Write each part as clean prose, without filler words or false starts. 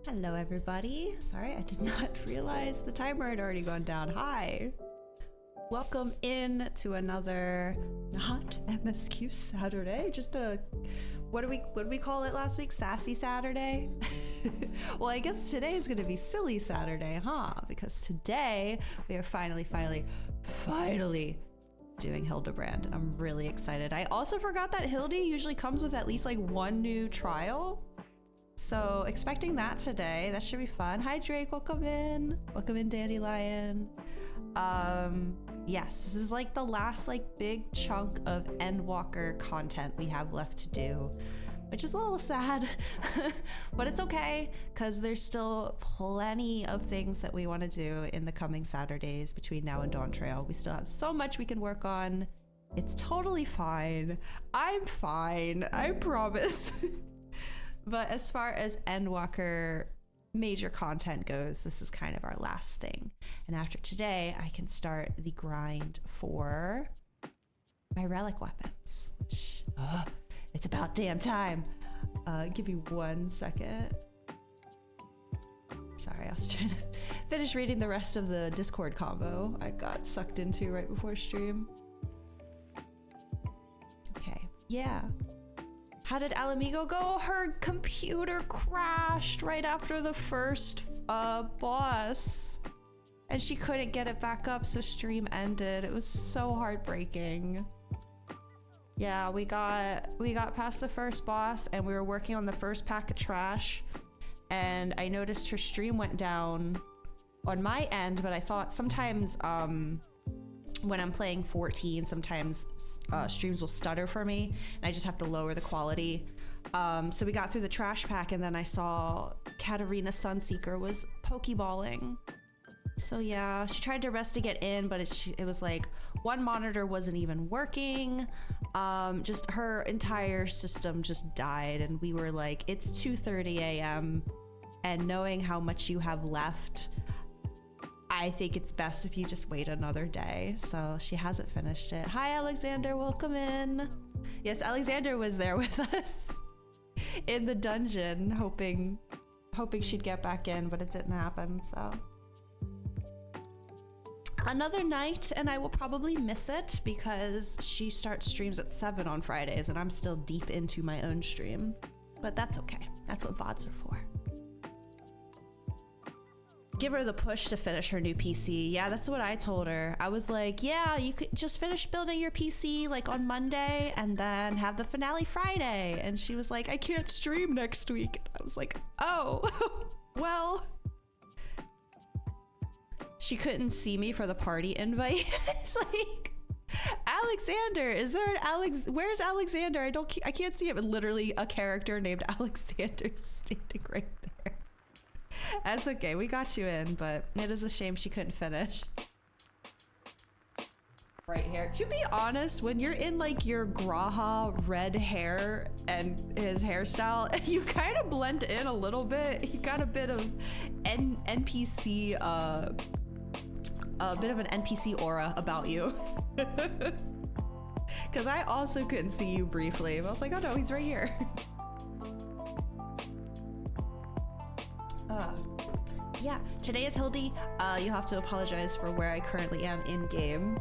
Hello everybody. Sorry, I did not realize the timer had already gone down. Hi. Welcome in to another not MSQ Saturday. Just a what did we call it last week? Sassy Saturday? Well, I guess today is gonna be Silly Saturday, huh? Because today we are finally doing Hildebrand, and I'm really excited. I also forgot that Hildy usually comes with at least like one new trial. So expecting that today. That should be fun. Hi Drake, welcome in. Welcome in, Dandelion. Yes, this is like the last like big chunk of Endwalker content we have left to do, which is a little sad, but it's okay because there's still plenty of things that we want to do in the coming Saturdays between now and Dawn Trail. We still have so much we can work on. It's totally fine. I'm fine, I promise. But as far as Endwalker major content goes, this is kind of our last thing. And after today, I can start the grind for my relic weapons, which, it's about damn time. Give me 1 second. Sorry, I was trying to finish reading the rest of the Discord combo I got sucked into right before stream. Okay, yeah. How did Alamigo go? Her computer crashed right after the first boss, and she couldn't get it back up, so stream ended. It was so heartbreaking. Yeah, we got past the first boss, and we were working on the first pack of trash, and I noticed her stream went down on my end, but I thought sometimes when I'm playing 14, sometimes streams will stutter for me, and I just have to lower the quality. So we got through the trash pack, and then I saw Katarina Sunseeker was pokeballing. So yeah, she tried to rest to get in, but it was like one monitor wasn't even working. Just her entire system just died, and we were like, it's 2:30 a.m. and knowing how much you have left, I think it's best if you just wait another day. So she hasn't finished it. Hi Alexander, welcome in. Yes, Alexander was there with us in the dungeon, hoping she'd get back in, but it didn't happen. So another night, and I will probably miss it because she starts streams at 7 on Fridays, and I'm still deep into my own stream. But that's okay. That's what VODs are for. Give her the push to finish her new PC. Yeah, that's what I told her. I was like, yeah, you could just finish building your PC like on Monday and then have the finale Friday. And she was like, I can't stream next week. And I was like, oh, well. She couldn't see me for the party invite. It's like, Alexander, is there an where's Alexander? I can't see it, but literally a character named Alexander standing right there. That's okay, we got you in, but it is a shame she couldn't finish. Right here. To be honest, when you're in like your Graha red hair and his hairstyle, you kind of blend in a little bit. You got a bit of NPC, a bit of an NPC aura about you. Because I also couldn't see you briefly, but I was like, oh no, he's right here. Yeah, today is Hildy. You'll have to apologize for where I currently am in game.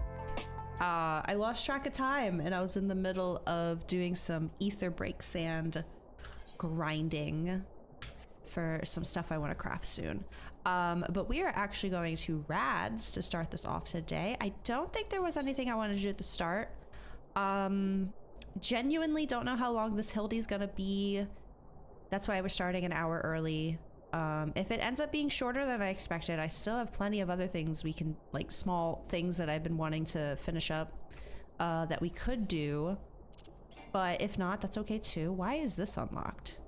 I lost track of time, and I was in the middle of doing some ether break sand grinding for some stuff I want to craft soon. But we are actually going to Rads to start this off today. I don't think there was anything I wanted to do at the start. Genuinely don't know how long this Hildy's gonna be. That's why we're starting an hour early. If it ends up being shorter than I expected, I still have plenty of other things we can, like small things that I've been wanting to finish up, that we could do. But if not, that's okay too. Why is this unlocked?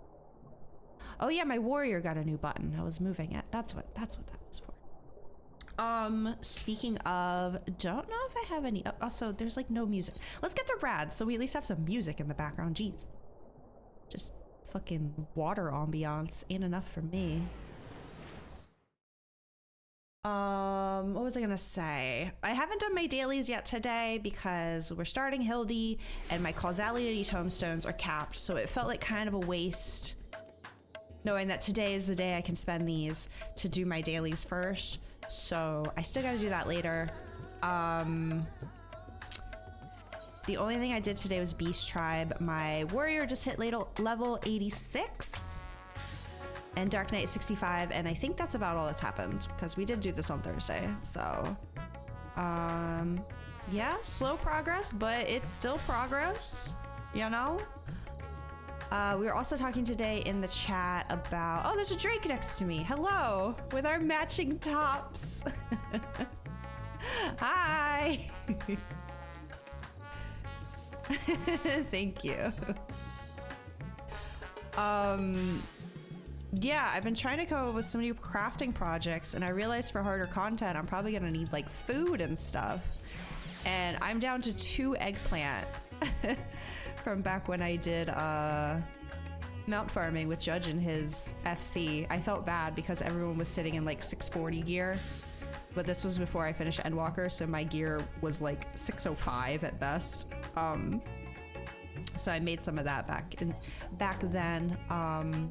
Oh yeah, my warrior got a new button. I was moving it. That's what that was for. Speaking of, don't know if I have any, also there's like no music. Let's get to Rad so we at least have some music in the background. Jeez. Just fucking water ambiance ain't enough for me. What was I gonna say? I haven't done my dailies yet today because we're starting Hildy and my causality tomestones are capped, so it felt like kind of a waste knowing that today is the day I can spend these to do my dailies first. So I still gotta do that later. The only thing I did today was Beast Tribe. My warrior just hit level 86 and Dark Knight 65, and I think that's about all that's happened because we did do this on Thursday. So yeah, slow progress, but it's still progress, you know? We were also talking today in the chat about, oh, there's a Drake next to me. Hello, with our matching tops. Hi. Thank you. Yeah, I've been trying to come up with some new crafting projects, and I realized for harder content, I'm probably gonna need like food and stuff. And I'm down to 2 eggplant from back when I did mount farming with Judge and his FC. I felt bad because everyone was sitting in like 640 gear, but this was before I finished Endwalker, so my gear was like 605 at best. So I made some of that back then.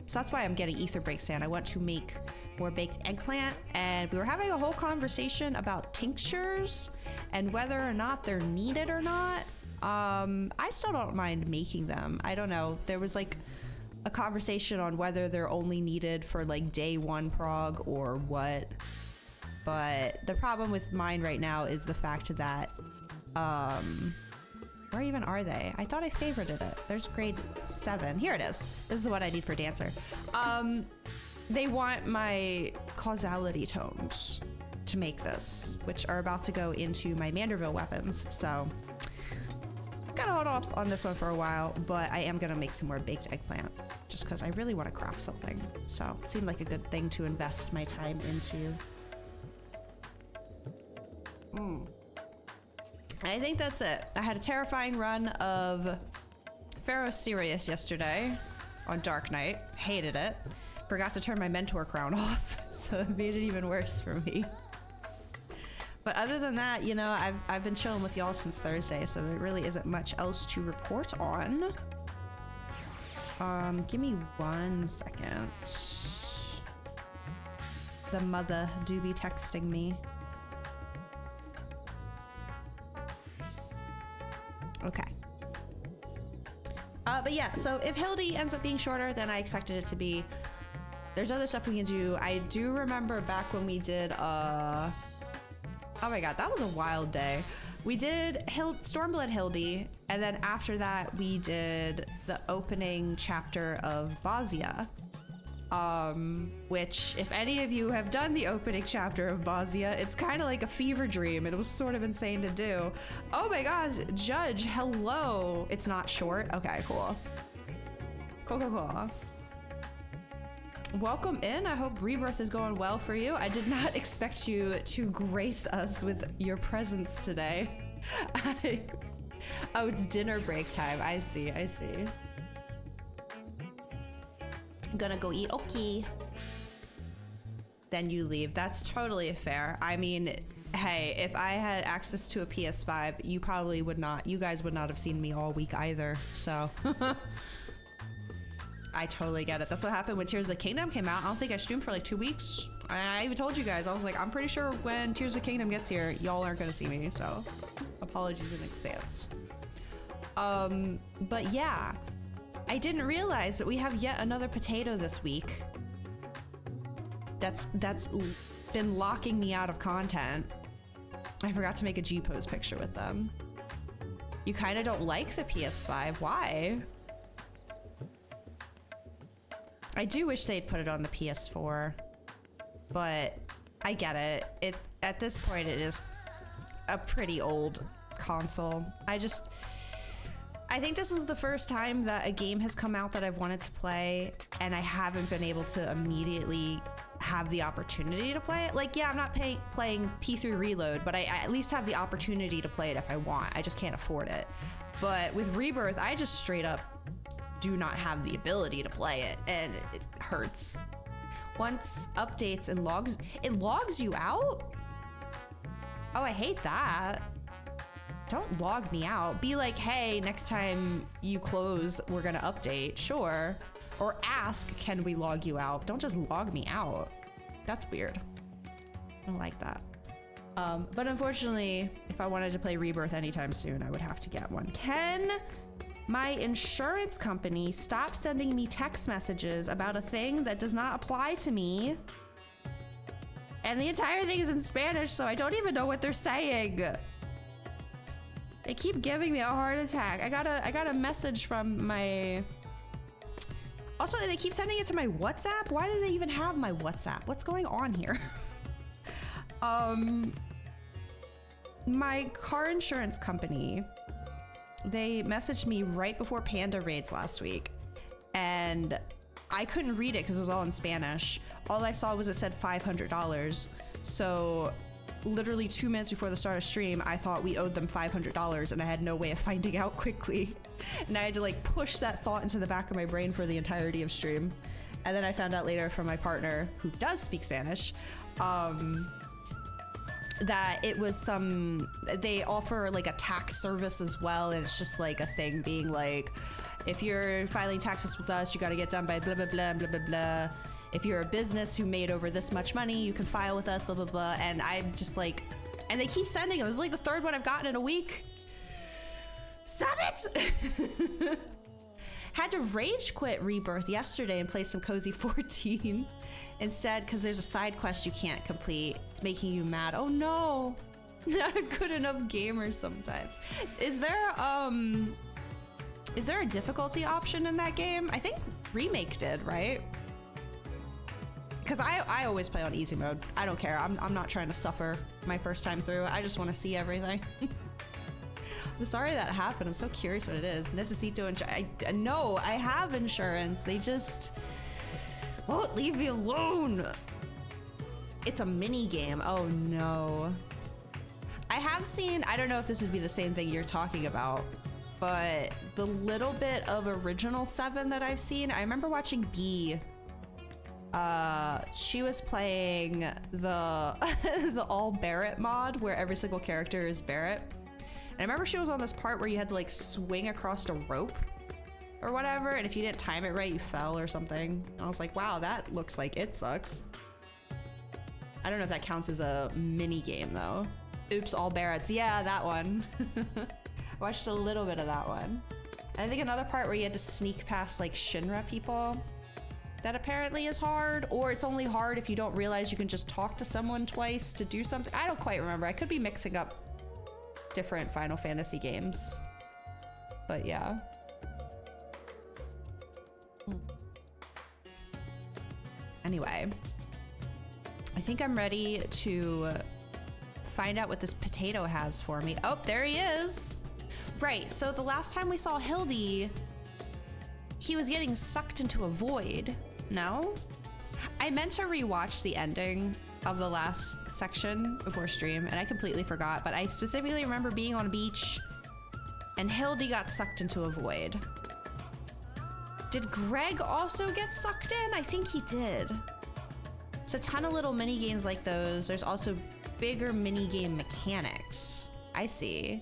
So that's why I'm getting ether break sand. I want to make more baked eggplant, and we were having a whole conversation about tinctures and whether or not they're needed or not. I still don't mind making them. I don't know. There was like a conversation on whether they're only needed for like day 1 prog or what. But the problem with mine right now is the fact that, where even are they? I thought I favorited it. There's grade 7. Here it is. This is the one I need for Dancer. They want my causality tomes to make this, which are about to go into my Manderville weapons. So I'm gonna hold off on this one for a while, but I am gonna make some more baked eggplant just because I really want to craft something. So it seemed like a good thing to invest my time into. I think that's it. I had a terrifying run of Pharaoh Sirius yesterday on Dark Knight. Hated it. Forgot to turn my mentor crown off, so it made it even worse for me. But other than that, you know, I've been chilling with y'all since Thursday, so there really isn't much else to report on. Give me 1 second. The mother do be texting me. Okay. But yeah, so if Hildy ends up being shorter than I expected it to be, there's other stuff we can do. I do remember back when we did, oh my god, that was a wild day. We did Stormblood Hildy, and then after that we did the opening chapter of Bozia. Which, if any of you have done the opening chapter of Bozia, it's kind of like a fever dream. It was sort of insane to do. Oh my gosh, Judge, hello. It's not short? Okay, cool. Cool. Welcome in. I hope Rebirth is going well for you. I did not expect you to grace us with your presence today. Oh, it's dinner break time. I see. Gonna go eat. Okay. Then you leave. That's totally fair. I mean, hey, if I had access to a PS5, you guys would not have seen me all week either. So I totally get it. That's what happened when Tears of the Kingdom came out. I don't think I streamed for like 2 weeks. And I even told you guys, I was like, I'm pretty sure when Tears of the Kingdom gets here, y'all aren't gonna see me. So apologies in advance. But yeah. I didn't realize that we have yet another potato this week. That's been locking me out of content. I forgot to make a G-pose picture with them. You kind of don't like the PS5. Why? I do wish they'd put it on the PS4, but I get it. At this point, it is a pretty old console. I think this is the first time that a game has come out that I've wanted to play, and I haven't been able to immediately have the opportunity to play it. Like, yeah, I'm not playing P3 Reload, but I at least have the opportunity to play it if I want. I just can't afford it. But with Rebirth, I just straight up do not have the ability to play it, and it hurts. Once updates and logs, it logs you out? Oh, I hate that. Don't log me out. Be like, hey, next time you close, we're gonna update. Sure. or ask, can we log you out? Don't just log me out. That's weird. I don't like that. But unfortunately, if I wanted to play Rebirth anytime soon, I would have to get one. Can my insurance company stop sending me text messages about a thing that does not apply to me? And the entire thing is in Spanish, so I don't even know what they're saying. They keep giving me a heart attack. I got a message from my... Also, they keep sending it to my WhatsApp. Why do they even have my WhatsApp? What's going on here? My car insurance company, they messaged me right before Panda raids last week, and I couldn't read it because it was all in Spanish. All I saw was it said $500. So literally 2 minutes before the start of stream, I thought we owed them $500 and I had no way of finding out quickly. And I had to like push that thought into the back of my brain for the entirety of stream. And then I found out later from my partner, who does speak Spanish, that it was they offer like a tax service as well, and it's just like a thing being like, if you're filing taxes with us, you got to get done by blah blah blah blah blah blah. If you're a business who made over this much money, you can file with us, blah blah blah. And I'm just like, and they keep sending them. This is like the third one I've gotten in a week. Stop it! Had to rage quit Rebirth yesterday and play some Cozy 14 instead, because there's a side quest you can't complete. It's making you mad. Oh no, not a good enough gamer sometimes. Is there a difficulty option in that game? I think Remake did, right? Because I always play on easy mode. I don't care. I'm not trying to suffer my first time through. I just want to see everything. I'm sorry that happened. I'm so curious what it is. Necesito insurance. No, I have insurance. They just won't leave me alone. It's a mini game. Oh no. I have seen, I don't know if this would be the same thing you're talking about, but the little bit of original 7 that I've seen, I remember watching B. She was playing the the all Barrett mod where every single character is Barrett. And I remember she was on this part where you had to like swing across a rope or whatever, and if you didn't time it right, you fell or something. And I was like, wow, that looks like it sucks. I don't know if that counts as a mini game though. Oops, all Barretts. Yeah, that one. I watched a little bit of that one. And I think another part where you had to sneak past like Shinra people. That apparently is hard, or it's only hard if you don't realize you can just talk to someone twice to do something. I don't quite remember. I could be mixing up different Final Fantasy games, but yeah. Anyway, I think I'm ready to find out what this potato has for me. Oh, there he is. Right, so the last time we saw Hildy, he was getting sucked into a void. No? I meant to rewatch the ending of the last section before stream, and I completely forgot, but I specifically remember being on a beach and Hildy got sucked into a void. Did Greg also get sucked in? I think he did. It's a ton of little mini games like those. There's also bigger mini game mechanics. I see.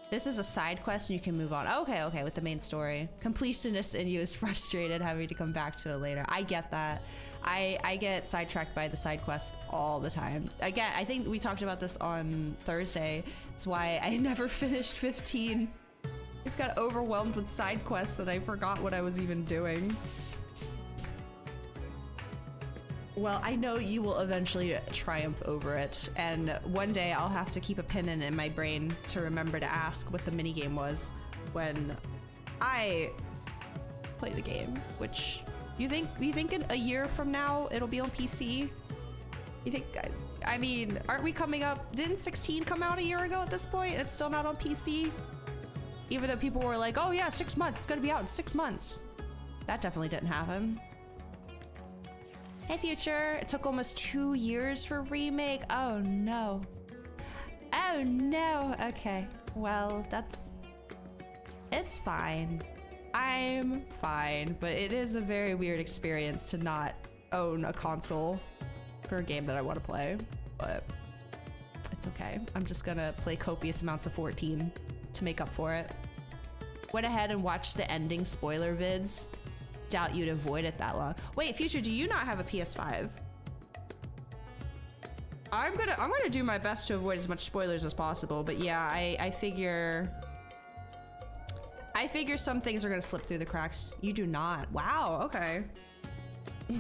This is a side quest and you can move on. Okay, with the main story. Completionist in you is frustrated having to come back to it later. I get that. I get sidetracked by the side quest all the time. Again, I think we talked about this on Thursday. It's why I never finished 15. I just got overwhelmed with side quests that I forgot what I was even doing. Well, I know you will eventually triumph over it, and one day I'll have to keep a pin in my brain to remember to ask what the minigame was when I play the game, which you think in a year from now it'll be on PC? You think, I mean, aren't we coming up, didn't 16 come out a year ago at this point and it's still not on PC? Even though people were like, oh yeah, 6 months, it's gonna be out in 6 months. That definitely didn't happen. Hey Future, it took almost 2 years for Remake. Oh no. Oh no, okay. Well, it's fine. I'm fine, but it is a very weird experience to not own a console for a game that I want to play, but it's okay. I'm just gonna play copious amounts of 14 to make up for it. Went ahead and watched the ending spoiler vids doubt you'd avoid it that long. Wait, Future, do you not have a PS5? I'm gonna do my best to avoid as much spoilers as possible, but yeah, I figure some things are gonna slip through the cracks. You do not. Wow, okay.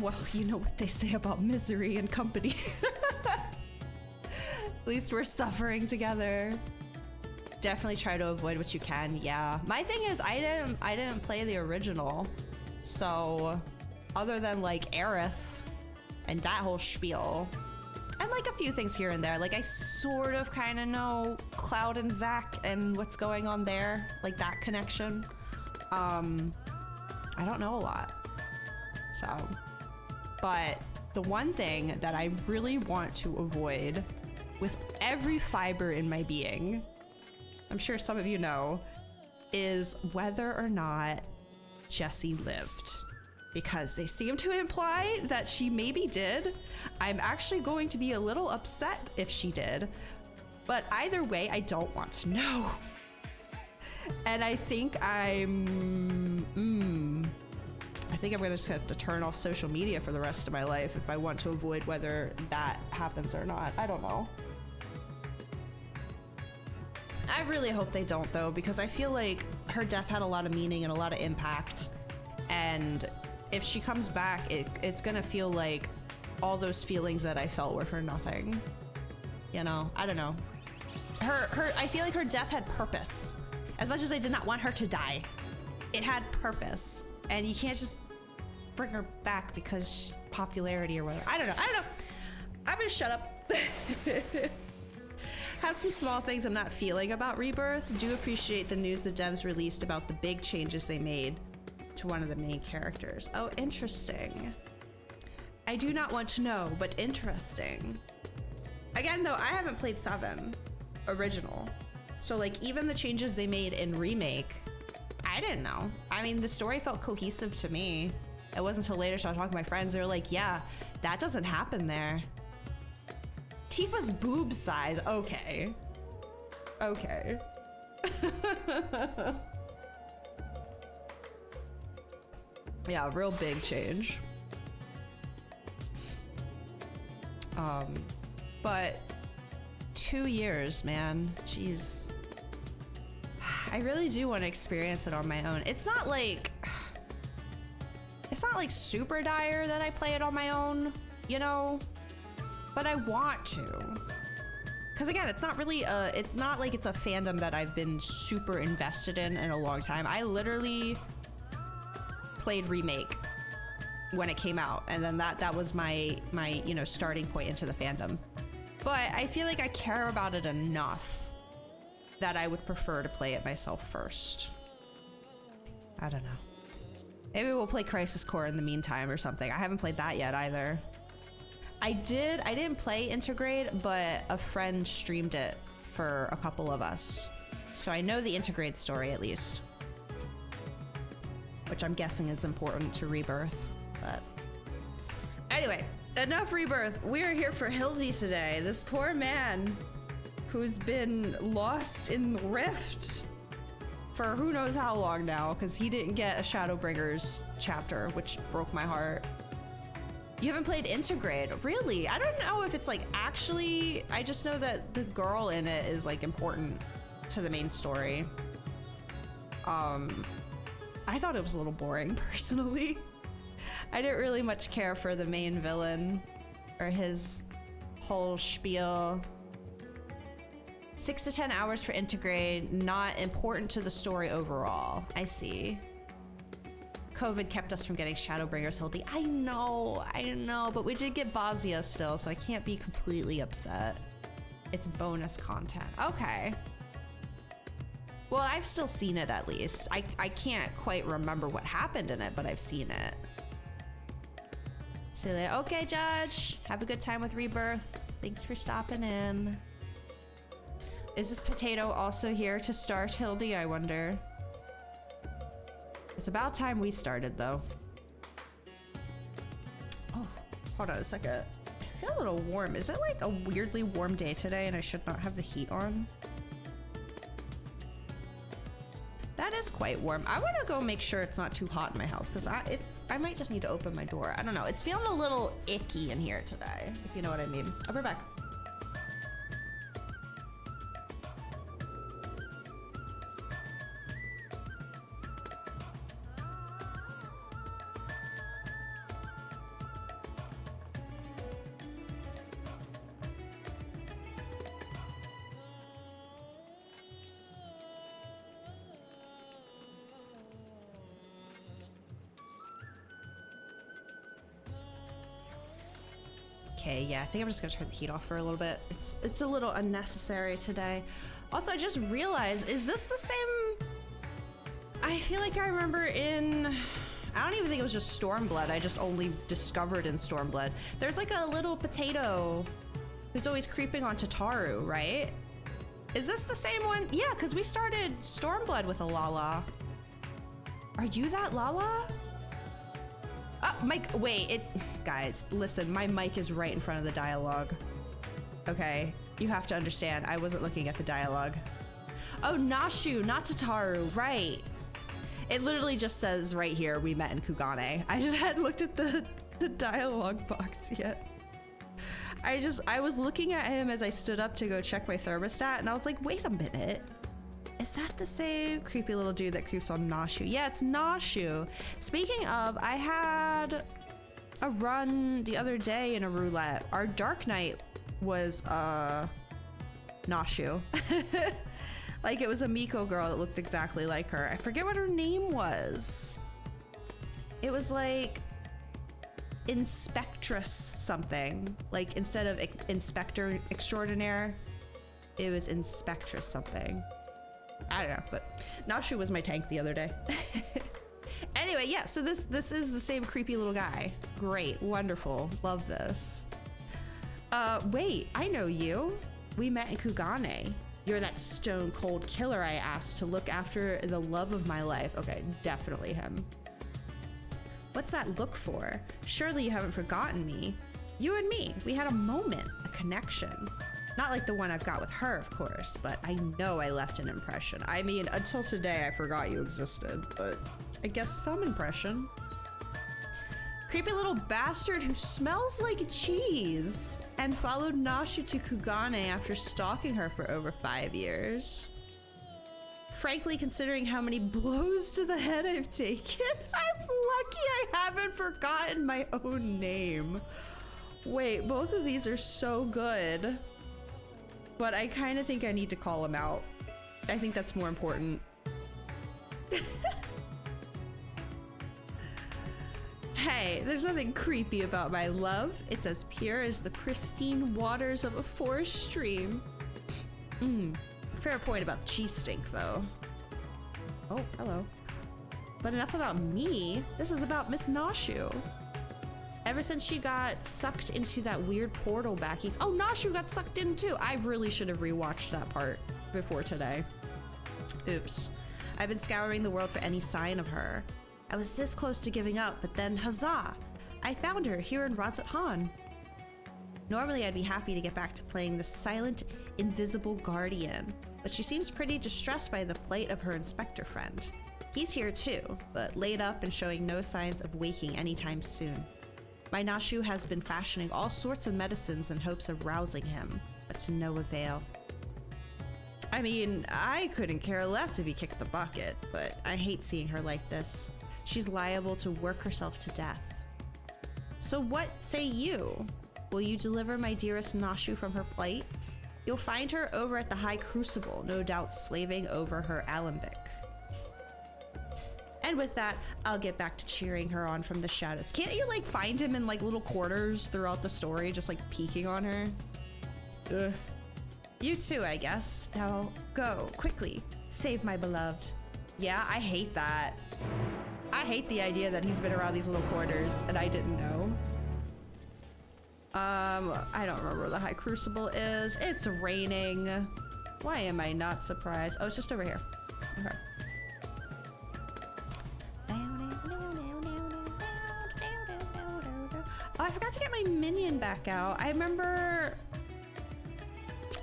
Well, you know what they say about misery and company. At least we're suffering together. Definitely try to avoid what you can. Yeah. My thing is I didn't play the original. So other than like Aerith and that whole spiel, and like a few things here and there, like I sort of kind of know Cloud and Zack and what's going on there, like that connection. I don't know a lot. So, but the one thing that I really want to avoid with every fiber in my being, I'm sure some of you know, is whether or not Jessie lived. Because they seem to imply that she maybe did. I'm actually going to be a little upset if she did. But either way, I don't want to know. And I think I'm gonna just have to turn off social media for the rest of my life if I want to avoid whether that happens or not. I don't know. I really hope they don't though, because I feel like her death had a lot of meaning and a lot of impact. And if she comes back, it's gonna feel like all those feelings that I felt were for nothing. You know, I don't know. I feel like her death had purpose. As much as I did not want her to die, it had purpose. And you can't just bring her back because popularity or whatever. I don't know. I'm gonna shut up. Have some small things I'm not feeling about Rebirth. Do appreciate the news the devs released about the big changes they made to one of the main characters. Oh, interesting. I do not want to know, but interesting. Again, though, I haven't played 7 original. So like even the changes they made in Remake, I didn't know. I mean, the story felt cohesive to me. It wasn't until later I started talking to my friends. They were like, yeah, that doesn't happen there. Tifa's boob size, okay. Okay. Yeah, real big change. But 2 years, man, jeez. I really do want to experience it on my own. It's not like super dire that I play it on my own, you know, but I want to. Cause again, it's not really it's not like it's a fandom that I've been super invested in a long time. I literally played Remake when it came out, and then that was my you know, starting point into the fandom. But I feel like I care about it enough that I would prefer to play it myself first. I don't know. Maybe we'll play Crisis Core in the meantime or something. I haven't played that yet either. I didn't play Intergrade, but a friend streamed it for a couple of us. So I know the Intergrade story at least. Which I'm guessing is important to Rebirth, but... Anyway, enough Rebirth. We are here for Hildy today. This poor man who's been lost in the Rift for who knows how long now, because he didn't get a Shadowbringers chapter, which broke my heart. You haven't played Intergrade? Really? I don't know if it's like actually, I just know that the girl in it is like important to the main story. I thought it was a little boring personally. I didn't really much care for the main villain or his whole spiel. 6 to 10 hours for Intergrade, not important to the story overall. I see. COVID kept us from getting Shadowbringers, Hildy. I know, but we did get Bosnia still, so I can't be completely upset. It's bonus content. Okay. Well, I've still seen it at least. I can't quite remember what happened in it, but I've seen it. So like, okay, Judge, have a good time with Rebirth. Thanks for stopping in. Is this potato also here to start, Hildy? I wonder. It's about time we started, though. Oh, hold on a second. I feel a little warm. Is it like a weirdly warm day today and I should not have the heat on? That is is quite warm. I want to go make sure it's not too hot in my house because I might just need to open my door. I don't know. It's feeling a little icky in here today, if you know what I mean. I'll be back. Okay, yeah, I think I'm just gonna turn the heat off for a little bit. It's a little unnecessary today. Also, I just realized, is this the same? I feel like I remember I don't even think it was just Stormblood. I just only discovered in Stormblood. There's like a little potato who's always creeping on Tataru, right? Is this the same one? Yeah, because we started Stormblood with a Lala. Are you that Lala? Oh, Mike, wait, guys, listen, my mic is right in front of the dialogue. Okay, you have to understand, I wasn't looking at the dialogue. Oh, Nashu, not Tataru, right. It literally just says right here, we met in Kugane. I just hadn't looked at the dialogue box yet. I was looking at him as I stood up to go check my thermostat, and I was like, wait a minute. Is that the same creepy little dude that creeps on Nashu? Yeah, it's Nashu. Speaking of, I had a run the other day in a roulette. Our Dark Knight was Nashu. Like it was a Miko girl that looked exactly like her. I forget what her name was. It was like Inspectress something. Like instead of Inspector Extraordinaire, it was Inspectress something. I don't know, but Nashu was my tank the other day. Anyway, yeah, so this is the same creepy little guy. Great, wonderful, love this. Wait, I know you. We met in Kugane. You're that stone cold killer I asked to look after the love of my life. Okay, definitely him. What's that look for? Surely you haven't forgotten me. You and me, we had a moment, a connection. Not like the one I've got with her, of course, but I know I left an impression. I mean, until today, I forgot you existed, but I guess some impression. Creepy little bastard who smells like cheese and followed Nashu to Kugane after stalking her for over 5 years. Frankly, considering how many blows to the head I've taken, I'm lucky I haven't forgotten my own name. Wait, both of these are so good. But I kind of think I need to call him out. I think that's more important. Hey, there's nothing creepy about my love. It's as pure as the pristine waters of a forest stream. Fair point about cheese stink, though. Oh, hello. But enough about me. This is about Miss Nashu. Ever since she got sucked into that weird portal back east. Oh, Nashu got sucked in too. I really should have rewatched that part before today. Oops. I've been scouring the world for any sign of her. I was this close to giving up, but then huzzah! I found her here in Radzat Han. Normally I'd be happy to get back to playing the silent, invisible guardian, but she seems pretty distressed by the plight of her inspector friend. He's here too, but laid up and showing no signs of waking anytime soon. My Nashu has been fashioning all sorts of medicines in hopes of rousing him, but to no avail. I mean, I couldn't care less if he kicked the bucket, but I hate seeing her like this. She's liable to work herself to death. So what say you? Will you deliver my dearest Nashu from her plight? You'll find her over at the High Crucible, no doubt slaving over her alembic. And with that, I'll get back to cheering her on from the shadows. Can't you like find him in like little quarters throughout the story, just like peeking on her? Ugh. You too, I guess. Now go, quickly. Save my beloved. Yeah, I hate that. I hate the idea that he's been around these little quarters and I didn't know. I don't remember where the High Crucible is. It's raining. Why am I not surprised? Oh, it's just over here. Okay. Oh, I forgot to get my minion back out. I remember...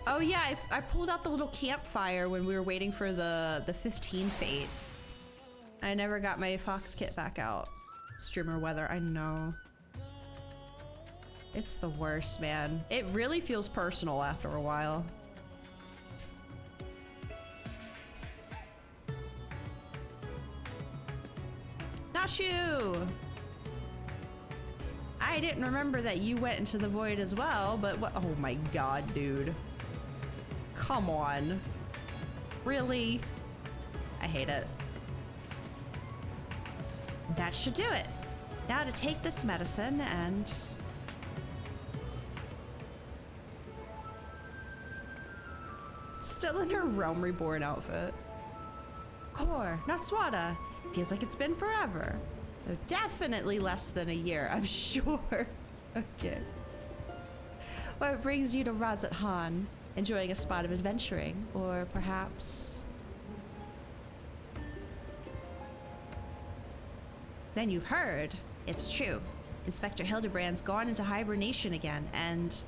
Oh yeah, I pulled out the little campfire when we were waiting for the 15 fate. I never got my fox kit back out. Streamer weather, I know. It's the worst, man. It really feels personal after a while. Not you! I didn't remember that you went into the void as well, but what? Oh my god, dude. Come on. Really? I hate it. That should do it. Now to take this medicine and... Still in her Realm Reborn outfit. Core, Naswada. Feels like it's been forever. Though definitely less than a year, I'm sure. Okay. What brings you to Rods at Han? Enjoying a spot of adventuring? Or perhaps... Then you've heard. It's true. Inspector Hildebrand's gone into hibernation again, and...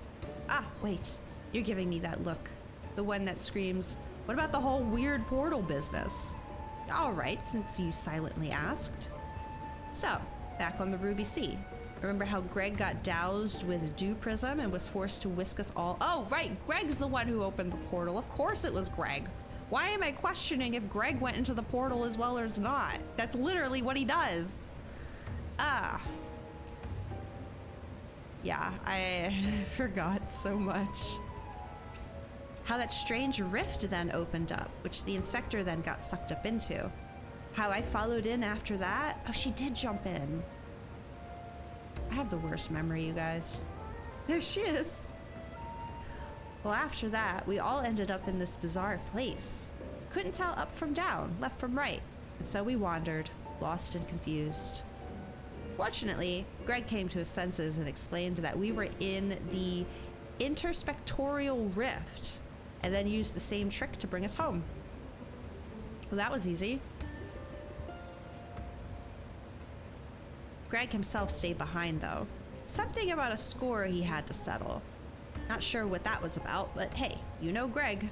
Ah, wait. You're giving me that look. The one that screams, what about the whole weird portal business? All right, since you silently asked. So, back on the Ruby Sea. Remember how Greg got doused with dew prism and was forced to whisk us all? Oh, right, Greg's the one who opened the portal. Of course it was Greg. Why am I questioning if Greg went into the portal as well or not? That's literally what he does. Ah. Yeah, I forgot so much. How that strange rift then opened up, which the inspector then got sucked up into. How I followed in after that. Oh, she did jump in. I have the worst memory, you guys. There she is. Well, after that, we all ended up in this bizarre place. Couldn't tell up from down, left from right. And so we wandered, lost and confused. Fortunately, Greg came to his senses and explained that we were in the interspectorial rift, and then used the same trick to bring us home. Well, that was easy. Greg himself stayed behind, though. Something about a score he had to settle. Not sure what that was about, but hey, you know Greg.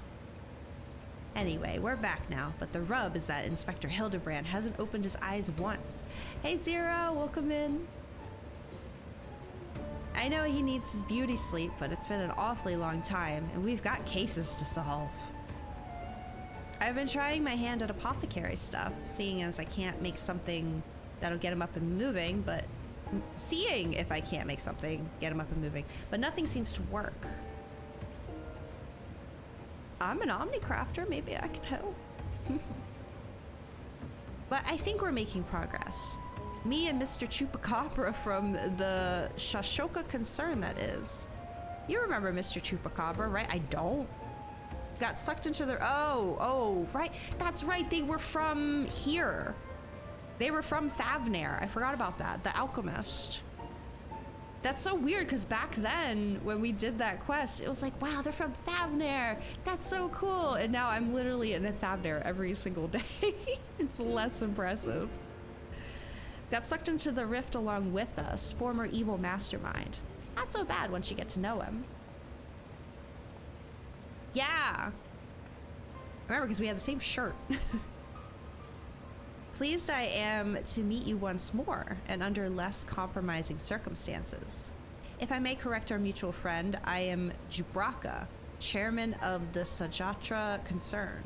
Anyway, we're back now, but the rub is that Inspector Hildebrand hasn't opened his eyes once. Hey Zero, welcome in. I know he needs his beauty sleep, but it's been an awfully long time, and we've got cases to solve. I've been trying my hand at apothecary stuff, seeing as I can't make something that'll get him up and moving, but seeing if I can't make something get him up and moving, but nothing seems to work. I'm an Omnicrafter, maybe I can help. But I think we're making progress. Me and Mr. Chupacabra from the Shashoka Concern, that is. You remember Mr. Chupacabra, right? I don't. Got sucked into their... Oh, right. That's right. They were from here. They were from Thavnair. I forgot about that. The Alchemist. That's so weird, because back then, when we did that quest, it was like, wow, they're from Thavnair. That's so cool. And now I'm literally in a Thavnair every single day. It's less impressive. Got sucked into the rift along with us, former evil mastermind. Not so bad once you get to know him. Yeah. Remember, because we had the same shirt. Pleased I am to meet you once more, and under less compromising circumstances. If I may correct our mutual friend, I am Jubraka, chairman of the Sajatra Concern.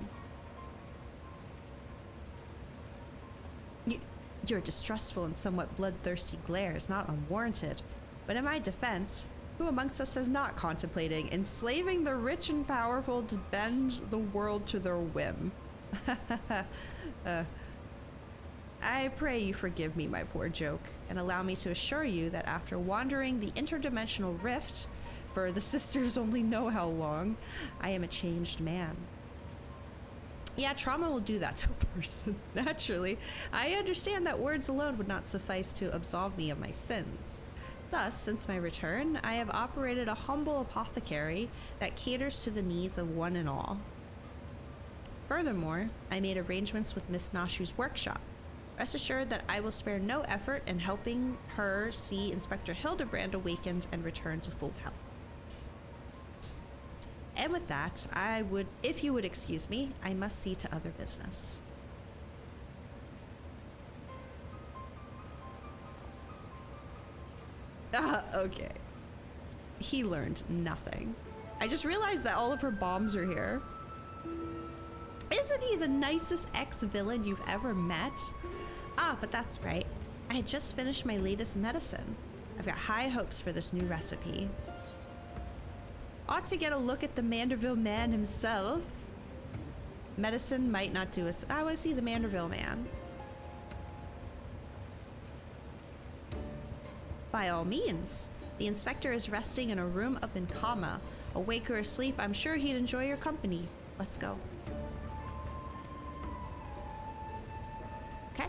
Your distrustful and somewhat bloodthirsty glare is not unwarranted, but in my defense, who amongst us is not contemplating enslaving the rich and powerful to bend the world to their whim? I pray you forgive me my poor joke, and allow me to assure you that after wandering the interdimensional rift for the sisters only know how long, I am a changed man. Yeah, trauma will do that to a person, naturally. I understand that words alone would not suffice to absolve me of my sins. Thus, since my return, I have operated a humble apothecary that caters to the needs of one and all. Furthermore, I made arrangements with Miss Nashu's workshop. Rest assured that I will spare no effort in helping her see Inspector Hildebrand awakened and return to full health. And with that, if you would excuse me, I must see to other business. Okay. He learned nothing. I just realized that all of her bombs are here. Isn't he the nicest ex-villain you've ever met? Ah, but that's right. I had just finished my latest medicine. I've got high hopes for this new recipe. Ought to get a look at the Manderville man himself. Medicine might not do us. I want to see the Manderville man. By all means. The inspector is resting in a room up in coma. Awake or asleep, I'm sure he'd enjoy your company. Let's go. Okay.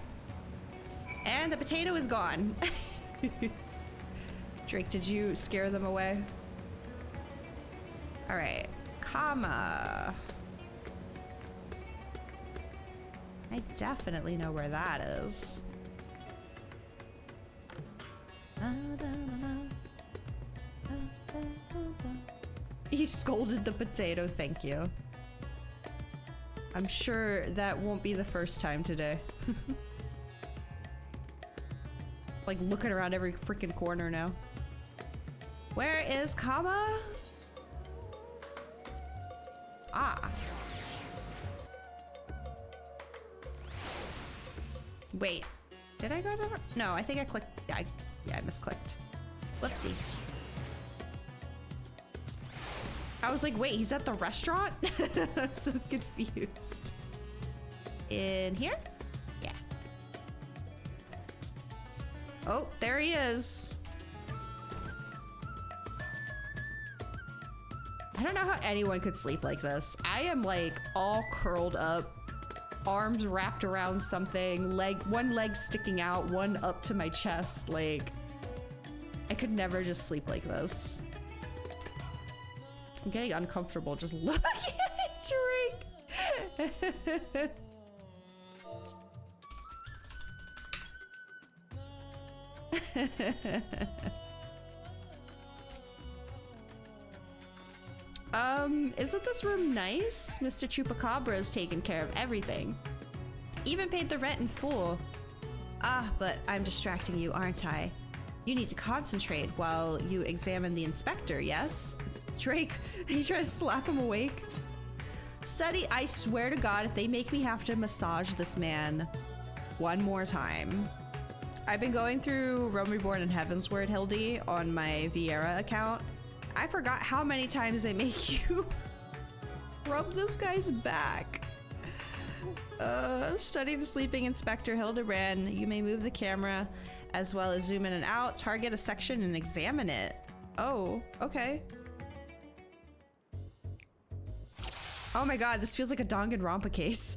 And the potato is gone. Drake, did you scare them away? All right. Coma. I definitely know where that is. You scolded the potato, thank you. I'm sure that won't be the first time today. Like looking around every freaking corner now. Where is Kama? Ah. Wait, did I go to? No, I think I clicked. Yeah, I misclicked. Whoopsie. I was like, wait, he's at the restaurant? I'm so confused. In here? Yeah. Oh, there he is. I don't know how anyone could sleep like this. I am like all curled up, arms wrapped around something, one leg sticking out, one up to my chest. Like, I could never just sleep like this. I'm getting uncomfortable just looking at Drake. Isn't this room nice? Mr. Chupacabra has taken care of everything. Even paid the rent in full. Ah, but I'm distracting you, aren't I? You need to concentrate while you examine the inspector, yes? Drake, are you trying to slap him awake? Study, I swear to God, if they make me have to massage this man one more time. I've been going through Rome Reborn and Heavensward, Hildy, on my Vieira account. I forgot how many times they make you rub this guy's back. Study the sleeping inspector, Hildebrand. You may move the camera as well as zoom in and out, target a section and examine it. Oh, okay. Oh my God, this feels like a Danganronpa case.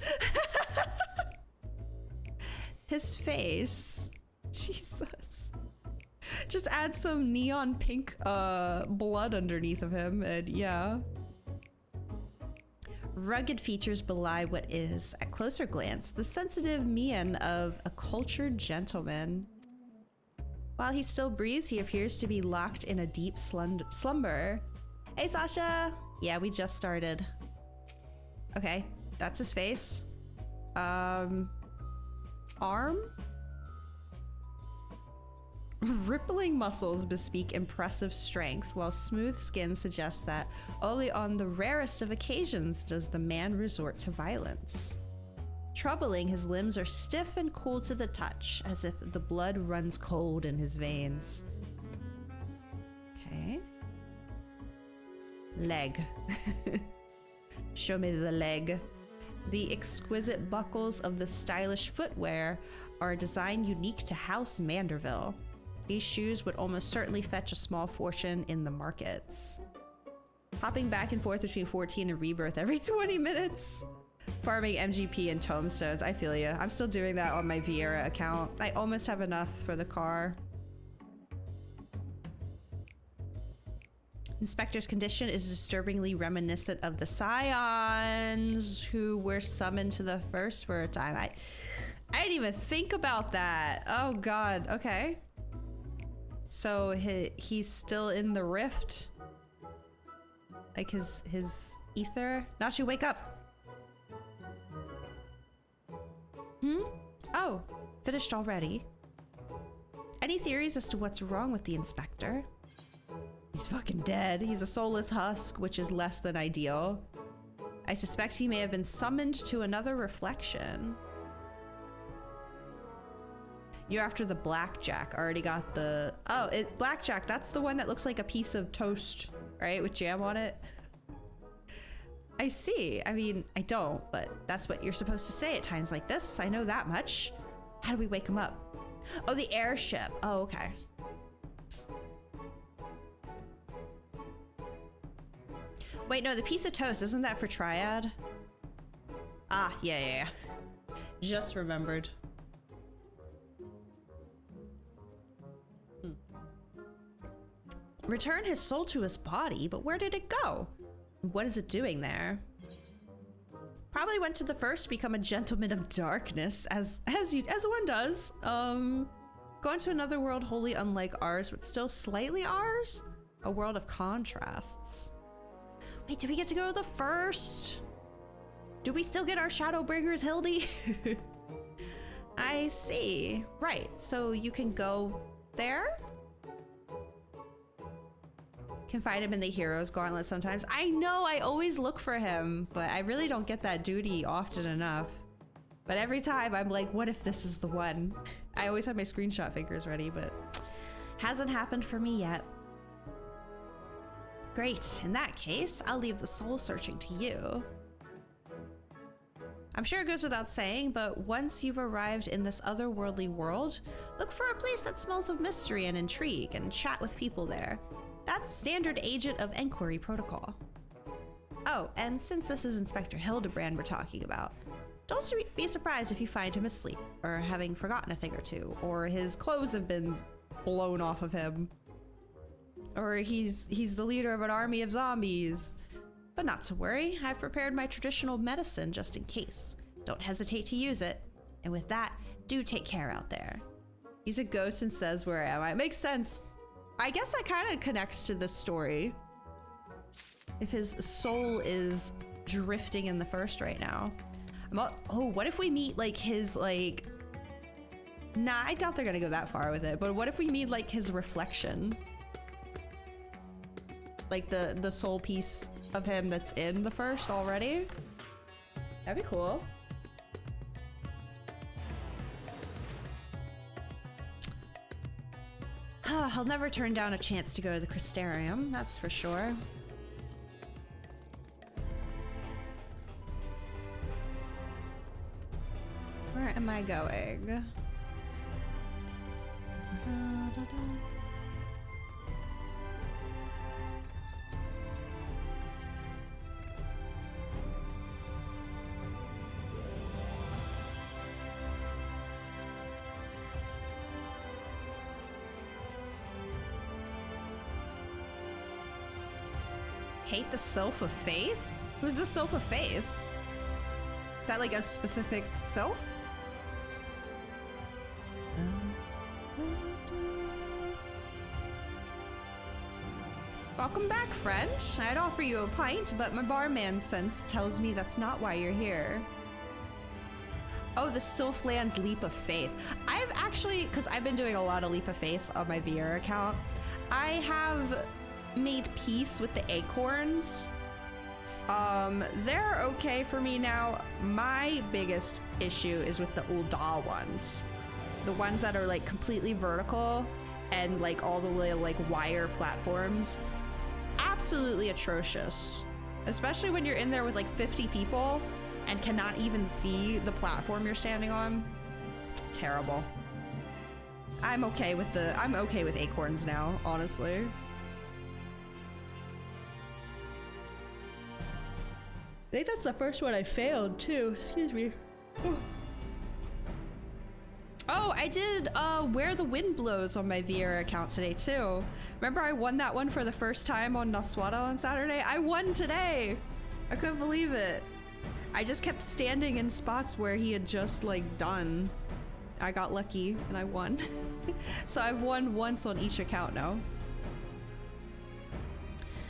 His face. Jesus. Just add some neon pink blood underneath of him and yeah. Rugged features belie what is, at closer glance, the sensitive mien of a cultured gentleman. While he still breathes, he appears to be locked in a deep slumber. Hey, Sasha! Yeah, we just started. Okay, that's his face. Arm? Rippling muscles bespeak impressive strength, while smooth skin suggests that only on the rarest of occasions does the man resort to violence. Troubling, his limbs are stiff and cool to the touch, as if the blood runs cold in his veins. Okay. Leg. Show me the leg. The exquisite buckles of the stylish footwear are a design unique to House Manderville. These shoes would almost certainly fetch a small fortune in the markets. Hopping back and forth between 14 and Rebirth every 20 minutes. Farming MGP and tomestones, I feel ya. I'm still doing that on my Vieira account. I almost have enough for the car. Inspector's condition is disturbingly reminiscent of the Scions who were summoned to the first for a time. I didn't even think about that. Oh God, okay. So he's still in the rift? Like his ether? Nashi, wake up! Oh, finished already. Any theories as to what's wrong with the inspector? He's fucking dead. He's a soulless husk, which is less than ideal. I suspect he may have been summoned to another reflection. You're after the blackjack. Already got the... Oh, blackjack. That's the one that looks like a piece of toast, right? With jam on it. I see. I mean, I don't, but that's what you're supposed to say at times like this. I know that much. How do we wake him up? Oh, the airship. Oh, okay. Wait, no, the piece of toast, isn't that for Triad? Ah, yeah. Just remembered. Return his soul to his body, but where did it go? What is it doing there? Probably went to the first to become a gentleman of darkness, as one does. Going to another world wholly unlike ours, but still slightly ours? A world of contrasts. Wait, do we get to go to the first? Do we still get our Shadowbringers, Hildy? I see. Right, so you can go there? Can find him in the Hero's Gauntlet sometimes. I know, I always look for him, but I really don't get that duty often enough. But every time I'm like, what if this is the one? I always have my screenshot fingers ready, but hasn't happened for me yet. Great, in that case, I'll leave the soul searching to you. I'm sure it goes without saying, but once you've arrived in this otherworldly world, look for a place that smells of mystery and intrigue and chat with people there. That's standard agent of enquiry protocol. Oh, and since this is Inspector Hildebrand we're talking about, don't be surprised if you find him asleep, or having forgotten a thing or two, or his clothes have been blown off of him, or he's the leader of an army of zombies. But not to worry, I've prepared my traditional medicine just in case. Don't hesitate to use it. And with that, do take care out there. He's a ghost and says, where am I? Makes sense. I guess that kind of connects to this story. If his soul is drifting in the first right now. Oh, what if we meet like his like... Nah, I doubt they're gonna go that far with it, but what if we meet like his reflection? Like the soul piece of him that's in the first already? That'd be cool. I'll never turn down a chance to go to the Crystarium, that's for sure. Where am I going? Hate the Sylph of Faith? Who's the Sylph of Faith? Is that like a specific sylph? Welcome back, friend. I'd offer you a pint, but my barman sense tells me that's not why you're here. Oh, the Sylphland's Leap of Faith. I've actually, because I've been doing a lot of Leap of Faith on my VR account, I have made peace with the acorns. They're okay for me now. My biggest issue is with the Ulda ones. The ones that are like completely vertical and like all the little like wire platforms. Absolutely atrocious. Especially when you're in there with like 50 people and cannot even see the platform you're standing on. Terrible. I'm okay with acorns now, honestly. I think that's the first one I failed too. Excuse me. Oh, I did Where the Wind Blows on my VR account today too. Remember I won that one for the first time on Naswada on Saturday? I won today! I couldn't believe it. I just kept standing in spots where he had just like done. I got lucky and I won. So I've won once on each account now.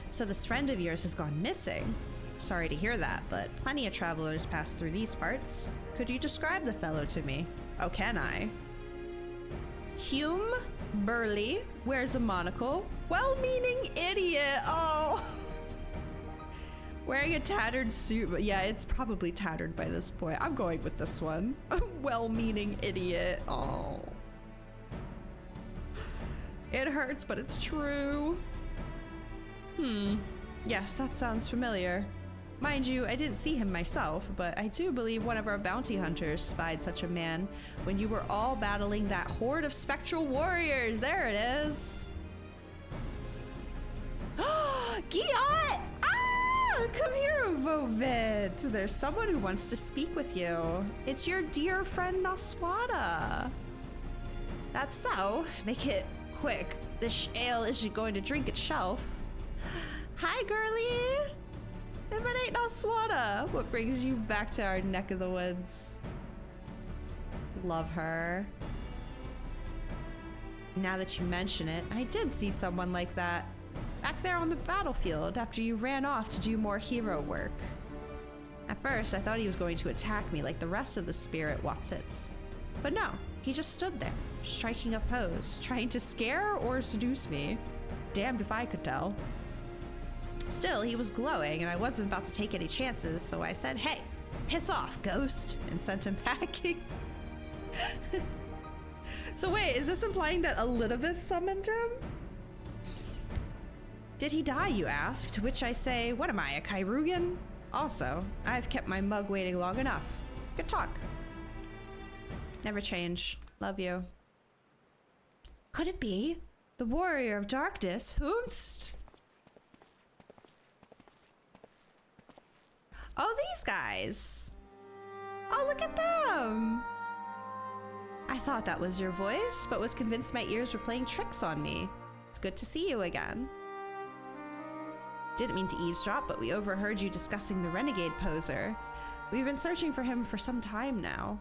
So this friend of yours has gone missing. Sorry to hear that, but plenty of travelers pass through these parts. Could you describe the fellow to me? Oh, can I? Hume, burly, wears a monocle, well-meaning idiot. Oh. Wearing a tattered suit, but yeah, it's probably tattered by this point. I'm going with this one. A well-meaning idiot. Oh. It hurts, but it's true. Yes, that sounds familiar. Mind you, I didn't see him myself, but I do believe one of our bounty hunters spied such a man when you were all battling that horde of spectral warriors. There it is. Giot! Ah! Come here, Vovit. There's someone who wants to speak with you. It's your dear friend Naswada. That's so. Make it quick. This ale isn't going to drink itself. Hi, girlie. If it ain't Naswada, what brings you back to our neck of the woods? Love her. Now that you mention it, I did see someone like that. Back there on the battlefield after you ran off to do more hero work. At first, I thought he was going to attack me like the rest of the spirit Watsits. But no, he just stood there, striking a pose, trying to scare or seduce me. Damned if I could tell. Still, he was glowing and I wasn't about to take any chances, so I said, hey, piss off, ghost, and sent him packing. So wait, is this implying that Elizabeth summoned him? Did he die, you ask? To which I say, what am I, a Kyrugan? Also, I've kept my mug waiting long enough. Good talk. Never change. Love you. Could it be? The warrior of darkness, Whomst? Oh, these guys. Oh, look at them. I thought that was your voice, but was convinced my ears were playing tricks on me. It's good to see you again. Didn't mean to eavesdrop, but we overheard you discussing the renegade poser. We've been searching for him for some time now.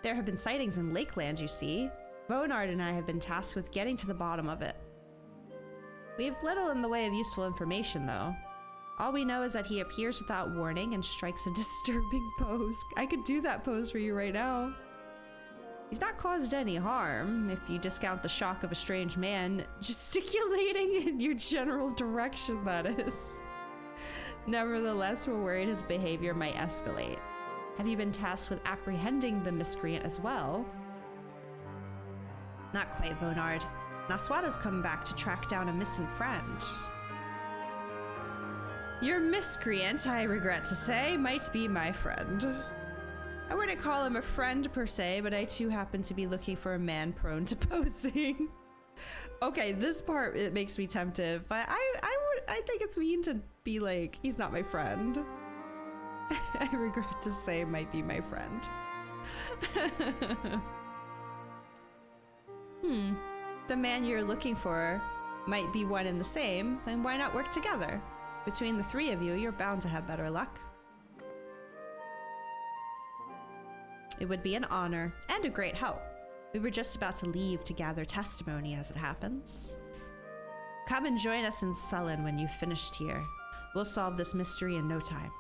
There have been sightings in Lakeland, you see. Vonard and I have been tasked with getting to the bottom of it. We have little in the way of useful information, though. All we know is that he appears without warning and strikes a disturbing pose. I could do that pose for you right now. He's not caused any harm, if you discount the shock of a strange man gesticulating in your general direction, that is. Nevertheless, we're worried his behavior might escalate. Have you been tasked with apprehending the miscreant as well? Not quite, Vonard. Naswada's come back to track down a missing friend. Your miscreant, I regret to say, might be my friend. I wouldn't call him a friend per se, but I too happen to be looking for a man prone to posing. Okay, this part, it makes me tempted, but I think it's mean to be like, he's not my friend. I regret to say might be my friend. The man you're looking for might be one and the same, then why not work together? Between the three of you, you're bound to have better luck. It would be an honor and a great help. We were just about to leave to gather testimony as it happens. Come and join us in Sullen when you've finished here. We'll solve this mystery in no time.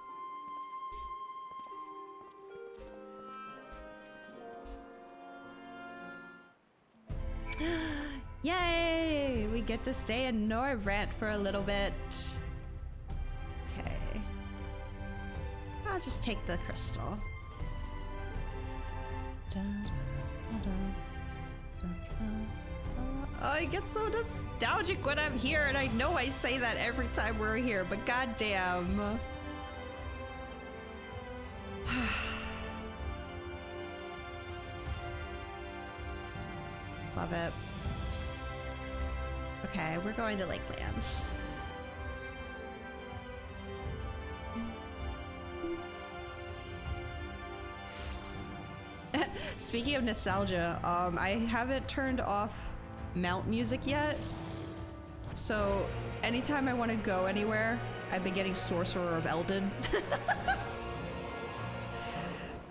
Yay! We get to stay in Norvrant for a little bit. Okay. I'll just take the crystal. Oh, I get so nostalgic when I'm here, and I know I say that every time we're here, but goddamn. Love it. Okay, we're going to Lakeland. Speaking of nostalgia, I haven't turned off mount music yet. So anytime I want to go anywhere, I've been getting Sorcerer of Eldin.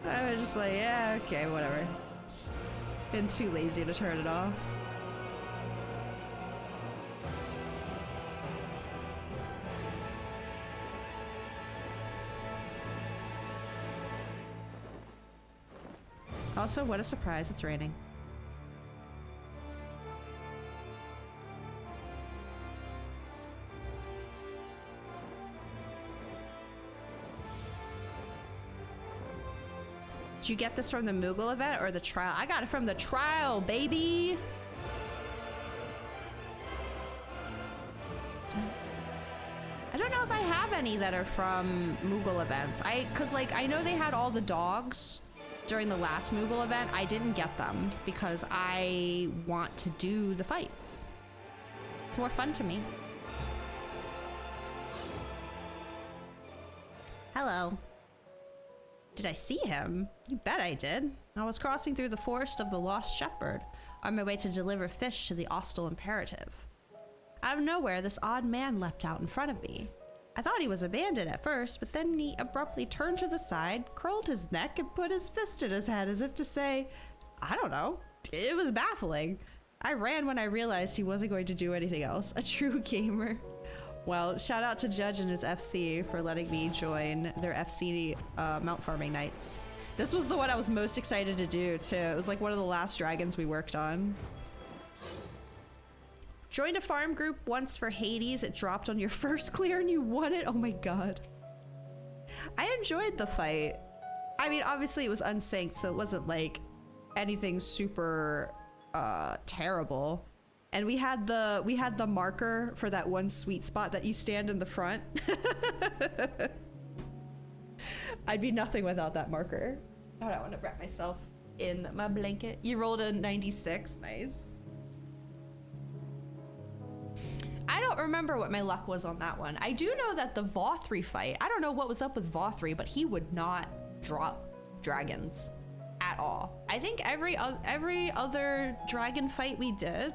I was just like, yeah, okay, whatever. It's been too lazy to turn it off. Also, what a surprise, it's raining. Did you get this from the Moogle event or the trial? I got it from the trial, baby! I don't know if I have any that are from Moogle events. Cause like, I know they had all the dogs during the last Moogle event. I didn't get them because I want to do the fights. It's more fun to me. Hello. Did I see him? You bet I did. I was crossing through the forest of the Lost Shepherd on my way to deliver fish to the Ostal Imperative. Out of nowhere, this odd man leapt out in front of me. I thought he was abandoned at first, but then he abruptly turned to the side, curled his neck, and put his fist in his head as if to say, I don't know. It was baffling. I ran when I realized he wasn't going to do anything else. A true gamer. Well, shout out to Judge and his FC for letting me join their FC mount farming nights. This was the one I was most excited to do too. It was like one of the last dragons we worked on. Joined a farm group once for Hades. It dropped on your first clear and you won it. Oh my god. I enjoyed the fight. I mean, obviously it was unsynced, so it wasn't like anything super terrible. And we had the marker for that one sweet spot that you stand in the front. I'd be nothing without that marker. Oh, I want to wrap myself in my blanket. You rolled a 96. Nice. I don't remember what my luck was on that one. I do know that the Vothri fight, I don't know what was up with Vothri, but he would not drop dragons at all. I think every other dragon fight we did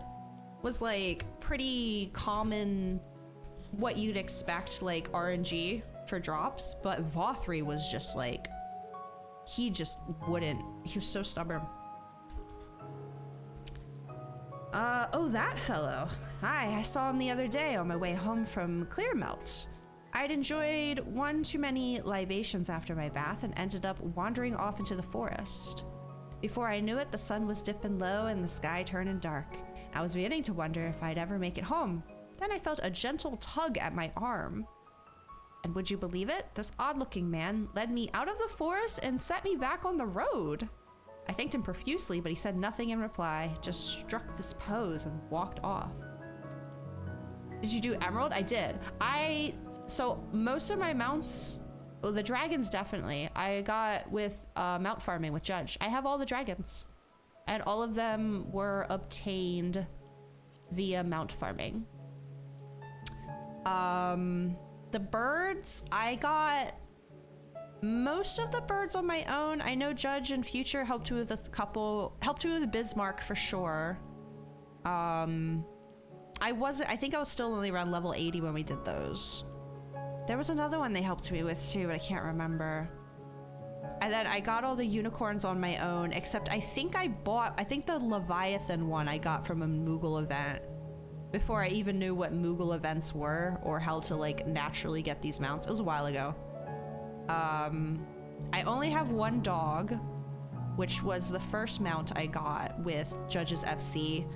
was like pretty common, what you'd expect, like RNG for drops, but Vothri was just like, he just wouldn't, he was so stubborn. Oh, that fellow. Hi, I saw him the other day on my way home from Clearmelt. I'd enjoyed one too many libations after my bath and ended up wandering off into the forest. Before I knew it, the sun was dipping low and the sky turning dark. I was beginning to wonder if I'd ever make it home. Then I felt a gentle tug at my arm. And would you believe it? This odd-looking man led me out of the forest and set me back on the road. I thanked him profusely, but he said nothing in reply, just struck this pose and walked off. Did you do Emerald? I did. So most of my mounts, well, the dragons definitely, I got with mount farming with Judge. I have all the dragons. And all of them were obtained via mount farming. The birds, I got most of the birds on my own. I know Judge and Future helped me with a couple, helped me with Bismarck for sure. I think I was still only around level 80 when we did those. There was another one they helped me with too, but I can't remember. And then I got all the unicorns on my own, except I think the Leviathan one I got from a Moogle event before I even knew what Moogle events were or how to like naturally get these mounts. It was a while ago. I only have one dog, which was the first mount I got with Judge's FC.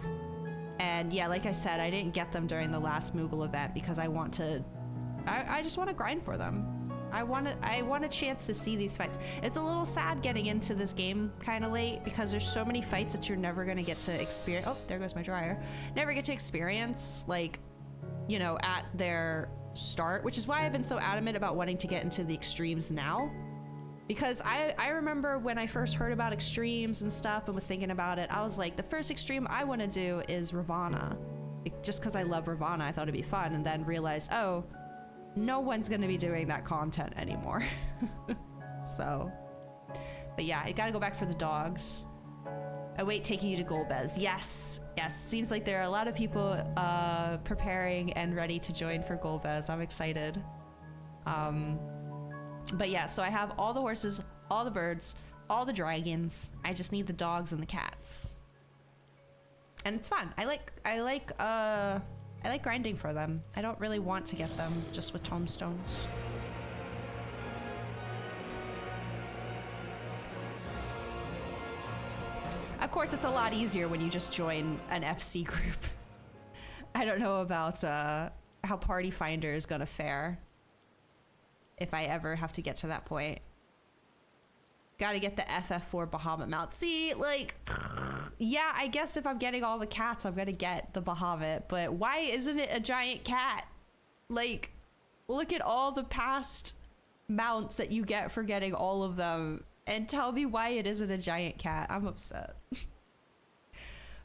And yeah, like I said, I didn't get them during the last Moogle event because I just want to grind for them. I want a chance to see these fights. It's a little sad getting into this game kind of late because there's so many fights that you're never going to get to experience. Oh, there goes my dryer. Never get to experience, like, you know, at their start, which is why I've been so adamant about wanting to get into the extremes now. Because I remember when I first heard about extremes and stuff and was thinking about it, I was like, the first extreme I want to do is Ravana. Just because I love Ravana, I thought it'd be fun, and then realized, oh, no one's going to be doing that content anymore. So, but yeah, I gotta go back for the dogs. I wait taking you to Golbez. Yes, yes. Seems like there are a lot of people preparing and ready to join for Golbez. I'm excited. But yeah, so I have all the horses, all the birds, all the dragons. I just need the dogs and the cats. And it's fun. I like grinding for them. I don't really want to get them just with tomestones. Of course, it's a lot easier when you just join an FC group. I don't know about how Party Finder is gonna fare if I ever have to get to that point. Gotta get the FF4 Bahamut mount. See, like, yeah, I guess if I'm getting all the cats, I'm gonna get the Bahamut, but why isn't it a giant cat? Like, look at all the past mounts that you get for getting all of them and tell me why it isn't a giant cat. I'm upset.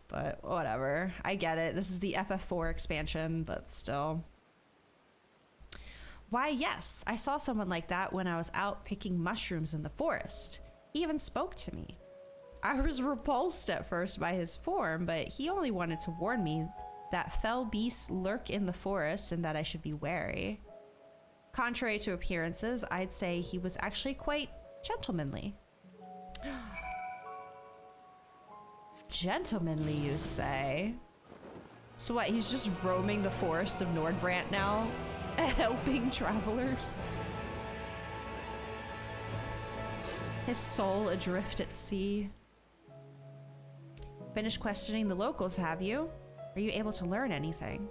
But whatever, I get it. This is the FF4 expansion, but still. Why, yes, I saw someone like that when I was out picking mushrooms in the forest. He even spoke to me. I was repulsed at first by his form, but he only wanted to warn me that fell beasts lurk in the forest and that I should be wary. Contrary to appearances, I'd say he was actually quite gentlemanly. Gentlemanly, you say? So what, he's just roaming the forests of Nordvrant now? Helping travelers? His soul adrift at sea. Finished questioning the locals, have you? Are you able to learn anything?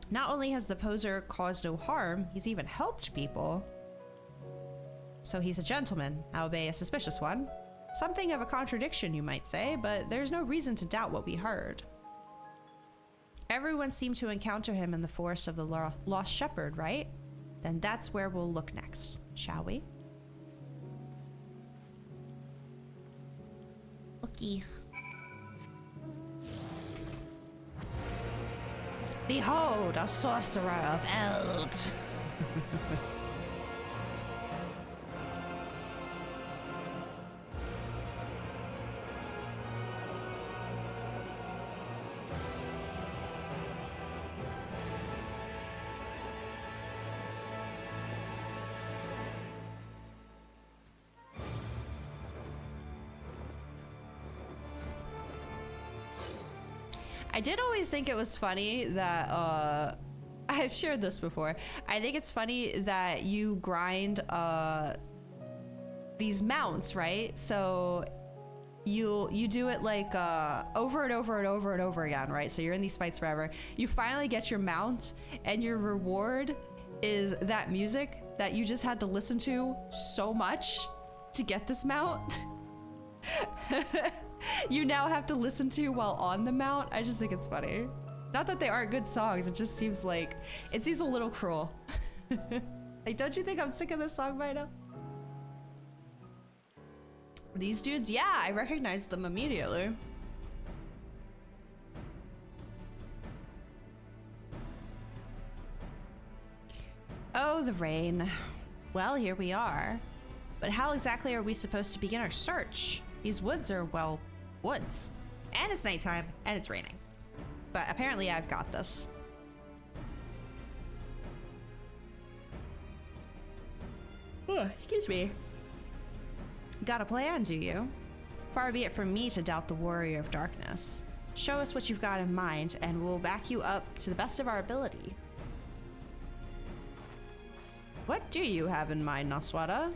Not only has the poser caused no harm, he's even helped people. So he's a gentleman, albeit a suspicious one. Something of a contradiction, you might say, but there's no reason to doubt what we heard. Everyone seemed to encounter him in the forest of the Lost Shepherd, right? Then that's where we'll look next, shall we? Okay. Behold, a sorcerer of Eld. I did always think it was funny that I've shared this before. I think it's funny that you grind these mounts, right? So you do it like over and over and over and over again, right? So you're in these fights forever. You finally get your mount, and your reward is that music that you just had to listen to so much to get this mount. You now have to listen to while on the mount. I just think it's funny. Not that they aren't good songs, it just seems like, it seems a little cruel. Like, don't you think I'm sick of this song by now? These dudes, yeah, I recognized them immediately. Oh, the rain. Well, here we are. But how exactly are we supposed to begin our search? These woods are, well, woods. And it's nighttime, and it's raining. But apparently I've got this. Oh, excuse me. Got a plan, do you? Far be it from me to doubt the warrior of darkness. Show us what you've got in mind, and we'll back you up to the best of our ability. What do you have in mind, Naswada?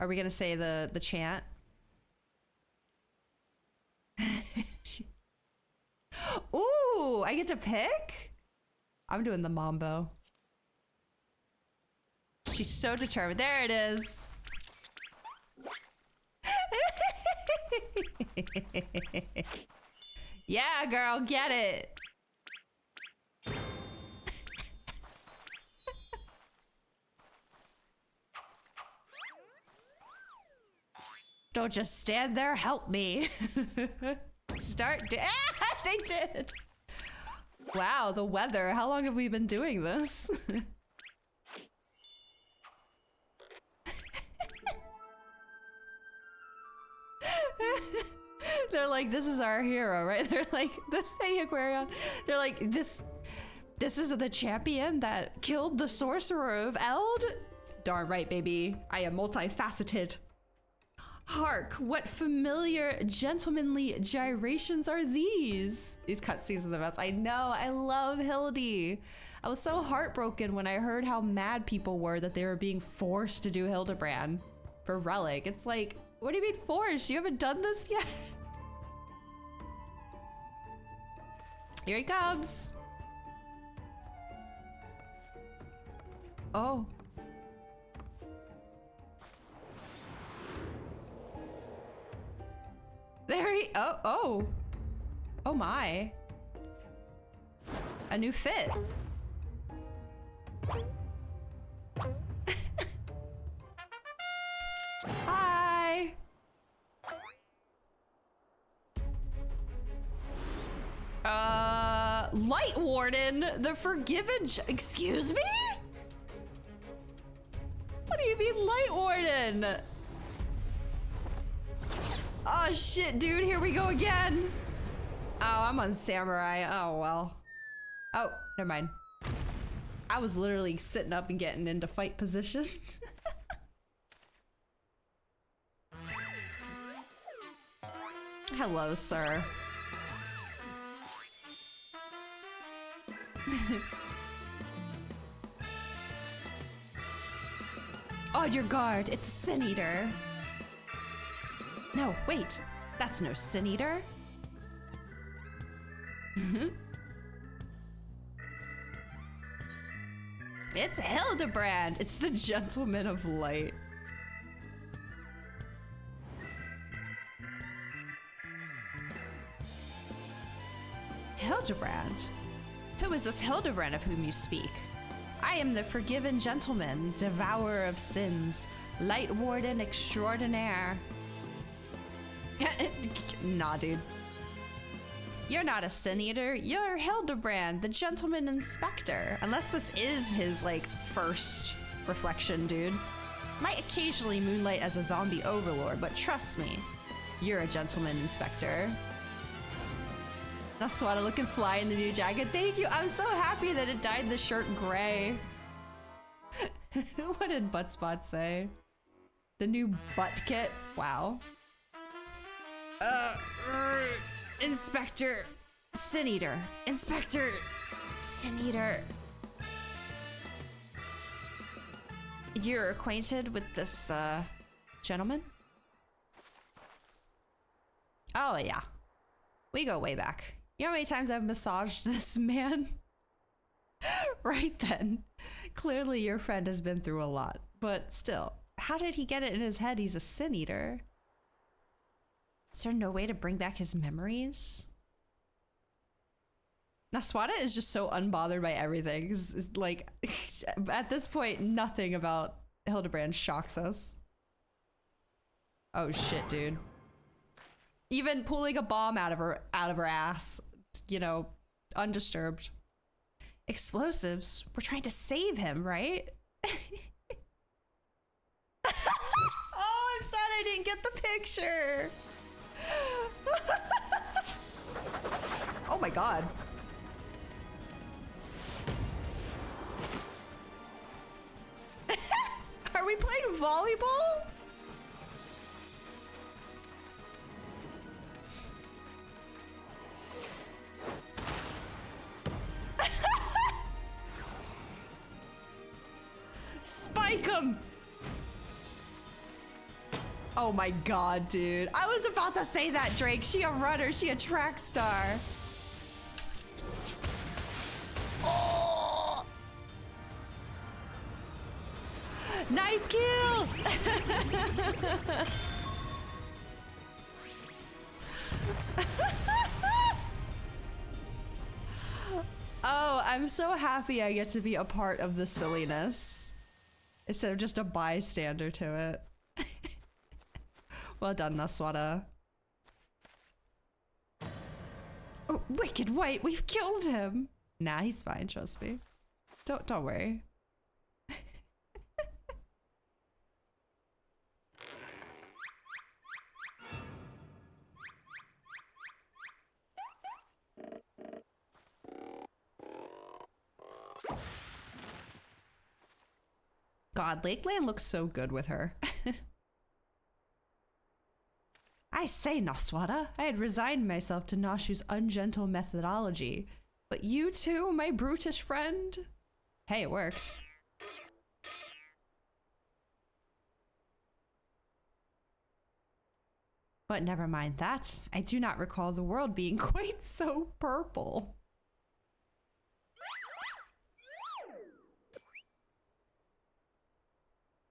Are we gonna say the chant? Ooh, I get to pick? I'm doing the mambo. She's so determined. There it is. Yeah, girl, get it. Don't just stand there, help me. Start. They did. Wow, the weather. How long have we been doing this? They're like, this is our hero, right? They're like, this thing, Aquarion. They're like, this is the champion that killed the sorcerer of Eld? Darn right, baby. I am multifaceted. Hark, what familiar, gentlemanly gyrations are these? These cutscenes are the best. I know, I love Hildy. I was so heartbroken when I heard how mad people were that they were being forced to do Hildebrand. for Relic. It's like, what do you mean forged? You haven't done this yet? Here he comes. Oh. There he, oh. Oh my. A new fit. Hi. Light Warden, the Forgiven, excuse me? What do you mean Light Warden? Oh shit, dude, here we go again. Oh, I'm on Samurai, oh well. Oh, never mind. I was literally sitting up and getting into fight position. Hello, sir. On your guard, it's a Sin Eater. No, wait, that's no Sin Eater. It's Hildebrand. It's the Gentleman of Light. Hildebrand? Who is this Hildebrand of whom you speak? I am the Forgiven Gentleman, Devourer of Sins, Light Warden Extraordinaire. Nah, dude. You're not a Sin Eater, you're Hildebrand, the Gentleman Inspector. Unless this is his, like, first reflection, dude. Might occasionally moonlight as a zombie overlord, but trust me, you're a Gentleman Inspector. Naswada looking fly in the new jacket. Thank you, I'm so happy that it dyed the shirt gray. What did Buttspot say? The new butt kit? Wow. Inspector Sin Eater. Inspector Sin Eater. You're acquainted with this, gentleman? Oh, yeah. We go way back. You know how many times I've massaged this man? Right then. Clearly your friend has been through a lot. But still, how did he get it in his head he's a Sin Eater? Is there no way to bring back his memories? Naswada is just so unbothered by everything. It's like, at this point, nothing about Hildebrand shocks us. Oh shit, dude. Even pulling a bomb out of her ass, you know, undisturbed. Explosives? We're trying to save him, right? Oh, I'm sad I didn't get the picture. Oh my god. Are we playing volleyball? Spike him! Oh my god, dude. I was about to say that, Drake. She a runner, she a track star. Oh! Nice kill! Oh, I'm so happy I get to be a part of the silliness instead of just a bystander to it. Well done, Naswada. Oh, Wicked White, we've killed him. Nah, he's fine, trust me. Don't worry. God, Lakeland looks so good with her. I say, Naswada, I had resigned myself to Nashu's ungentle methodology. But you too, my brutish friend? Hey, it worked. But never mind that. I do not recall the world being quite so purple.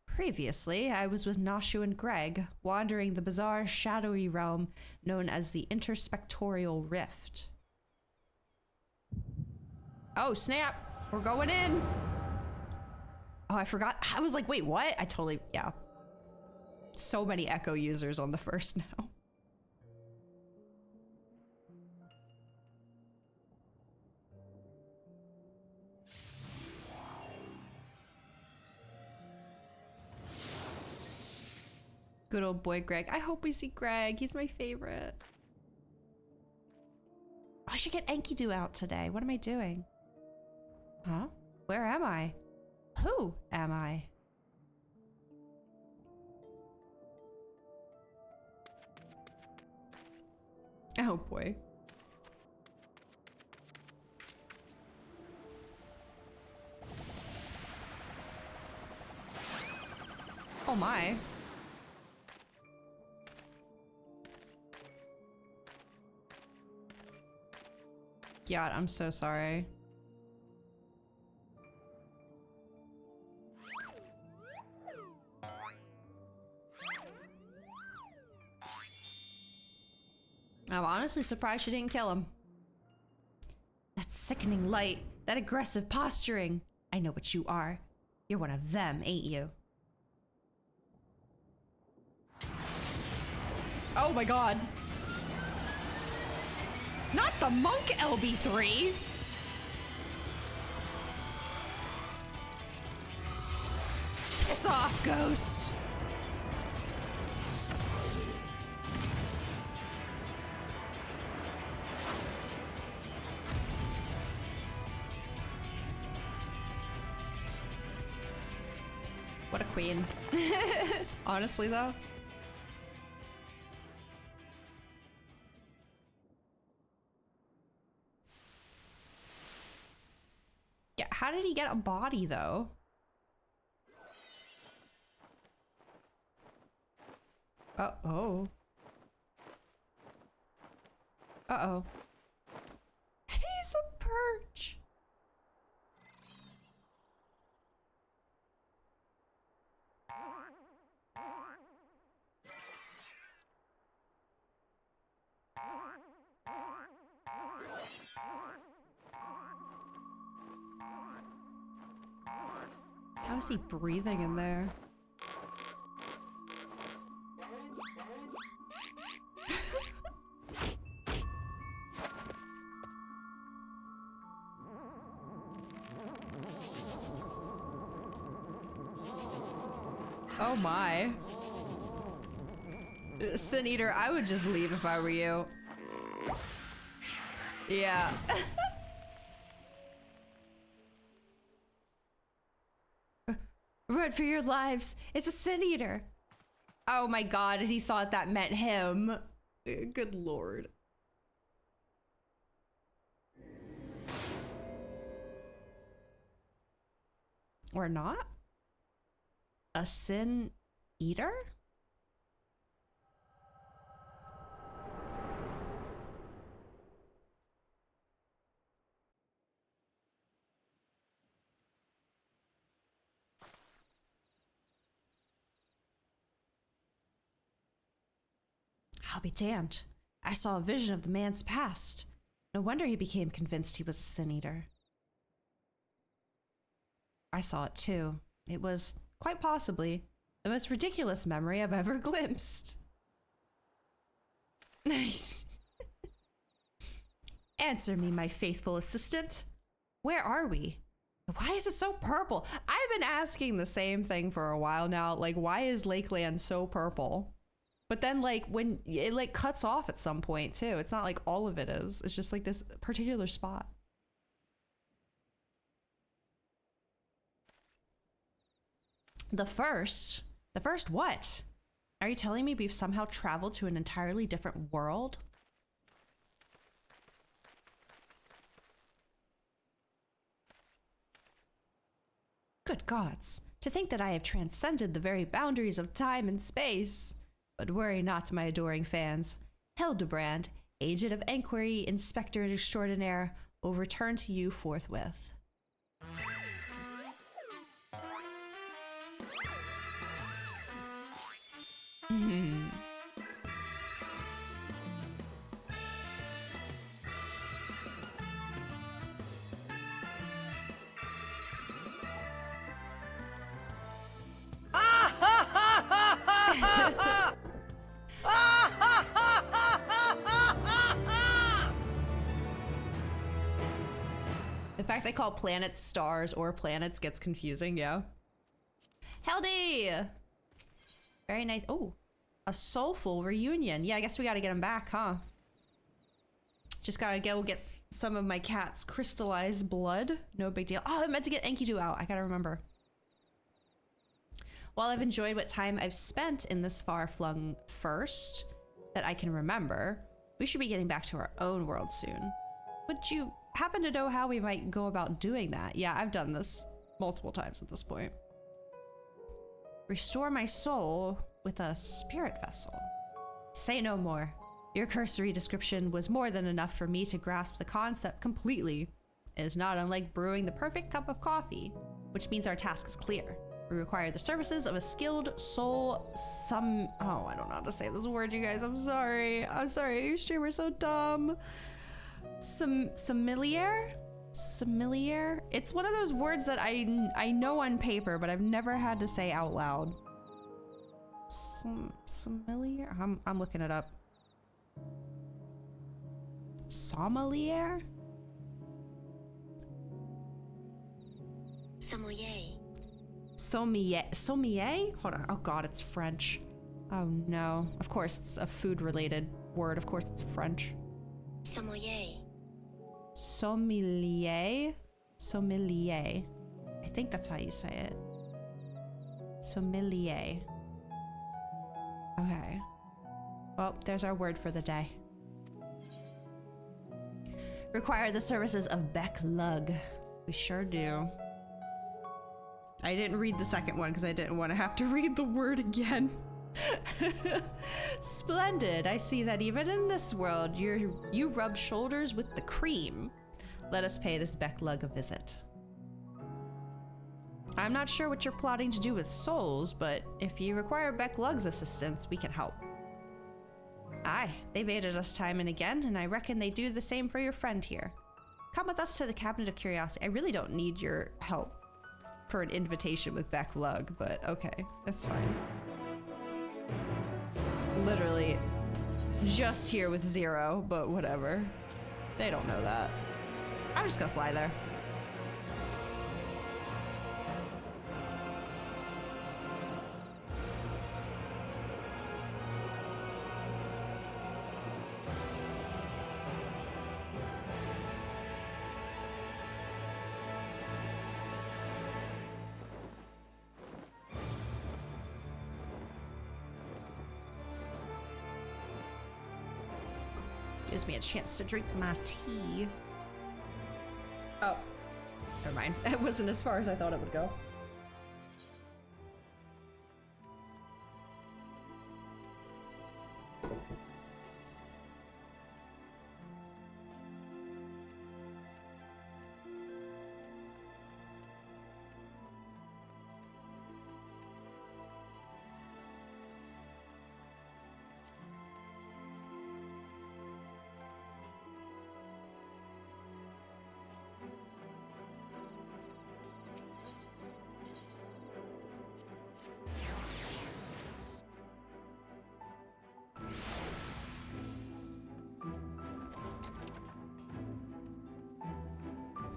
Previously, I was with Nashu and Greg, wandering the bizarre, shadowy realm known as the Interspectorial Rift. Oh, snap! We're going in! Oh, I forgot. I was like, wait, what? I totally, yeah. So many Echo users on the first now. Good old boy Greg. I hope we see Greg. He's my favorite. Oh, I should get Enkidu out today. What am I doing? Huh? Where am I? Who am I? Oh boy. Oh my. God, I'm so sorry. I'm honestly surprised she didn't kill him. That sickening light, that aggressive posturing. I know what you are. You're one of them, ain't you? Oh my god. Not the monk LB3! Piss off, ghost! What a queen. Honestly, though. Yeah, how did he get a body, though? Uh-oh. Uh-oh. He's a perch! How is he breathing in there? Oh my. Sin Eater, I would just leave if I were you. Yeah. Run for your lives. It's a Sin Eater. Oh my god, and he thought that meant him. Good lord. Or not? A Sin Eater? I'll be damned. I saw a vision of the man's past. No wonder he became convinced he was a Sin Eater. I saw it too. It was, quite possibly, the most ridiculous memory I've ever glimpsed. Nice. Answer me, my faithful assistant. Where are we? Why is it so purple? I've been asking the same thing for a while now. Like, why is Lakeland so purple? But then, like, when it, like, cuts off at some point, too. It's not like all of it is. It's just, like, this particular spot. The first what? Are you telling me we've somehow traveled to an entirely different world? Good gods, to think that I have transcended the very boundaries of time and space. But worry not, my adoring fans. Hildebrand, agent of Enquiry, Inspector Extraordinaire, will return to you forthwith. The fact they call planets stars or planets gets confusing, yeah. Hildy! Very nice. Oh, a soulful reunion. Yeah, I guess we gotta get him back, huh? Just gotta go get some of my cat's crystallized blood. No big deal. Oh, I meant to get Enkidu out. I gotta remember. While I've enjoyed what time I've spent in this far-flung first that I can remember, we should be getting back to our own world soon. Would you happen to know how we might go about doing that? Yeah, I've done this multiple times at this point. Restore my soul with a spirit vessel. Say no more. Your cursory description was more than enough for me to grasp the concept completely. It is not unlike brewing the perfect cup of coffee, which means our task is clear. We require the services of a skilled soul oh, I don't know how to say this word, you guys. I'm sorry. Your streamer's so dumb. Sommelier? It's one of those words that I know on paper, but I've never had to say out loud. Sommelier? I'm looking it up. Sommelier? Sommelier? Hold on. Oh god, it's French. Oh no. Of course, it's a food-related word. Of course, it's French. Sommelier. I think that's how you say it. Sommelier. Okay. Well, there's our word for the day. Require the services of Beck Lug. We sure do. I didn't read the second one because I didn't want to have to read the word again. Splendid. I see that even in this world, you rub shoulders with the cream. Let us pay this Beck Lug a visit. I'm not sure what you're plotting to do with souls, but if you require Beck Lug's assistance, we can help. Aye, they've aided us time and again, and I reckon they do the same for your friend here. Come with us to the Cabinet of Curiosity. I really don't need your help for an invitation with Beck Lug, but okay, that's fine. Literally just here with 0, but whatever. They don't know that. I'm just gonna fly there. Gives me a chance to drink my tea. Oh, never mind. It wasn't as far as I thought it would go.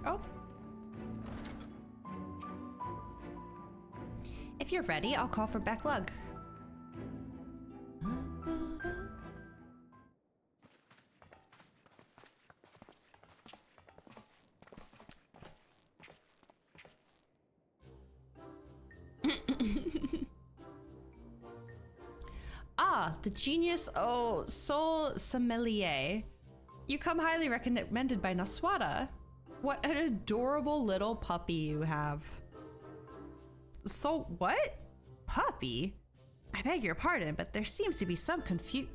Oh. If you're ready, I'll call for Beck Lug. Ah, the genius soul sommelier. You come highly recommended by Naswada. What an adorable little puppy you have. So what? Puppy? I beg your pardon, but there seems to be some confusion.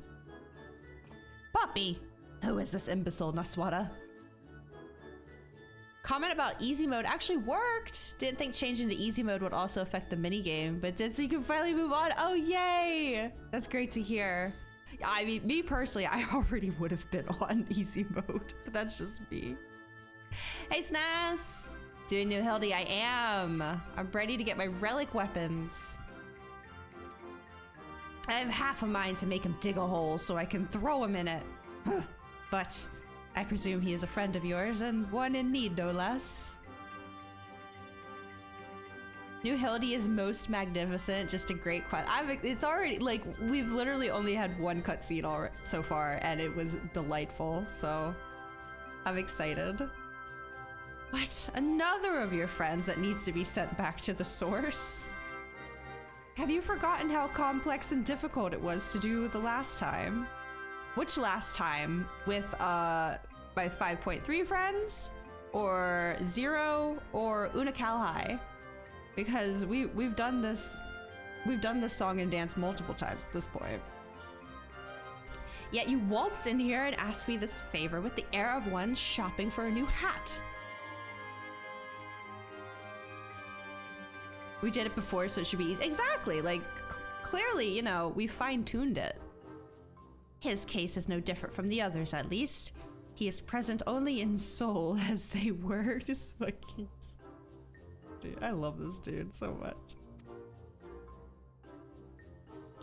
Poppy! Who is this imbecile, Naswada? Comment about easy mode actually worked. Didn't think changing to easy mode would also affect the minigame, but did, so you can finally move on. Oh, yay! That's great to hear. I mean, me personally, I already would have been on easy mode, but that's just me. Hey, Snas! Doing new Hildy, I am. I'm ready to get my relic weapons. I have half a mind to make him dig a hole so I can throw him in it. But I presume he is a friend of yours and one in need, no less. New Hildy is most magnificent. Just a great quest. It's already, like, we've literally only had one cutscene so far, and it was delightful, so I'm excited. What? Another of your friends that needs to be sent back to the source? Have you forgotten how complex and difficult it was to do the last time? Which last time? With my 5.3 friends? Or Zero? Or Unakalhai? Because we've done this song and dance multiple times at this point. Yet you waltzed in here and asked me this favor with the air of one shopping for a new hat. We did it before, so it should be easy. Exactly, like, clearly, you know, we fine-tuned it. His case is no different from the others, at least. He is present only in soul, as they were. This fucking... Dude, I love this dude so much.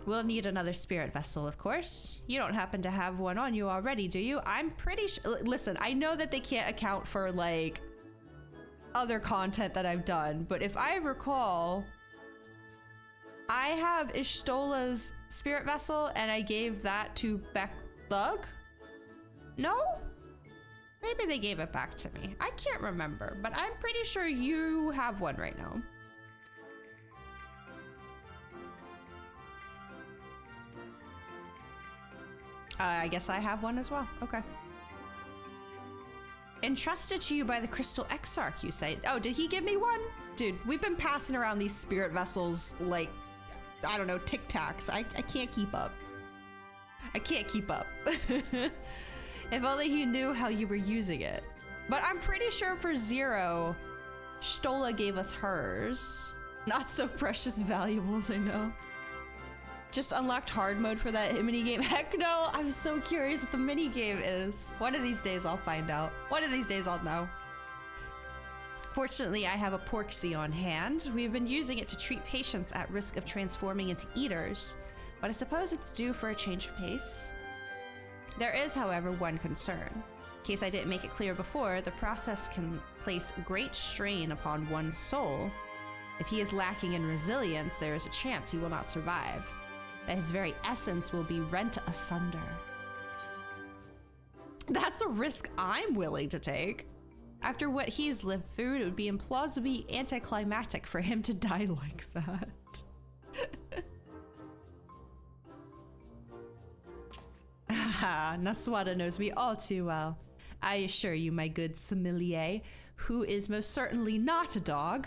We'll need another spirit vessel, of course. You don't happen to have one on you already, do you? I'm pretty sure... Listen, I know that they can't account for, like, other content that I've done, but if I recall, I have Ishtola's spirit vessel and I gave that to Becklug? No? Maybe they gave it back to me. I can't remember, but I'm pretty sure you have one right now. I guess I have one as well. Okay. Entrusted to you by the Crystal Exarch, you say. Oh, did he give me one? Dude, we've been passing around these spirit vessels like, I don't know, Tic Tacs. I can't keep up. I can't keep up. If only he knew how you were using it. But I'm pretty sure for Zero, Stola gave us hers. Not so precious valuables, I know. Just unlocked hard mode for that minigame. Heck no, I'm so curious what the minigame is. One of these days I'll find out. One of these days I'll know. Fortunately, I have a Porksy on hand. We've been using it to treat patients at risk of transforming into eaters, but I suppose it's due for a change of pace. There is, however, one concern. In case I didn't make it clear before, the process can place great strain upon one's soul. If he is lacking in resilience, there is a chance he will not survive. That his very essence will be rent asunder. That's a risk I'm willing to take. After what he's lived through, it would be implausibly anticlimactic for him to die like that. Haha, Naswada knows me all too well. I assure you, my good sommelier, who is most certainly not a dog,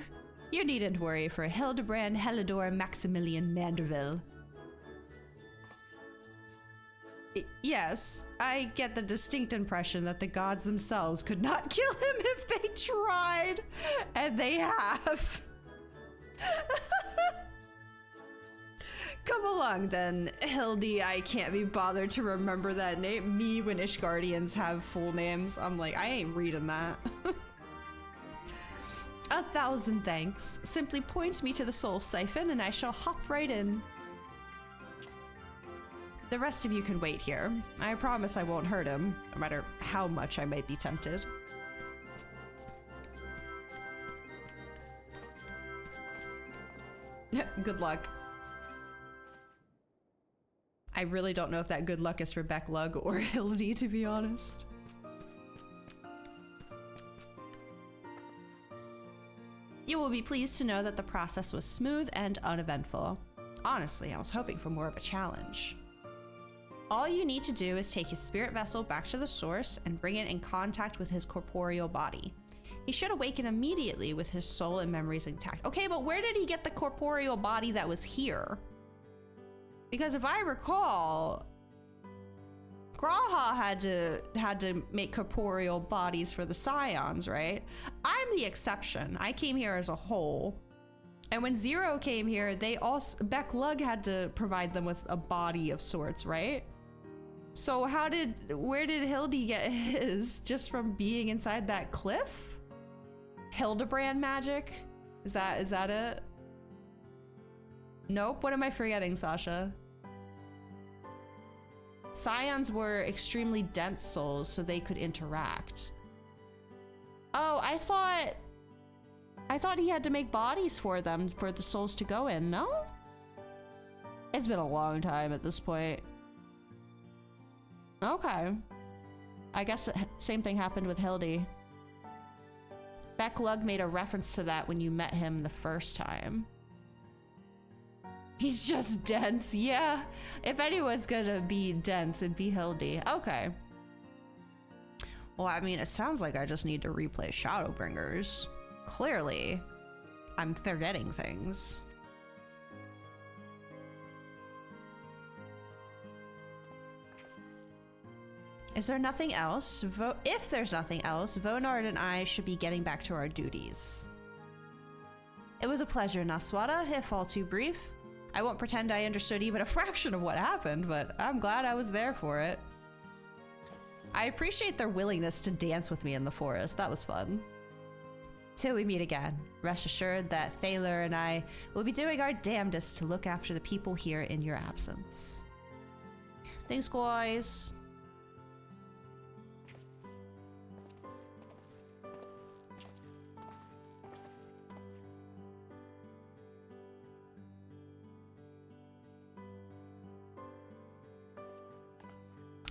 you needn't worry for Hildebrand Helidor Maximilian Manderville. Yes, I get the distinct impression that the gods themselves could not kill him if they tried, and they have. Come along then, Hildy. I can't be bothered to remember that name. Me when Ishgardians have full names, I'm like, I ain't reading that. 1,000 thanks. Simply point me to the soul siphon and I shall hop right in. The rest of you can wait here. I promise I won't hurt him, no matter how much I might be tempted. Good luck. I really don't know if that good luck is for Becklug or Hildy, to be honest. You will be pleased to know that the process was smooth and uneventful. Honestly, I was hoping for more of a challenge. All you need to do is take his spirit vessel back to the source and bring it in contact with his corporeal body. He should awaken immediately with his soul and memories intact. Okay, but where did he get the corporeal body that was here? Because if I recall, Graha had to make corporeal bodies for the Scions, right? I'm the exception. I came here as a whole. And when Zero came here, they also Beck Lug had to provide them with a body of sorts, right? So where did Hildy get his? Just from being inside that cliff? Hildebrand magic? Is that it? Nope. What am I forgetting, Sasha? Scions were extremely dense souls, so they could interact. Oh, I thought he had to make bodies for them for the souls to go in, no? It's been a long time at this point. Okay. I guess the same thing happened with Hildy. Beck Lug made a reference to that when you met him the first time. He's just dense, yeah. If anyone's gonna be dense, it'd be Hildy. Okay. Well, I mean, it sounds like I just need to replay Shadowbringers. Clearly, I'm forgetting things. Is there nothing else? If there's nothing else, Vonard and I should be getting back to our duties. It was a pleasure, Naswada, if all too brief. I won't pretend I understood even a fraction of what happened, but I'm glad I was there for it. I appreciate their willingness to dance with me in the forest. That was fun. Till we meet again, rest assured that Thaler and I will be doing our damnedest to look after the people here in your absence. Thanks, guys.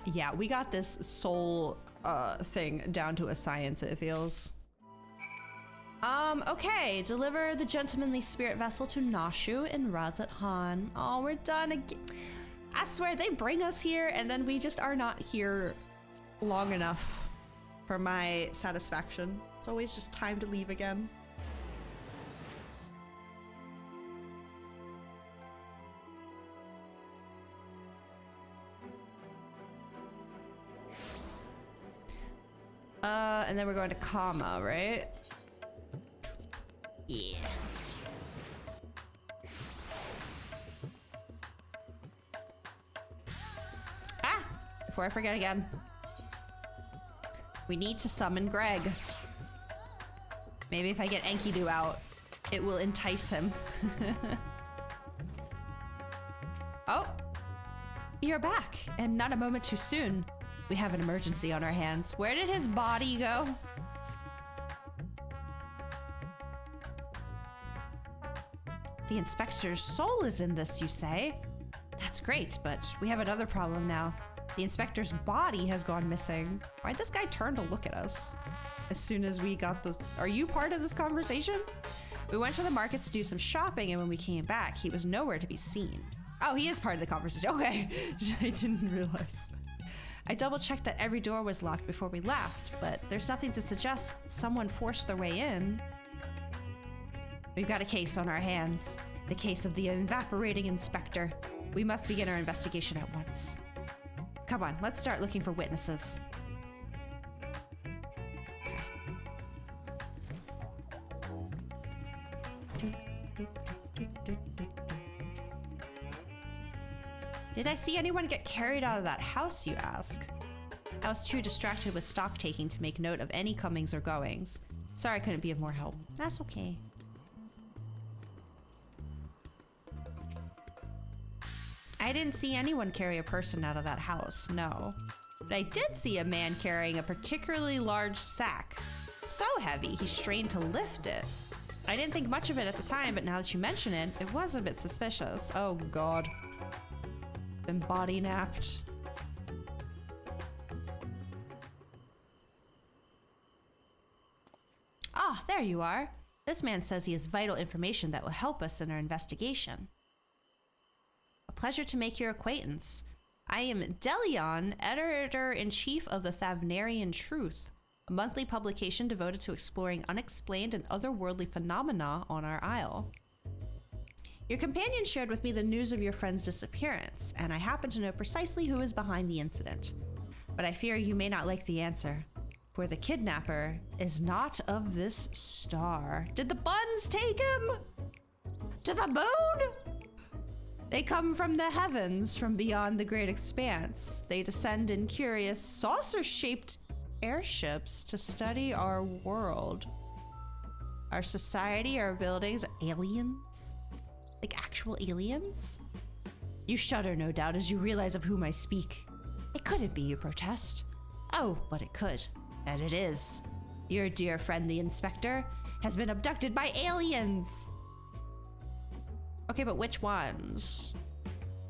Yeah, we got this soul thing down to a science, it feels. Okay, deliver the gentlemanly spirit vessel to Nashu in Razat Han. Oh, we're done again. I swear, they bring us here and then we just are not here long enough for my satisfaction. It's always just time to leave again. And then we're going to Kama, right? Yeah. Ah! Before I forget again. We need to summon Greg. Maybe if I get Enkidu out, it will entice him. Oh! You're back, and not a moment too soon. We have an emergency on our hands. Where did his body go? The inspector's soul is in this, you say? That's great, but we have another problem now. The inspector's body has gone missing. Why'd this guy turn to look at us? As soon as we got this... Are you part of this conversation? We went to the markets to do some shopping, and when we came back, he was nowhere to be seen. Oh, he is part of the conversation. Okay. I didn't realize. I double-checked that every door was locked before we left, but there's nothing to suggest someone forced their way in. We've got a case on our hands. The case of the evaporating inspector. We must begin our investigation at once. Come on, let's start looking for witnesses. Did I see anyone get carried out of that house, you ask? I was too distracted with stock taking to make note of any comings or goings. Sorry I couldn't be of more help. That's okay. I didn't see anyone carry a person out of that house, no. But I did see a man carrying a particularly large sack. So heavy, he strained to lift it. I didn't think much of it at the time, but now that you mention it, it was a bit suspicious. Oh god. Been body napped. Ah, there you are. This man says he has vital information that will help us in our investigation. A pleasure to make your acquaintance. I am Delion, editor-in-chief of the Thavnarian Truth, a monthly publication devoted to exploring unexplained and otherworldly phenomena on our isle. Your companion shared with me the news of your friend's disappearance, and I happen to know precisely who is behind the incident. But I fear you may not like the answer, for the kidnapper is not of this star. Did the buns take him? To the moon? They come from the heavens, from beyond the great expanse. They descend in curious, saucer-shaped airships to study our world. Our society, our buildings, are aliens? Like actual aliens? You shudder, no doubt, as you realize of whom I speak. It couldn't be, you protest. Oh, but it could. And it is. Your dear friend, the inspector, has been abducted by aliens. Okay, but which ones?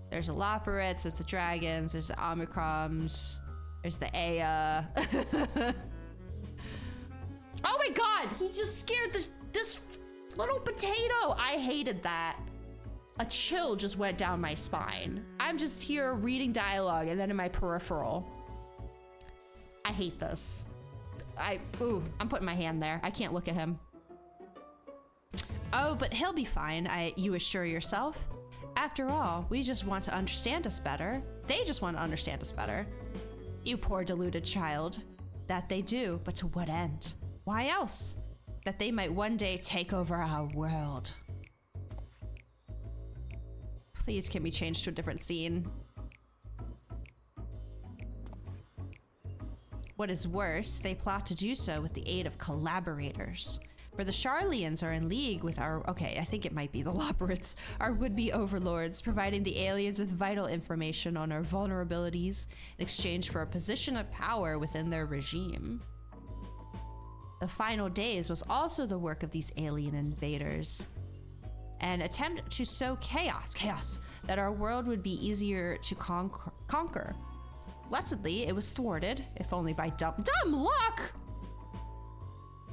There's the Loporits, there's the dragons, there's the Omicrons, there's the Aya. Oh my god, he just scared this little potato. I hated that. A chill just went down my spine. I'm just here reading dialogue and then in my peripheral. I hate this. I'm putting my hand there. I can't look at him. Oh, but he'll be fine, you assure yourself. After all, we just want to understand us better. They just want to understand us better. You poor deluded child. That they do, but to what end? Why else? That they might one day take over our world. Please, can we change to a different scene? What is worse, they plot to do so with the aid of collaborators. For the Charlians are in league with our, okay, I think it might be the Loporits, our would-be overlords, providing the aliens with vital information on our vulnerabilities in exchange for a position of power within their regime. The final days was also the work of these alien invaders. An attempt to sow chaos, that our world would be easier to conquer. Blessedly, it was thwarted, if only by dumb luck!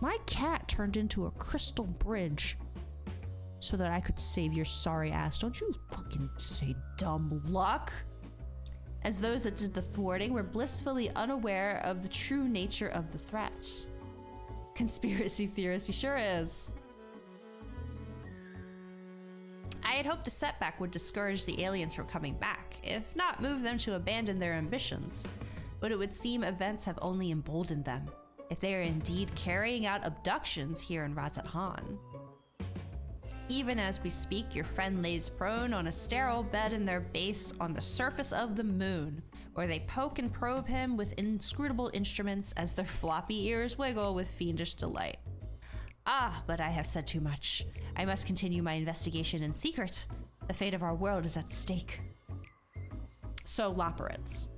My cat turned into a crystal bridge so that I could save your sorry ass. Don't you fucking say dumb luck. As those that did the thwarting were blissfully unaware of the true nature of the threat. Conspiracy theorist, he sure is. I had hoped the setback would discourage the aliens from coming back, if not move them to abandon their ambitions. But it would seem events have only emboldened them, if they are indeed carrying out abductions here in Razathan. Even as we speak, your friend lays prone on a sterile bed in their base on the surface of the moon, where they poke and probe him with inscrutable instruments as their floppy ears wiggle with fiendish delight. Ah, but I have said too much. I must continue my investigation in secret. The fate of our world is at stake. So, Loporits.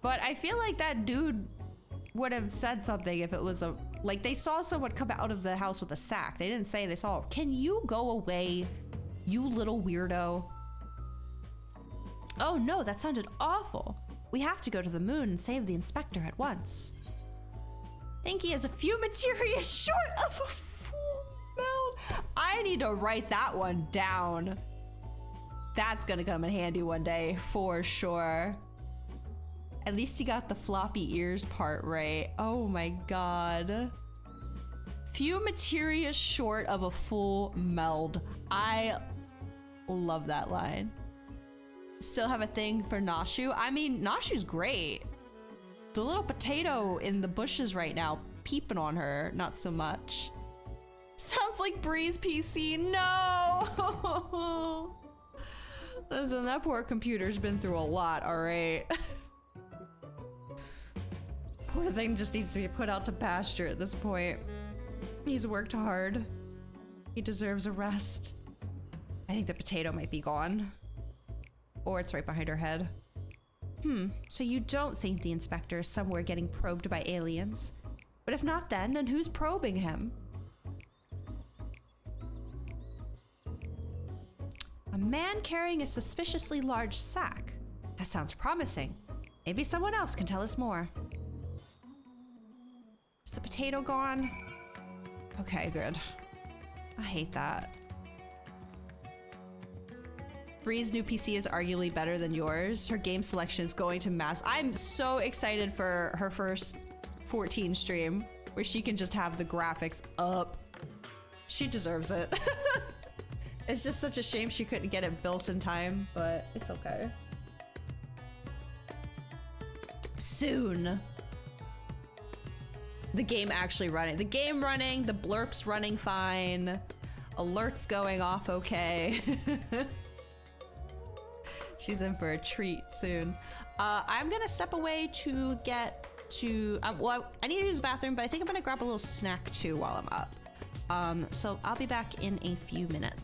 But I feel like that dude would have said something if it was like they saw someone come out of the house with a sack. They didn't say they saw, can you go away, you little weirdo? Oh no, that sounded awful. We have to go to the moon and save the inspector at once. Think he has a few materia short of a full meld. I need to write that one down. That's gonna come in handy one day, for sure. At least he got the floppy ears part right. Oh my god. Few materia short of a full meld. I love that line. Still have a thing for Nashu? I mean, Nashu's great. The little potato in the bushes right now, peeping on her, not so much. Sounds like Bree's PC, no! Listen, that poor computer's been through a lot, all right? Poor thing just needs to be put out to pasture at this point. He's worked hard. He deserves a rest. I think the potato might be gone. Or it's right behind her head. So you don't think the inspector is somewhere getting probed by aliens? But if not then who's probing him? A man carrying a suspiciously large sack. That sounds promising. Maybe someone else can tell us more. Is the potato gone? Okay, good. I hate that. Bree's new PC is arguably better than yours. Her game selection is going to mass. I'm so excited for her first 14 stream where she can just have the graphics up. She deserves it. It's just such a shame she couldn't get it built in time, but it's okay. Soon. The game actually running. The game running, the blurps running fine. Alerts going off okay. She's in for a treat soon. I'm gonna step away to get to, well, I need to use the bathroom, but I think I'm gonna grab a little snack too while I'm up. So I'll be back in a few minutes.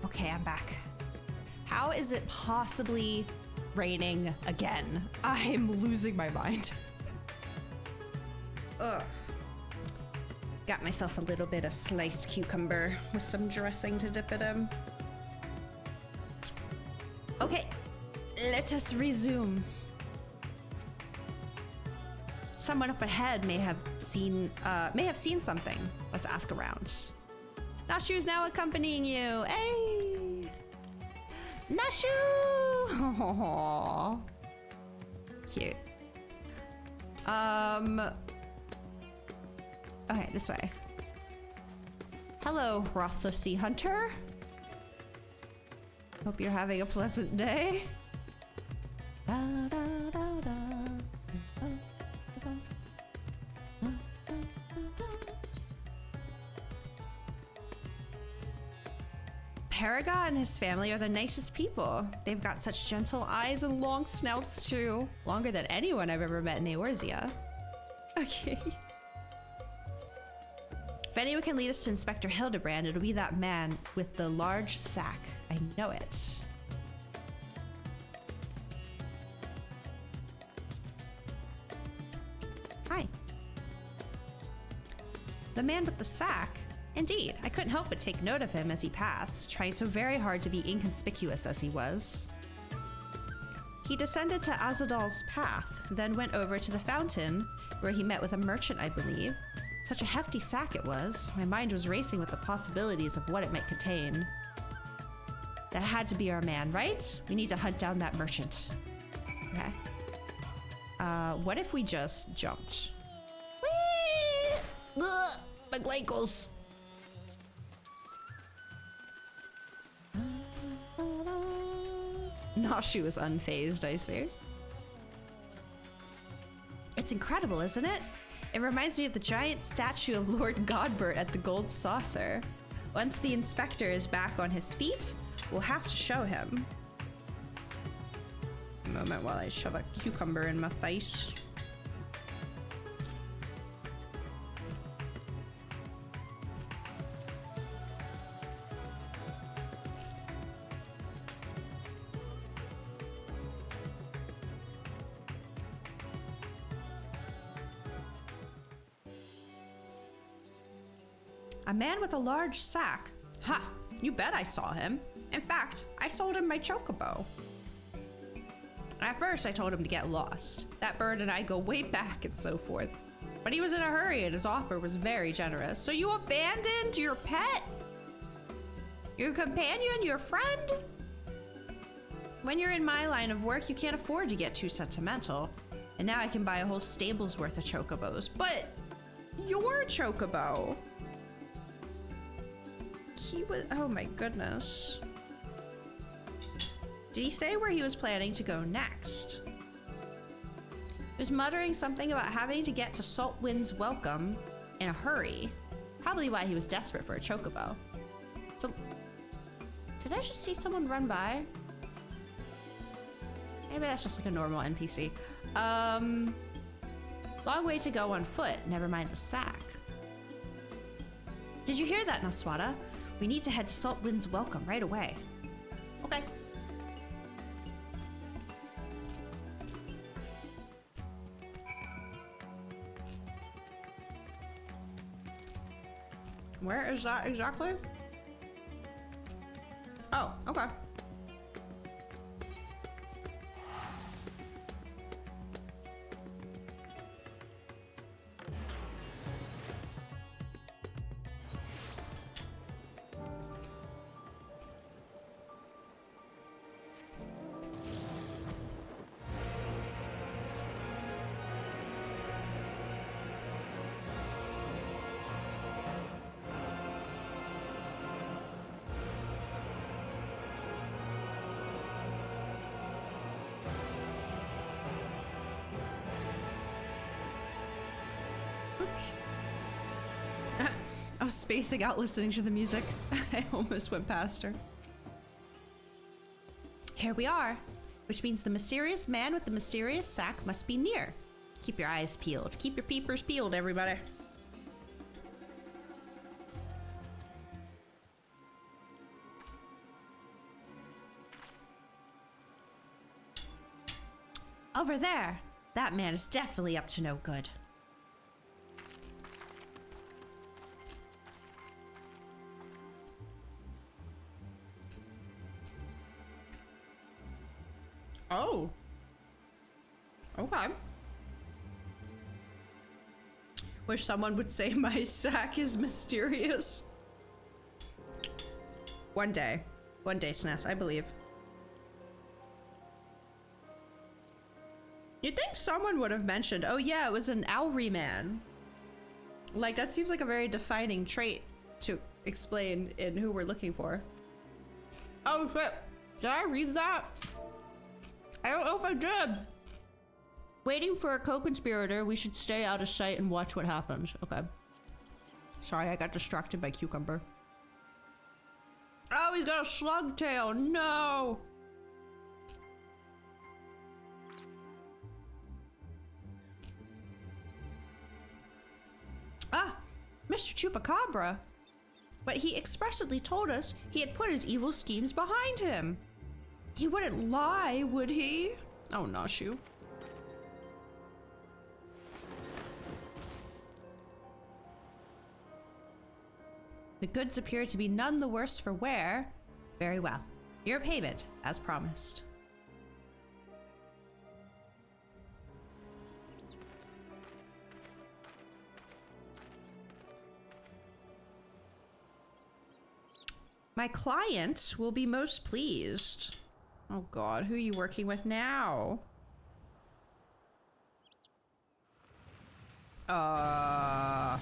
Okay, I'm back. How is it possibly raining again? I'm losing my mind. Ugh. Got myself a little bit of sliced cucumber with some dressing to dip it in. Okay, let us resume. Someone up ahead may have seen something. Let's ask around. Nashu's now accompanying you. Hey! Nashu! Aww. Cute. Okay, this way. Hello, Rothosi Hunter. Hope you're having a pleasant day. Da, da, da, da. Paragon and his family are the nicest people. They've got such gentle eyes and long snouts too. Longer than anyone I've ever met in Eorzea. Okay. If anyone can lead us to Inspector Hildebrand, it'll be that man with the large sack. I know it. The man with the sack. Indeed, I couldn't help but take note of him as he passed, trying so very hard to be inconspicuous as he was. He descended to Azadal's path, then went over to the fountain, where he met with a merchant, I believe. Such a hefty sack it was. My mind was racing with the possibilities of what it might contain. That had to be our man, right? We need to hunt down that merchant. Okay. What if we just jumped? Whee! Ugh, my ankles. Nashu is unfazed, I see. It's incredible, isn't it? It reminds me of the giant statue of Lord Godbert at the Gold Saucer. Once the inspector is back on his feet, we'll have to show him. A moment while I shove a cucumber in my face. A man with a large sack. Ha! You bet I saw him. In fact, I sold him my chocobo. At first, I told him to get lost. That bird and I go way back and so forth. But he was in a hurry and his offer was very generous. So you abandoned your pet? Your companion? Your friend? When you're in my line of work, you can't afford to get too sentimental. And now I can buy a whole stable's worth of chocobos. But your chocobo. He was, oh my goodness. Did he say where he was planning to go next? He was muttering something about having to get to Saltwind's Welcome in a hurry. Probably why he was desperate for a chocobo. So, did I just see someone run by? Maybe that's just like a normal NPC. Long way to go on foot, never mind the sack. Did you hear that, Naswada? We need to head to Saltwind's Welcome right away. Okay. Where is that exactly? Oh, okay. I was spacing out listening to the music. I almost went past her. Here we are, which means the mysterious man with the mysterious sack must be near. Keep your eyes peeled. Keep your peepers peeled, everybody. Over there. That man is definitely up to no good. Oh. Okay. Wish someone would say my sack is mysterious. One day, SNES, I believe. You'd think someone would have mentioned, oh yeah, it was an Owry man. Like, that seems like a very defining trait to explain in who we're looking for. Oh shit, did I read that? I don't know if I did. Waiting for a co-conspirator, we should stay out of sight and watch what happens. Okay. Sorry, I got distracted by cucumber. Oh, he's got a slug tail. No. Ah, Mr. Chupacabra. But he expressly told us he had put his evil schemes behind him. He wouldn't lie, would he? Oh, Nashu. The goods appear to be none the worse for wear. Very well. Your payment, as promised. My client will be most pleased. Oh God, who are you working with now? Oh.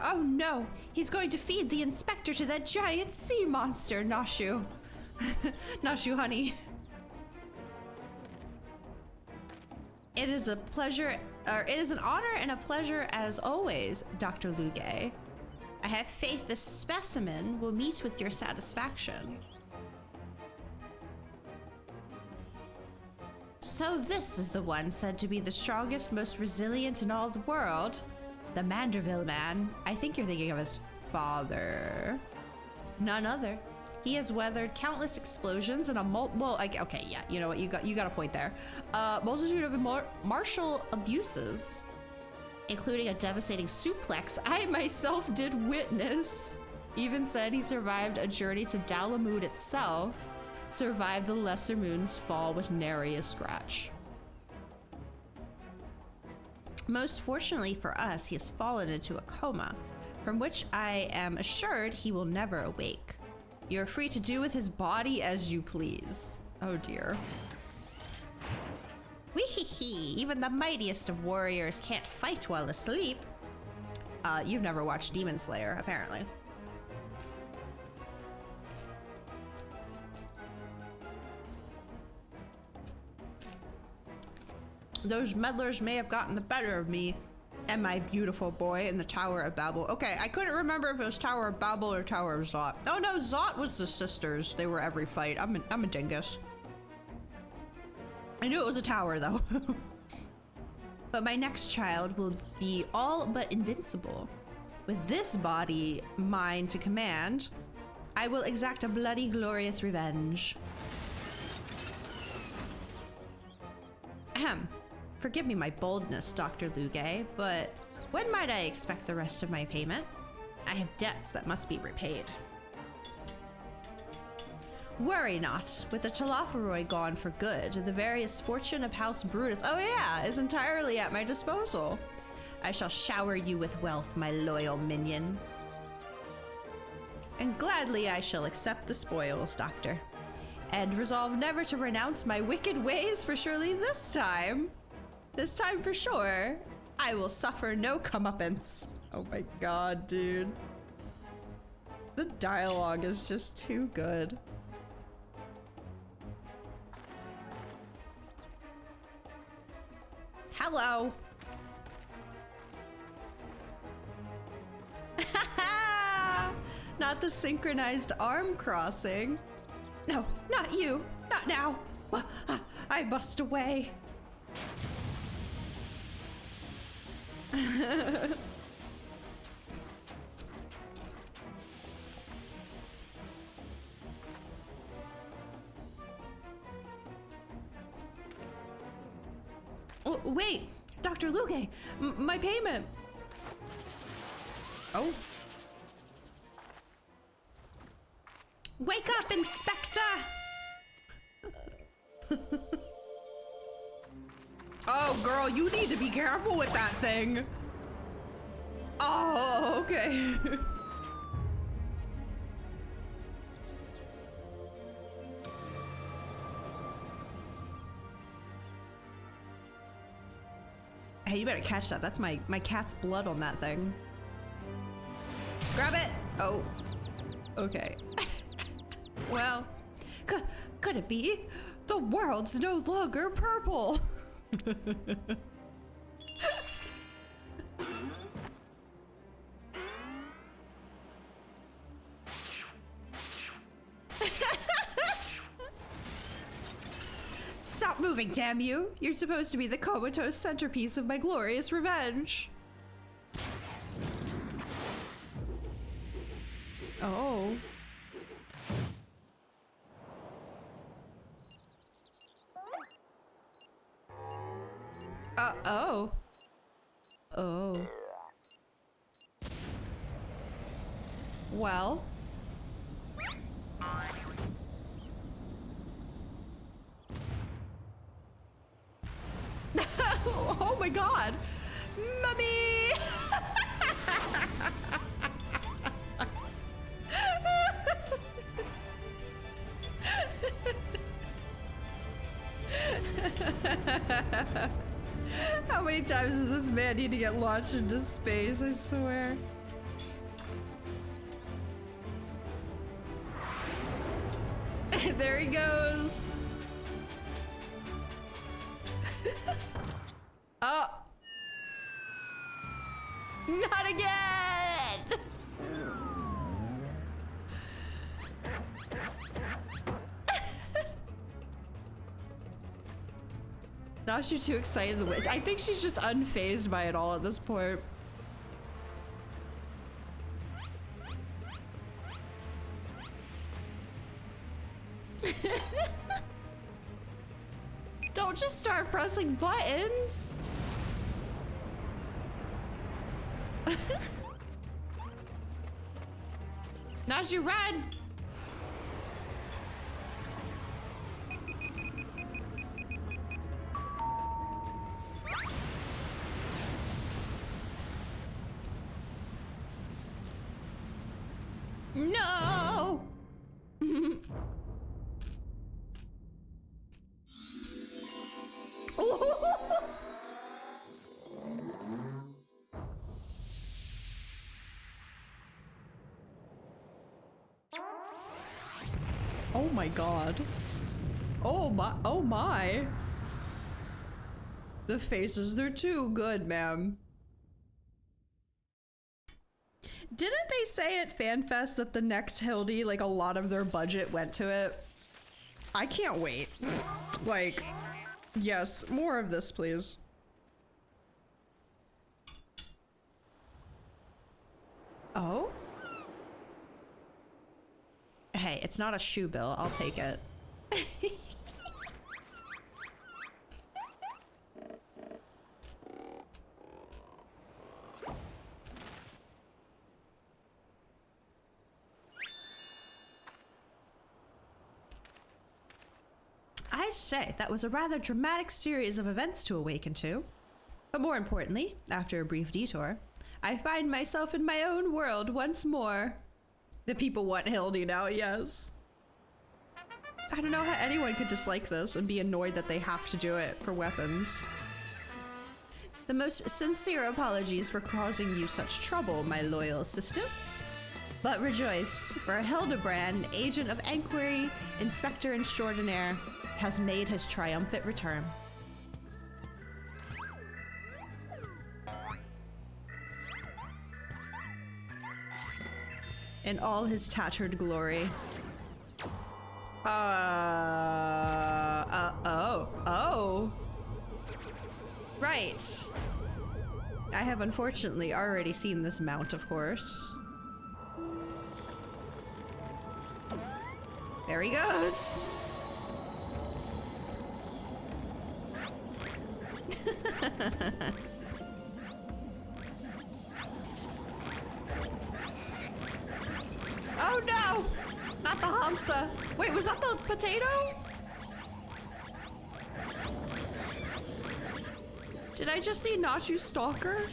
Oh no, he's going to feed the inspector to that giant sea monster, Nashu. Nashu, honey. It is a pleasure, or it is an honor and a pleasure as always, Dr. Luge. I have faith this specimen will meet with your satisfaction. So this is the one said to be the strongest, most resilient in all the world. The Manderville man. I think you're thinking of his father. None other. He has weathered countless explosions and okay, yeah, you know what, you got a point there. Multitude of martial abuses, including a devastating suplex I myself did witness. Even said he survived a journey to Dalamud itself, survived the Lesser Moon's fall with nary a scratch. Most fortunately for us, he has fallen into a coma, from which I am assured he will never awake. You're free to do with his body as you please. Oh dear. Wee-hee-hee, even the mightiest of warriors can't fight while asleep. You've never watched Demon Slayer, apparently. Those meddlers may have gotten the better of me and my beautiful boy in the Tower of Babel. Okay, I couldn't remember if it was Tower of Babel or Tower of Zot. Oh no, Zot was the sisters. They were every fight. I'm a dingus. I knew it was a tower though. But my next child will be all but invincible. With this body mine to command, I will exact a bloody glorious revenge. Ahem. Forgive me my boldness, Dr. Luge, but when might I expect the rest of my payment? I have debts that must be repaid. Worry not, with the Talaferoy gone for good, the various fortune of House Brutus, oh yeah, is entirely at my disposal. I shall shower you with wealth, my loyal minion. And gladly I shall accept the spoils, Doctor, and resolve never to renounce my wicked ways, for surely this time for sure, I will suffer no comeuppance. Oh my God, dude. The dialogue is just too good. Hello. Not the synchronized arm crossing. No, not you. Not now. I must away. Oh, wait, Dr. Luge, my payment. Oh. Wake up, Inspector! Oh, girl, you need to be careful with that thing. Oh, okay. Hey, you better catch that. That's my cat's blood on that thing. Grab it. Oh, okay. Well, could it be? The world's no longer purple. Stop moving, damn you! You're supposed to be the comatose centerpiece of my glorious revenge. Oh. Oh. Oh. Well. Oh my god. Mummy! How many times does this man need to get launched into space? I swear. There he goes. Oh. Not again. Now she's too excited to witch. I think she's just unfazed by it all at this point. Don't just start pressing buttons. Not you red. No. Oh my god. Oh my, oh my. The faces, they're too good, ma'am. Didn't they say at FanFest that the next Hildy, like a lot of their budget went to it? I can't wait. Like, yes, more of this, please. Oh? Hey, it's not a shoe bill. I'll take it. I say, that was a rather dramatic series of events to awaken to. But more importantly, after a brief detour, I find myself in my own world once more. The people want Hildy now, yes. I don't know how anyone could dislike this and be annoyed that they have to do it for weapons. The most sincere apologies for causing you such trouble, my loyal assistants. But rejoice, for Hildebrand, agent of Enquiry, Inspector Extraordinaire, has made his triumphant return. In all his tattered glory. Oh. Right. I have unfortunately already seen this mount, of course. There he goes. Oh no! Not the Hamsa. Wait, was that the potato? Did I just see Nachu Stalker?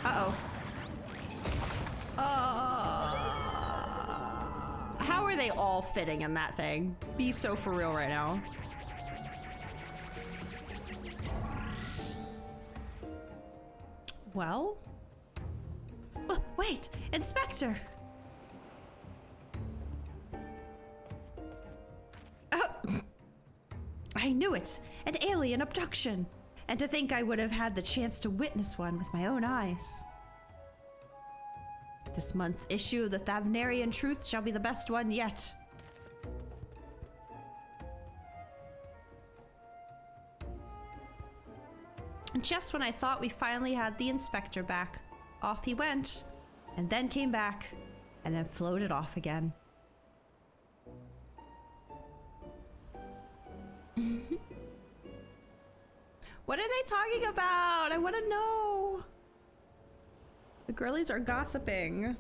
Uh-oh. How are they all fitting in that thing? Be so for real right now. Well? Wait, Inspector! I knew it! An alien abduction! And to think I would have had the chance to witness one with my own eyes. This month's issue of the Thavnarian Truth shall be the best one yet. And just when I thought we finally had the inspector back, off he went, and then came back, and then floated off again. What are they talking about? I want to know. The girlies are gossiping.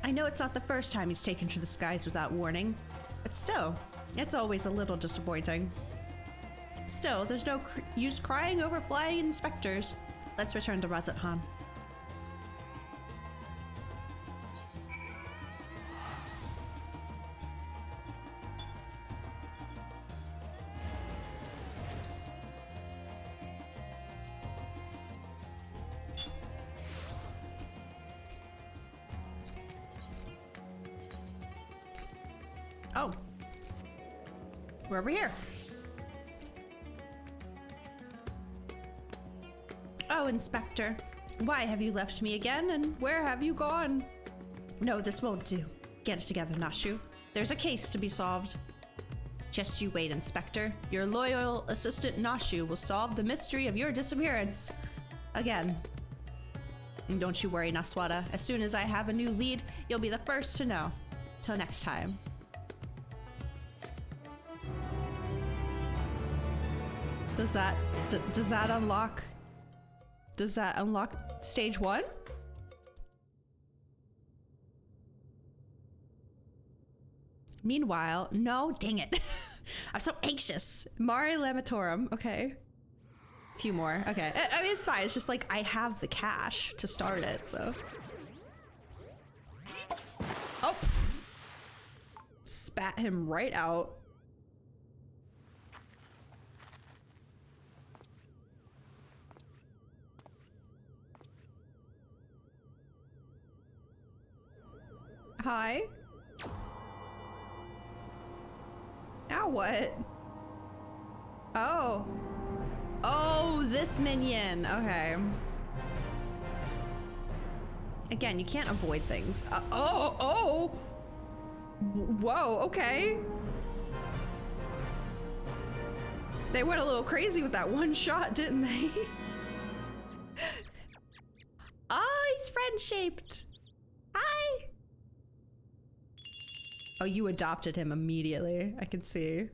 I know it's not the first time he's taken to the skies without warning, but still, it's always a little disappointing. Still, there's no use crying over flying inspectors. Let's return to Razat Han. Oh. We're over here. Oh, Inspector. Why have you left me again, and where have you gone? No, this won't do. Get it together, Nashu. There's a case to be solved. Just you wait, Inspector. Your loyal assistant Nashu will solve the mystery of your disappearance. Again. And don't you worry, Naswada. As soon as I have a new lead, you'll be the first to know. Till next time. Does that unlock? Does that unlock stage 1? Meanwhile, no, dang it. I'm so anxious. Mare Lamatorum, okay. A few more, okay. I mean, it's fine. It's just like I have the cash to start it, so. Oh! Spat him right out. Hi. Now what? Oh. Oh, this minion. Okay. Again, you can't avoid things. Oh. Whoa, okay. They went a little crazy with that one shot, didn't they? Oh, he's friend-shaped. Hi. Oh, you adopted him immediately. I can see.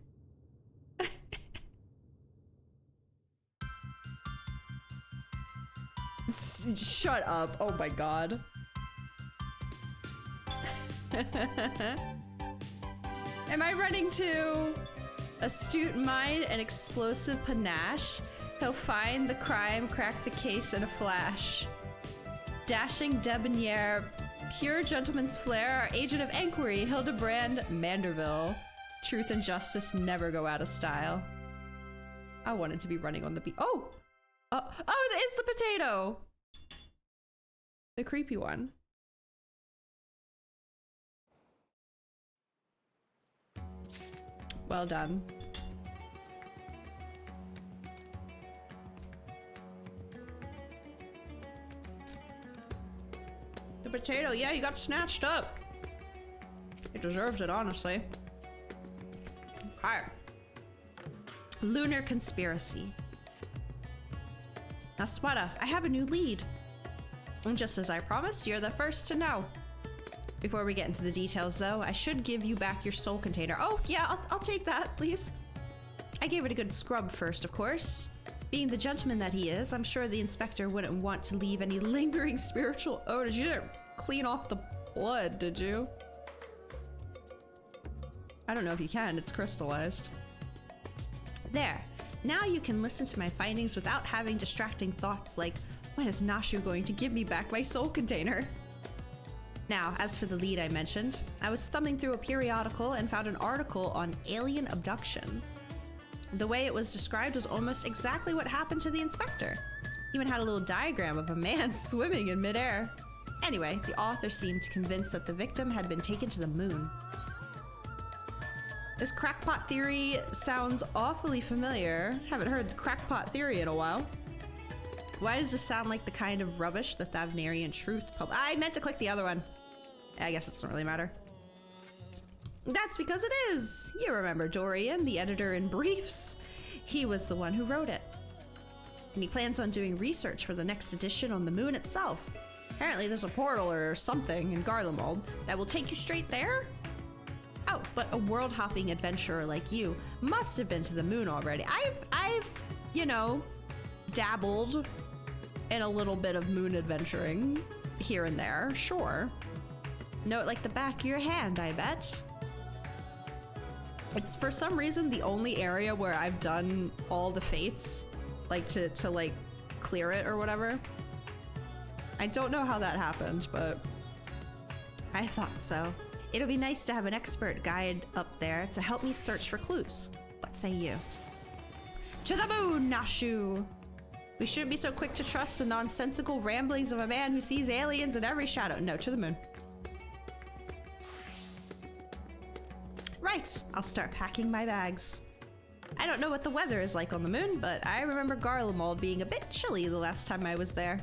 Shut up. Oh my god. Am I running to astute mind and explosive panache? He'll find the crime, crack the case in a flash. Dashing debonair, pure gentleman's flair, our agent of enquiry, Hildebrand Manderville. Truth and justice never go out of style. I wanted to be running on the beat. Oh! Oh, it's the potato! The creepy one. Well done. The potato, yeah, he got snatched up. He deserves it, honestly. Okay. Lunar conspiracy. Now, Sweta, I have a new lead. And just as I promised, you're the first to know. Before we get into the details, though, I should give you back your soul container. Oh, yeah, I'll take that, please. I gave it a good scrub first, of course. Being the gentleman that he is, I'm sure the inspector wouldn't want to leave any lingering spiritual odors. You didn't clean off the blood, did you? I don't know if you can, it's crystallized. There. Now you can listen to my findings without having distracting thoughts like, when is Nashu going to give me back my soul container? Now, as for the lead I mentioned, I was thumbing through a periodical and found an article on alien abduction. The way it was described was almost exactly what happened to the inspector. Even had a little diagram of a man swimming in midair. Anyway, the author seemed convinced that the victim had been taken to the moon. This crackpot theory sounds awfully familiar. Haven't heard the crackpot theory in a while. Why does this sound like the kind of rubbish the Thavnarian Truth I meant to click the other one. I guess it doesn't really matter. That's because it is. You remember Dorian, the editor in briefs? He was the one who wrote it. And he plans on doing research for the next edition on the moon itself. Apparently there's a portal or something in Garlemald that will take you straight there? Oh, but a world-hopping adventurer like you must have been to the moon already. I've, you know, dabbled in a little bit of moon adventuring here and there, sure. Know it like the back of your hand, I bet. It's for some reason the only area where I've done all the fates, like to like clear it or whatever. I don't know how that happened, but I thought so. It'll be nice to have an expert guide up there to help me search for clues. What say you? To the moon, Nashu! We shouldn't be so quick to trust the nonsensical ramblings of a man who sees aliens in every shadow. No, to the moon. Right, I'll start packing my bags. I don't know what the weather is like on the moon, but I remember Garlemald being a bit chilly the last time I was there.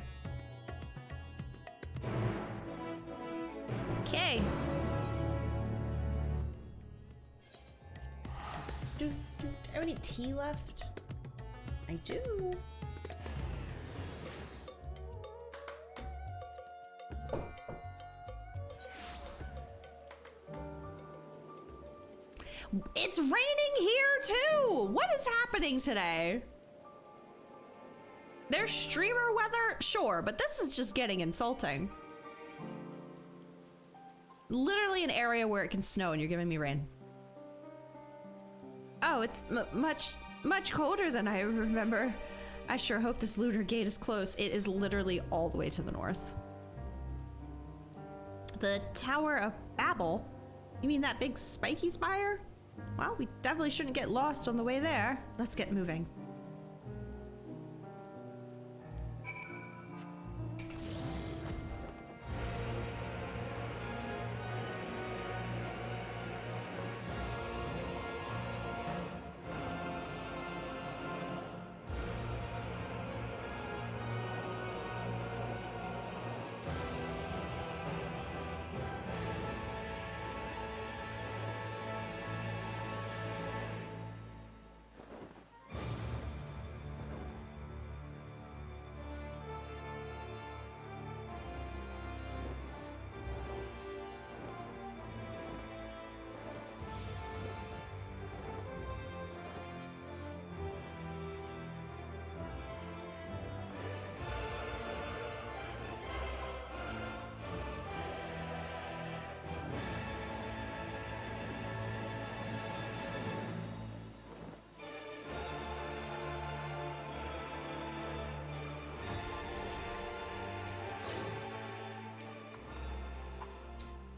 Okay. Do I have any tea left? I do. It's raining here too! What is happening today? There's streamer weather? Sure, but this is just getting insulting. Literally an area where it can snow and you're giving me rain. Oh, it's much colder than I remember. I sure hope this lunar gate is close. It is literally all the way to the north. The Tower of Babel? You mean that big spiky spire? Well, we definitely shouldn't get lost on the way there. Let's get moving.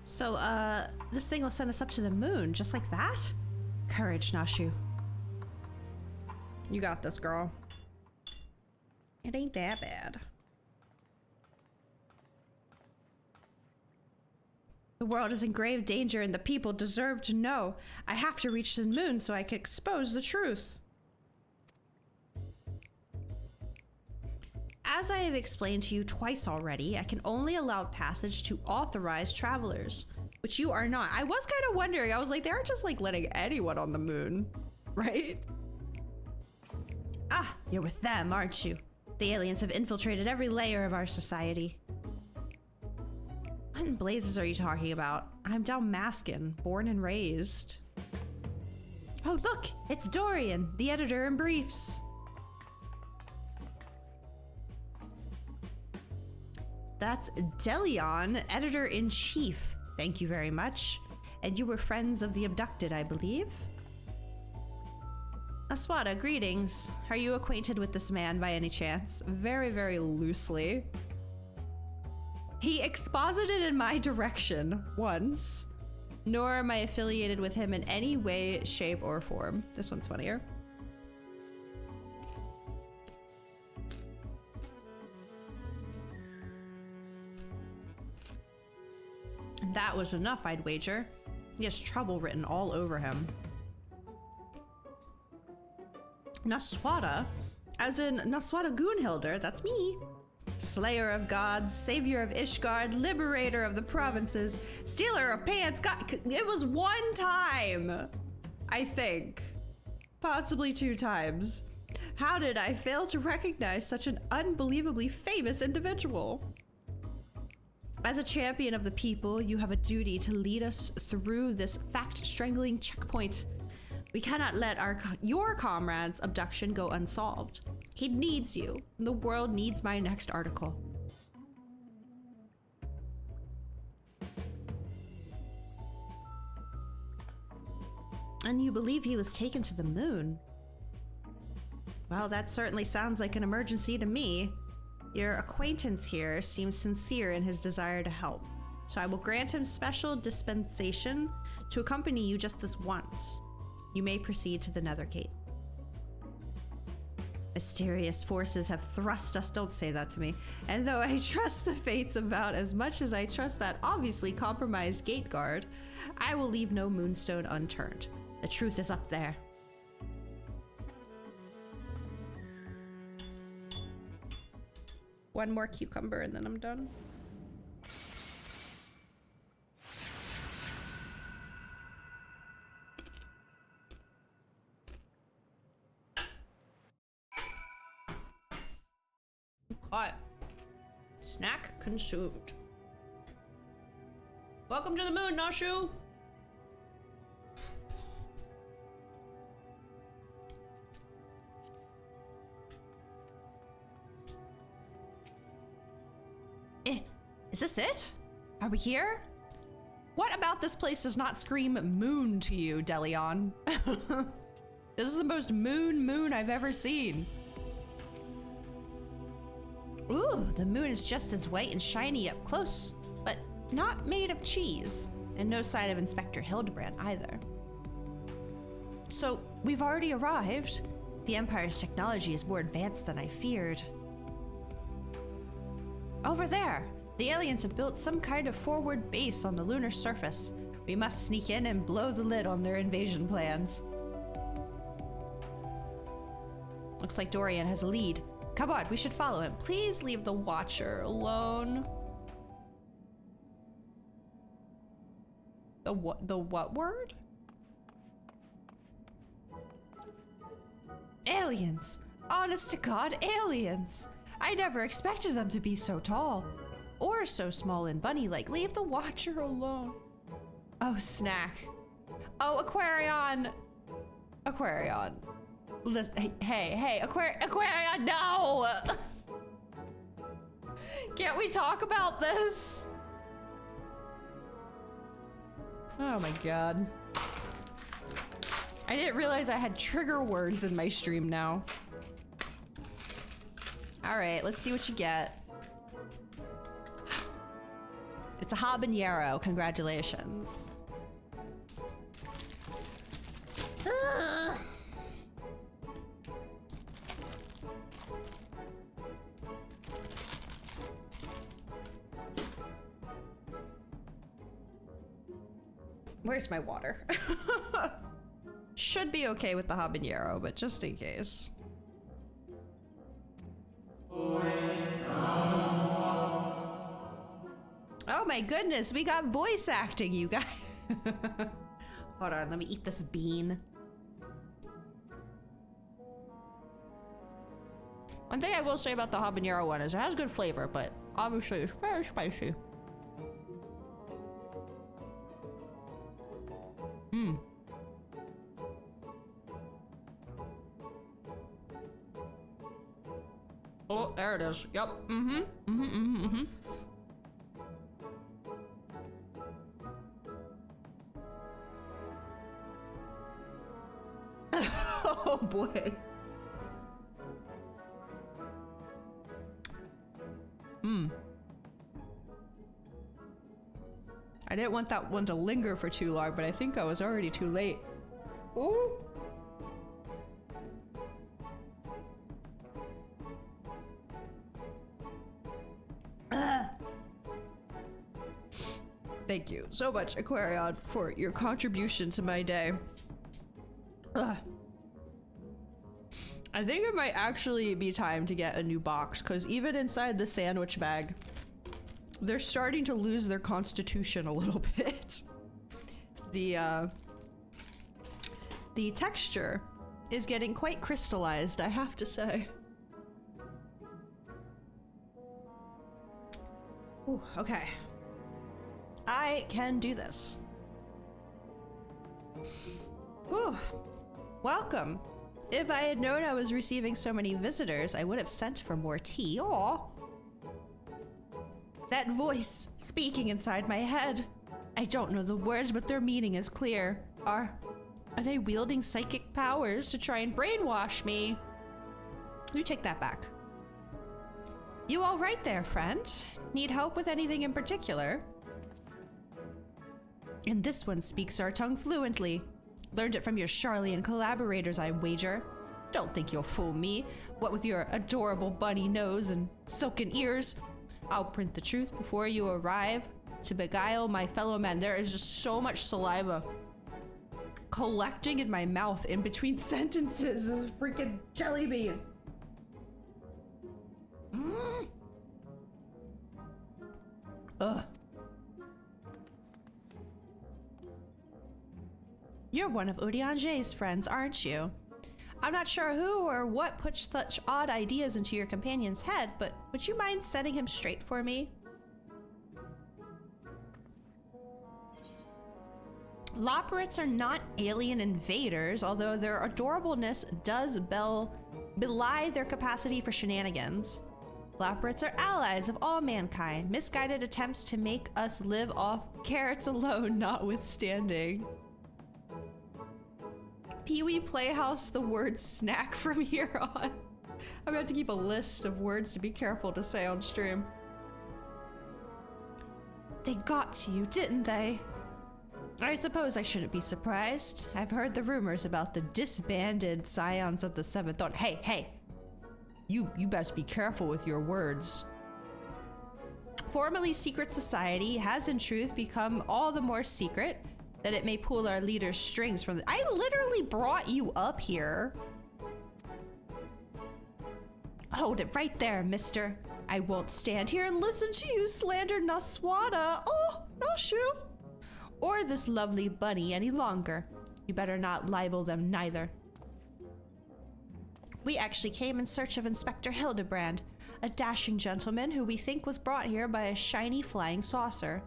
So, this thing will send us up to the moon, just like that? Courage, Nashu. You got this, girl. It ain't that bad. The world is in grave danger and the people deserve to know. I have to reach the moon so I can expose the truth. As I have explained to you twice already, I can only allow passage to authorized travelers, which you are not. I was kind of wondering, I was like, they aren't just like letting anyone on the moon, right? Ah, you're with them, aren't you? The aliens have infiltrated every layer of our society. What in blazes are you talking about? I'm Dalmascan, born and raised. Oh, look, it's Dorian, the editor in briefs. That's Delion, editor-in-chief. Thank you very much. And you were friends of the abducted, I believe? Aswada, greetings. Are you acquainted with this man by any chance? Very, very loosely. He exposited in my direction once, nor am I affiliated with him in any way, shape, or form. This one's funnier. That was enough, I'd wager. He has trouble written all over him. Naswada, as in Naswada Goonhilder, that's me. Slayer of gods, savior of Ishgard, liberator of the provinces, stealer of pants. God, it was one time, I think. Possibly 2 times. How did I fail to recognize such an unbelievably famous individual? As a champion of the people, you have a duty to lead us through this fact-strangling checkpoint. We cannot let your comrade's abduction go unsolved. He needs you. The world needs my next article. And you believe he was taken to the moon? Well, that certainly sounds like an emergency to me. Your acquaintance here seems sincere in his desire to help, so I will grant him special dispensation to accompany you just this once. You may proceed to the Nether Gate. Mysterious forces have thrust us, don't say that to me, and though I trust the fates about as much as I trust that obviously compromised gate guard, I will leave no moonstone unturned. The truth is up there. One more cucumber and then I'm done. Hot. Snack consumed. Welcome to the moon, Nashu. Is this it? Are we here? What about this place does not scream moon to you, Delion? This is the most moon I've ever seen. Ooh, the moon is just as white and shiny up close, but not made of cheese. And no sign of Inspector Hildebrand either. So, we've already arrived. The Empire's technology is more advanced than I feared. Over there! The aliens have built some kind of forward base on the lunar surface. We must sneak in and blow the lid on their invasion plans. Looks like Dorian has a lead. Come on, we should follow him. Please leave the Watcher alone. The what word? Aliens! Honest to God, aliens! I never expected them to be so tall. Or so small and bunny-like. Leave the Watcher alone. Oh, snack. Oh, Aquarion. Aquarion. Hey, Aquarion, no! Can't we talk about this? Oh my god. I didn't realize I had trigger words in my stream now. Alright, let's see what you get. It's a habanero, congratulations. Where's my water? Should be okay with the habanero, but just in case. Oh my goodness, we got voice acting, you guys. Hold on, let me eat this bean. One thing I will say about the habanero one is it has good flavor, but obviously it's very spicy. Mmm. Oh, there it is. Yep. Oh boy. I didn't want that one to linger for too long, but I think I was already too late. Ooh. Thank you so much, Aquarion, for your contribution to my day. I think it might actually be time to get a new box, because even inside the sandwich bag, they're starting to lose their constitution a little bit. The texture is getting quite crystallized, I have to say. Ooh, okay. I can do this. Ooh, welcome. If I had known I was receiving so many visitors, I would have sent for more tea. Aw. That voice speaking inside my head. I don't know the words, but their meaning is clear. Are they wielding psychic powers to try and brainwash me? You take that back. You all right there, friend? Need help with anything in particular? And this one speaks our tongue fluently. Learned it from your Charlian collaborators, I wager. Don't think you'll fool me. What with your adorable bunny nose and silken ears. I'll print the truth before you arrive to beguile my fellow men. There is just so much saliva collecting in my mouth in between sentences. This is freaking jelly bean. Ugh. You're one of Urianger's friends, aren't you? I'm not sure who or what put such odd ideas into your companion's head, but would you mind setting him straight for me? Loporrits are not alien invaders, although their adorableness does belie their capacity for shenanigans. Loporrits are allies of all mankind, misguided attempts to make us live off carrots alone notwithstanding. Pee-wee Playhouse the word snack from here on. I'm going to keep a list of words to be careful to say on stream. They got to you, didn't they? I suppose I shouldn't be surprised. I've heard the rumors about the disbanded Scions of the Seventh Dawn. Hey! You best be careful with your words. Formerly secret society has in truth become all the more secret that it may pull our leader's strings from the— I literally brought you up here. Hold it right there, mister. I won't stand here and listen to you slander Naswada. Oh, Nashu. Or this lovely bunny any longer. You better not libel them neither. We actually came in search of Inspector Hildebrand, a dashing gentleman who we think was brought here by a shiny flying saucer.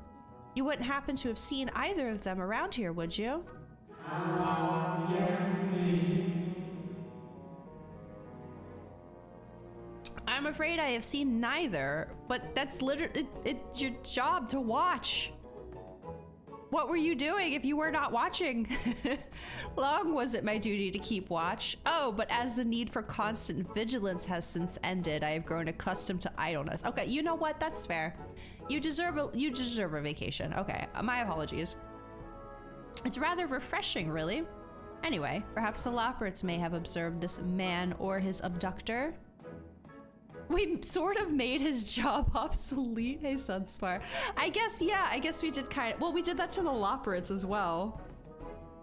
You wouldn't happen to have seen either of them around here, would you? I'm afraid I have seen neither, but that's literally— it's your job to watch. What were you doing if you were not watching? Long was it my duty to keep watch. Oh, but as the need for constant vigilance has since ended, I have grown accustomed to idleness. Okay, you know what? That's fair. You deserve a vacation. Okay, my apologies. It's rather refreshing, really. Anyway, perhaps the Loporrits may have observed this man or his abductor. We sort of made his job obsolete. Hey, Sunspar. I guess we did kind of— well, we did that to the Loporrits as well,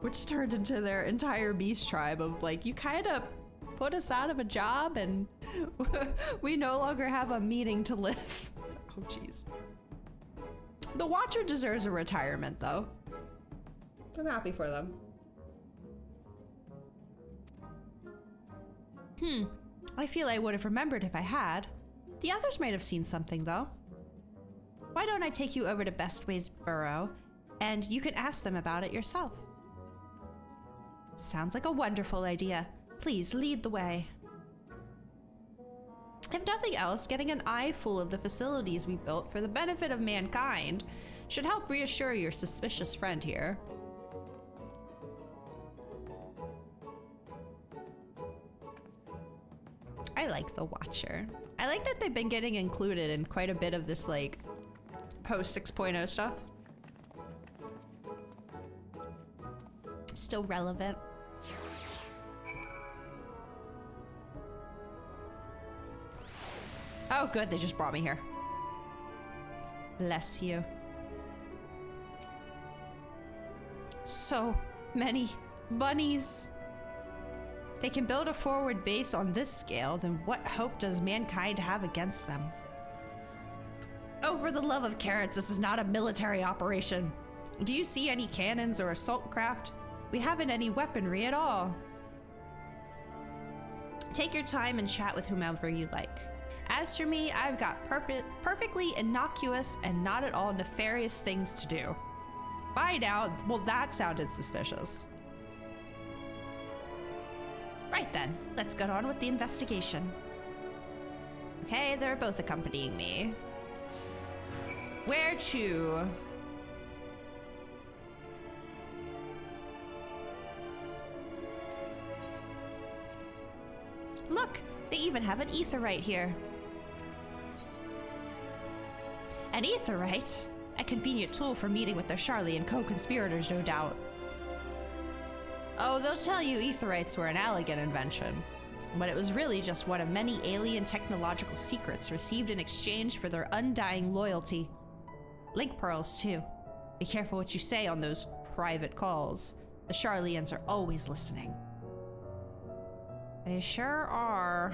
which turned into their entire beast tribe of like, you kind of put us out of a job and we no longer have a meaning to live. Oh, jeez. The Watcher deserves a retirement, though. I'm happy for them. I feel I would have remembered if I had. The others might have seen something, though. Why don't I take you over to Bestway's burrow, and you can ask them about it yourself? Sounds like a wonderful idea. Please lead the way. If nothing else, getting an eye full of the facilities we built for the benefit of mankind should help reassure your suspicious friend here. I like the Watcher. I like that they've been getting included in quite a bit of this, like, post 6.0 stuff. Still relevant. Oh, good, they just brought me here. Bless you. So many bunnies. They can build a forward base on this scale, then what hope does mankind have against them? Oh, for the love of carrots, this is not a military operation. Do you see any cannons or assault craft? We haven't any weaponry at all. Take your time and chat with whomever you like. As for me, I've got perfectly innocuous and not at all nefarious things to do. Bye now. Well, that sounded suspicious. Right then, let's get on with the investigation. Okay, they're both accompanying me. Where to? Look, they even have an aetheryte here. An aetheryte? A convenient tool for meeting with their Charlie and co-conspirators, no doubt. Oh, they'll tell you aetherites were an elegant invention, but it was really just one of many alien technological secrets received in exchange for their undying loyalty. Link pearls, too. Be careful what you say on those private calls. The Charlians are always listening. They sure are.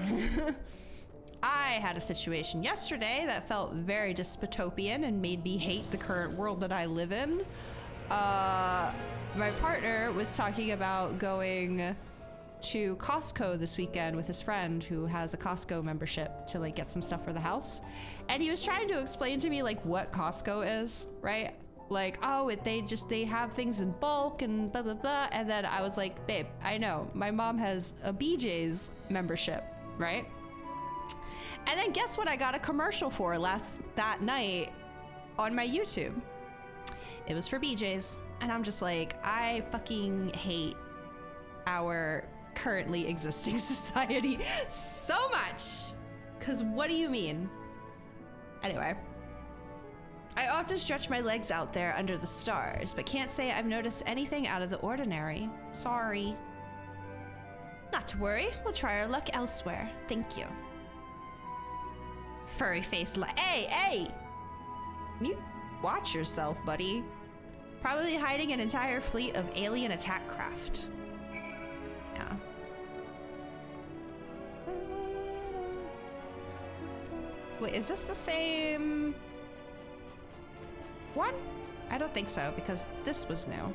I had a situation yesterday that felt very dystopian and made me hate the current world that I live in. My partner was talking about going to Costco this weekend with his friend who has a Costco membership to like get some stuff for the house. And he was trying to explain to me like what Costco is, right? Like, oh, they have things in bulk and blah, blah, blah. And then I was like, babe, I know my mom has a BJ's membership, right? And then guess what I got a commercial for that night on my YouTube? It was for BJ's. And I'm just like, I fucking hate our currently existing society so much. Cause what do you mean? Anyway, I often stretch my legs out there under the stars, but can't say I've noticed anything out of the ordinary. Sorry. Not to worry, we'll try our luck elsewhere. Thank you. Furry face hey! You watch yourself, buddy. Probably hiding an entire fleet of alien attack craft. Yeah. Wait, is this the same one? I don't think so, because this was new.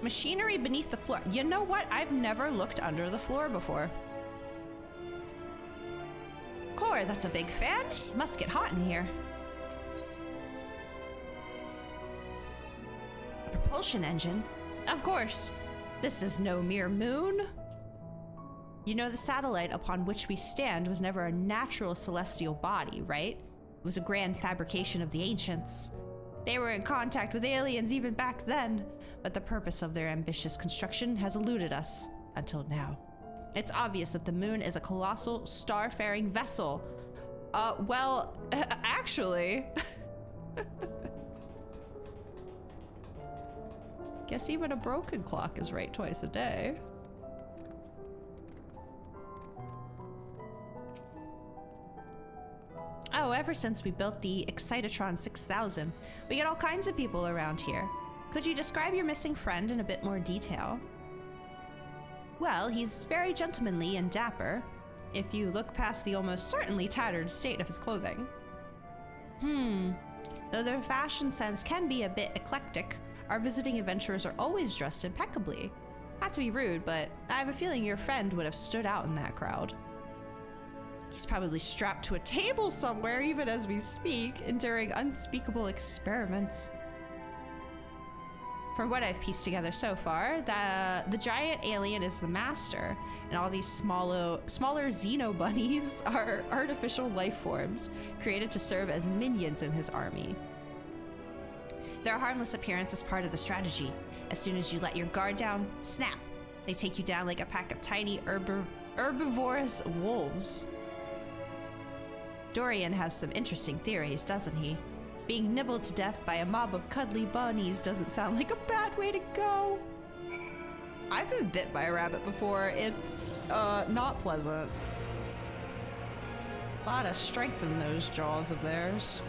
Machinery beneath the floor. You know what? I've never looked under the floor before. Core, that's a big fan. It must get hot in here. A propulsion engine? Of course. This is no mere moon. You know, the satellite upon which we stand was never a natural celestial body, right? It was a grand fabrication of the ancients. They were in contact with aliens even back then, but the purpose of their ambitious construction has eluded us until now. It's obvious that the moon is a colossal star-faring vessel. Well, actually... Guess even a broken clock is right twice a day. Oh, ever since we built the Excitatron 6000, we get all kinds of people around here. Could you describe your missing friend in a bit more detail? Well, he's very gentlemanly and dapper, if you look past the almost certainly tattered state of his clothing. Though their fashion sense can be a bit eclectic, our visiting adventurers are always dressed impeccably. Not to be rude, but I have a feeling your friend would have stood out in that crowd. He's probably strapped to a table somewhere even as we speak, enduring unspeakable experiments. From what I've pieced together so far, the giant alien is the master, and all these smaller xenobunnies are artificial life forms, created to serve as minions in his army. Their harmless appearance is part of the strategy. As soon as you let your guard down, snap! They take you down like a pack of tiny herbivorous wolves. Dorian has some interesting theories, doesn't he? Being nibbled to death by a mob of cuddly bunnies doesn't sound like a bad way to go. I've been bit by a rabbit before. It's not pleasant. A lot of strength in those jaws of theirs.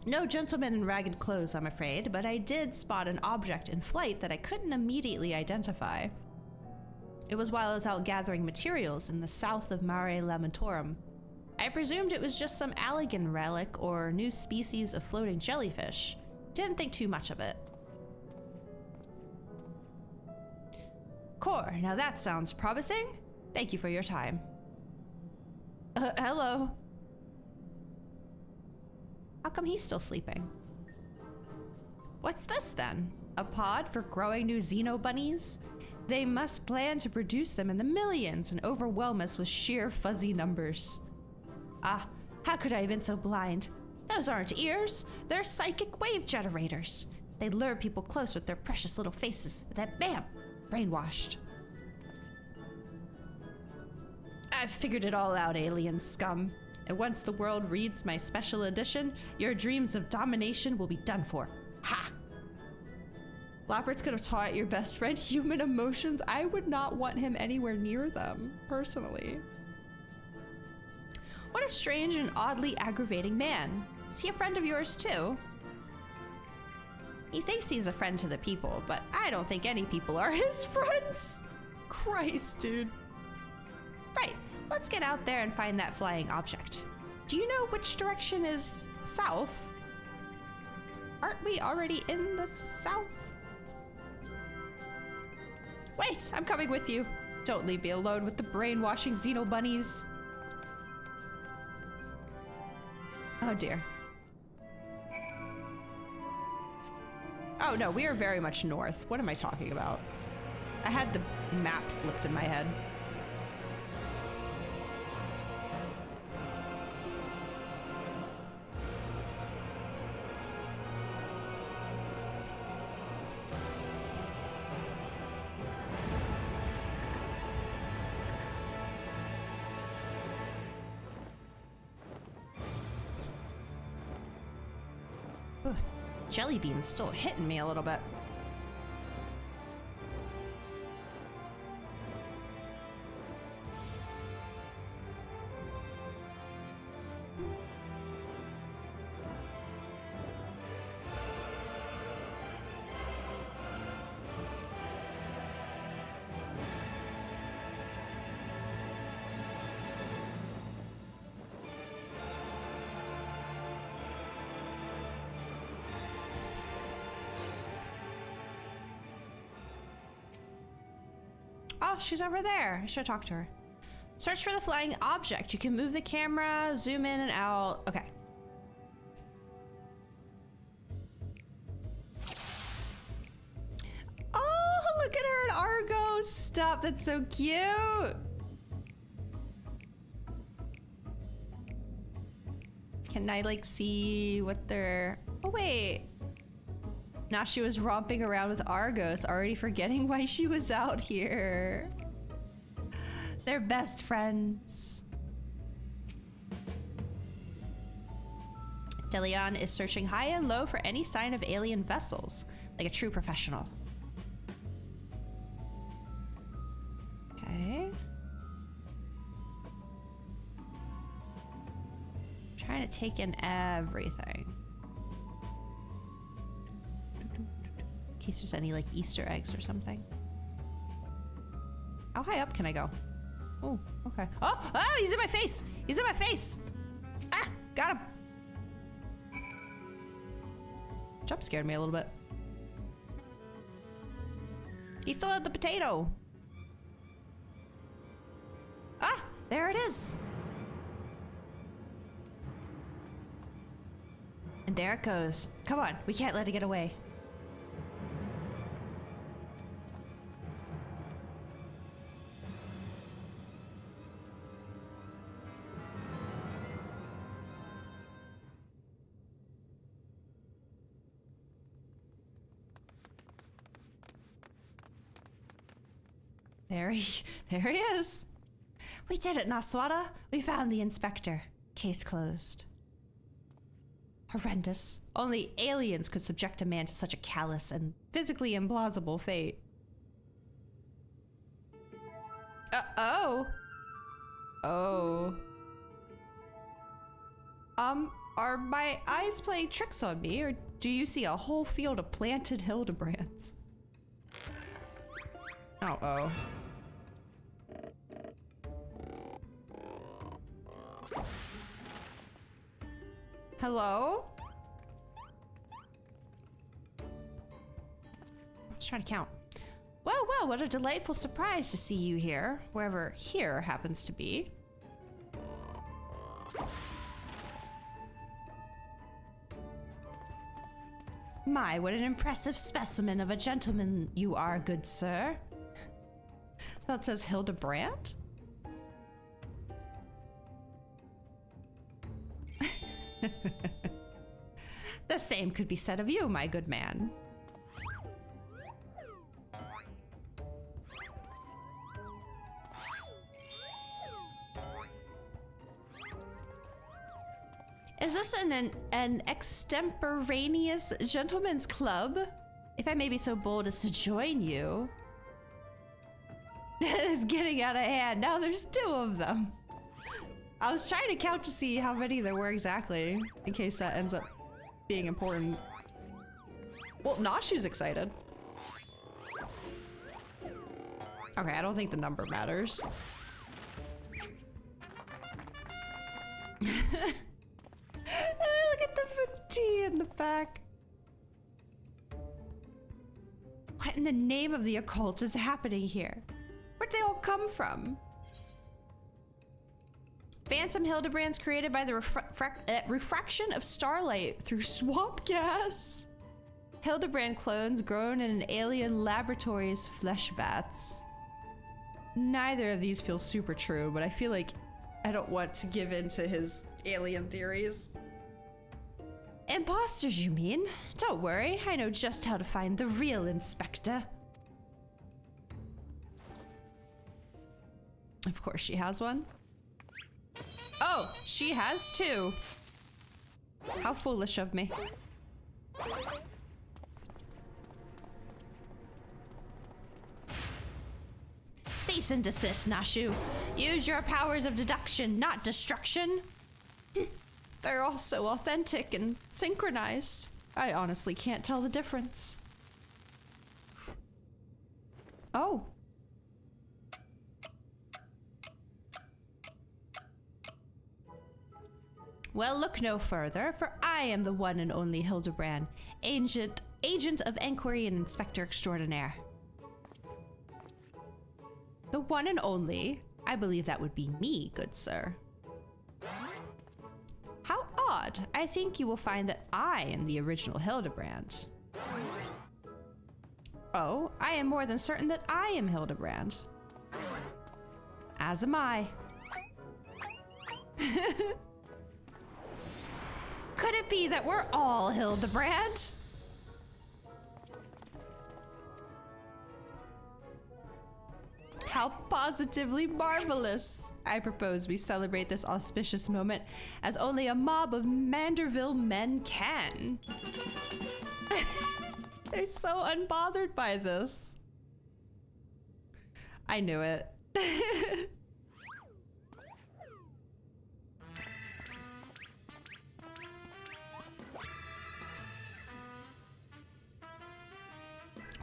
No gentleman in ragged clothes, I'm afraid, but I did spot an object in flight that I couldn't immediately identify. It was while I was out gathering materials in the south of Mare Lamentorum. I presumed it was just some Allegan relic or new species of floating jellyfish. Didn't think too much of it. Core, now that sounds promising. Thank you for your time. Hello. How come he's still sleeping? What's this then? A pod for growing new xenobunnies? They must plan to produce them in the millions and overwhelm us with sheer fuzzy numbers. Ah, how could I have been so blind? Those aren't ears, they're psychic wave generators. They lure people close with their precious little faces, then bam, brainwashed. I've figured it all out, alien scum. And once the world reads my special edition, your dreams of domination will be done for. Ha! Lappert's could have taught your best friend human emotions. I would not want him anywhere near them, personally. What a strange and oddly aggravating man. Is he a friend of yours too? He thinks he's a friend to the people, but I don't think any people are his friends. Christ, dude. Right, let's get out there and find that flying object. Do you know which direction is south? Aren't we already in the south? Wait, I'm coming with you. Don't leave me alone with the brainwashing xenobunnies. Oh dear. Oh no, we are very much north. What am I talking about? I had the map flipped in my head. Jelly bean's still hitting me a little bit. Oh, she's over there. I should talk to her. Search for the flying object. You can move the camera, zoom in and out. Okay. Oh, look at her at Argo. Stop. That's so cute. Can I like see what they're... Oh, wait. Now she was romping around with Argos, already forgetting why she was out here. They're best friends. Delion is searching high and low for any sign of alien vessels, like a true professional. Okay. Trying to take in everything. In case there's any like Easter eggs or something. How high up can I go? Oh, okay. Oh, oh, he's in my face. He's in my face. Ah, got him. Jump scared me a little bit. He still had the potato. Ah, there it is. And there it goes. Come on, we can't let it get away. There he is. We did it, Naswada. We found the inspector. Case closed. Horrendous. Only aliens could subject a man to such a callous and physically implausible fate. Oh. Oh. Are my eyes playing tricks on me, or do you see a whole field of planted Hildebrands? Uh-oh. Hello? I was trying to count. Well, well, what a delightful surprise to see you here, wherever here happens to be. My, what an impressive specimen of a gentleman you are, good sir. That says Hildebrand? The same could be said of you, my good man. Is this an extemporaneous gentleman's club? If I may be so bold as to join you. It's getting out of hand. Now there's 2 of them. I was trying to count to see how many there were exactly, in case that ends up being important. Well, Nashu's excited. Okay, I don't think the number matters. Look at the T in the back. What in the name of the occult is happening here? Where'd they all come from? Phantom Hildebrands created by the refraction of starlight through swamp gas. Hildebrand clones grown in an alien laboratory's flesh vats. Neither of these feel super true, but I feel like I don't want to give in to his alien theories. Imposters, you mean? Don't worry, I know just how to find the real Inspector. Of course she has one. Oh, she has 2. How foolish of me. Cease and desist, Nashu. Use your powers of deduction, not destruction. They're all so authentic and synchronized. I honestly can't tell the difference. Oh. Well, look no further, for I am the one and only Hildebrand, agent of Enquiry and Inspector Extraordinaire. The one and only? I believe that would be me, good sir. How odd. I think you will find that I am the original Hildebrand. Oh, I am more than certain that I am Hildebrand. As am I. Could it be that we're all Hildebrand? How positively marvelous! I propose we celebrate this auspicious moment as only a mob of Manderville men can. They're so unbothered by this. I knew it.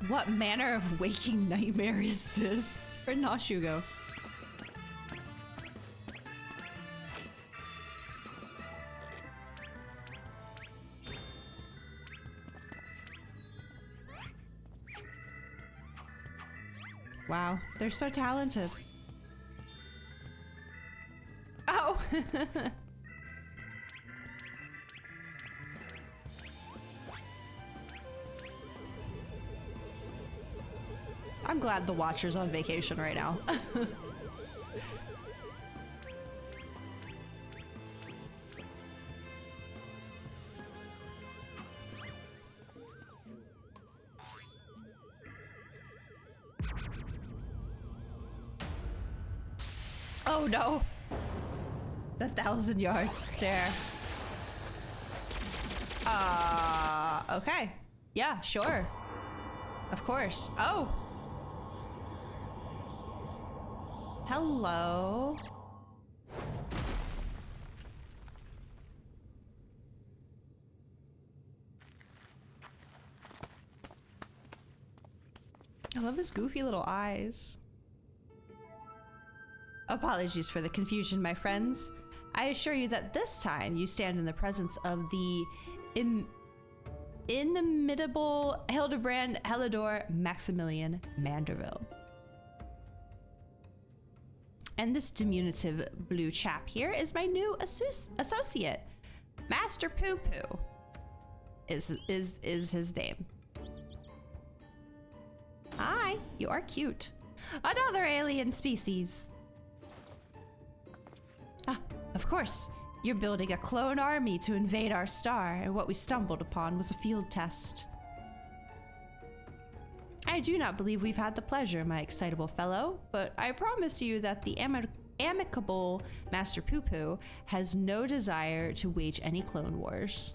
What manner of waking nightmare is this? Where'd Nashu go? Wow, they're so talented. Oh! I'm glad the Watcher's on vacation right now. Oh no! The 1,000-yard stare. Okay. Yeah, sure. Of course. Oh! Hello. I love his goofy little eyes. Apologies for the confusion, my friends. I assure you that this time you stand in the presence of the inimitable Hildebrand Helidor Maximilian Manderville. And this diminutive blue chap here is my new associate. Master Poo Poo is his name. Hi, you are cute. Another alien species. Ah, of course. You're building a clone army to invade our star, and what we stumbled upon was a field test. I do not believe we've had the pleasure, my excitable fellow, but I promise you that the amicable Master Poo Poo has no desire to wage any clone wars.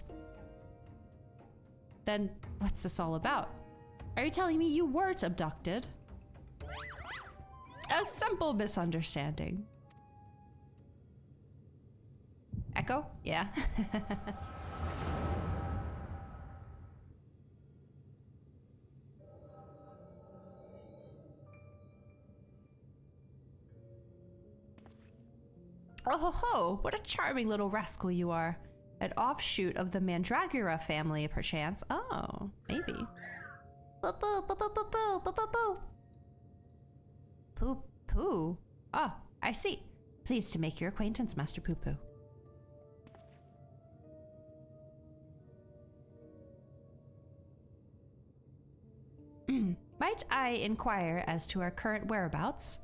Then what's this all about? Are you telling me you weren't abducted? A simple misunderstanding. Echo? Yeah. Oh ho ho, what a charming little rascal you are. An offshoot of the Mandragora family, perchance. Oh, maybe. Boo boo boo boo boo boo boo boo boo. Poo poo. Oh, I see. Pleased to make your acquaintance, Master Poo Poo. Might I inquire as to our current whereabouts?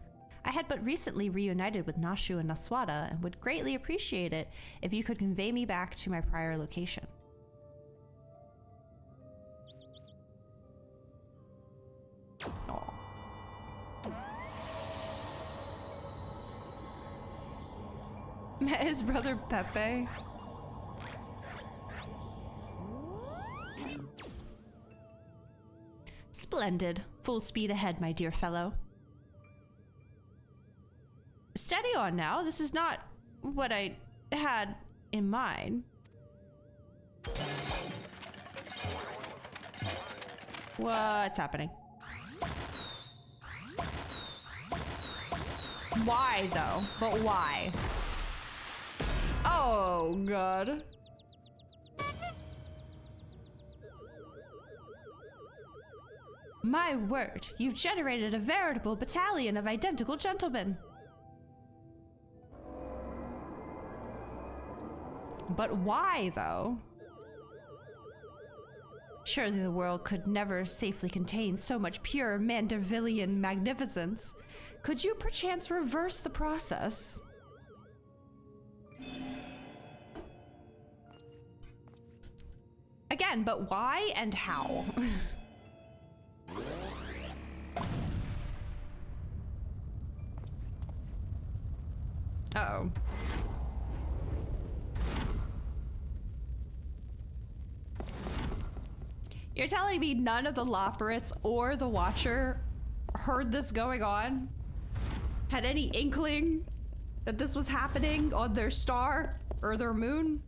I had but recently reunited with Nashu and Naswada and would greatly appreciate it if you could convey me back to my prior location. Aww. Met his brother Pepe. Splendid. Full speed ahead, my dear fellow. Steady on now. This is not what I had in mind. What's happening? Why, though? But why? Oh, God. My word, you've generated a veritable battalion of identical gentlemen. But why, though? Surely the world could never safely contain so much pure Mandervillian magnificence. Could you perchance reverse the process? Again, but why and how? Uh-oh. You're telling me none of the Loporrits or the Watcher heard this going on? Had any inkling that this was happening on their star or their moon?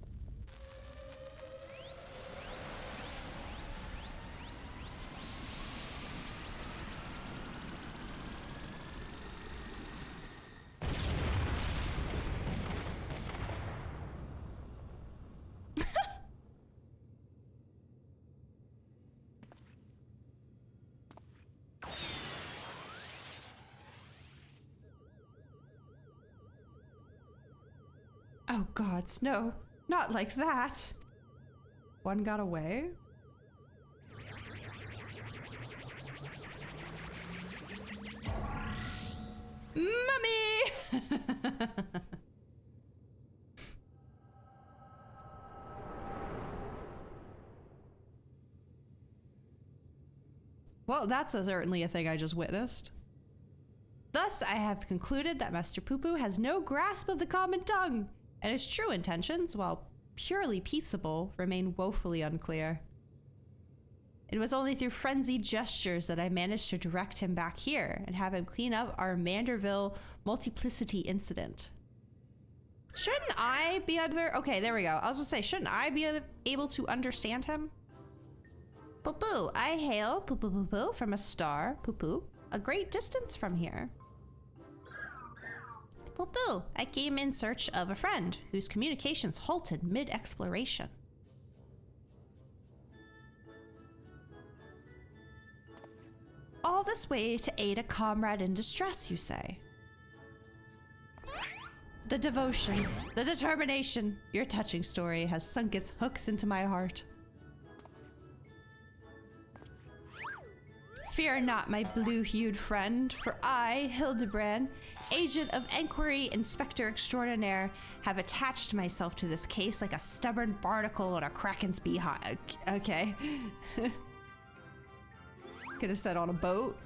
Oh gods, no, not like that. One got away? Mummy! Well, that's certainly a thing I just witnessed. Thus, I have concluded that Master Poo Poo has no grasp of the common tongue, and his true intentions, while purely peaceable, remain woefully unclear. It was only through frenzied gestures that I managed to direct him back here and have him clean up our Manderville multiplicity incident. Shouldn't I be okay, there we go. I was gonna say, shouldn't I be able to understand him? Poo-poo, I hail poo-poo-poo-poo from a star, poo-poo, a great distance from here. Poo-poo, I came in search of a friend whose communications halted mid-exploration. All this way to aid a comrade in distress, you say? The devotion, the determination, your touching story has sunk its hooks into my heart. Fear not, my blue-hued friend, for I, Hildebrand, agent of Enquiry Inspector Extraordinaire, have attached myself to this case like a stubborn barnacle on a kraken's beehive. Okay. Could have said on a boat,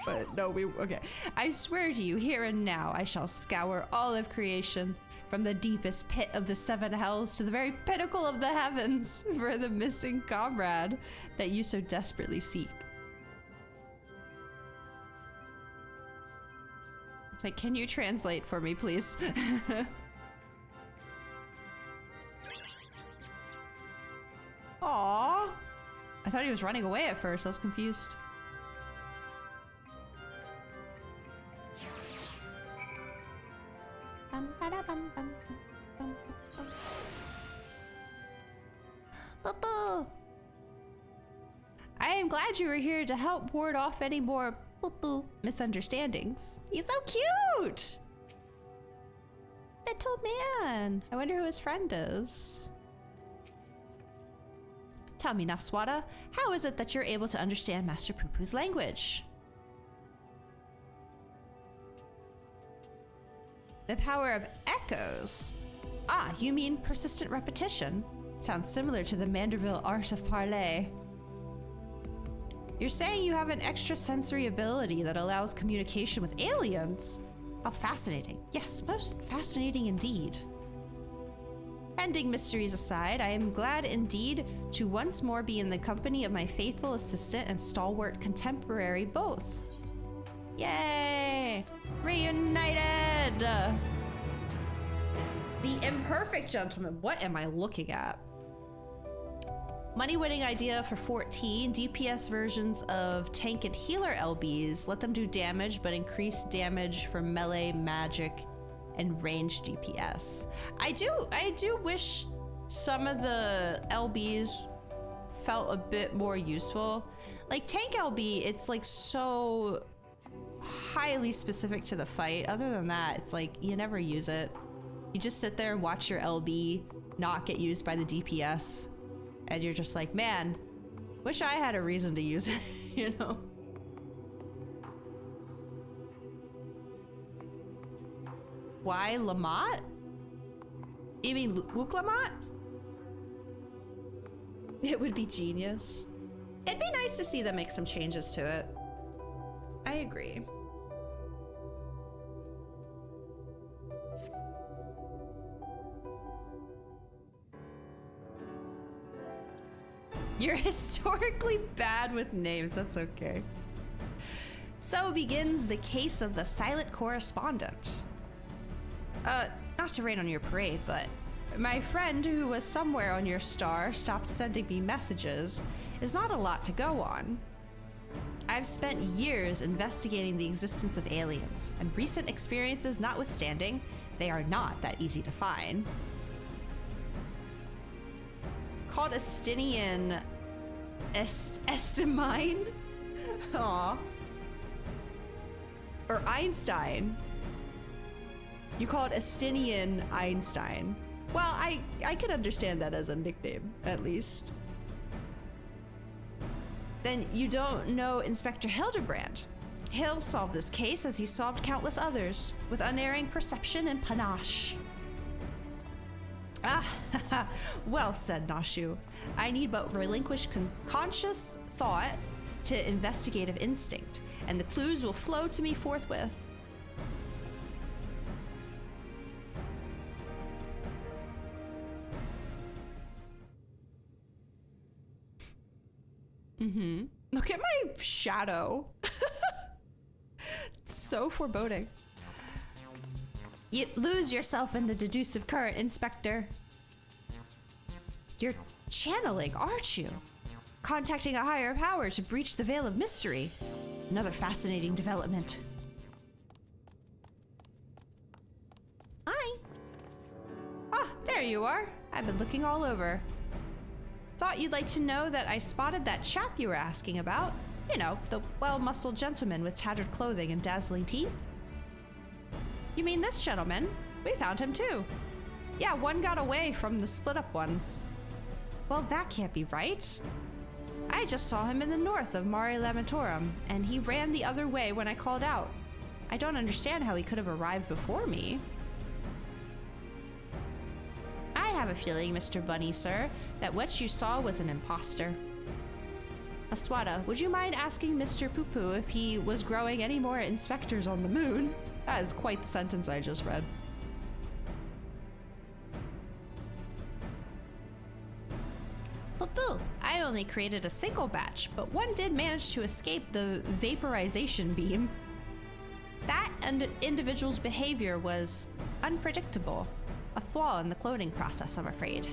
but no, okay. I swear to you, here and now, I shall scour all of creation, from the deepest pit of the seven hells to the very pinnacle of the heavens, for the missing comrade that you so desperately seek. It's like, can you translate for me, please? Aww. I thought he was running away at first. I was confused. Boo-boo. I am glad you were here to help ward off any more boo-boo misunderstandings. He's so cute! Little man. I wonder who his friend is. Tell me, Naswada, how is it that you're able to understand Master Poo-Poo's language? The power of echoes. Ah, you mean persistent repetition? Sounds similar to the Manderville art of parley. You're saying you have an extrasensory ability that allows communication with aliens? How fascinating. Yes, most fascinating indeed. Pending mysteries aside, I am glad indeed to once more be in the company of my faithful assistant and stalwart contemporary both. Yay! Reunited! The imperfect gentleman. What am I looking at? Money-winning idea for 14 DPS versions of tank and healer LBs. Let them do damage, but increase damage for melee, magic, and range DPS. I do wish some of the LBs felt a bit more useful. Like tank LB, it's like so highly specific to the fight. Other than that, it's like you never use it. You just sit there and watch your LB not get used by the DPS. And you're just like, man, wish I had a reason to use it, you know? Why Lamont? You mean Luke Lamont? It would be genius. It'd be nice to see them make some changes to it. I agree. You're historically bad with names, that's okay. So begins the case of the silent correspondent. Not to rain on your parade, but my friend who was somewhere on your star stopped sending me messages is not a lot to go on. I've spent years investigating the existence of aliens, and recent experiences notwithstanding, they are not that easy to find. Called Estinian Estimine? Aw. Or Einstein. You call it Estinian Einstein. Well, I can understand that as a nickname, at least. Then you don't know Inspector Hildebrand. He'll solve this case as he solved countless others, with unerring perception and panache. Ah, well said, Nashu. I need but relinquish conscious thought to investigative instinct, and the clues will flow to me forthwith. Look at my shadow. It's so foreboding. You lose yourself in the deducive current, Inspector. You're channeling, aren't you? Contacting a higher power to breach the veil of mystery. Another fascinating development. Hi. Ah, there you are. I've been looking all over. Thought you'd like to know that I spotted that chap you were asking about. You know, the well-muscled gentleman with tattered clothing and dazzling teeth. You mean this gentleman? We found him too. Yeah, one got away from the split-up ones. Well, that can't be right. I just saw him in the north of Mare Lamentorum, and he ran the other way when I called out. I don't understand how he could have arrived before me. I have a feeling, Mr. Bunny, sir, that what you saw was an imposter. Aswada, would you mind asking Mr. Poo-Poo if he was growing any more inspectors on the moon? That is quite the sentence I just read. Poo-Poo, I only created a single batch, but one did manage to escape the vaporization beam. That individual's behavior was unpredictable. A flaw in the cloning process, I'm afraid.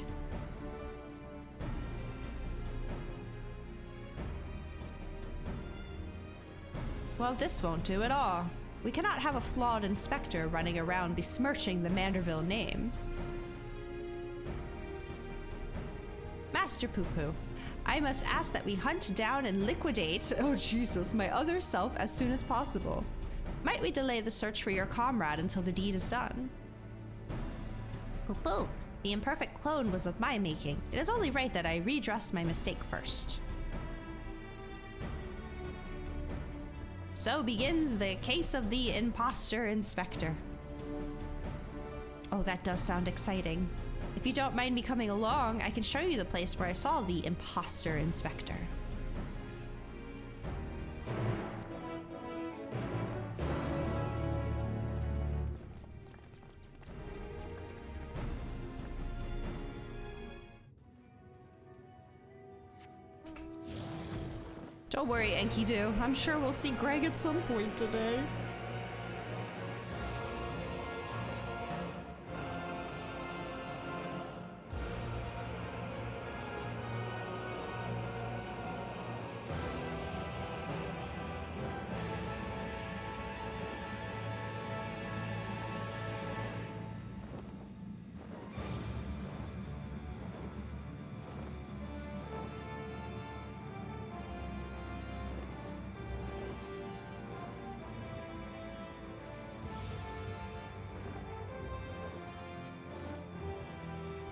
Well, this won't do at all. We cannot have a flawed inspector running around besmirching the Manderville name. Master Poo-Poo, I must ask that we hunt down and liquidate, oh Jesus, my other self as soon as possible. Might we delay the search for your comrade until the deed is done? Poo-Poo, the imperfect clone was of my making. It is only right that I redress my mistake first. So begins the case of the imposter inspector. Oh, that does sound exciting. If you don't mind me coming along, I can show you the place where I saw the imposter inspector. Don't worry, Enkidu. I'm sure we'll see Greg at some point today.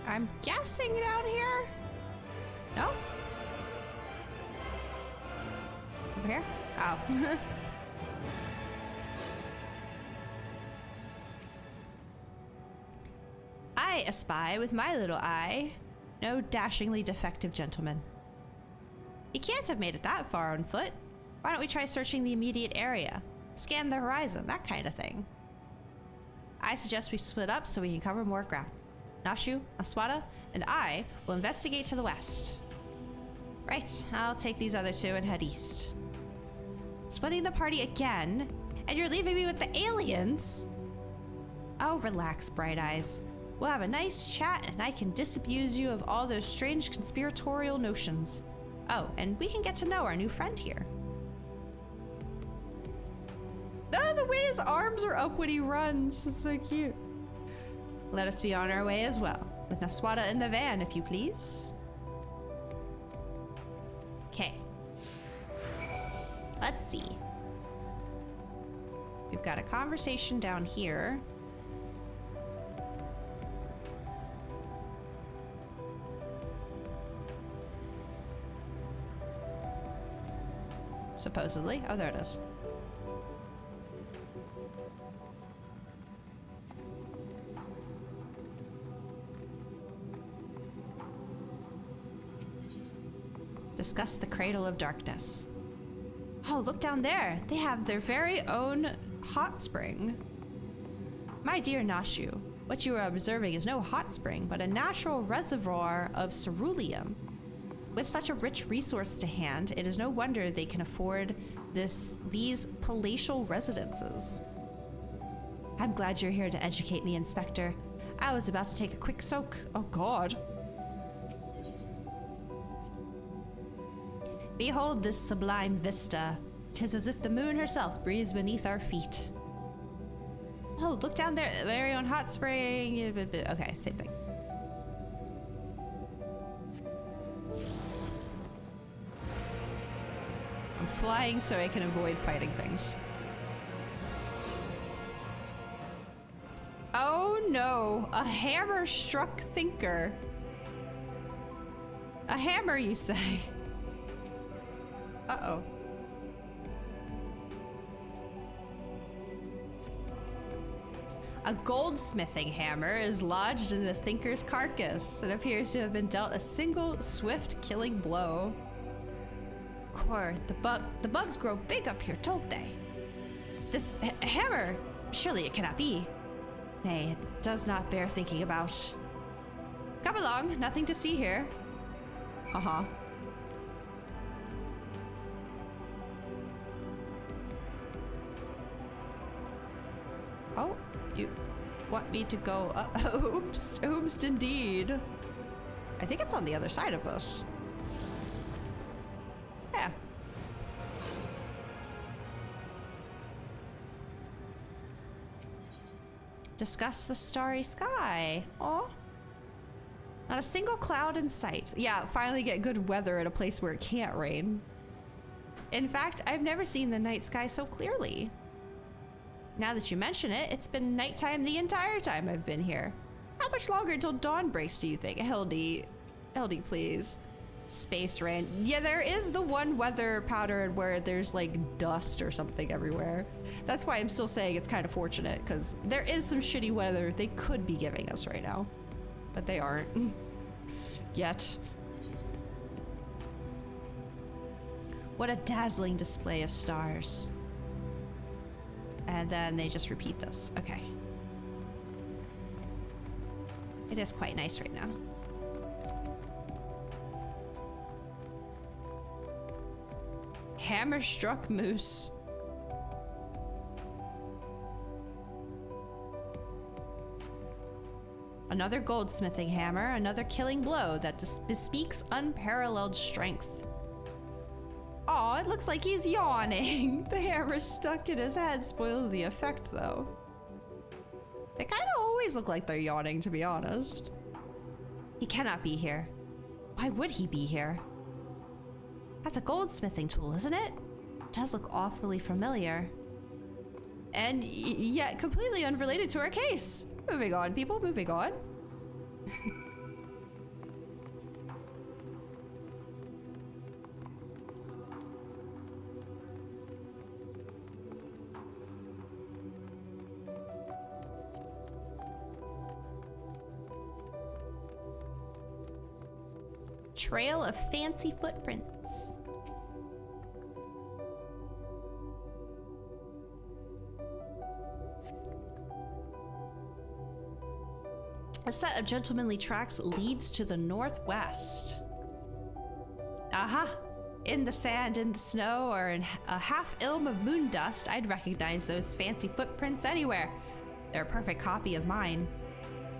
I'm guessing down here? No? Over here? Oh. I espy with my little eye no dashingly defective gentleman. He can't have made it that far on foot. Why don't we try searching the immediate area? Scan the horizon, that kind of thing. I suggest we split up so we can cover more ground. Nashu, Aswada, and I will investigate to the west. Right, I'll take these other two and head east. Splitting the party again? And you're leaving me with the aliens? Oh, relax, Bright Eyes. We'll have a nice chat and I can disabuse you of all those strange conspiratorial notions. Oh, and we can get to know our new friend here. Oh, the way his arms are up when he runs. It's so cute. Let us be on our way as well, with Naswada in the van, if you please. Okay. Let's see. We've got a conversation down here. Supposedly. Oh, there it is. Discuss the Cradle of Darkness. Oh, look down there. They have their very own hot spring. My dear Nashu, what you are observing is no hot spring, but a natural reservoir of ceruleum. With such a rich resource to hand, it is no wonder they can afford these palatial residences. I'm glad you're here to educate me, Inspector. I was about to take a quick soak. Oh, God. Behold this sublime vista. 'Tis as if the moon herself breathes beneath our feet. Oh, look down there. Very own hot spring. Okay, same thing. I'm flying so I can avoid fighting things. Oh no, a hammer-struck thinker. A hammer, you say? Uh-oh. A goldsmithing hammer is lodged in the thinker's carcass and appears to have been dealt a single swift killing blow. Core, the bugs grow big up here, don't they? This hammer, surely it cannot be. Nay, it does not bear thinking about. Come along, nothing to see here. Uh-huh. Oh, you want me to go oops, oops indeed. I think it's on the other side of this. Yeah. Discuss the starry sky. Aw. Not a single cloud in sight. Yeah, finally get good weather at a place where it can't rain. In fact, I've never seen the night sky so clearly. Now that you mention it, it's been nighttime the entire time I've been here. How much longer until dawn breaks, do you think? Hildy, please. Space rain. Yeah, there is the one weather pattern where there's like dust or something everywhere. That's why I'm still saying it's kind of fortunate, because there is some shitty weather they could be giving us right now. But they aren't. Yet. What a dazzling display of stars. And then they just repeat this. Okay. It is quite nice right now. Hammer-struck moose. Another goldsmithing hammer, another killing blow that bespeaks unparalleled strength. Aw, it looks like he's yawning. The hammer stuck in his head spoils the effect, though. They kind of always look like they're yawning, to be honest. He cannot be here. Why would he be here? That's a goldsmithing tool, isn't it? It does look awfully familiar. And yet completely unrelated to our case. Moving on, people, moving on. Trail of fancy footprints. A set of gentlemanly tracks leads to the northwest. Aha! In the sand, in the snow, or in a half ilm of moon dust, I'd recognize those fancy footprints anywhere. They're a perfect copy of mine.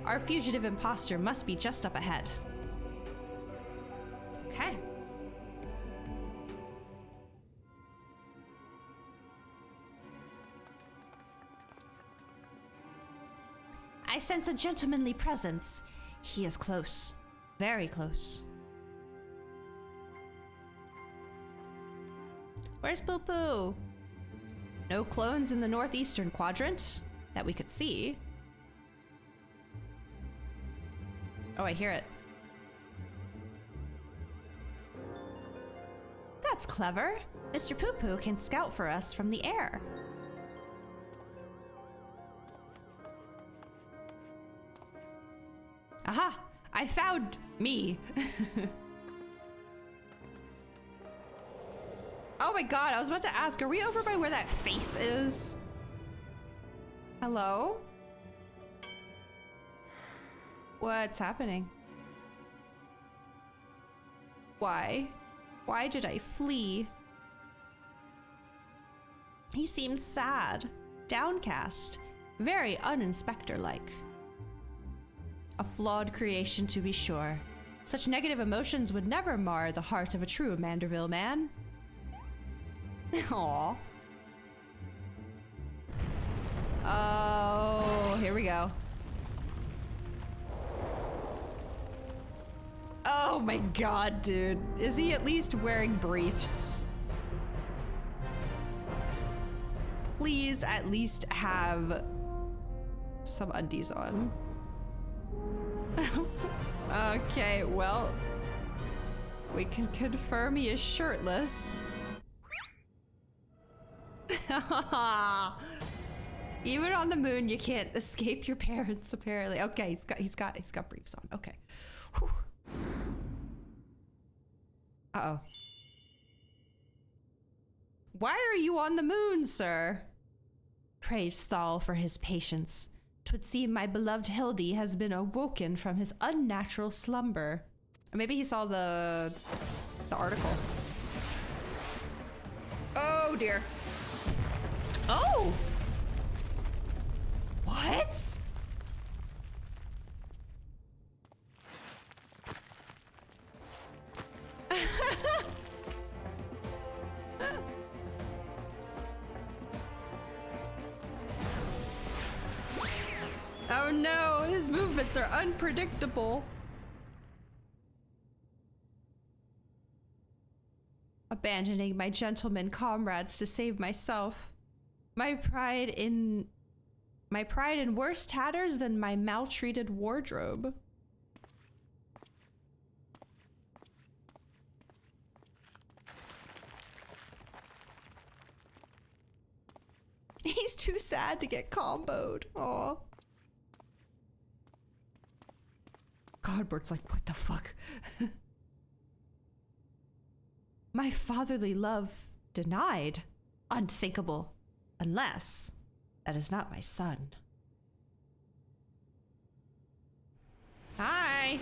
Our fugitive imposter must be just up ahead. Okay. I sense a gentlemanly presence. He is close. Very close. Where's Poo Poo? No clones in the northeastern quadrant that we could see. Oh, I hear it. That's clever. Mr. Poo Poo can scout for us from the air. Aha! I found me. Oh my god, I was about to ask, are we over by where that face is? Hello? What's happening? Why? Why did I flee? He seems sad, downcast, very uninspector-like. A flawed creation, to be sure. Such negative emotions would never mar the heart of a true Manderville man. Aww. Oh, here we go. Oh my god, dude. Is he at least wearing briefs? Please at least have some undies on. Okay, well, we can confirm he is shirtless. Even on the moon, you can't escape your parents, apparently. Okay, he's got briefs on. Okay. Whew. Uh-oh. Why are you on the moon, sir? Praise Thal for his patience. 'Twould seem my beloved Hildy has been awoken from his unnatural slumber. Or maybe he saw the article. Oh dear. Oh! What? Oh no, his movements are unpredictable. Abandoning my gentlemen comrades to save myself. My pride in worse tatters than my maltreated wardrobe. He's too sad to get comboed. Aw. Godbird's like, what the fuck? My fatherly love denied. Unthinkable. Unless that is not my son. Hi.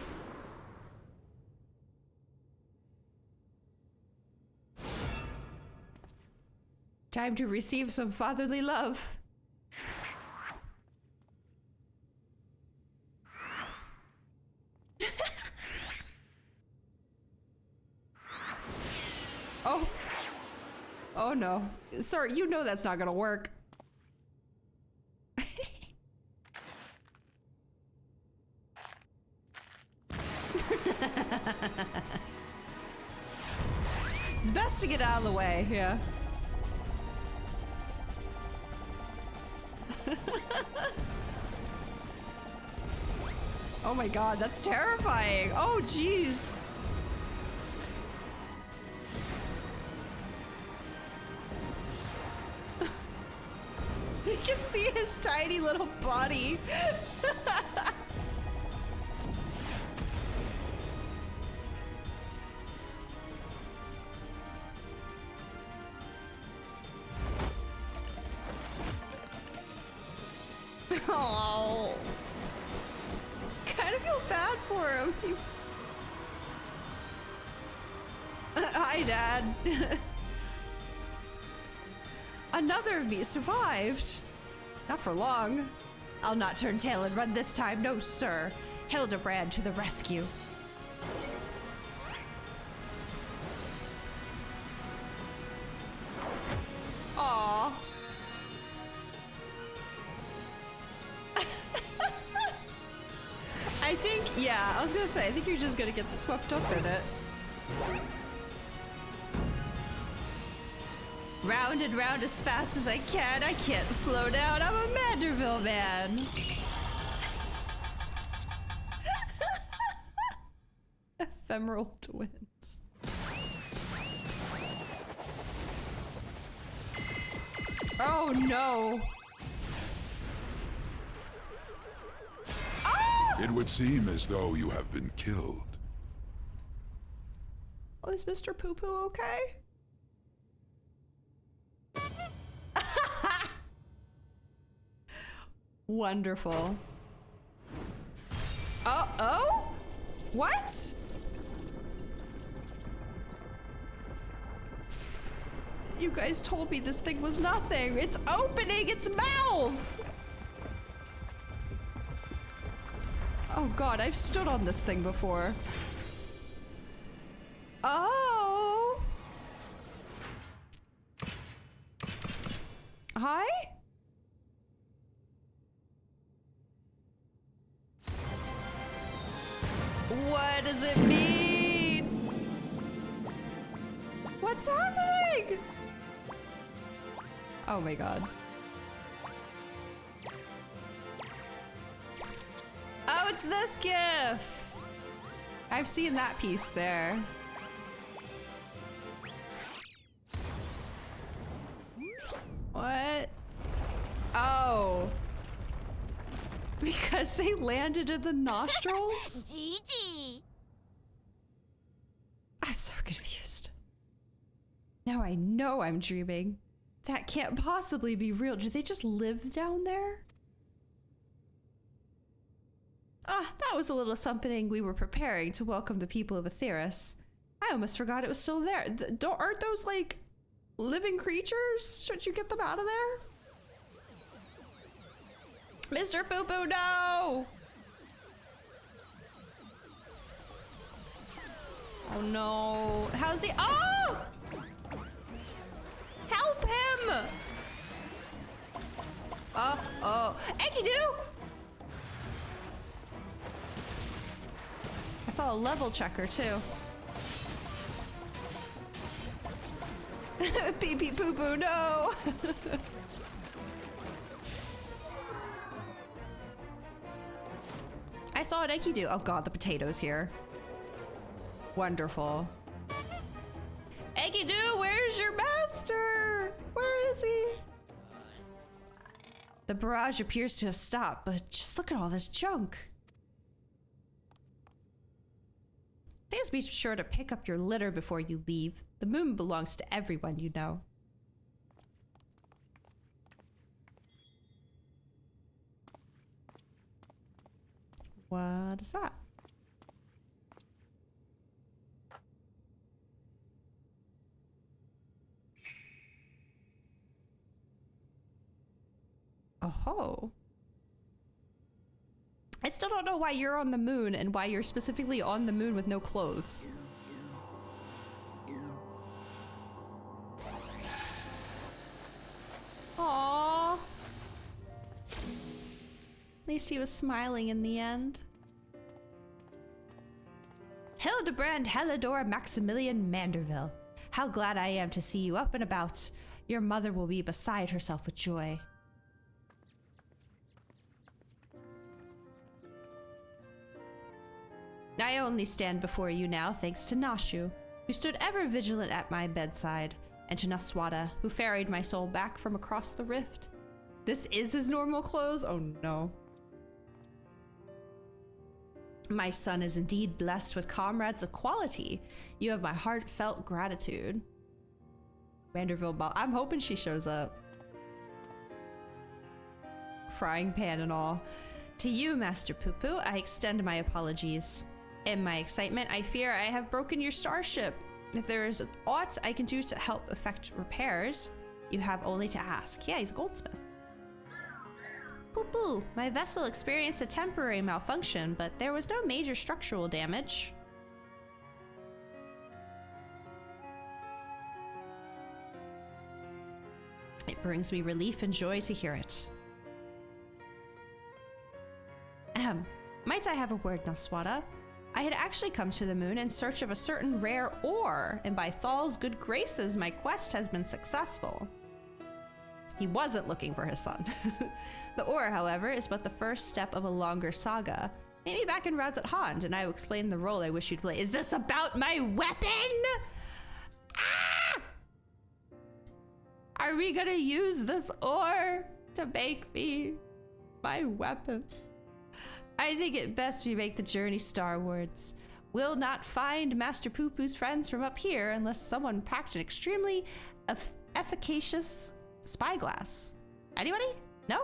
Time to receive some fatherly love. Oh. Oh no. Sir, you know that's not gonna work. It's best to get out of the way, yeah. Oh my god, that's terrifying. Oh jeez. You can see his tiny little body. Oh, kind of feel bad for him. Hi, Dad. Another of me survived. Not for long. I'll not turn tail and run this time, no sir. Hildebrand to the rescue. Aww. I think, yeah, I was gonna say, I think you're just gonna get swept up in it. Round and round as fast as I can. I can't slow down. I'm a Manderville man. Ephemeral twins. Oh no. Oh! It would seem as though you have been killed. Oh, is Mr. Poo Poo okay? Wonderful. Oh? What? You guys told me this thing was nothing. It's opening its mouth. Oh god, I've stood on this thing before. Oh! Hi? What does it mean? What's happening? Oh my god. Oh, it's this gif! I've seen that piece there. What? Oh. Because they landed in the nostrils? Gigi. I'm so confused. Now I know I'm dreaming. That can't possibly be real. Do they just live down there? Ah, that was a little something we were preparing to welcome the people of Aetheris. I almost forgot it was still there. Aren't those like living creatures? Should you get them out of there? Mr. Poo Poo, no! Oh no. How's he? Oh! Help him! Oh. Enkidu! I saw a level checker too. Pee pee poo poo, no! I saw an Enkidu. Oh god, the potatoes here. Wonderful. Enkidu, where's your master? Where is he? The barrage appears to have stopped, but just look at all this junk. Please be sure to pick up your litter before you leave. The moon belongs to everyone you know. What is that? Oh. I still don't know why you're on the moon and why you're specifically on the moon with no clothes. Aww. At least he was smiling in the end. Hildebrand Helidor Maximilian Manderville. How glad I am to see you up and about. Your mother will be beside herself with joy. I only stand before you now thanks to Nashu, who stood ever vigilant at my bedside, and to Naswada, who ferried my soul back from across the rift. This is his normal clothes? Oh no. My son is indeed blessed with comrades of quality. You have my heartfelt gratitude. Vanderville Ball. I'm hoping she shows up. Frying pan and all. To you, Master Poo Poo, I extend my apologies. In my excitement, I fear I have broken your starship. If there is aught I can do to help effect repairs, you have only to ask. Yeah, he's a goldsmith. Poo Poo, my vessel experienced a temporary malfunction, but there was no major structural damage. It brings me relief and joy to hear it. Might I have a word, Naswada? I had actually come to the moon in search of a certain rare ore, and by Thal's good graces, my quest has been successful. He wasn't looking for his son. The ore, however, is but the first step of a longer saga. Meet me back in Radzat Hand, and I will explain the role I wish you'd play. Is this about my weapon? Ah! Are we gonna use this ore to make me my weapon? I think it best we make the journey starwards. We'll not find Master Poo Poo's friends from up here unless someone packed an extremely efficacious spyglass. Anybody? No?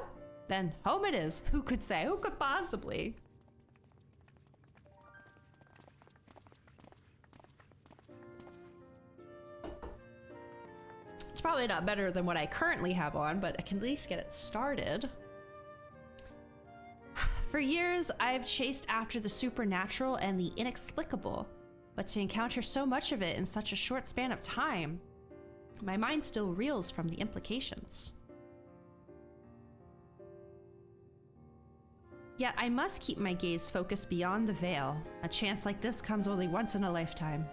Then home it is. Who could say? Who could possibly? It's probably not better than what I currently have on, but I can at least get it started. For years, I've chased after the supernatural and the inexplicable. But to encounter so much of it in such a short span of time, my mind still reels from the implications. Yet I must keep my gaze focused beyond the veil. A chance like this comes only once in a lifetime.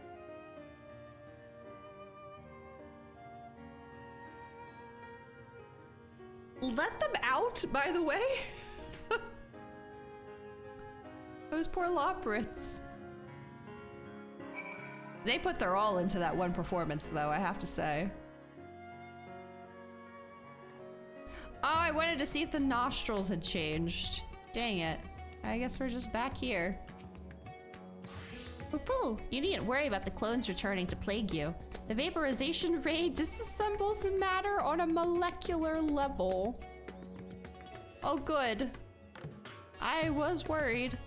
Let them out, by the way. Those poor Loprits. They put their all into that one performance, though, I have to say. Oh, I wanted to see if the nostrils had changed. Dang it. I guess we're just back here. Poo-poo, you needn't worry about the clones returning to plague you. The vaporization ray disassembles matter on a molecular level. Oh, good. I was worried.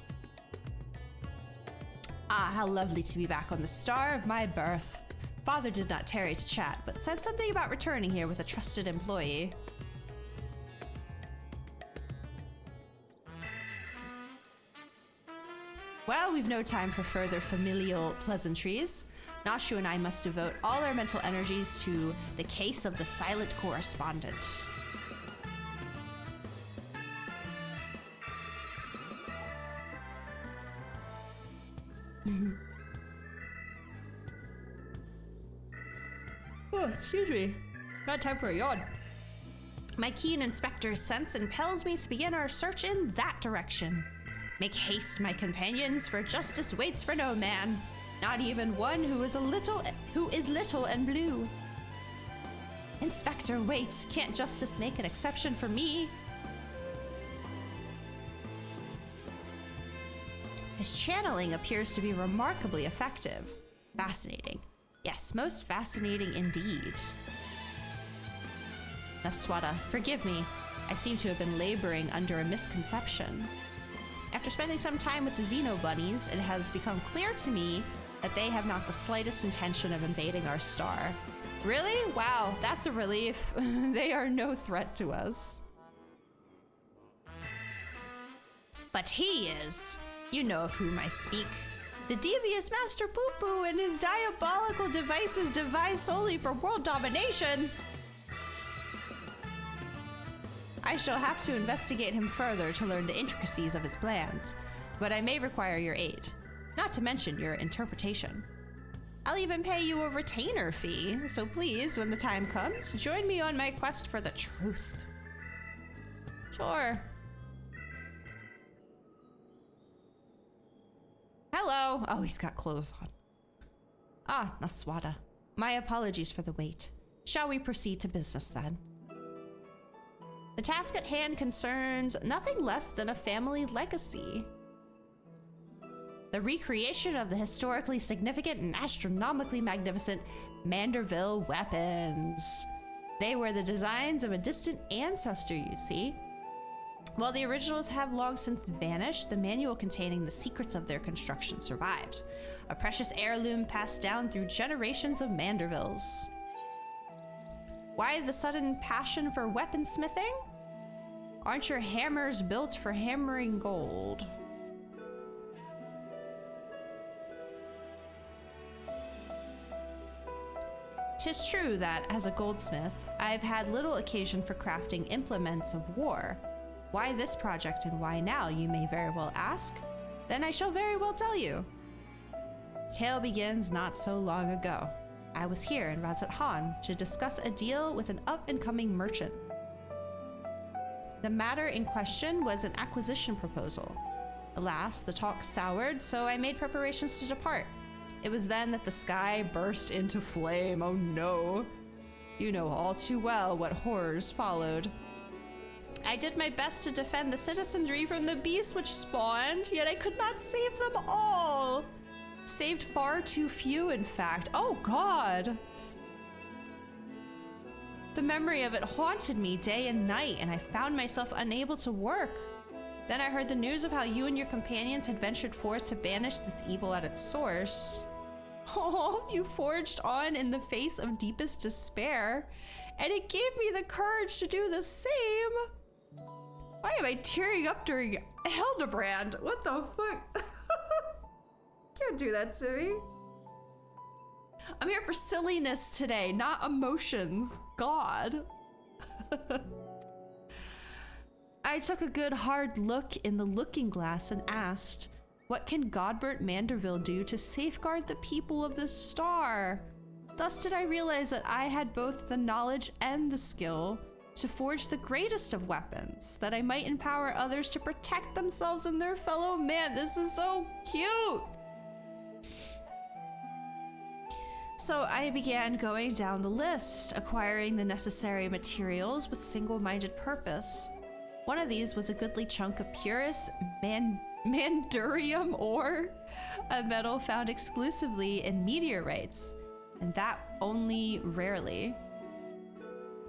Ah, how lovely to be back on the star of my birth. Father did not tarry to chat, but said something about returning here with a trusted employee. Well, we've no time for further familial pleasantries. Nashu and I must devote all our mental energies to the case of the silent correspondent. Oh, excuse me. Not time for a yawn. My keen inspector's sense impels me to begin our search in that direction. Make haste, my companions, for justice waits for no man, not even one who is little and blue. Inspector, wait, can't justice make an exception for me? His channeling appears to be remarkably effective. Fascinating. Yes, most fascinating indeed. Naswada, forgive me. I seem to have been laboring under a misconception. After spending some time with the Xeno Bunnies, it has become clear to me that they have not the slightest intention of invading our star. Really? Wow, that's a relief. They are no threat to us. But he is. You know of whom I speak. The devious Master Poo-Poo and his diabolical devices devised solely for world domination. I shall have to investigate him further to learn the intricacies of his plans, but I may require your aid, not to mention your interpretation. I'll even pay you a retainer fee, so please, when the time comes, join me on my quest for the truth. Sure. Hello. Oh, he's got clothes on. Ah, Naswada. My apologies for the wait. Shall we proceed to business then? The task at hand concerns nothing less than a family legacy. The recreation of the historically significant and astronomically magnificent Manderville weapons. They were the designs of a distant ancestor, you see. While the originals have long since vanished, the manual containing the secrets of their construction survived. A precious heirloom passed down through generations of Mandervilles. Why the sudden passion for weaponsmithing? Aren't your hammers built for hammering gold? Tis true that, as a goldsmith, I've had little occasion for crafting implements of war. Why this project and why now, you may very well ask? Then I shall very well tell you. Tale begins not so long ago. I was here in Razat Han to discuss a deal with an up-and-coming merchant. The matter in question was an acquisition proposal. Alas, the talk soured, so I made preparations to depart. It was then that the sky burst into flame. Oh no. You know all too well what horrors followed. I did my best to defend the citizenry from the beasts which spawned, yet I could not save them all. Saved far too few, in fact. Oh God. The memory of it haunted me day and night, and I found myself unable to work. Then I heard the news of how you and your companions had ventured forth to banish this evil at its source. Oh, you forged on in the face of deepest despair, and it gave me the courage to do the same. Why am I tearing up during Hildebrand? What the fuck? Can't do that to me. I'm here for silliness today, not emotions. God. I took a good hard look in the looking glass and asked, what can Godbert Manderville do to safeguard the people of this star? Thus did I realize that I had both the knowledge and the skill to forge the greatest of weapons, that I might empower others to protect themselves and their fellow man. This is so cute. So I began going down the list, acquiring the necessary materials with single-minded purpose. One of these was a goodly chunk of purest mandurium ore, a metal found exclusively in meteorites, and that only rarely.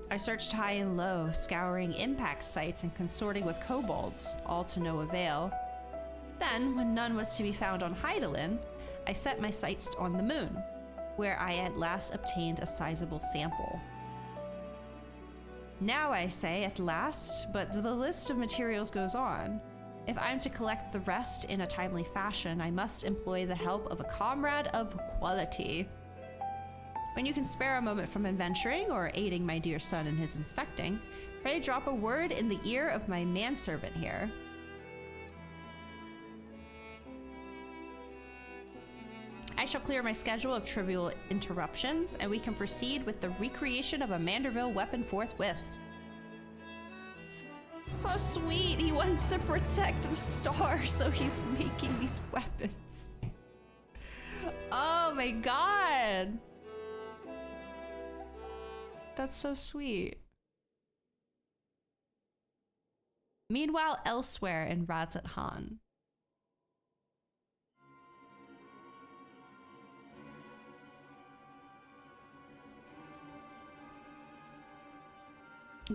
I searched high and low, scouring impact sites and consorting with kobolds, all to no avail. Then, when none was to be found on Hydaelyn, I set my sights on the moon, where I at last obtained a sizable sample. Now I say at last, but the list of materials goes on. If I'm to collect the rest in a timely fashion, I must employ the help of a comrade of quality. When you can spare a moment from adventuring or aiding my dear son in his inspecting, pray drop a word in the ear of my manservant here. I shall clear my schedule of trivial interruptions, and we can proceed with the recreation of a Manderville weapon forthwith. So sweet, he wants to protect the star, so he's making these weapons. Oh my god. That's so sweet. Meanwhile, elsewhere in Radzat Han.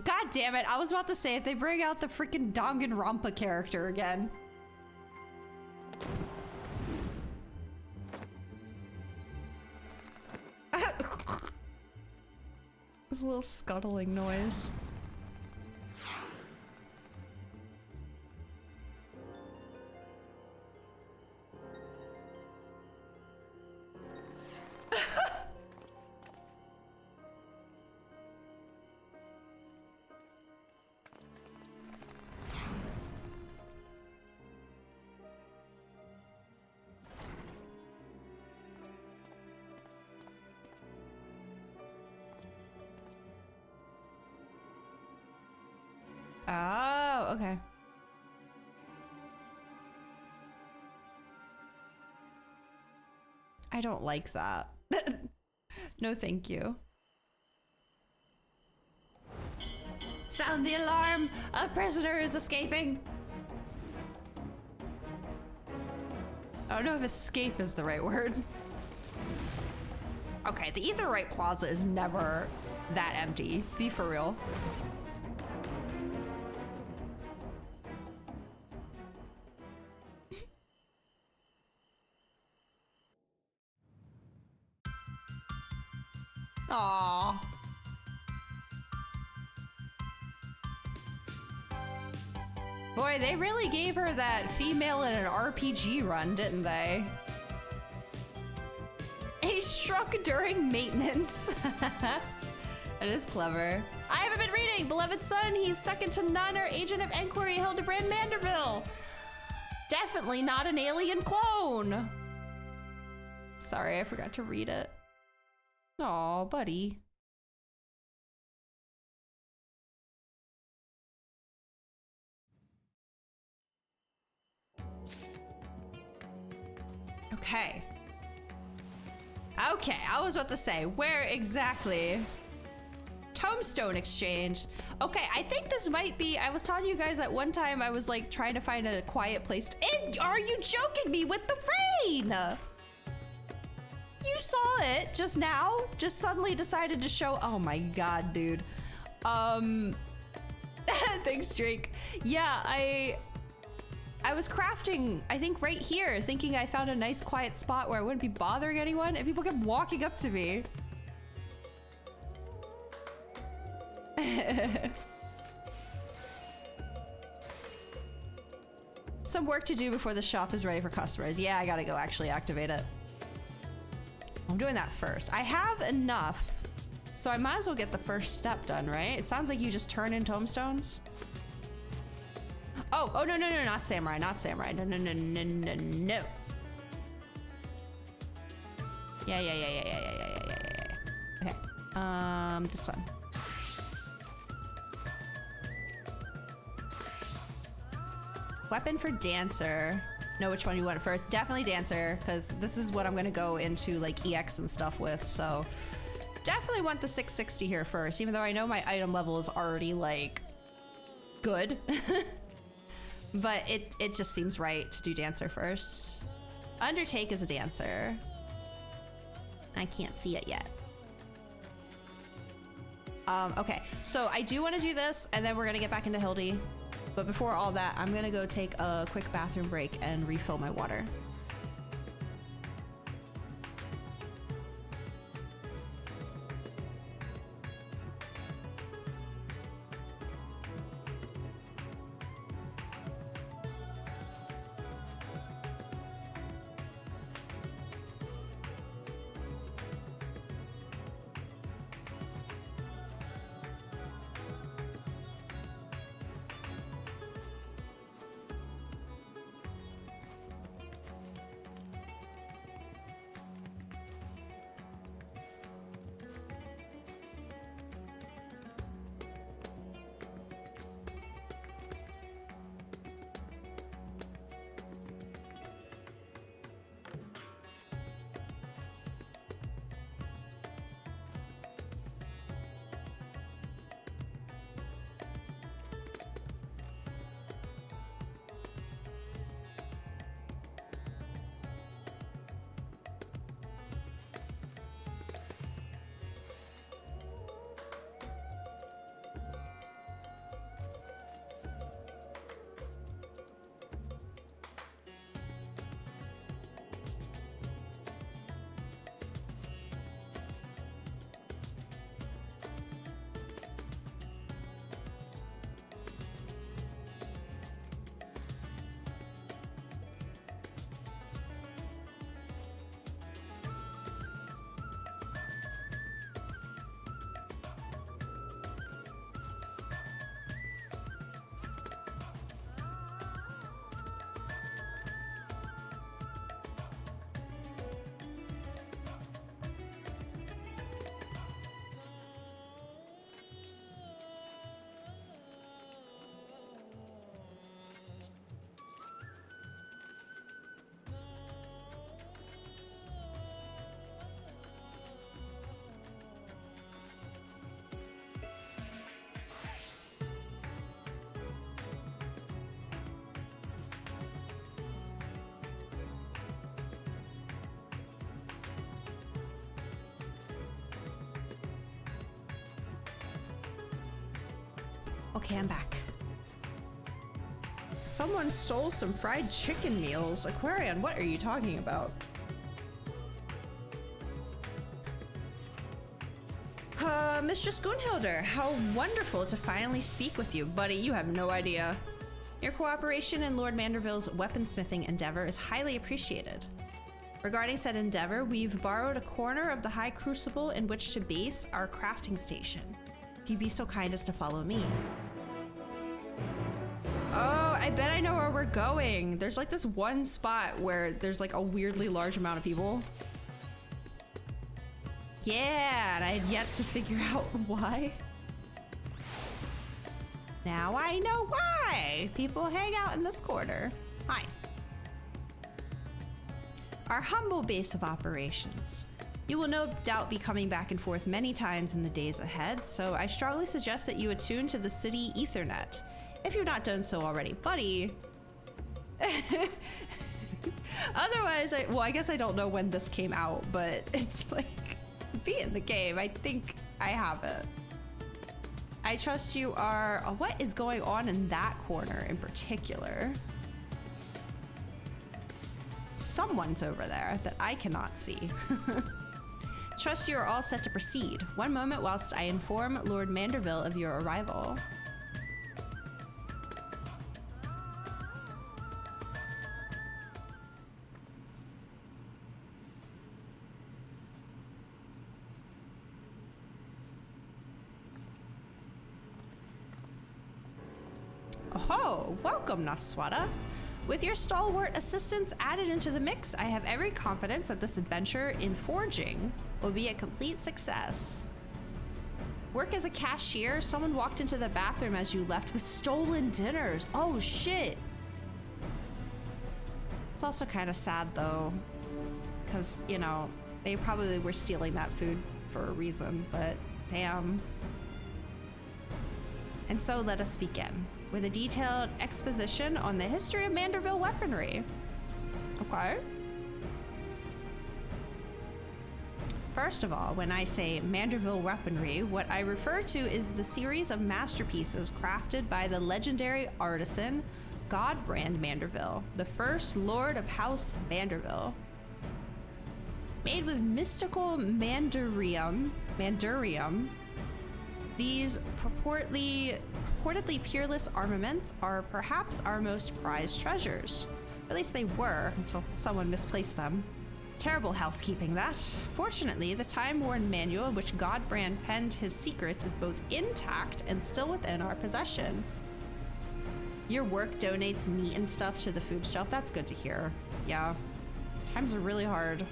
God damn it, I was about to say if they bring out the freaking Danganronpa character again. A little scuttling noise. Oh, okay. I don't like that. No, thank you. Sound the alarm! A prisoner is escaping! I don't know if escape is the right word. Okay, the Etherite Plaza is never that empty. Be for real. Aww. Boy, they really gave her that female in an RPG run, didn't they? He struck during maintenance. That is clever. I haven't been reading. Beloved son, he's second to none, or agent of inquiry, Hildebrand Manderville. Definitely not an alien clone. Sorry, I forgot to read it. Aw, buddy. Okay. Okay, I was about to say, where exactly? Tombstone Exchange. Okay, I think this might be, I was telling you guys at one time I was like trying to find a quiet place to, are you joking me with the rain? You saw it just now, just suddenly decided to show, oh my god, dude. Thanks, Drake. Yeah, I was crafting, I think right here, thinking I found a nice quiet spot where I wouldn't be bothering anyone, and people kept walking up to me. Some work to do before the shop is ready for customers. Yeah, I gotta go actually activate it. I'm doing that first. I have enough, so I might as well get the first step done, right? It sounds like you just turn in tombstones. Oh, no, not samurai, not samurai. No. Yeah. Okay, this one. Weapon for dancer. Know which one you want first. Definitely dancer, because this is what I'm gonna go into like EX and stuff with, so definitely want the 660 here first, even though I know my item level is already like good. But it just seems right to do dancer first. Undertake is a dancer. I can't see it yet. Okay, so I do want to do this, and then we're gonna get back into Hildy. But before all that, I'm gonna go take a quick bathroom break and refill my water. Okay, I'm back. Someone stole some fried chicken meals. Aquarian, what are you talking about? Mistress Gunhilder, how wonderful to finally speak with you. Buddy, you have no idea. Your cooperation in Lord Manderville's weaponsmithing endeavor is highly appreciated. Regarding said endeavor, we've borrowed a corner of the High Crucible in which to base our crafting station. If you'd be so kind as to follow me. Oh, I bet I know where we're going. There's like this one spot where there's like a weirdly large amount of people. Yeah, and I had yet to figure out why. Now I know why people hang out in this corner. Hi. Our humble base of operations. You will no doubt be coming back and forth many times in the days ahead, so I strongly suggest that you attune to the city Ethernet, if you've not done so already. Buddy. Otherwise, I guess I don't know when this came out, but it's like, be in the game. I think I have it. I trust you are... what is going on in that corner in particular? Someone's over there that I cannot see. Trust you are all set to proceed. One moment whilst I inform Lord Manderville of your arrival. ho! Welcome, Naswada. With your stalwart assistance added into the mix, I have every confidence that this adventure in forging will be a complete success. Work as a cashier, someone walked into the bathroom as you left with stolen dinners. Oh shit. It's also kind of sad though, because, you know, they probably were stealing that food for a reason, but damn. And so let us begin with a detailed exposition on the history of Manderville weaponry. Okay. First of all, when I say Manderville weaponry, what I refer to is the series of masterpieces crafted by the legendary artisan Godbrand Manderville, the first Lord of House Manderville. Made with mystical mandurium, these purportedly peerless armaments are perhaps our most prized treasures. At least they were, until someone misplaced them. Terrible housekeeping, that. Fortunately, the time-worn manual in which Godbrand penned his secrets is both intact and still within our possession. Your work donates meat and stuff to the food shelf. That's good to hear. Yeah. Times are really hard.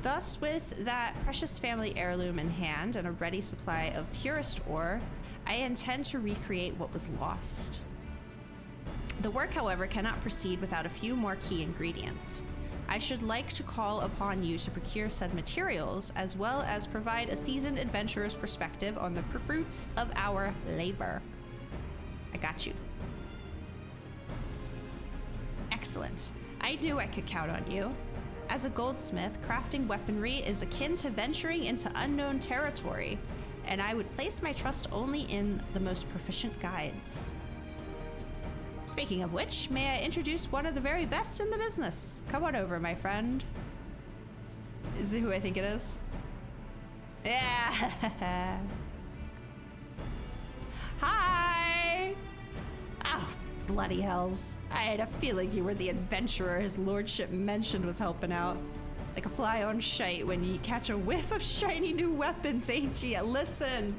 Thus, with that precious family heirloom in hand and a ready supply of purest ore, I intend to recreate what was lost. The work, however, cannot proceed without a few more key ingredients. I should like to call upon you to procure said materials, as well as provide a seasoned adventurer's perspective on the fruits of our labor. I got you. Excellent. I knew I could count on you. As a goldsmith, crafting weaponry is akin to venturing into unknown territory, and I would place my trust only in the most proficient guides. Speaking of which, may I introduce one of the very best in the business? Come on over, my friend. Is it who I think it is? Yeah. Hi. Oh, bloody hells. I had a feeling you were the adventurer his lordship mentioned was helping out. Like a fly on shite when you catch a whiff of shiny new weapons, ain't you? Listen.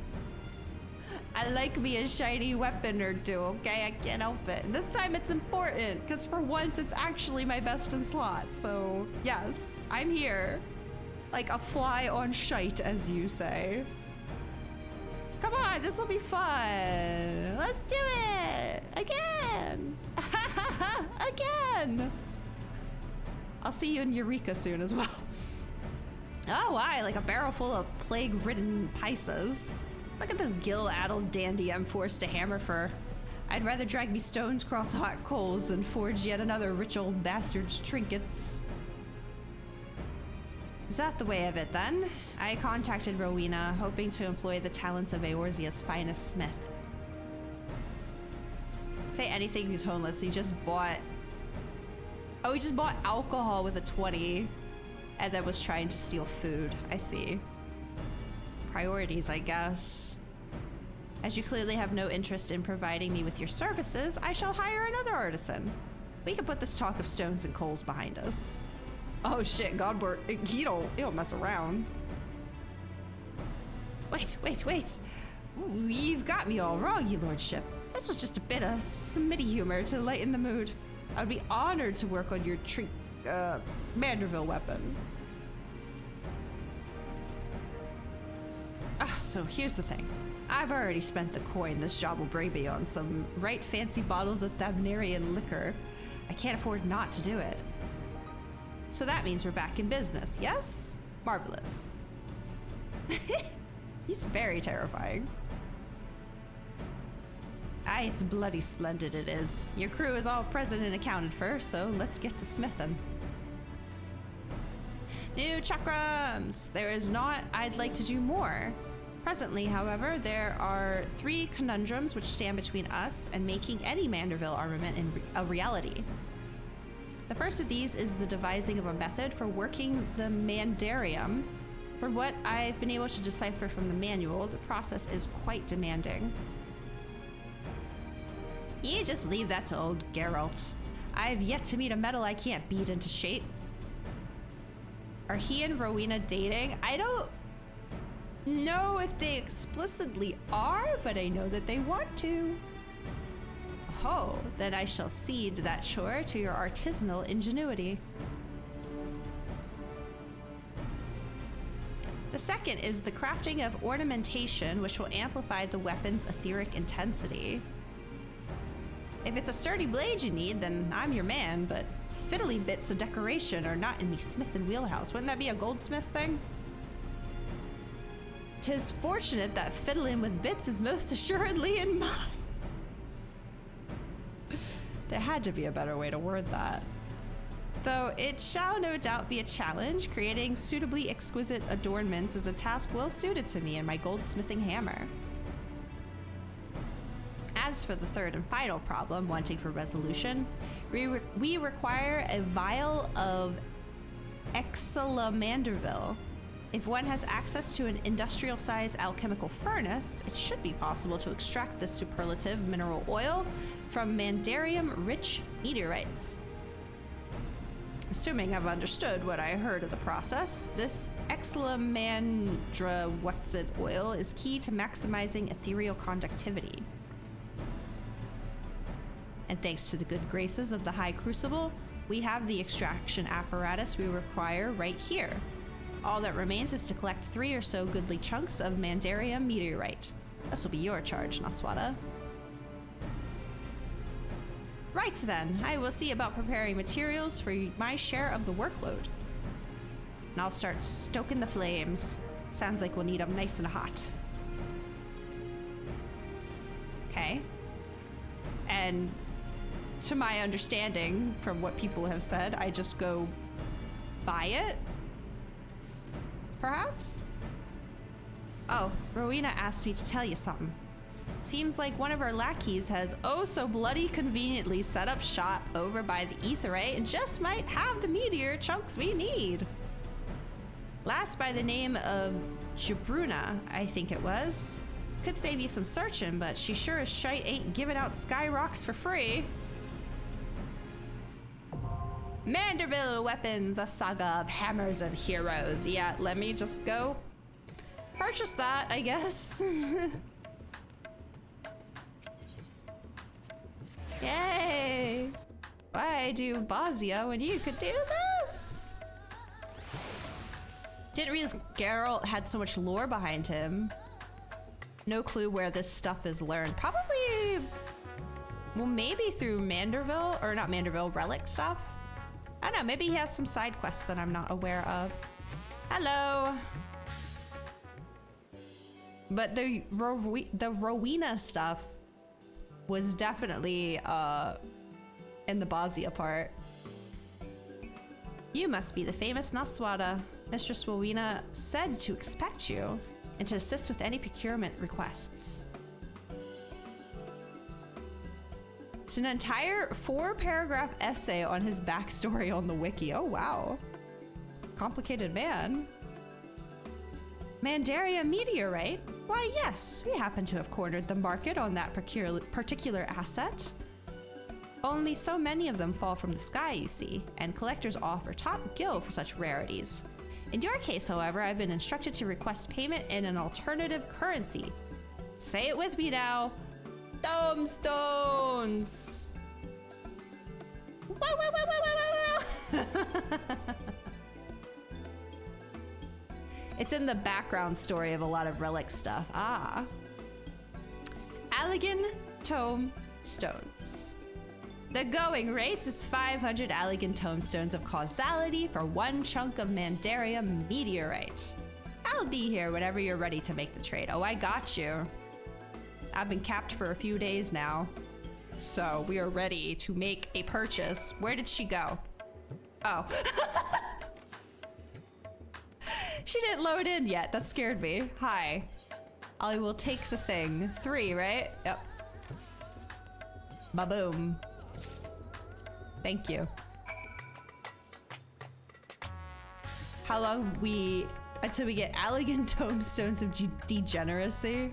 I like me a shiny weapon or two, okay? I can't help it. And this time it's important, because for once it's actually my best in slot. So, yes, I'm here. Like a fly on shite, as you say. Come on, this will be fun. Let's do it. Again. Again. I'll see you in Eureka soon as well. Oh, why? Like a barrel full of plague-ridden Pisces. Look at this gill-addled dandy I'm forced to hammer for. I'd rather drag me stones across hot coals than forge yet another rich old bastard's trinkets. Is that the way of it, then? I contacted Rowena, hoping to employ the talents of Eorzea's finest smith. Say anything, he's homeless. He just bought... Oh, he just bought alcohol with a 20. And then was trying to steal food. I see. Priorities, I guess. As you clearly have no interest in providing me with your services, I shall hire another artisan. We can put this talk of stones and coals behind us. Oh shit, Godward, he don't mess around. Wait. Ooh, you've got me all wrong, your lordship. This was just a bit of Smitty humor to lighten the mood. I would be honored to work on your Manderville weapon. So here's the thing. I've already spent the coin this job will bring me on some right fancy bottles of Thavnarian liquor. I can't afford not to do it. So that means we're back in business, yes? Marvelous. He's very terrifying. Aye, it's bloody splendid it is. Your crew is all present and accounted for, so let's get to smithing. New chakrams! There is not, I'd like to do more. Presently, however, there are 3 conundrums which stand between us and making any Manderville armament a reality. The first of these is the devising of a method for working the Mandarium. From what I've been able to decipher from the manual, the process is quite demanding. You just leave that to old Geralt. I've yet to meet a metal I can't beat into shape. Are he and Rowena dating? know if they explicitly are, but I know that they want to. Oh, then I shall cede that chore to your artisanal ingenuity. The second is the crafting of ornamentation, which will amplify the weapon's etheric intensity. If it's a sturdy blade you need, then I'm your man, but fiddly bits of decoration are not in the smith and wheelhouse. Wouldn't that be a goldsmith thing? 'Tis fortunate that fiddling with bits is most assuredly in mine. There had to be a better way to word that. Though it shall no doubt be a challenge, creating suitably exquisite adornments is a task well suited to me and my goldsmithing hammer. As for the third and final problem, wanting for resolution, we require a vial of Exalamanderville. If one has access to an industrial-sized alchemical furnace, it should be possible to extract this superlative mineral oil from mandarium-rich meteorites. Assuming I've understood what I heard of the process, this Exalamandra what's-it oil is key to maximizing ethereal conductivity. And thanks to the good graces of the High Crucible, we have the extraction apparatus we require right here. All that remains is to collect 3 or so goodly chunks of mandarium meteorite. This will be your charge, Naswada. Right then, I will see about preparing materials for my share of the workload. And I'll start stoking the flames. Sounds like we'll need them nice and hot. Okay. And to my understanding, from what people have said, I just go buy it? Perhaps? Oh, Rowena asked me to tell you something. Seems like one of our lackeys has oh so bloody conveniently set up shop over by the Aetheray and just might have the meteor chunks we need. Last by the name of Jabruna, I think it was. Could save you some searching, but she sure as shite ain't giving out sky rocks for free. Manderville Weapons, a saga of hammers and heroes. Yeah, let me just go purchase that, I guess. Yay! Why do Bozia when you could do this? Didn't realize Geralt had so much lore behind him. No clue where this stuff is learned. Probably, well, maybe through Manderville, or not Manderville, relic stuff. I don't know, maybe he has some side quests that I'm not aware of. Hello! But the Rowena stuff was definitely in the Bozia part. You must be the famous Naswada. Mistress Rowena said to expect you and to assist with any procurement requests. It's an entire 4-paragraph essay on his backstory on the wiki. Oh, wow. Complicated man. Mandaria meteorite? Why, yes, we happen to have cornered the market on that particular asset. Only so many of them fall from the sky, you see, and collectors offer top gill for such rarities. In your case, however, I've been instructed to request payment in an alternative currency. Say it with me now. Tombstones! Wow, wow, wow, wow, wow, wow, wow. It's in the background story of a lot of relic stuff. Ah. Allegan Tombstones. The going rates is 500 Allegan Tombstones of causality for 1 chunk of Mandaria meteorite. I'll be here whenever you're ready to make the trade. Oh, I got you. I've been capped for a few days now. So we are ready to make a purchase. Where did she go? Oh. She didn't load in yet. That scared me. Hi. I will take the thing. 3, right? Yep. Ba-boom. Thank you. How long until we get Allegan Tombstones of Degeneracy?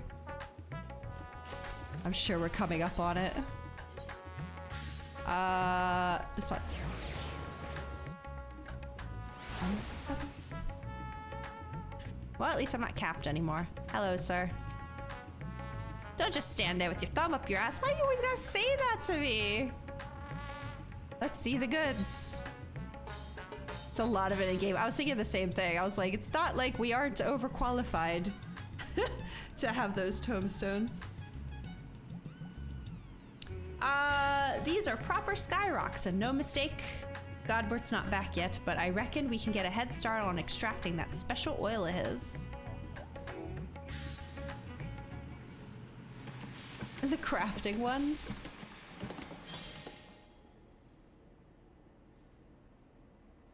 I'm sure we're coming up on it. This one. Well, at least I'm not capped anymore. Hello, sir. Don't just stand there with your thumb up your ass. Why you always gotta say that to me? Let's see the goods. It's a lot of it in game. I was thinking the same thing. I was like, it's not like we aren't overqualified to have those tombstones. These are proper sky rocks and no mistake. Godbert's not back yet, but I reckon we can get a head start on extracting that special oil of his. The crafting ones.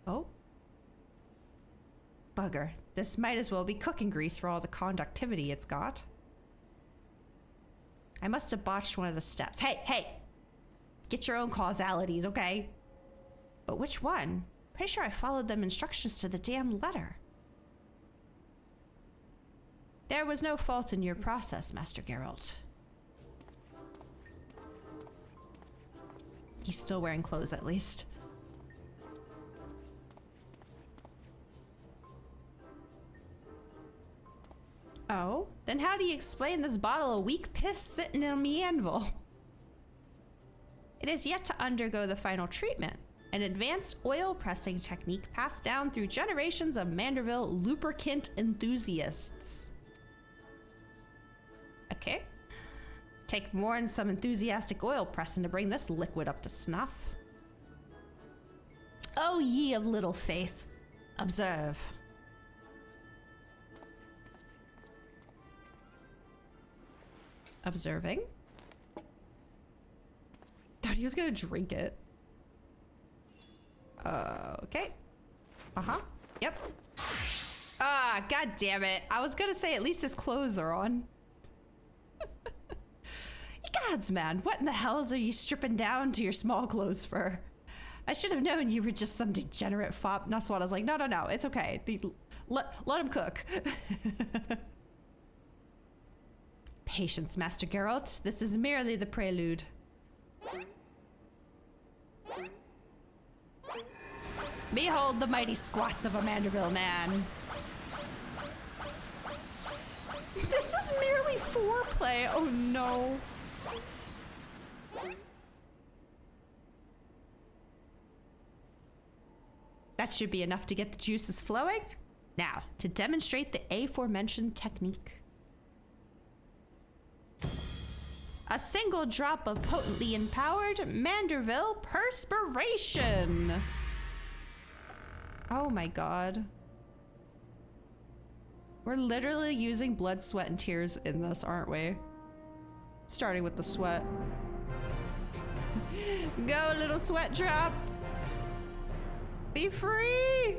Oh. Bugger. This might as well be cooking grease for all the conductivity it's got. I must have botched one of the steps. Hey! Get your own causalities, okay? But which one? Pretty sure I followed them instructions to the damn letter. There was no fault in your process, Master Geralt. He's still wearing clothes, at least. Oh? Then how do you explain this bottle of weak piss sitting in my anvil? It is yet to undergo the final treatment, an advanced oil pressing technique passed down through generations of Manderville lubricant enthusiasts. Okay. Take more than some enthusiastic oil pressing to bring this liquid up to snuff. Oh, ye of little faith, observe. Observing. Thought he was gonna drink it. Okay. Uh-huh. Yep. Ah, god damn it. I was gonna say at least his clothes are on. Gods, man, what in the hells are you stripping down to your small clothes for? I should have known you were just some degenerate fop. That's what I was like, no, it's okay. Let him cook. Patience, Master Geralt. This is merely the prelude. Behold the mighty squats of a Manderville man. This is merely foreplay. Oh no. That should be enough to get the juices flowing. Now, to demonstrate the aforementioned technique. A single drop of potently empowered Manderville perspiration. Oh my god. We're literally using blood, sweat, and tears in this, aren't we? Starting with the sweat. Go, little sweat drop. Be free.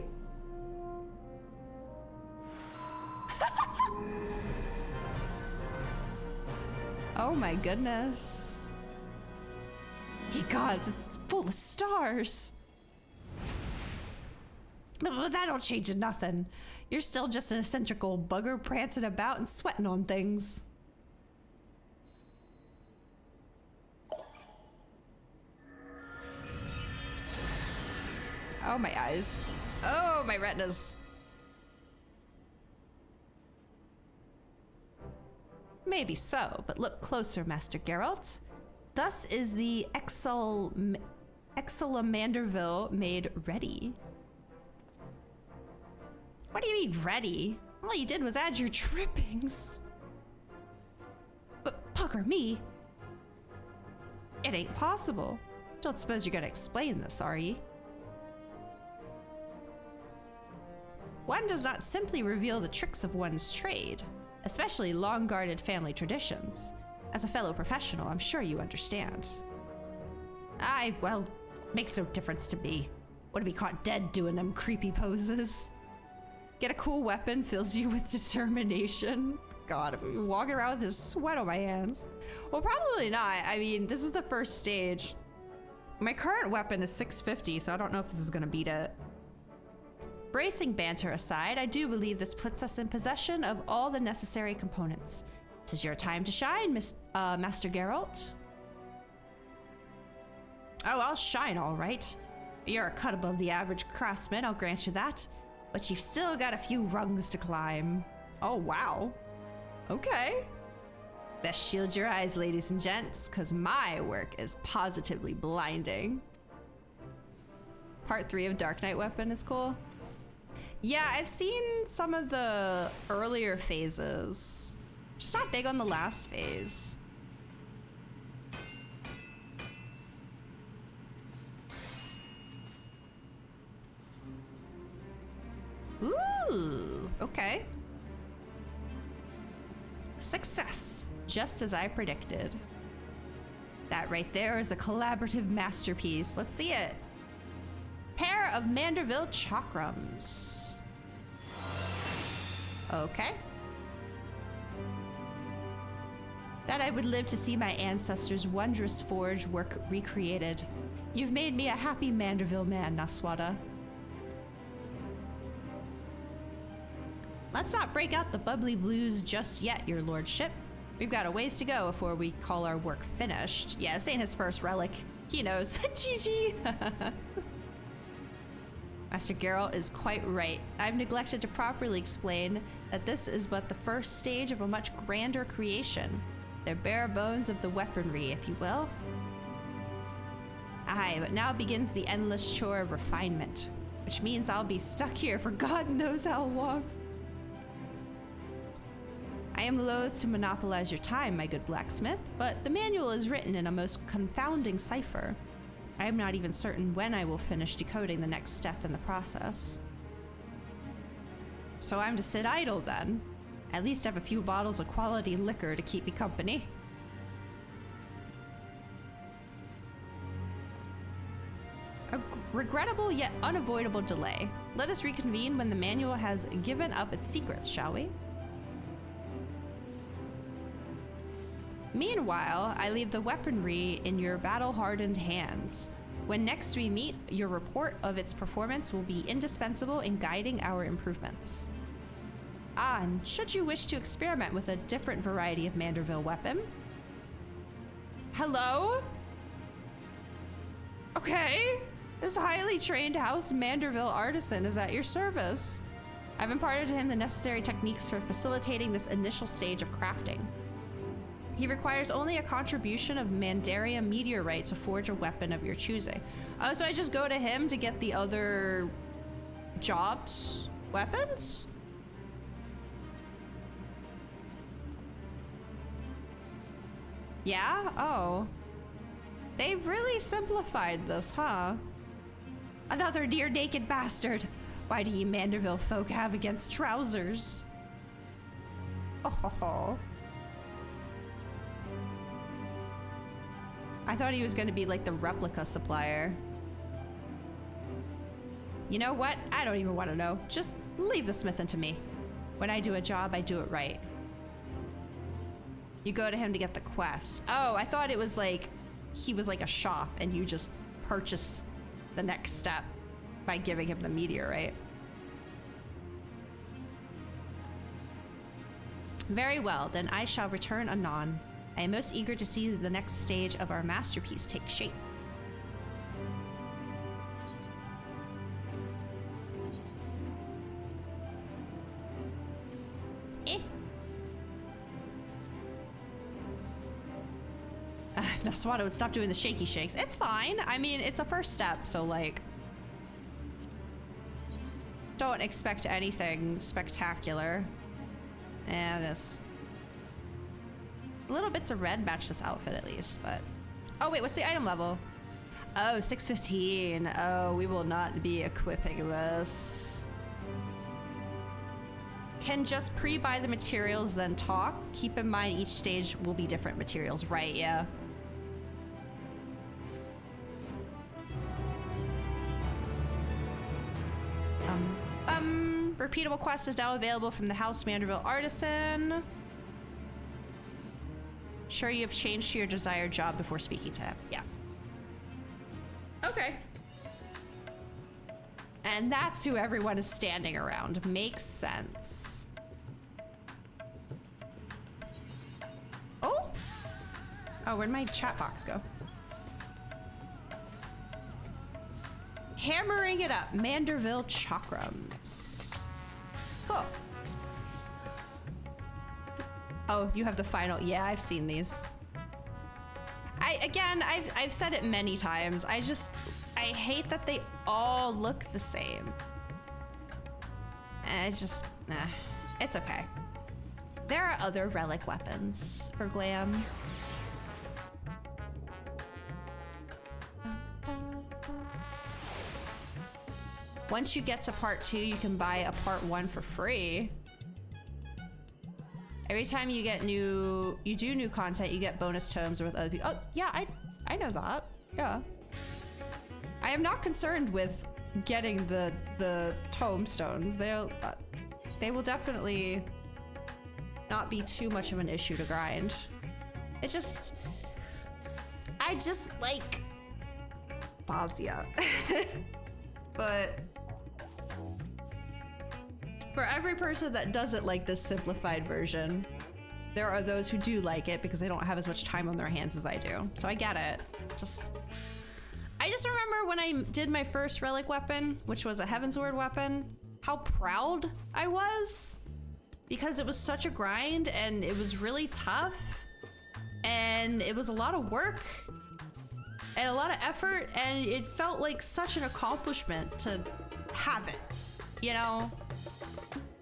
Oh my goodness. Ye gods, it's full of stars. But that don't change nothing. You're still just an eccentric old bugger prancing about and sweating on things. Oh, my eyes. Oh, my retinas. Maybe so, but look closer, Master Geralt. Thus is the Exelamanderville made ready. What do you mean ready? All you did was add your drippings. But bugger me. It ain't possible. Don't suppose you're gonna explain this, are ye? One does not simply reveal the tricks of one's trade, especially long-guarded family traditions. As a fellow professional, I'm sure you understand. Aye, well, makes no difference to me. Want to be caught dead doing them creepy poses? Get a cool weapon fills you with determination. God, if I'm walking around with this sweat on my hands. Well, probably not. I mean, this is the first stage. My current weapon is 650, so I don't know if this is gonna beat it. Bracing banter aside, I do believe this puts us in possession of all the necessary components. 'Tis your time to shine, Master Geralt. Oh, I'll shine all right. You're a cut above the average craftsman, I'll grant you that. But you've still got a few rungs to climb. Oh, wow. Okay. Best shield your eyes, ladies and gents, because my work is positively blinding. Part 3 of Dark Knight Weapon is cool. Yeah, I've seen some of the earlier phases. Just not big on the last phase. Ooh, okay. Success, just as I predicted. That right there is a collaborative masterpiece. Let's see it. Pair of Manderville chakrams. Okay. That I would live to see my ancestors' wondrous forge work recreated. You've made me a happy Manderville man, Naswada. Let's not break out the bubbly blues just yet, your lordship. We've got a ways to go before we call our work finished. Yeah, this ain't his first relic. He knows. GG. Master Geralt is quite right. I've neglected to properly explain that this is but the first stage of a much grander creation. The bare bones of the weaponry, if you will. Aye, but now begins the endless chore of refinement, which means I'll be stuck here for God knows how long. I am loath to monopolize your time, my good blacksmith, but the manual is written in a most confounding cipher. I am not even certain when I will finish decoding the next step in the process. So I'm to sit idle then? At least have a few bottles of quality liquor to keep me company. A regrettable yet unavoidable delay. Let us reconvene when the manual has given up its secrets, shall we? Meanwhile, I leave the weaponry in your battle-hardened hands. When next we meet, your report of its performance will be indispensable in guiding our improvements. Ah, and should you wish to experiment with a different variety of Manderville weapon? Hello? Okay. This highly trained House Manderville artisan is at your service. I've imparted to him the necessary techniques for facilitating this initial stage of crafting. He requires only a contribution of Mandaria meteorite to forge a weapon of your choosing. Oh, so I just go to him to get the other jobs? Weapons? Yeah? Oh. They've really simplified this, huh? Another near-naked bastard. Why do ye Manderville folk have against trousers? Oh. I thought he was going to be like the replica supplier. You know what? I don't even want to know. Just leave the smithing to me. When I do a job, I do it right. You go to him to get the quest. Oh, I thought it was like he was like a shop and you just purchase the next step by giving him the meteorite. Very well, then I shall return anon. I am most eager to see the next stage of our masterpiece take shape. If Naswada would stop doing the shaky shakes. It's fine. I mean, it's a first step, so like... Don't expect anything spectacular. This... Little bits of red match this outfit at least, but... Oh, wait, what's the item level? Oh, 615. Oh, we will not be equipping this. Can just pre-buy the materials, then talk. Keep in mind each stage will be different materials, right? Yeah. Repeatable quest is now available from the House Manderville Artisan. Sure you have changed to your desired job before speaking to him. Yeah. Okay. And that's who everyone is standing around. Makes sense. Oh! Oh, where'd my chat box go? Hammering it up. Manderville chakrams. Cool. Oh, you have the final. Yeah, I've seen these. I've said it many times. I hate that they all look the same. And it's okay. There are other relic weapons for glam. Once you get to part 2, you can buy a part 1 for free. Every time you do new content, you get bonus tomes with other people. Oh, yeah, I know that. Yeah. I am not concerned with getting the tomestones. They will definitely not be too much of an issue to grind. I just like Bosnia. But for every person that doesn't like this simplified version, there are those who do like it because they don't have as much time on their hands as I do. So I get it. I just remember when I did my first relic weapon, which was a Heavensward weapon, how proud I was because it was such a grind and it was really tough and it was a lot of work and a lot of effort, and it felt like such an accomplishment to have it, you know?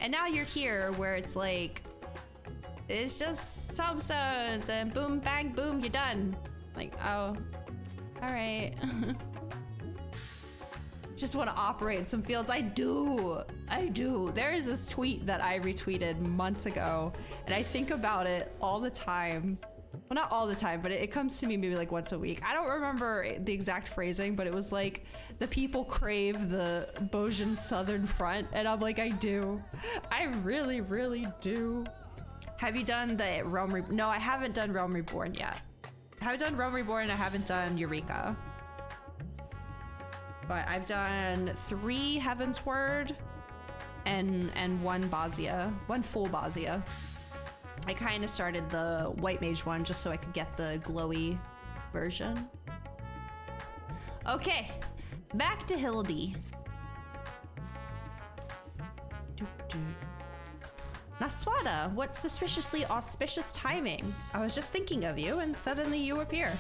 And now you're here where it's like, it's just tomestones and boom, bang, boom, you're done. Like, oh, all right. Just want to operate some fields. I do. There is this tweet that I retweeted months ago, and I think about it all the time. Well, not all the time, but it comes to me maybe like once a week. I don't remember the exact phrasing, but it was like, the people crave the Bosjan Southern Front, and I'm like, I do. I really, really do. Have you done the Realm Reborn? No, I haven't done Realm Reborn yet. I haven't done Realm Reborn, I haven't done Eureka. But I've done 3 Heavensward and 1 Bosnia, 1 full Bosnia. I kind of started the White Mage one just so I could get the glowy version. Okay, back to Hildy. Naswada, what suspiciously auspicious timing. I was just thinking of you and suddenly you appear.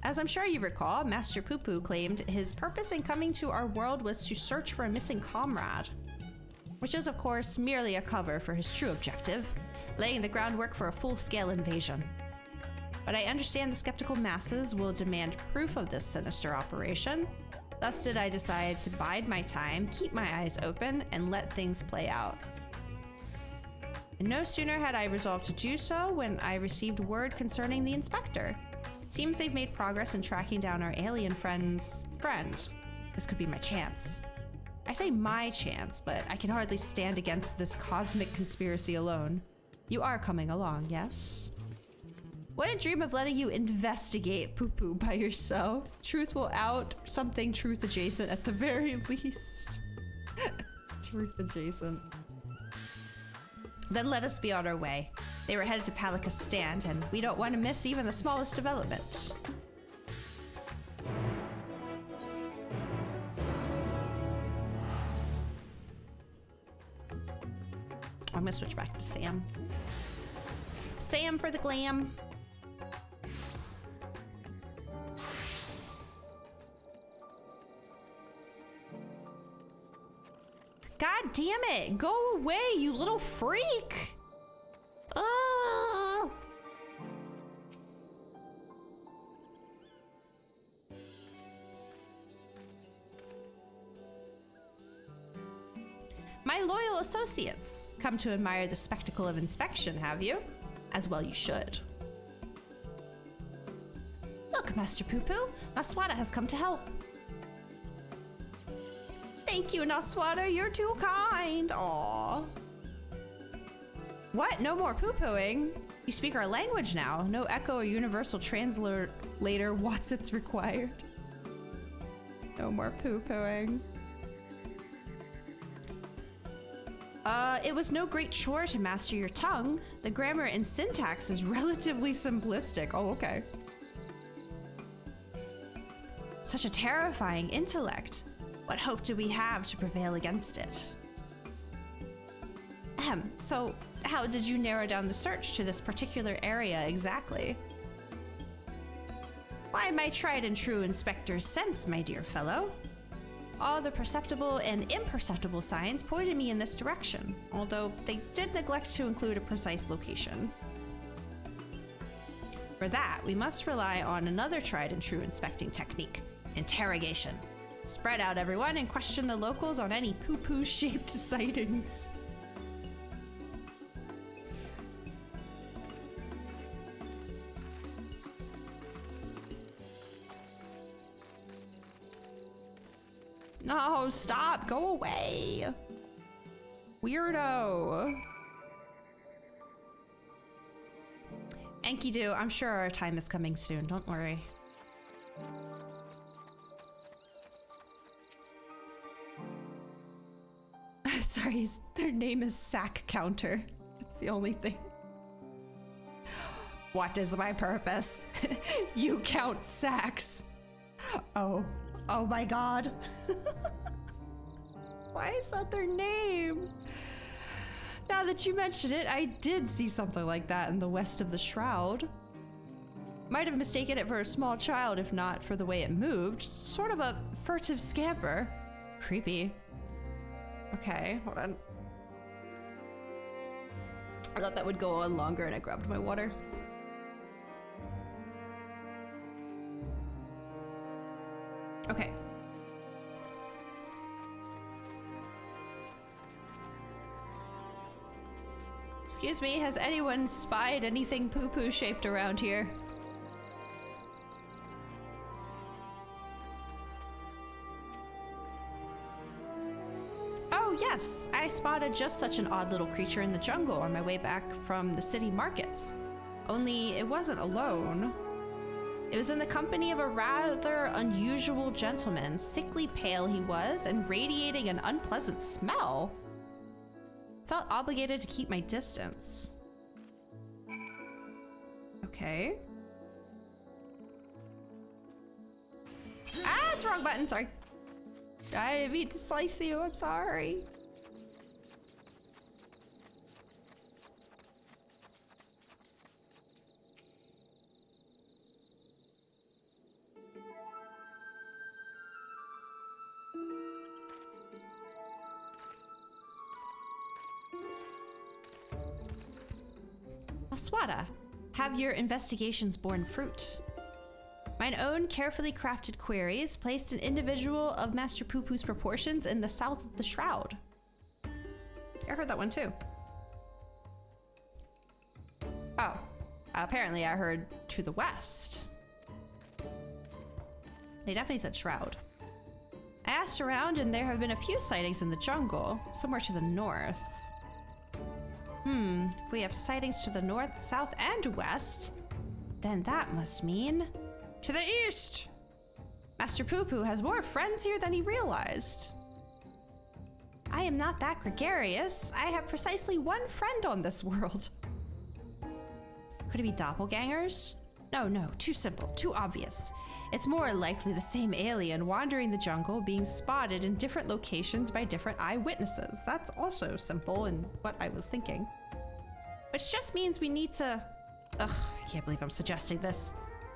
As I'm sure you recall, Master Poo-Poo claimed his purpose in coming to our world was to search for a missing comrade. Which is of course merely a cover for his true objective, laying the groundwork for a full-scale invasion. But I understand the skeptical masses will demand proof of this sinister operation. Thus did I decide to bide my time, keep my eyes open, and let things play out. And no sooner had I resolved to do so when I received word concerning the inspector. Seems they've made progress in tracking down our alien friend's friend. This could be my chance. I say my chance, but I can hardly stand against this cosmic conspiracy alone. You are coming along, yes? Wouldn't dream of letting you investigate Poo-Poo by yourself. Truth will out, something truth adjacent at the very least. Truth adjacent. Then let us be on our way. They were headed to Palika's stand, and we don't want to miss even the smallest development. I'm gonna switch back to Sam. Sam for the glam. God damn it! Go away, you little freak! Oh! My loyal associates, come to admire the spectacle of inspection, have you? As well you should. Look, Master Poo-Poo, Naswada has come to help. Thank you, Naswada, you're too kind. Aww. What? No more poo-pooing? You speak our language now. No echo or universal translator Watson's required. No more poo-pooing. It was no great chore to master your tongue. The grammar and syntax is relatively simplistic. Oh, okay. Such a terrifying intellect. What hope do we have to prevail against it? So, How did you narrow down the search to this particular area exactly? Why, my tried and true inspector's sense, my dear fellow. All the perceptible and imperceptible signs pointed me in this direction, although they did neglect to include a precise location. For that, we must rely on another tried and true inspecting technique, interrogation. Spread out, everyone, and question the locals on any poo-poo shaped sightings. No, stop, go away. Weirdo. Enkidu, I'm sure our time is coming soon, don't worry. Sorry, their name is Sack Counter. It's the only thing. What is my purpose? You count sacks. Oh my god. Why is that their name? Now that you mention it, I did see something like that in the west of the Shroud. Might have mistaken it for a small child if not for the way it moved. Sort of a furtive scamper. Creepy. Okay, hold on. I thought that would go on longer and I grabbed my water. Okay. Excuse me, has anyone spied anything poo-poo shaped around here? Oh yes, I spotted just such an odd little creature in the jungle on my way back from the city markets. Only it wasn't alone. It was in the company of a rather unusual gentleman. Sickly pale he was, and radiating an unpleasant smell. Felt obligated to keep my distance. Okay. Ah, it's the wrong button, sorry. I didn't mean to slice you, I'm sorry. Aswada, have your investigations borne fruit? Mine own carefully crafted queries placed an individual of Master Poo-Poo's proportions in the south of the Shroud. I heard that one too. Oh, apparently I heard to the west. They definitely said Shroud. I asked around and there have been a few sightings in the jungle, somewhere to the north. If we have sightings to the north, south, and west, then that must mean to the east. Master Poo-Poo has more friends here than he realized. I am not that gregarious. I have precisely one friend on this world. Could it be doppelgangers? No, too simple, too obvious. It's more likely the same alien wandering the jungle, being spotted in different locations by different eyewitnesses. That's also simple in what I was thinking. Which just means we need to... Ugh, I can't believe I'm suggesting this.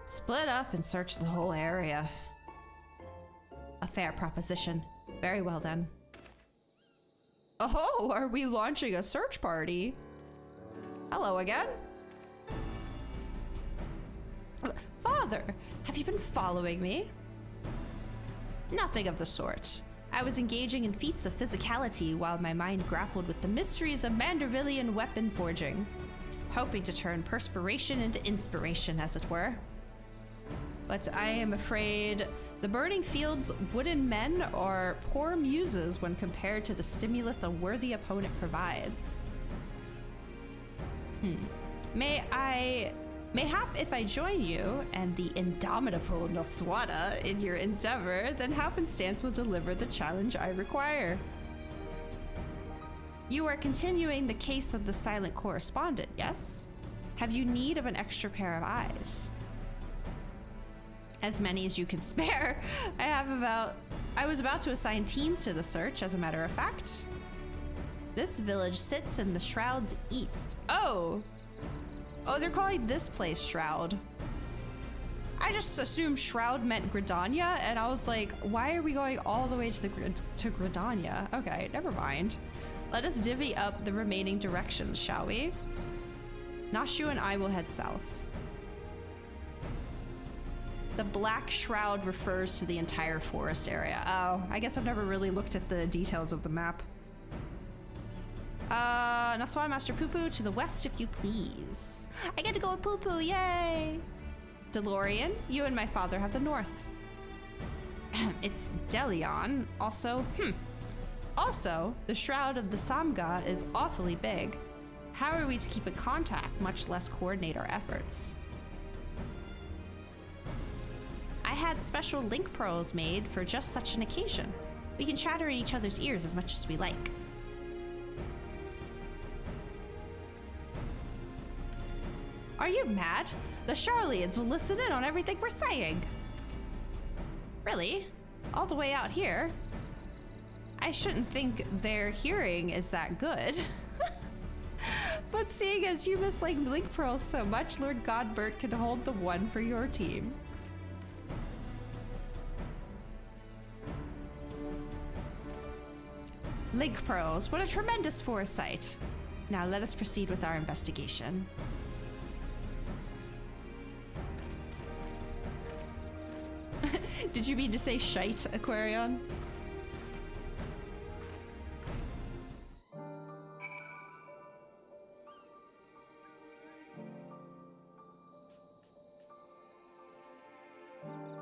Split up and search the whole area. A fair proposition. Very well then. Oh, are we launching a search party? Hello again. Father, have you been following me? Nothing of the sort. I was engaging in feats of physicality while my mind grappled with the mysteries of Mandervillian weapon forging, hoping to turn perspiration into inspiration, as it were. But I am afraid the Burning Field's wooden men are poor muses when compared to the stimulus a worthy opponent provides. Mayhap if I join you and the indomitable Noswada in your endeavor, then happenstance will deliver the challenge I require. You are continuing the case of the silent correspondent, yes? Have you need of an extra pair of eyes? As many as you can spare. I was about to assign teams to the search, as a matter of fact. This village sits in the Shroud's east. Oh! Oh, they're calling this place Shroud. I just assumed Shroud meant Gridania, and I was like, why are we going all the way to Gridania? Okay, never mind. Let us divvy up the remaining directions, shall we? Nashu and I will head south. The Black Shroud refers to the entire forest area. Oh, I guess I've never really looked at the details of the map. Naswa Master Poo-Poo to the west, if you please. I get to go with Poo-Poo, yay! DeLorean, you and my father have the north. It's Delion. Also, Also, the Shroud of the Samga is awfully big. How are we to keep in contact, much less coordinate our efforts? I had special link pearls made for just such an occasion. We can chatter in each other's ears as much as we like. Are you mad? The Charlians will listen in on everything we're saying. Really? All the way out here? I shouldn't think their hearing is that good. But seeing as you mislike link pearls so much, Lord Godbert can hold the one for your team. Link pearls, what a tremendous foresight. Now let us proceed with our investigation. Did you mean to say shite, Aquarion?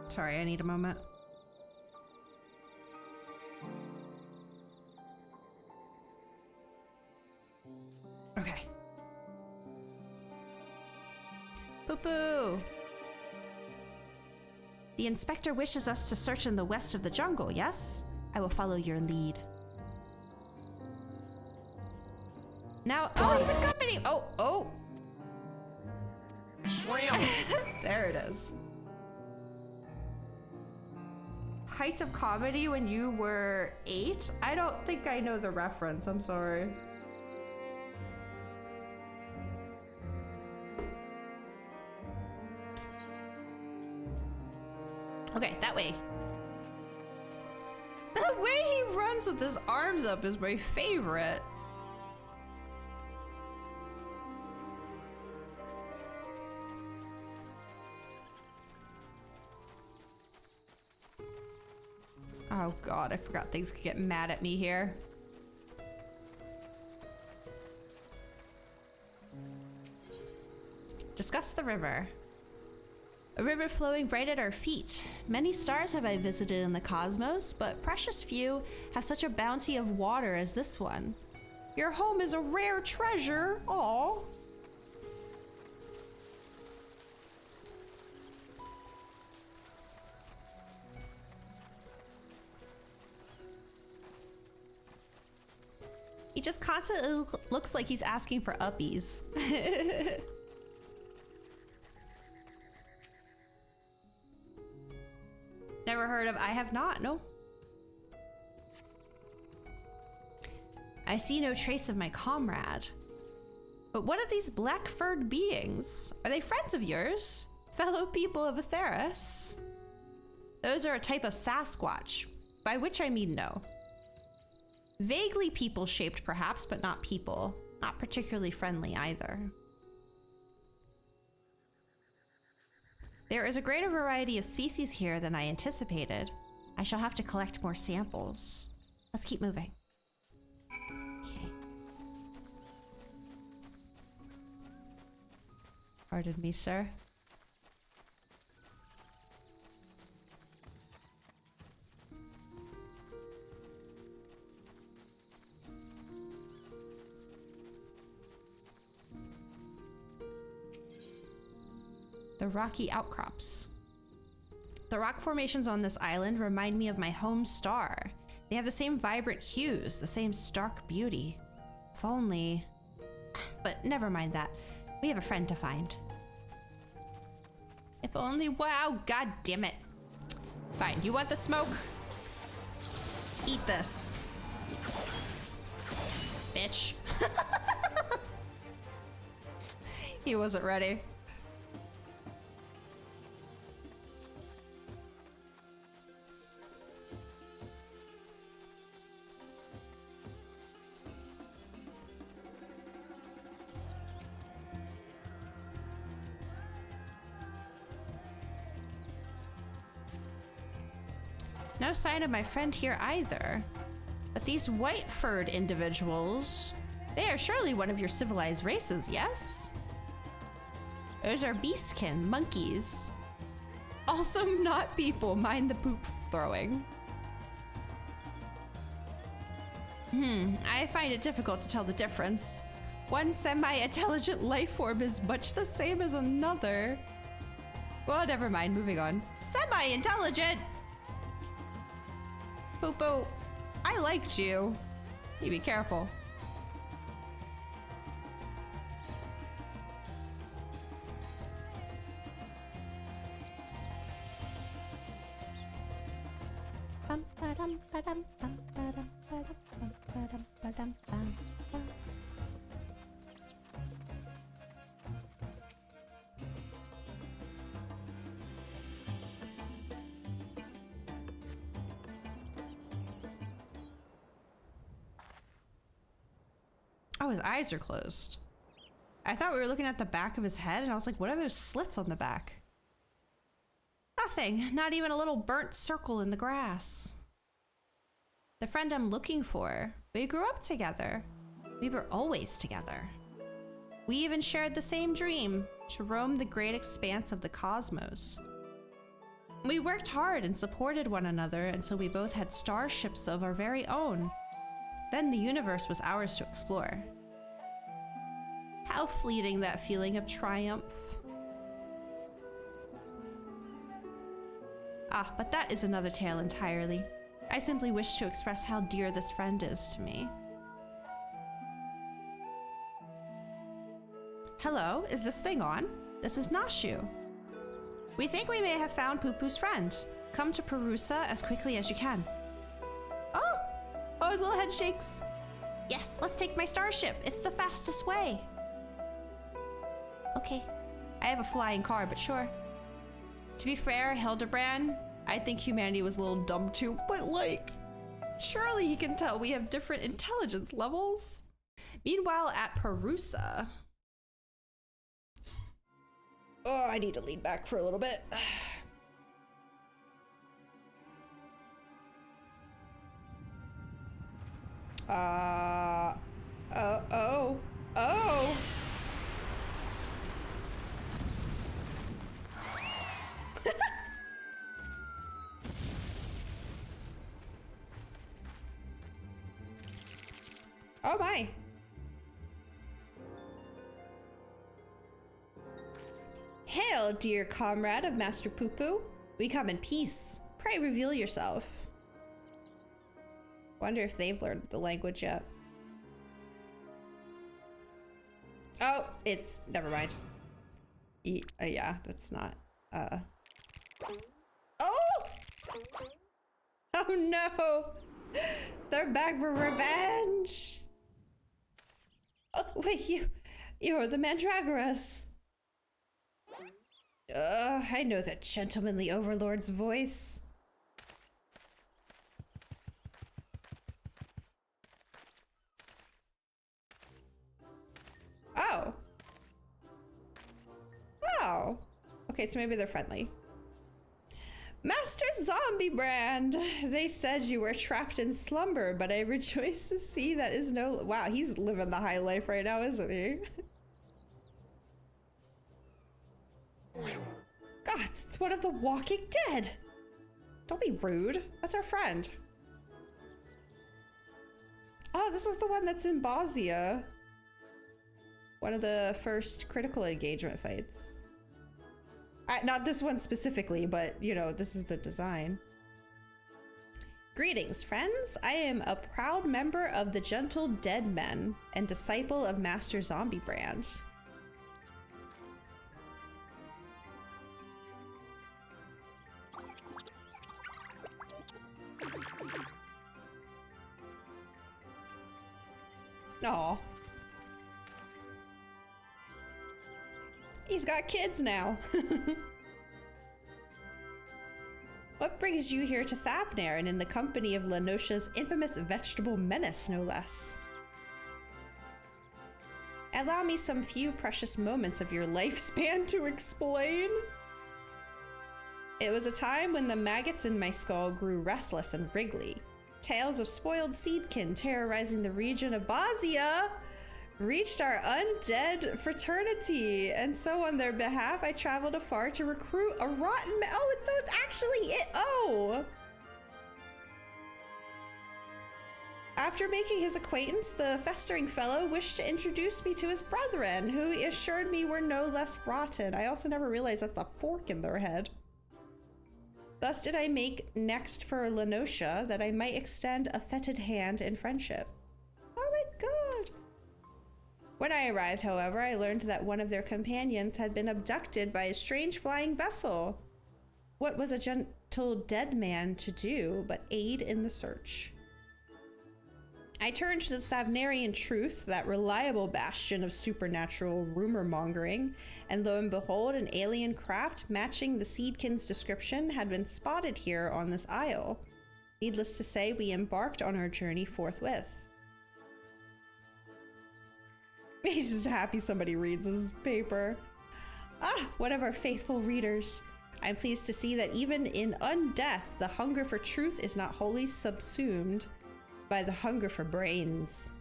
Sorry, I need a moment. Okay. Poo-poo! The inspector wishes us to search in the west of the jungle, yes? I will follow your lead. Now, oh, he's accompanying. Oh. Swim! There it is. Heights of Comedy when you were 8? I don't think I know the reference, I'm sorry. Okay, that way. The way he runs with his arms up is my favorite. Oh god, I forgot things could get mad at me here. Discuss the river. A river flowing right at our feet. Many stars have I visited in the cosmos, but precious few have such a bounty of water as this one. Your home is a rare treasure. Aww. He just constantly looks like he's asking for uppies. Never heard of, I have not, no. I see no trace of my comrade. But what of these black-furred beings? Are they friends of yours? Fellow people of Atheris? Those are a type of Sasquatch, by which I mean no. Vaguely people-shaped perhaps, but not people. Not particularly friendly either. There is a greater variety of species here than I anticipated. I shall have to collect more samples. Let's keep moving. Okay. Pardon me, sir. The rocky outcrops. The rock formations on this island remind me of my home star. They have the same vibrant hues, the same stark beauty. If only... But never mind that. We have a friend to find. If only... Wow, god damn it. Fine, you want the smoke? Eat this. bitch. He wasn't ready. No sign of my friend here either. But these white-furred individuals, they are surely one of your civilized races, yes? Those are beastkin, monkeys. Also not people, mind the poop throwing. I find it difficult to tell the difference. One semi-intelligent life form is much the same as another. Well, never mind, moving on. Semi-intelligent! Poo-poo, I liked you. You be careful. Oh, his eyes are closed. I thought we were looking at the back of his head, and I was like, what are those slits on the back? Nothing. Not even a little burnt circle in the grass. The friend I'm looking for. We grew up together. We were always together. We even shared the same dream, to roam the great expanse of the cosmos. We worked hard and supported one another until we both had starships of our very own. Then the universe was ours to explore. How fleeting that feeling of triumph. Ah, but that is another tale entirely. I simply wish to express how dear this friend is to me. Hello, is this thing on? This is Nashu. We think we may have found Poo-Poo's friend. Come to Perusa as quickly as you can. Oh, his little head shakes. Yes, let's take my starship. It's the fastest way. Okay. I have a flying car, but sure. To be fair, Hildebrand, I think humanity was a little dumb too, but like, surely he can tell we have different intelligence levels. Meanwhile, at Perusa. Oh, I need to lean back for a little bit. Oh. Oh my. Hail, dear comrade of Master Poo-Poo. We come in peace. Pray reveal yourself. Wonder if they've learned the language yet. Oh, it's, never mind. Yeah, that's not, Oh! Oh no! They're back for revenge! Oh, wait, you're the Mandragoras. I know that gentlemanly overlord's voice. Oh. Oh. Okay, so maybe they're friendly. Master Zombie Brand! They said you were trapped in slumber, but I rejoice to see that is no— Wow, he's living the high life right now, isn't he? God, it's one of the Walking Dead! Don't be rude. That's our friend. Oh, this is the one that's in Bosnia. One of the first critical engagement fights. Not this one specifically, but you know, this is the design. Greetings, friends. I am a proud member of the Gentle Dead Men and disciple of Master Zombie Brand. Aw. He's got kids now. What brings you here to Thavnair and in the company of Lenosha's infamous vegetable menace, no less? Allow me some few precious moments of your lifespan to explain. It was a time when the maggots in my skull grew restless and wriggly. Tales of spoiled seedkin terrorizing the region of Bosnia reached our undead fraternity, and so on their behalf I traveled afar to recruit a rotten so it's actually it. Oh! After making his acquaintance, the festering fellow wished to introduce me to his brethren, who he assured me were no less rotten. I also never realized that's a fork in their head. Thus did I make next for Lenosha, that I might extend a fetid hand in friendship. Oh my god! When I arrived, however, I learned that one of their companions had been abducted by a strange flying vessel. What was a gentle dead man to do but aid in the search? I turned to the Thavnarian Truth, that reliable bastion of supernatural rumor-mongering, and lo and behold, an alien craft matching the Seedkin's description had been spotted here on this isle. Needless to say, we embarked on our journey forthwith. He's just happy somebody reads his paper. Ah, one of our faithful readers. I'm pleased to see that even in undeath, the hunger for truth is not wholly subsumed by the hunger for brains.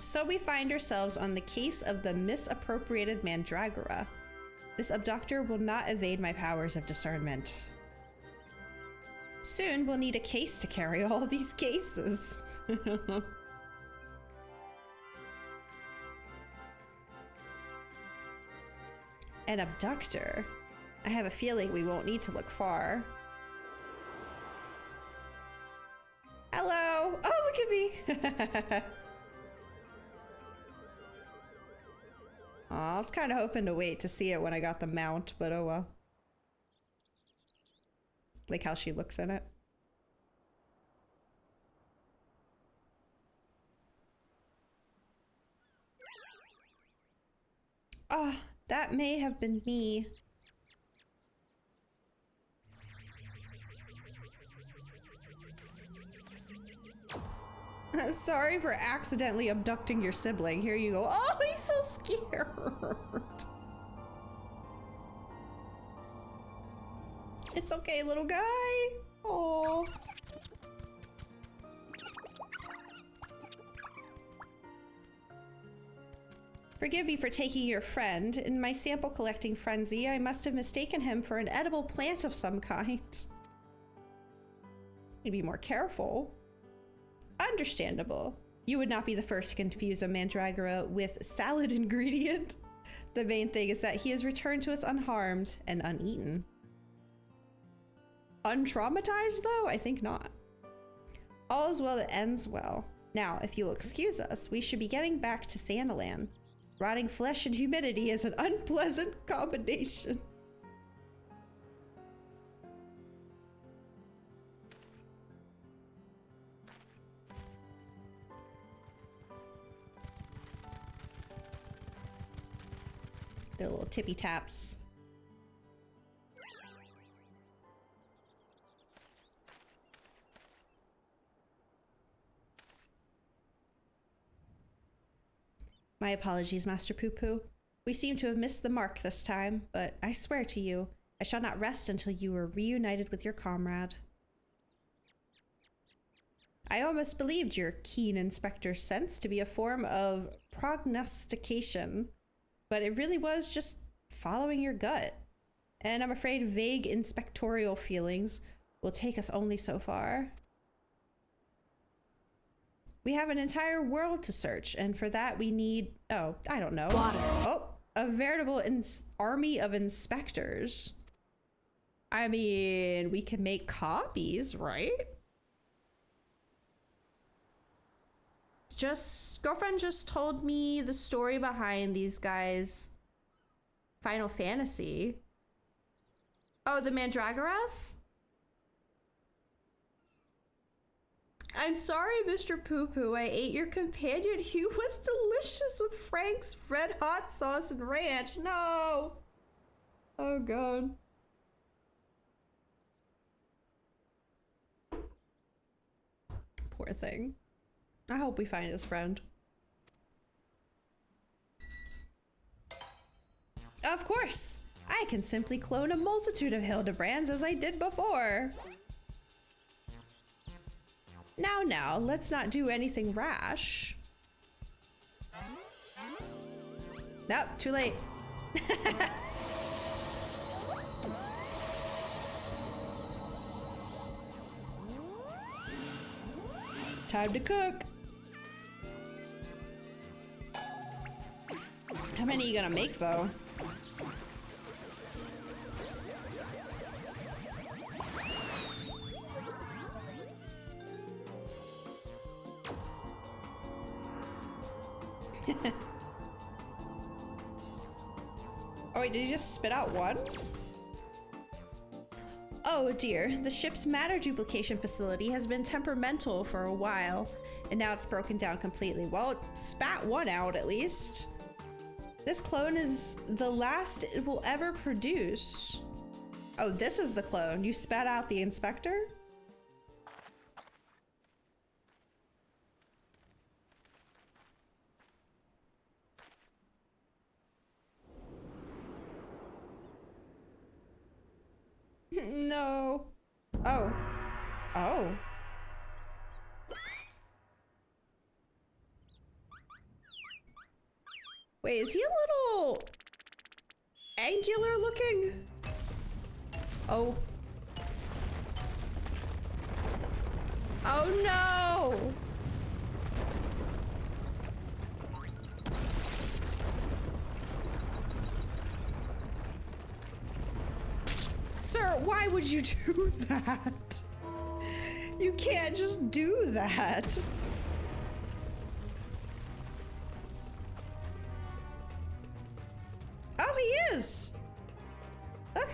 So we find ourselves on the case of the misappropriated Mandragora. This abductor will not evade my powers of discernment. Soon we'll need a case to carry all these cases. An abductor? I have a feeling we won't need to look far. Hello! Oh, look at me! Aw, I was kind of hoping to wait to see it when I got the mount, but oh well. Like how she looks in it. Ah, that may have been me. Sorry for accidentally abducting your sibling. Here you go. Oh, he's so scared. It's okay, little guy. Oh. Forgive me for taking your friend. In my sample collecting frenzy, I must have mistaken him for an edible plant of some kind. Need to be more careful. Understandable. You would not be the first to confuse a mandragora with salad ingredient. The main thing is that he has returned to us unharmed and uneaten. Untraumatized, though? I think not. All is well that ends well. Now, if you'll excuse us, we should be getting back to Thanalan. Rotting flesh and humidity is an unpleasant combination. Their little tippy taps. My apologies, Master Poo Poo. We seem to have missed the mark this time, but I swear to you, I shall not rest until you are reunited with your comrade. I almost believed your keen inspector's sense to be a form of prognostication, but it really was just following your gut. And I'm afraid vague inspectorial feelings will take us only so far. We have an entire world to search, and for that we need, oh, I don't know. Water. Oh, a veritable army of inspectors. I mean, we can make copies, right? Girlfriend just told me the story behind these guys' Final Fantasy. Oh, the Mandragoras? I'm sorry, Mr. Poo Poo. I ate your companion. He was delicious with Frank's red hot sauce and ranch. No. Oh, God. Poor thing. I hope we find his friend. Of course. I can simply clone a multitude of Hildebrands as I did before. Now, let's not do anything rash. Nope, too late. Time to cook. How many are you gonna make, though? Oh wait, did he just spit out one? Oh dear, the ship's matter duplication facility has been temperamental for a while, and now it's broken down completely. Well, it spat one out at least. This clone is the last it will ever produce. Oh, this is the clone. You spat out the inspector? No. Oh. Oh. Wait, is he a little angular looking? Oh. Oh no! Sir, why would you do that? You can't just do that. Oh, he is. Look.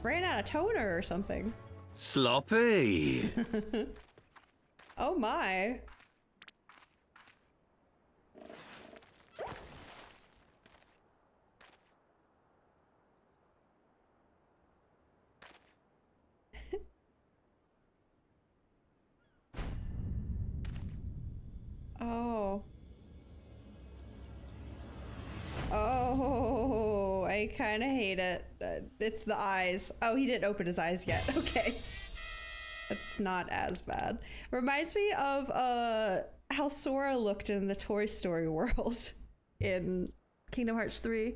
Ran out of toner or something. Sloppy. Oh my. Oh. Oh, I kind of hate it. It's the eyes. Oh, he didn't open his eyes yet. Okay. That's not as bad. Reminds me of how Sora looked in the Toy Story world in Kingdom Hearts 3.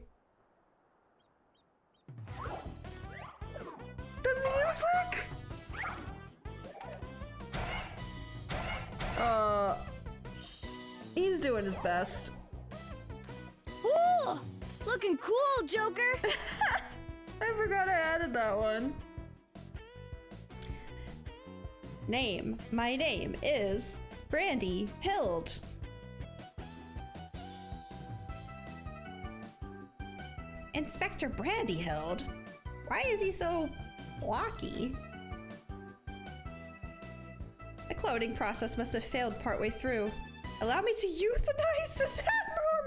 The music! He's doing his best. Ooh, looking cool, Joker. I forgot I added that one. Name. My name is Brandy Hild. Inspector Brandy Hild? Why is he so blocky? The cloning process must have failed partway through. Allow me to euthanize this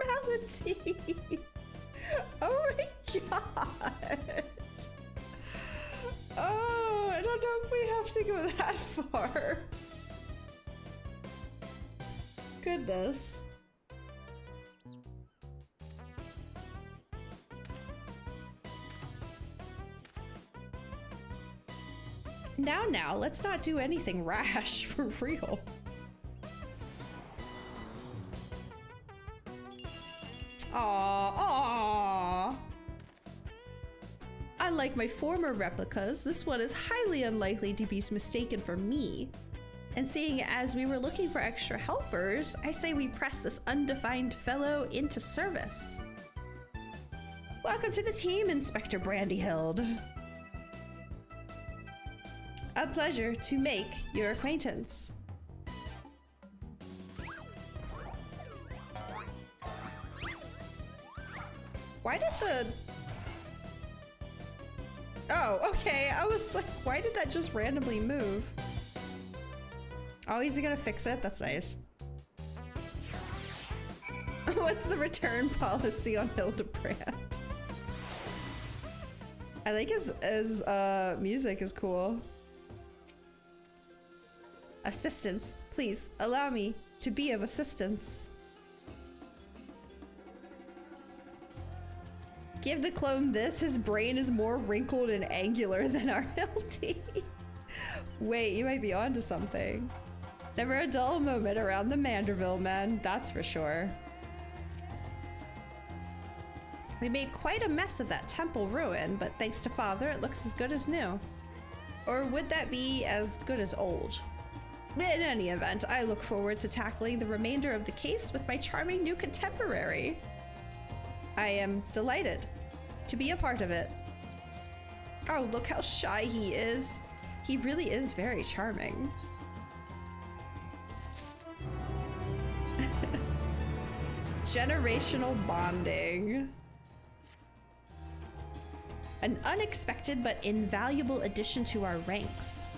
abnormality. Oh my god. Oh, I don't know if we have to go that far. Goodness. Now, let's not do anything rash for real. Aww. Unlike my former replicas, this one is highly unlikely to be mistaken for me. And seeing as we were looking for extra helpers, I say we press this undefined fellow into service. Welcome to the team, Inspector Brandyhild. A pleasure to make your acquaintance. Why did the... Oh, Oh, okay. I was like, why did that just randomly move? Oh, he's gonna fix it? That's nice. What's the return policy on Hildebrand? I think his music is cool. Assistance. Please, allow me to be of assistance. Give the clone this. His brain is more wrinkled and angular than our Hildy. Wait, you might be onto something. Never a dull moment around the Manderville men, that's for sure. We made quite a mess of that temple ruin, but thanks to Father, it looks as good as new. Or would that be as good as old? In any event, I look forward to tackling the remainder of the case with my charming new contemporary. I am delighted to be a part of it. Oh, look how shy he is. He really is very charming. Generational bonding. An unexpected but invaluable addition to our ranks.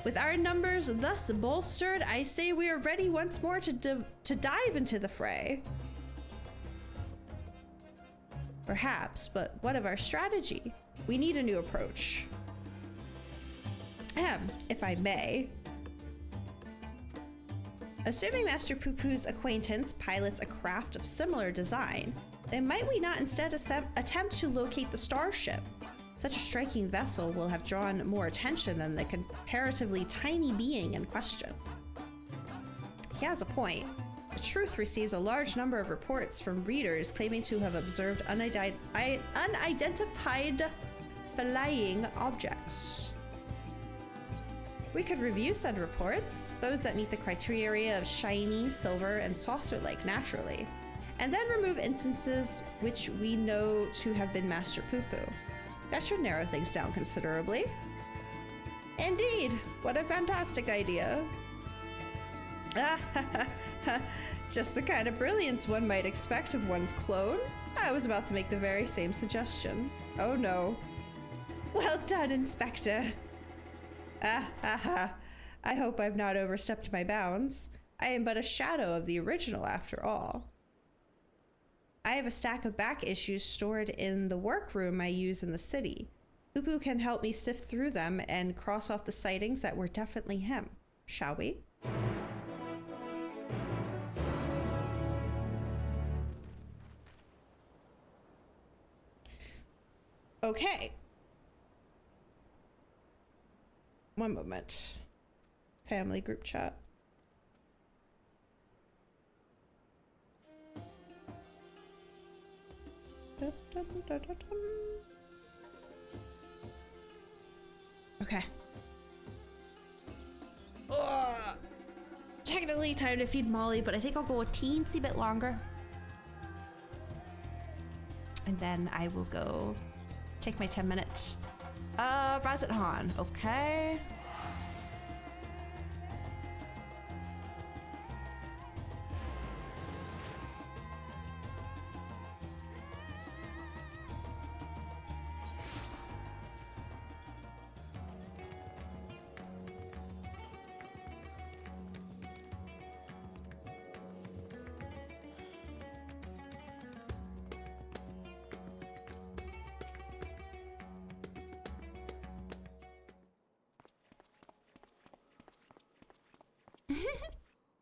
With our numbers thus bolstered, I say we are ready once more to dive into the fray. Perhaps, but what of our strategy? We need a new approach. If I may. Assuming Master Poo-Poo's acquaintance pilots a craft of similar design, then might we not instead attempt to locate the starship? Such a striking vessel will have drawn more attention than the comparatively tiny being in question. He has a point. The Truth receives a large number of reports from readers claiming to have observed unidentified flying objects. We could review said reports, those that meet the criteria of shiny, silver, and saucer-like naturally, and then remove instances which we know to have been Master Poo-Poo. That should narrow things down considerably. Indeed, what a fantastic idea. Just the kind of brilliance one might expect of one's clone. I was about to make the very same suggestion. Oh no. Well done, Inspector. I hope I've not overstepped my bounds. I am but a shadow of the original after all. I have a stack of back issues stored in the workroom I use in the city. Poo-Poo can help me sift through them and cross off the sightings that were definitely him. Shall we? Okay. One moment. Family group chat. Dun, dun, dun, dun, dun. Okay. Ugh. Technically time to feed Molly, but I think I'll go a teensy bit longer. And then I will go take my 10 minutes. Razet Han, okay.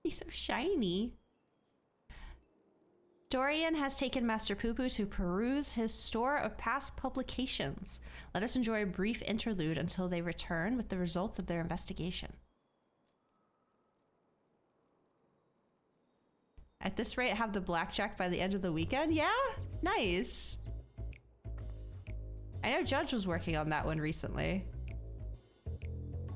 He's so shiny. Dorian has taken Master Poo-Poo to peruse his store of past publications. Let us enjoy a brief interlude until they return with the results of their investigation. At this rate, have the blackjack by the end of the weekend? Yeah? Nice. I know Judge was working on that one recently.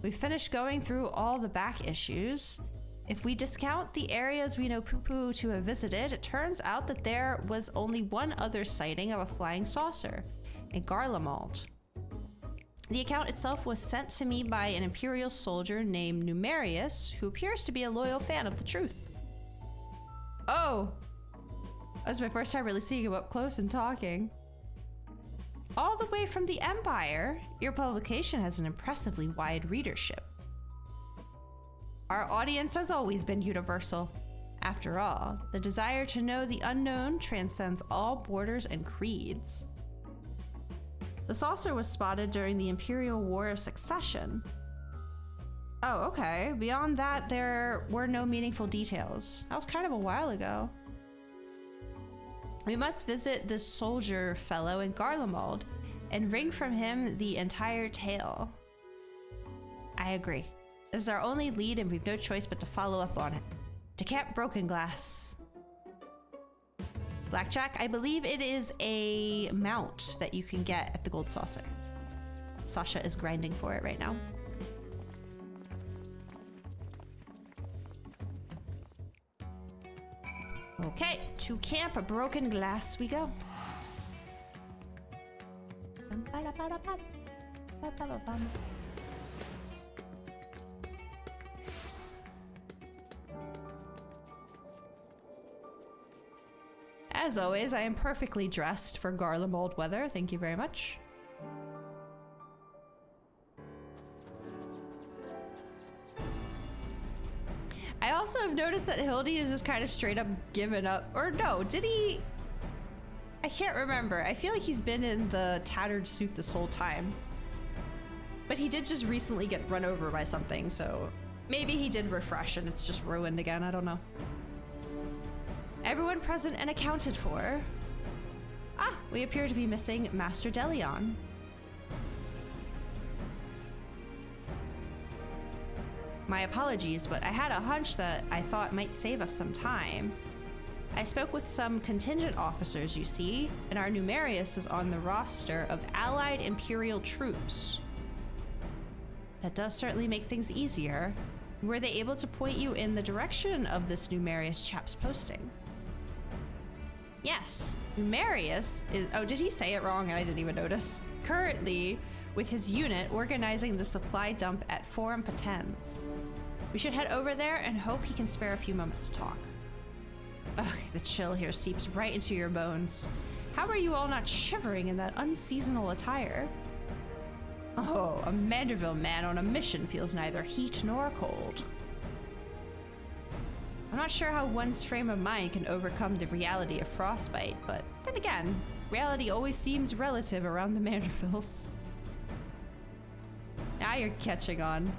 We finished going through all the back issues. If we discount the areas we know Poo-Poo to have visited, it turns out that there was only one other sighting of a flying saucer, in Garlemald. The account itself was sent to me by an Imperial soldier named Numerius, who appears to be a loyal fan of the Truth. Oh! That was my first time really seeing him up close and talking. All the way from the Empire, your publication has an impressively wide readership. Our audience has always been universal. After all, the desire to know the unknown transcends all borders and creeds. The saucer was spotted during the Imperial War of Succession. Oh, okay. Beyond that, there were no meaningful details. That was kind of a while ago. We must visit this soldier fellow in Garlemald and wring from him the entire tale. I agree. This is our only lead and we've no choice but to follow up on it. To Camp Broken Glass. Blackjack, I believe it is a mount that you can get at the Gold Saucer. Sasha is grinding for it right now. Okay, to Camp Broken Glass we go. As always, I am perfectly dressed for Garlemald weather. Thank you very much. I also have noticed that Hildy is just kind of straight up given up. Or no, did he? I can't remember. I feel like he's been in the tattered suit this whole time. But he did just recently get run over by something, so maybe he did refresh and it's just ruined again. I don't know. Everyone present and accounted for. Ah, we appear to be missing Master Delion. My apologies, but I had a hunch that I thought might save us some time. I spoke with some contingent officers, you see, and our Numerius is on the roster of allied Imperial troops. That does certainly make things easier. Were they able to point you in the direction of this Numerius chap's posting? Yes, Numerius is... Oh, did he say it wrong? I didn't even notice. Currently, with his unit organizing the supply dump at Forum Potens. We should head over there and hope he can spare a few moments to talk. Ugh, the chill here seeps right into your bones. How are you all not shivering in that unseasonal attire? Oh, a Manderville man on a mission feels neither heat nor cold. I'm not sure how one's frame of mind can overcome the reality of frostbite, but then again, reality always seems relative around the Mandervilles. Now you're catching on.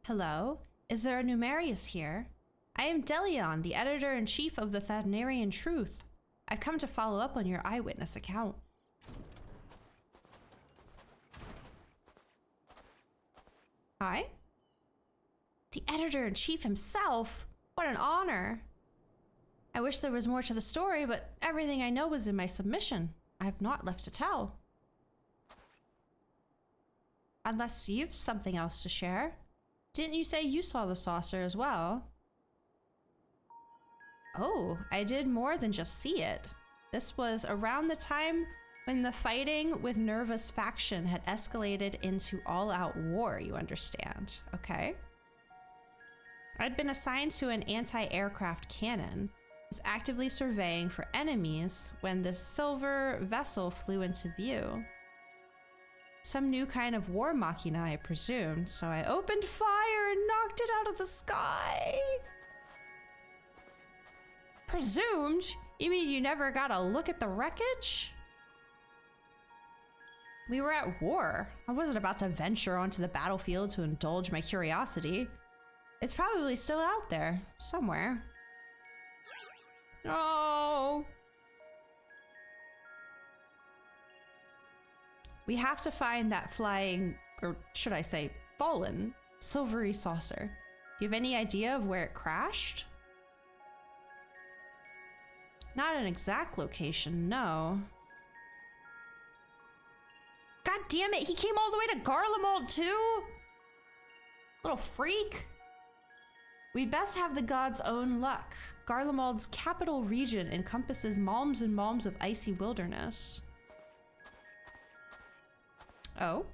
Hello? Is there a Numerius here? I am Delion, the editor-in-chief of the Thavnarian Truth. I've come to follow up on your eyewitness account. Hi? The editor-in-chief himself? What an honor! I wish there was more to the story, but everything I know was in my submission. I have not left to tell. Unless you've something else to share. Didn't you say you saw the saucer as well? Oh, I did more than just see it. This was around the time when the fighting with Nerva's faction had escalated into all-out war, you understand, okay? I'd been assigned to an anti-aircraft cannon, was actively surveying for enemies when this silver vessel flew into view. Some new kind of war machina, I presumed. So I opened fire and knocked it out of the sky. Presumed? You mean you never got a look at the wreckage? We were at war. I wasn't about to venture onto the battlefield to indulge my curiosity. It's probably still out there, somewhere. Oh. We have to find that flying, or should I say, fallen, silvery saucer. Do you have any idea of where it crashed? Not an exact location, no. God damn it, he came all the way to Garlemald too? Little freak. We'd best have the god's own luck. Garlemald's capital region encompasses malms and malms of icy wilderness. Oh?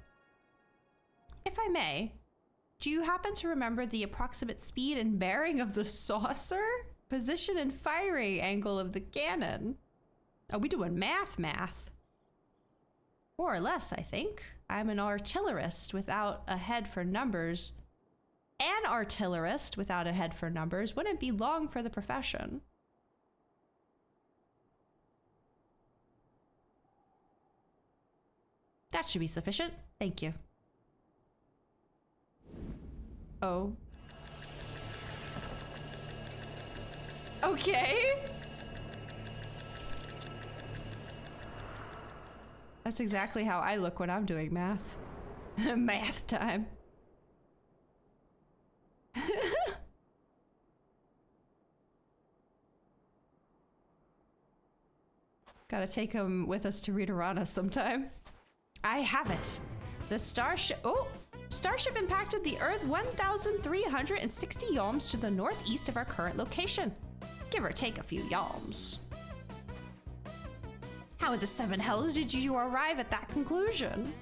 If I may, do you happen to remember the approximate speed and bearing of the saucer? Position and firing angle of the cannon? Oh, we doing math. More or less, I think. I'm an artillerist without a head for numbers. An artillerist without a head for numbers wouldn't be long for the profession. That should be sufficient. Thank you. Oh. Okay. That's exactly how I look when I'm doing math. Math time. Gotta take him with us to Readerana sometime. I have it. The starship. Oh! Starship impacted the Earth 1,360 yalms to the northeast of our current location. Give or take a few yalms. How in the seven hells did you arrive at that conclusion?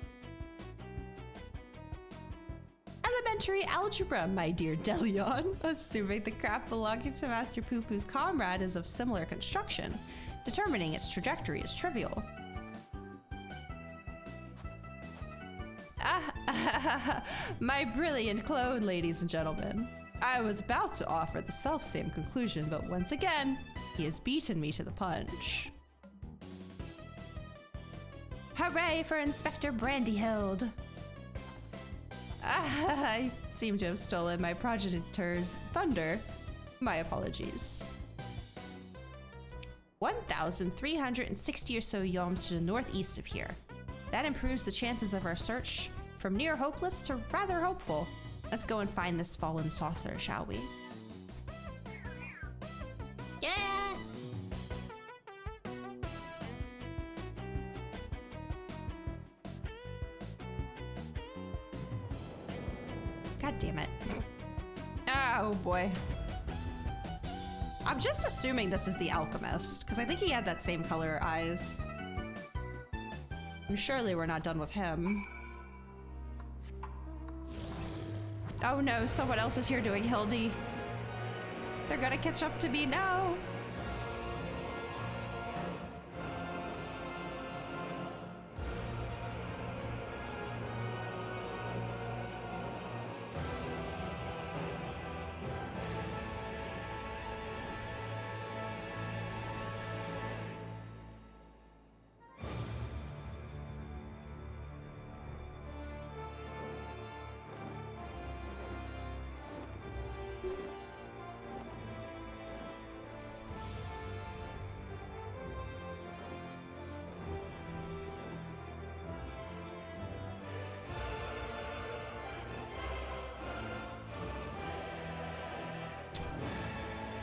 Elementary algebra, my dear Delion. Assuming the craft belonging to Master Poo-Poo's comrade is of similar construction, determining its trajectory is trivial. My brilliant clone, ladies and gentlemen. I was about to offer the self-same conclusion, but once again, he has beaten me to the punch. Hooray for Inspector Brandyhild! I seem to have stolen my progenitor's thunder. My apologies. 1,360 or so yalms to the northeast of here. That improves the chances of our search from near hopeless to rather hopeful. Let's go and find this fallen saucer, shall we? Yeah! God damn it. Oh boy. I'm just assuming this is the alchemist, because I think he had that same color eyes. And surely we're not done with him. Oh no, someone else is here doing Hildy. They're gonna catch up to me now.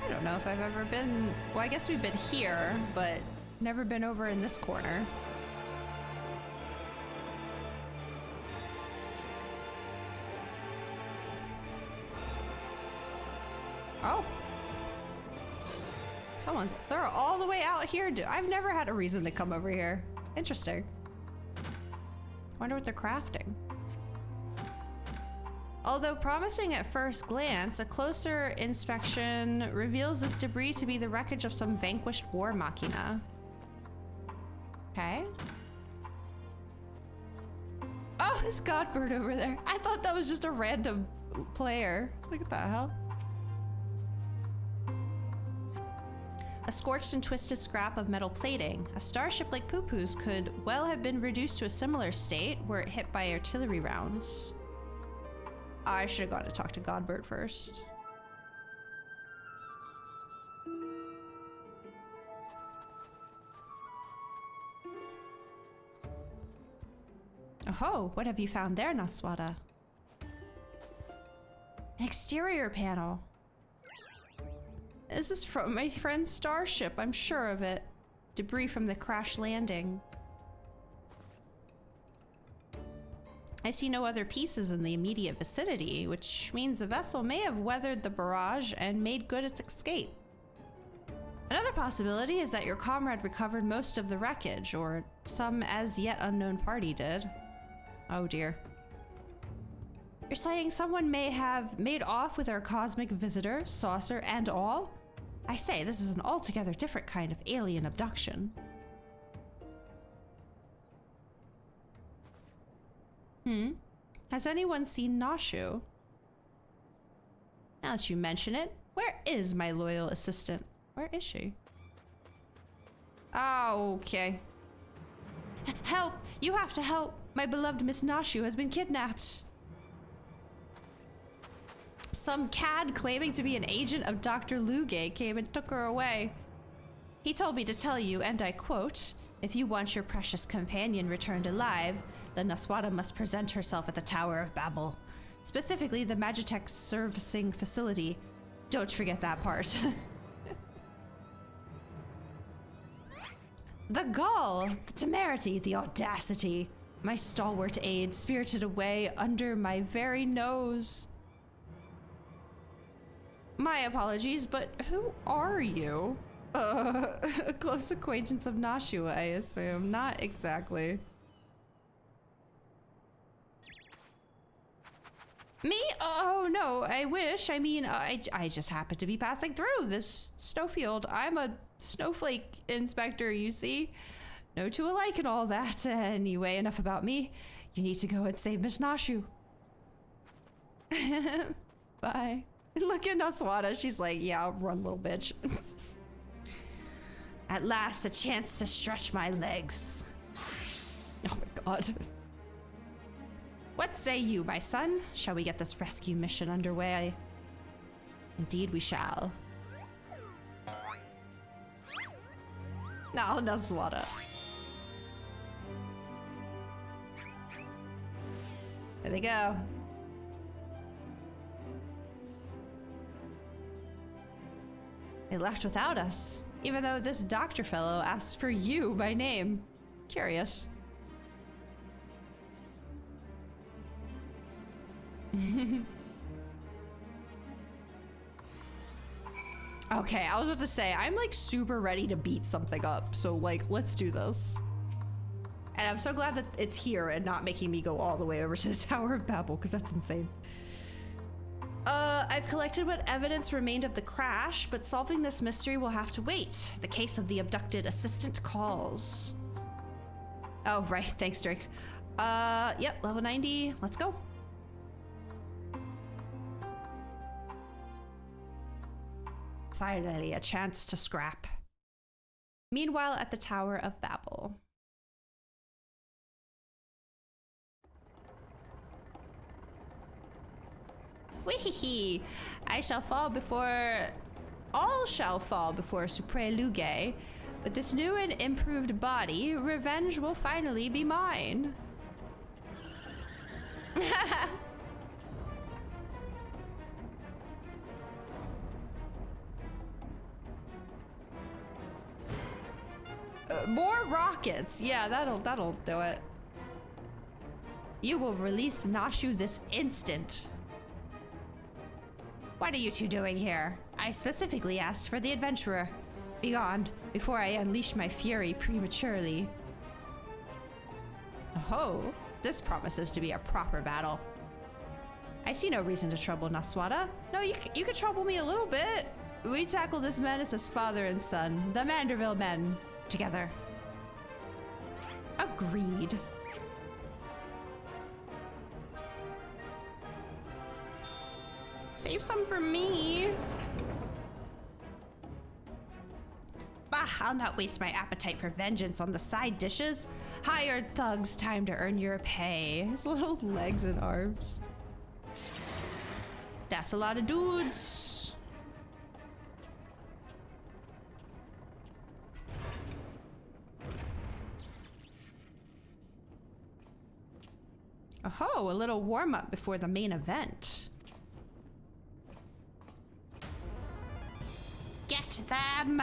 I don't know if I've ever been, well, I guess we've been here, but never been over in this corner. Oh. They're all the way out here. I've never had a reason to come over here. Interesting. Wonder what they're crafting. Although promising at first glance, a closer inspection reveals this debris to be the wreckage of some vanquished war machina. Okay. Oh! How is Godbird over there? I thought that was just a random player. Look at the hell. A scorched and twisted scrap of metal plating. A starship like Poo-Poo's could well have been reduced to a similar state were it hit by artillery rounds. I should have gone to talk to Godbird first. Oh, what have you found there, Naswada? An exterior panel. This is from my friend's starship, I'm sure of it. Debris from the crash landing. I see no other pieces in the immediate vicinity, which means the vessel may have weathered the barrage and made good its escape. Another possibility is that your comrade recovered most of the wreckage, or some as yet unknown party did. Oh dear. You're saying someone may have made off with our cosmic visitor, saucer, and all? I say, this is an altogether different kind of alien abduction. Has anyone seen Nashu? Now that you mention it, where is my loyal assistant? Where is she? Oh, okay. Help! You have to help! My beloved Miss Nashu has been kidnapped. Some cad claiming to be an agent of Dr. Lugay came and took her away. He told me to tell you, and I quote, if you want your precious companion returned alive, the Naswada must present herself at the Tower of Babel. Specifically, the Magitech servicing facility. Don't forget that part. The gall, the temerity, the audacity. My stalwart aide spirited away under my very nose. My apologies, but who are you? A close acquaintance of Nashua, I assume. Not exactly. Me? Oh, no, I wish. I mean, I just happened to be passing through this snowfield. I'm a snowflake inspector, you see. No two alike and all that. Anyway, enough about me. You need to go and save Miss Nashu. Bye. Look at Naswada. She's like, yeah, I'll run, little bitch. At last, a chance to stretch my legs. Oh my god. What say you, my son? Shall we get this rescue mission underway? Indeed we shall. Now, Naswada. There they go. They left without us, even though this doctor fellow asked for you by name. Curious. Okay, I was about to say, I'm like super ready to beat something up, so like, let's do this. And I'm so glad that it's here and not making me go all the way over to the Tower of Babel, because that's insane. I've collected what evidence remained of the crash, but solving this mystery will have to wait. The case of the abducted assistant calls. Oh, right, thanks, Drake. Yep, level 90, let's go. Finally, a chance to scrap. Meanwhile, at the Tower of Babel. Weehee! I shall fall before... All shall fall before Supre Lugay. With this new and improved body, revenge will finally be mine. More rockets. Yeah, that'll do it. You will release Nashu this instant. What are you two doing here? I specifically asked for the adventurer. Begone, before I unleash my fury prematurely. Oh, this promises to be a proper battle. I see no reason to trouble Naswada. No, you could trouble me a little bit. We tackle this menace as father and son, the Manderville men, together. Agreed. Save some for me. Bah, I'll not waste my appetite for vengeance on the side dishes. Hired thugs, time to earn your pay. His little legs and arms. That's a lot of dudes. Oh, a little warm-up before the main event. Get them!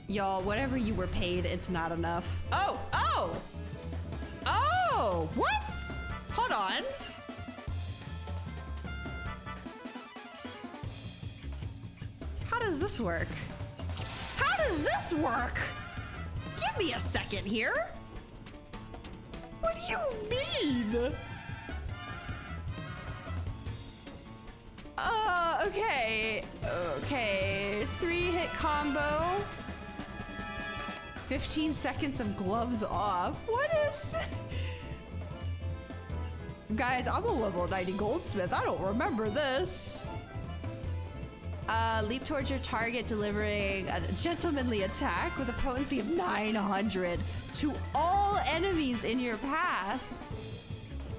Y'all, whatever you were paid, it's not enough. Oh! Oh! Oh! What? Hold on. How does this work? How does this work? Give me a second here. What do you mean? Okay. Okay. 3-hit combo. 15 seconds of gloves off. What is... Guys, I'm a level 90 goldsmith. I don't remember this. Leap towards your target, delivering a gentlemanly attack with a potency of 900 to all enemies in your path.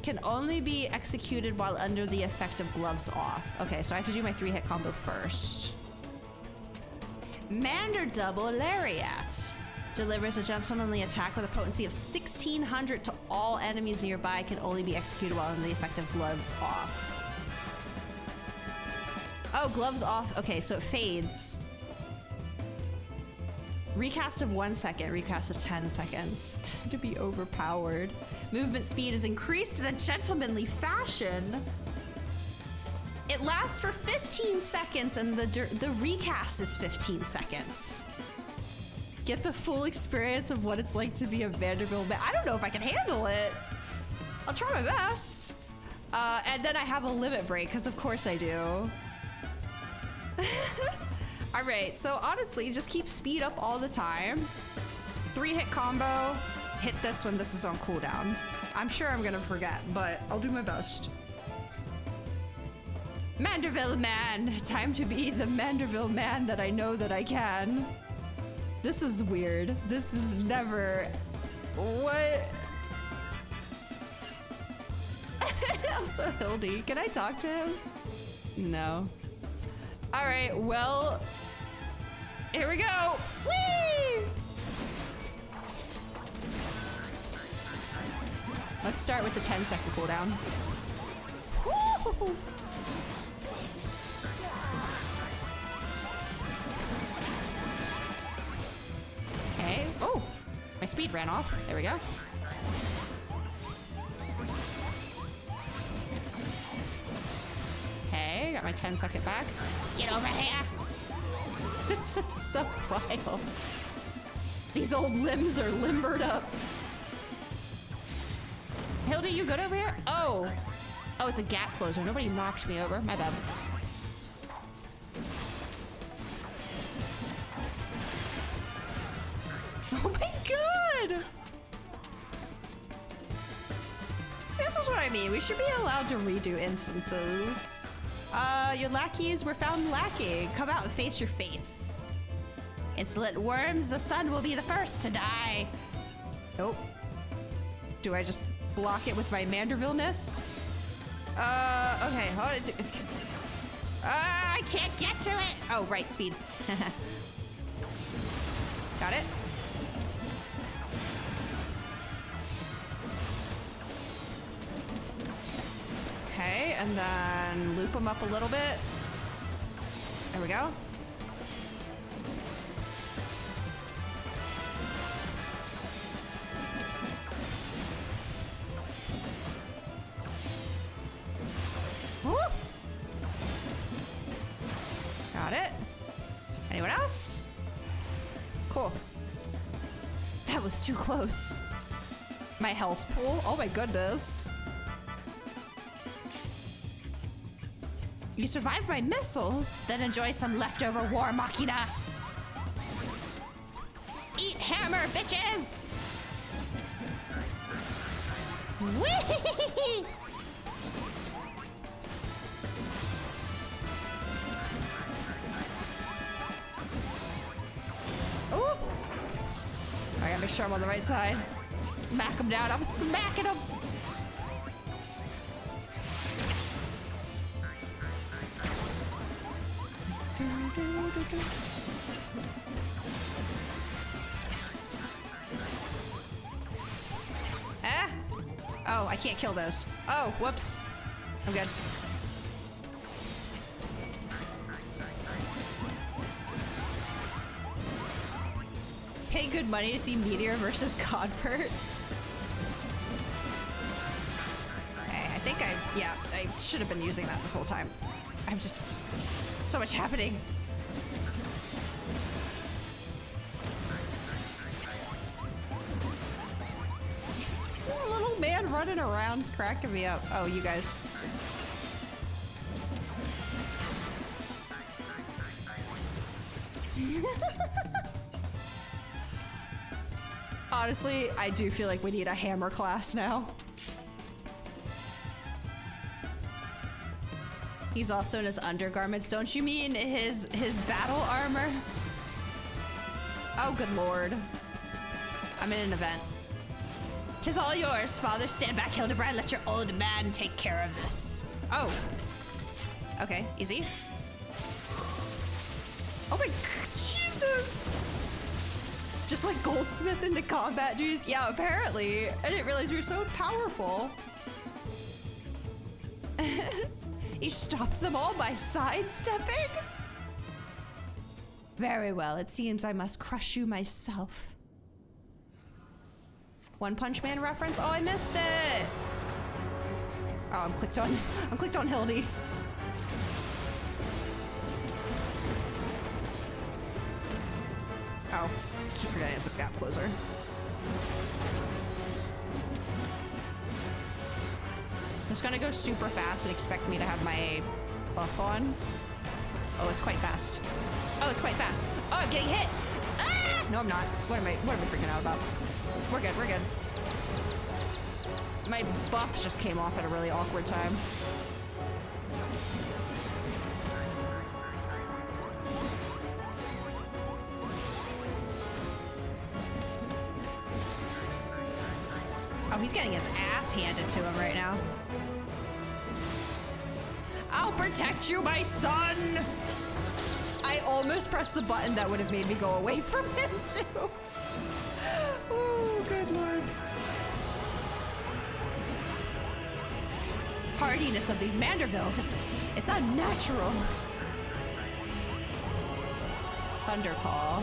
Can only be executed while under the effect of gloves off. Okay, so I have to do my 3-hit combo first. Mander Double Lariat. Delivers a gentlemanly attack with a potency of 1600 to all enemies nearby. Can only be executed while under the effect of gloves off. Oh, gloves off. Okay, so it fades. Recast of 1 second, recast of 10 seconds. Time to be overpowered. Movement speed is increased in a gentlemanly fashion. It lasts for 15 seconds and the recast is 15 seconds. Get the full experience of what it's like to be a Vanderbilt man. I don't know if I can handle it. I'll try my best. And then I have a limit break, because of course I do. All right, so honestly, just keep speed up all the time. 3-hit combo, hit this when this is on cooldown. I'm sure I'm gonna forget, but I'll do my best. Manderville man, time to be the Manderville man that I know that I can. This is weird. This is never, what? Also Hildy, can I talk to him? No. All right, well, here we go. Whee! Let's start with the 10-second cooldown. Woo! Okay. Oh, my speed ran off. There we go. Okay, got my 10-second back. Get over here. This is so wild. These old limbs are limbered up. Hildy, you good over here? Oh. Oh, it's a gap closer. Nobody knocked me over. My bad. Oh my god! See, this is what I mean. We should be allowed to redo instances. Your lackeys were found lacking. Come out and face your fates. Insolent worms, the sun will be the first to die. Nope. Do I just block it with my Manderville-ness? Okay. I can't get to it. Oh, right, speed. Got it. Okay, and then loop them up a little bit. There we go. Woo! Got it. Anyone else? Cool. That was too close. My health pool. Oh my goodness. You survived my missiles, then enjoy some leftover war machina. Eat hammer bitches! Whee! Ooh! I gotta make sure I'm on the right side. Smack him down. I'm smacking him. Ah! Oh, I can't kill those. Oh, whoops. I'm good. Pay good money to see Meteor versus Convert. I think I should have been using that this whole time. I'm just, so much happening. Little man running around is cracking me up. Oh, you guys. Honestly, I do feel like we need a hammer class now. He's also in his undergarments. Don't you mean his battle armor? Oh, good lord. I'm in an event. 'Tis all yours, father. Stand back, Hildebrand. Let your old man take care of this. Oh. Okay, easy. Oh my, Jesus! Just like Goldsmith into combat, dudes. Yeah, apparently. I didn't realize we were so powerful. You stopped them all by sidestepping? Very well. It seems I must crush you myself. One Punch Man reference? Oh, I missed it. Oh, I'm clicked on Hildy. Oh, I keep forgetting it's a gap closer. So it's gonna go super fast and expect me to have my buff on. Oh, it's quite fast. Oh, it's quite fast. Oh, I'm getting hit. Ah! No, I'm not. What am I freaking out about? We're good, we're good. My buff just came off at a really awkward time. Oh, he's getting his ass handed to him right now. I'll protect you, my son! I almost pressed the button that would have made me go away from him, too. Oh, good lord. Hardiness of these Mandervilles, it's unnatural. Thunder Call.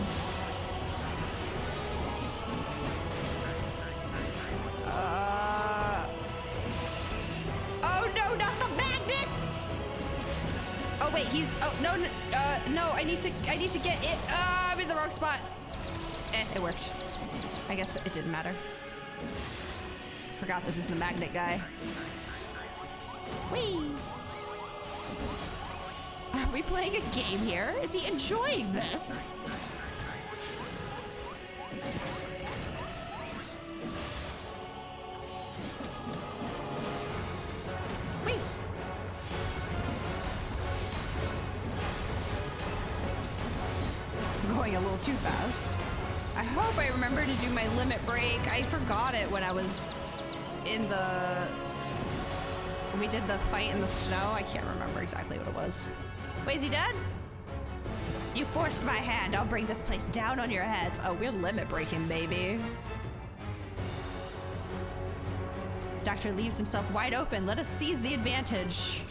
Oh no, not the magnets! Oh wait, oh no, no, I need to get it. I'm in the wrong spot. It worked. I guess it didn't matter. Forgot this is the magnet guy. Whee! Are we playing a game here? Is he enjoying this? Whee! I'm going a little too fast. I hope I remember to do my limit break. I forgot it when I was in the... When we did the fight in the snow. I can't remember exactly what it was. Wait, is he dead? You forced my hand. I'll bring this place down on your heads. Oh, we're limit breaking, baby. Doctor leaves himself wide open. Let us seize the advantage.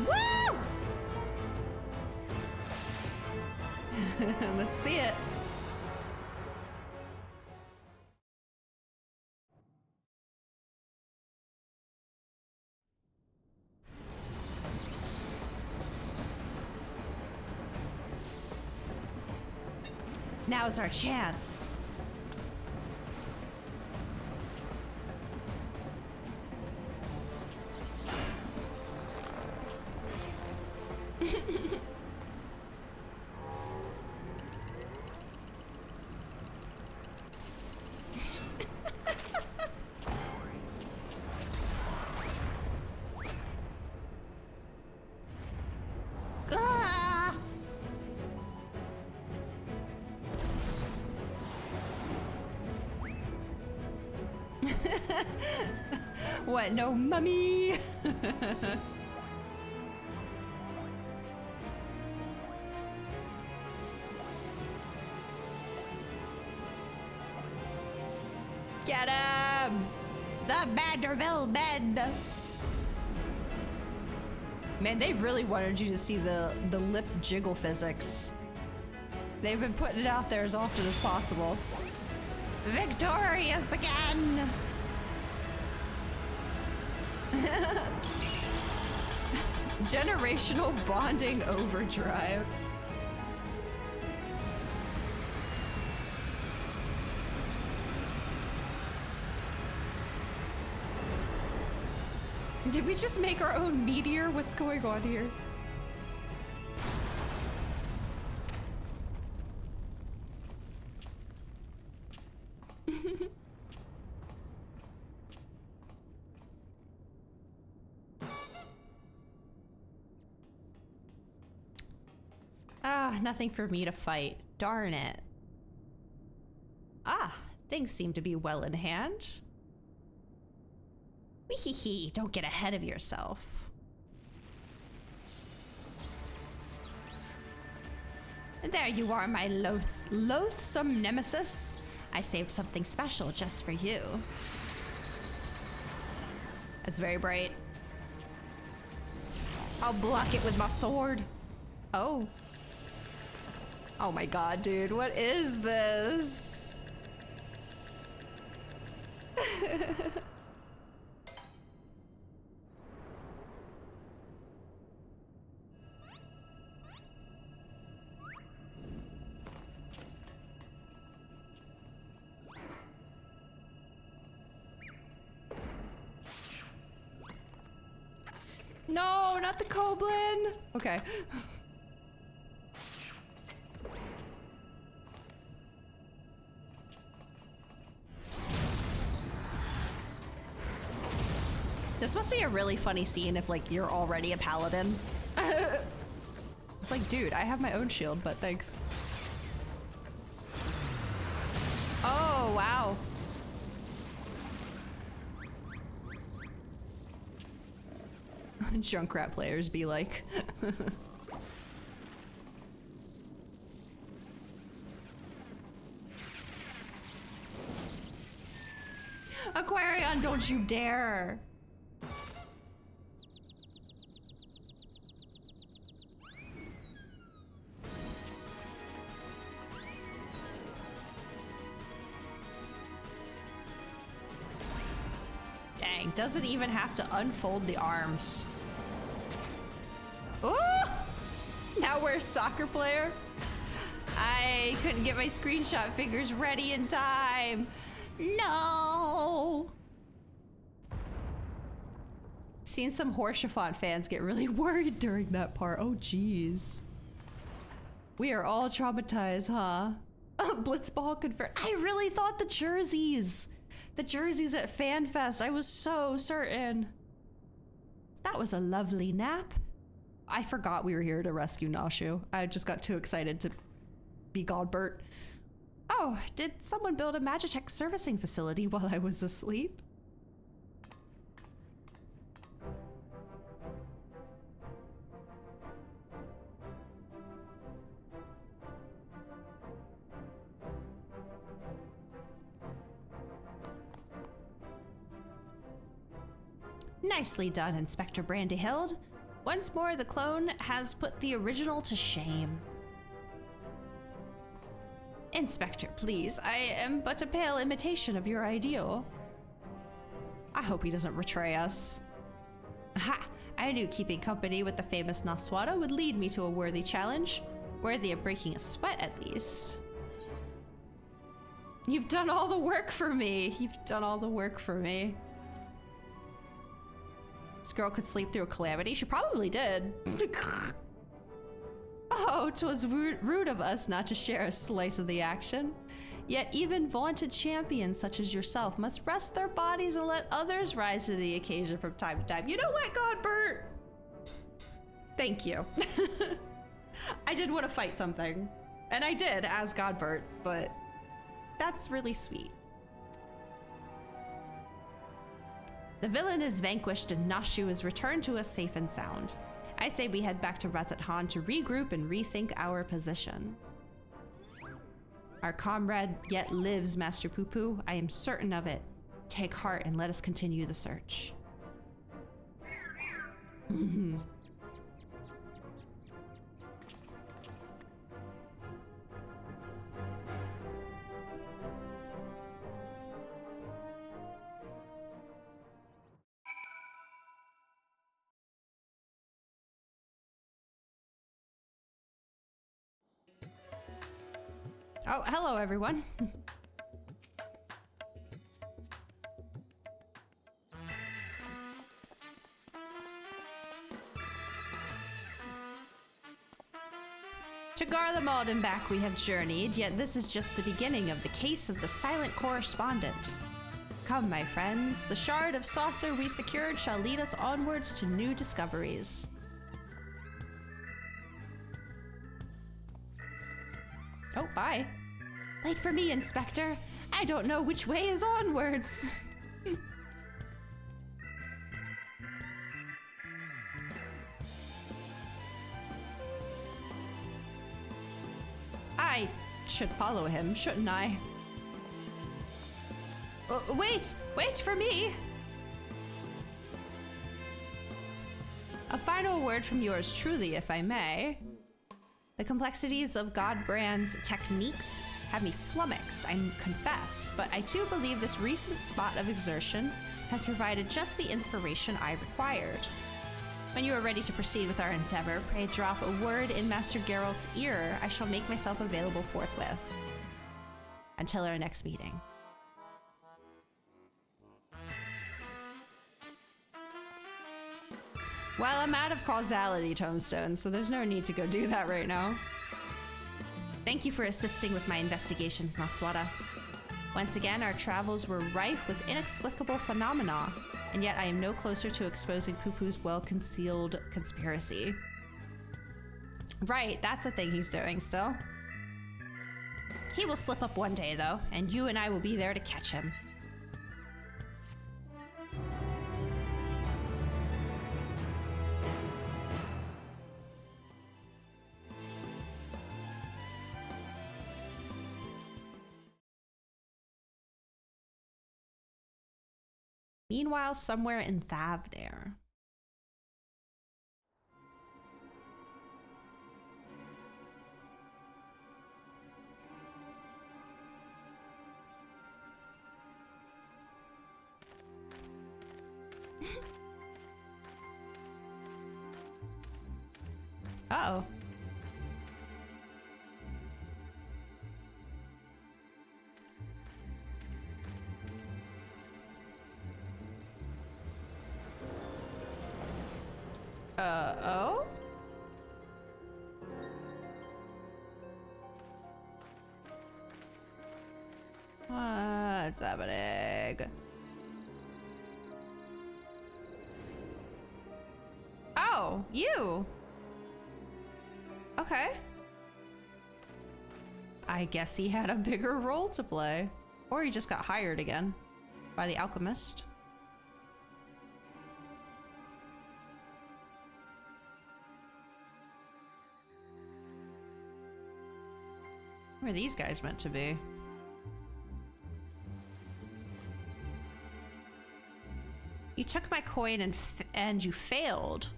Woo! Let's see it. Now's our chance. What, no mummy? Get him! The Manderville Men! Man, they really wanted you to see the lip jiggle physics. They've been putting it out there as often as possible. Victorious again! Generational bonding overdrive. Did we just make our own meteor? What's going on here? Ah, nothing for me to fight. Darn it. Ah, things seem to be well in hand. Weehee, don't get ahead of yourself. There you are, my loathsome nemesis. I saved something special just for you. That's very bright. I'll block it with my sword. Oh. Oh my god, dude, what is this? No, not the Koblin. Okay. This must be a really funny scene if, like, you're already a paladin. It's like, dude, I have my own shield, but thanks. Oh, wow. Junkrat players be like. Aquarion, don't you dare! Dang, doesn't even have to unfold the arms. Oh! Now we're a soccer player? I couldn't get my screenshot figures ready in time. No! Seen some Horschiffant fans get really worried during that part. Oh, jeez. We are all traumatized, huh? Blitzball confirmed. I really thought the jerseys at FanFest, I was so certain. That was a lovely nap. I forgot we were here to rescue Nashu. I just got too excited to be Godbert. Oh, did someone build a Magitech servicing facility while I was asleep? Nicely done, Inspector Brandyhild. Once more, the clone has put the original to shame. Inspector, please. I am but a pale imitation of your ideal. I hope he doesn't betray us. Ha! I knew keeping company with the famous Naswada would lead me to a worthy challenge. Worthy of breaking a sweat, at least. You've done all the work for me. You've done all the work for me. This girl could sleep through a calamity. She probably did. Oh, 'twas rude of us not to share a slice of the action. Yet even vaunted champions such as yourself must rest their bodies and let others rise to the occasion from time to time. You know what, Godbert? Thank you. I did want to fight something. And I did, as Godbert, but that's really sweet. The villain is vanquished and Nashu is returned to us safe and sound. I say we head back to Ratathan to regroup and rethink our position. Our comrade yet lives, Master Poo-Poo. I am certain of it. Take heart and let us continue the search. Oh, hello everyone. To Garlemald and back we have journeyed, yet this is just the beginning of the case of the silent correspondent. Come, my friends, the shard of saucer we secured shall lead us onwards to new discoveries. Oh, bye. Wait for me, Inspector. I don't know which way is onwards. I should follow him, shouldn't I? Wait for me! A final word from yours truly, if I may. The complexities of Godbrand's techniques have me flummoxed, I confess, but I too believe this recent spot of exertion has provided just the inspiration I required. When you are ready to proceed with our endeavor, pray drop a word in Master Geralt's ear. I shall make myself available forthwith. Until our next meeting. Well, I'm out of causality, Tombstone, so there's no need to go do that right now. Thank you for assisting with my investigations, Maswada. Once again, our travels were rife with inexplicable phenomena, and yet I am no closer to exposing Poo-Poo's well-concealed conspiracy. Right, that's a thing he's doing still. He will slip up one day, though, and you and I will be there to catch him. Meanwhile, somewhere in Thavnair. Uh-oh. Oh? What's happening? Oh, you! Okay. I guess he had a bigger role to play. Or he just got hired again by the alchemist. Where are these guys meant to be? You took my coin and you failed.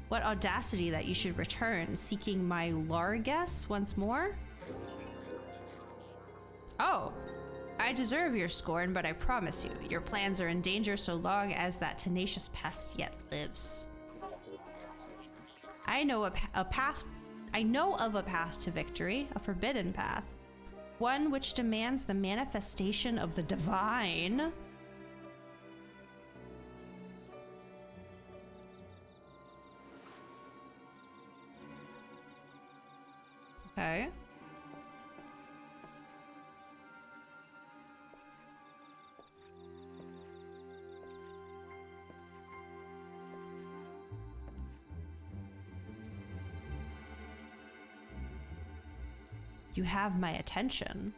What audacity that you should return, seeking my largesse once more? Oh, I deserve your scorn, but I promise you, your plans are in danger so long as that tenacious pest yet lives. I know of a path to victory, a forbidden path. One which demands the manifestation of the divine. Okay. You have my attention.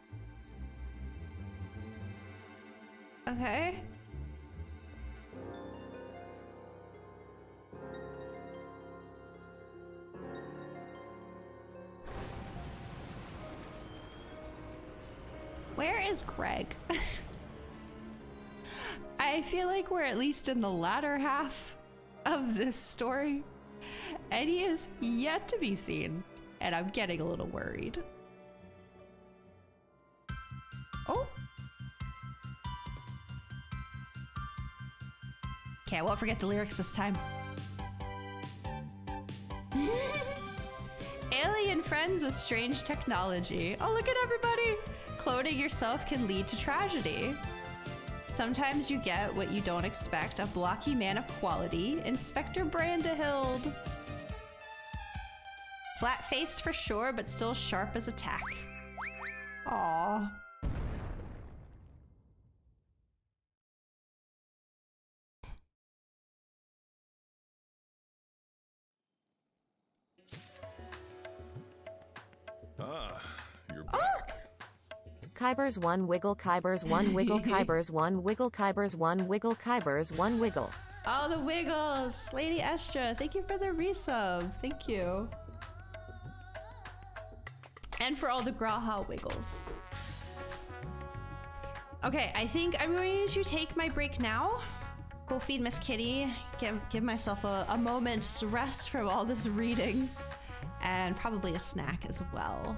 Okay. Where is Greg? I feel like we're at least in the latter half of this story, and he is yet to be seen, and I'm getting a little worried. Oh. Okay, I won't forget the lyrics this time. Alien friends with strange technology. Oh, look at everybody! Cloning yourself can lead to tragedy. Sometimes you get what you don't expect, a blocky man of quality, Inspector Brandahild. Flat-faced for sure, but still sharp as a tack. Aww. You're back. Kybers 1 wiggle, Kybers 1 wiggle, Kybers 1 wiggle, Kybers 1 wiggle, Kybers 1 wiggle. Oh, the wiggles! Lady Estra, thank you for the resub. Thank you. And for all the Graha wiggles. Okay, I think I'm going to take my break now. Go feed Miss Kitty. Give myself a moment's rest from all this reading. And probably a snack as well.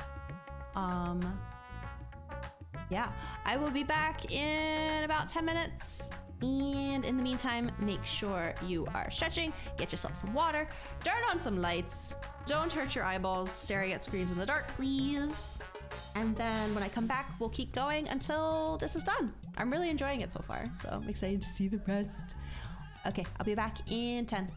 Yeah, I will be back in about 10 minutes. And in the meantime, make sure you are stretching, get yourself some water, turn on some lights, don't hurt your eyeballs staring at screens in the dark, please. And then when I come back, we'll keep going until this is done. I'm really enjoying it so far, so I'm excited to see the rest. Okay, I'll be back in 10.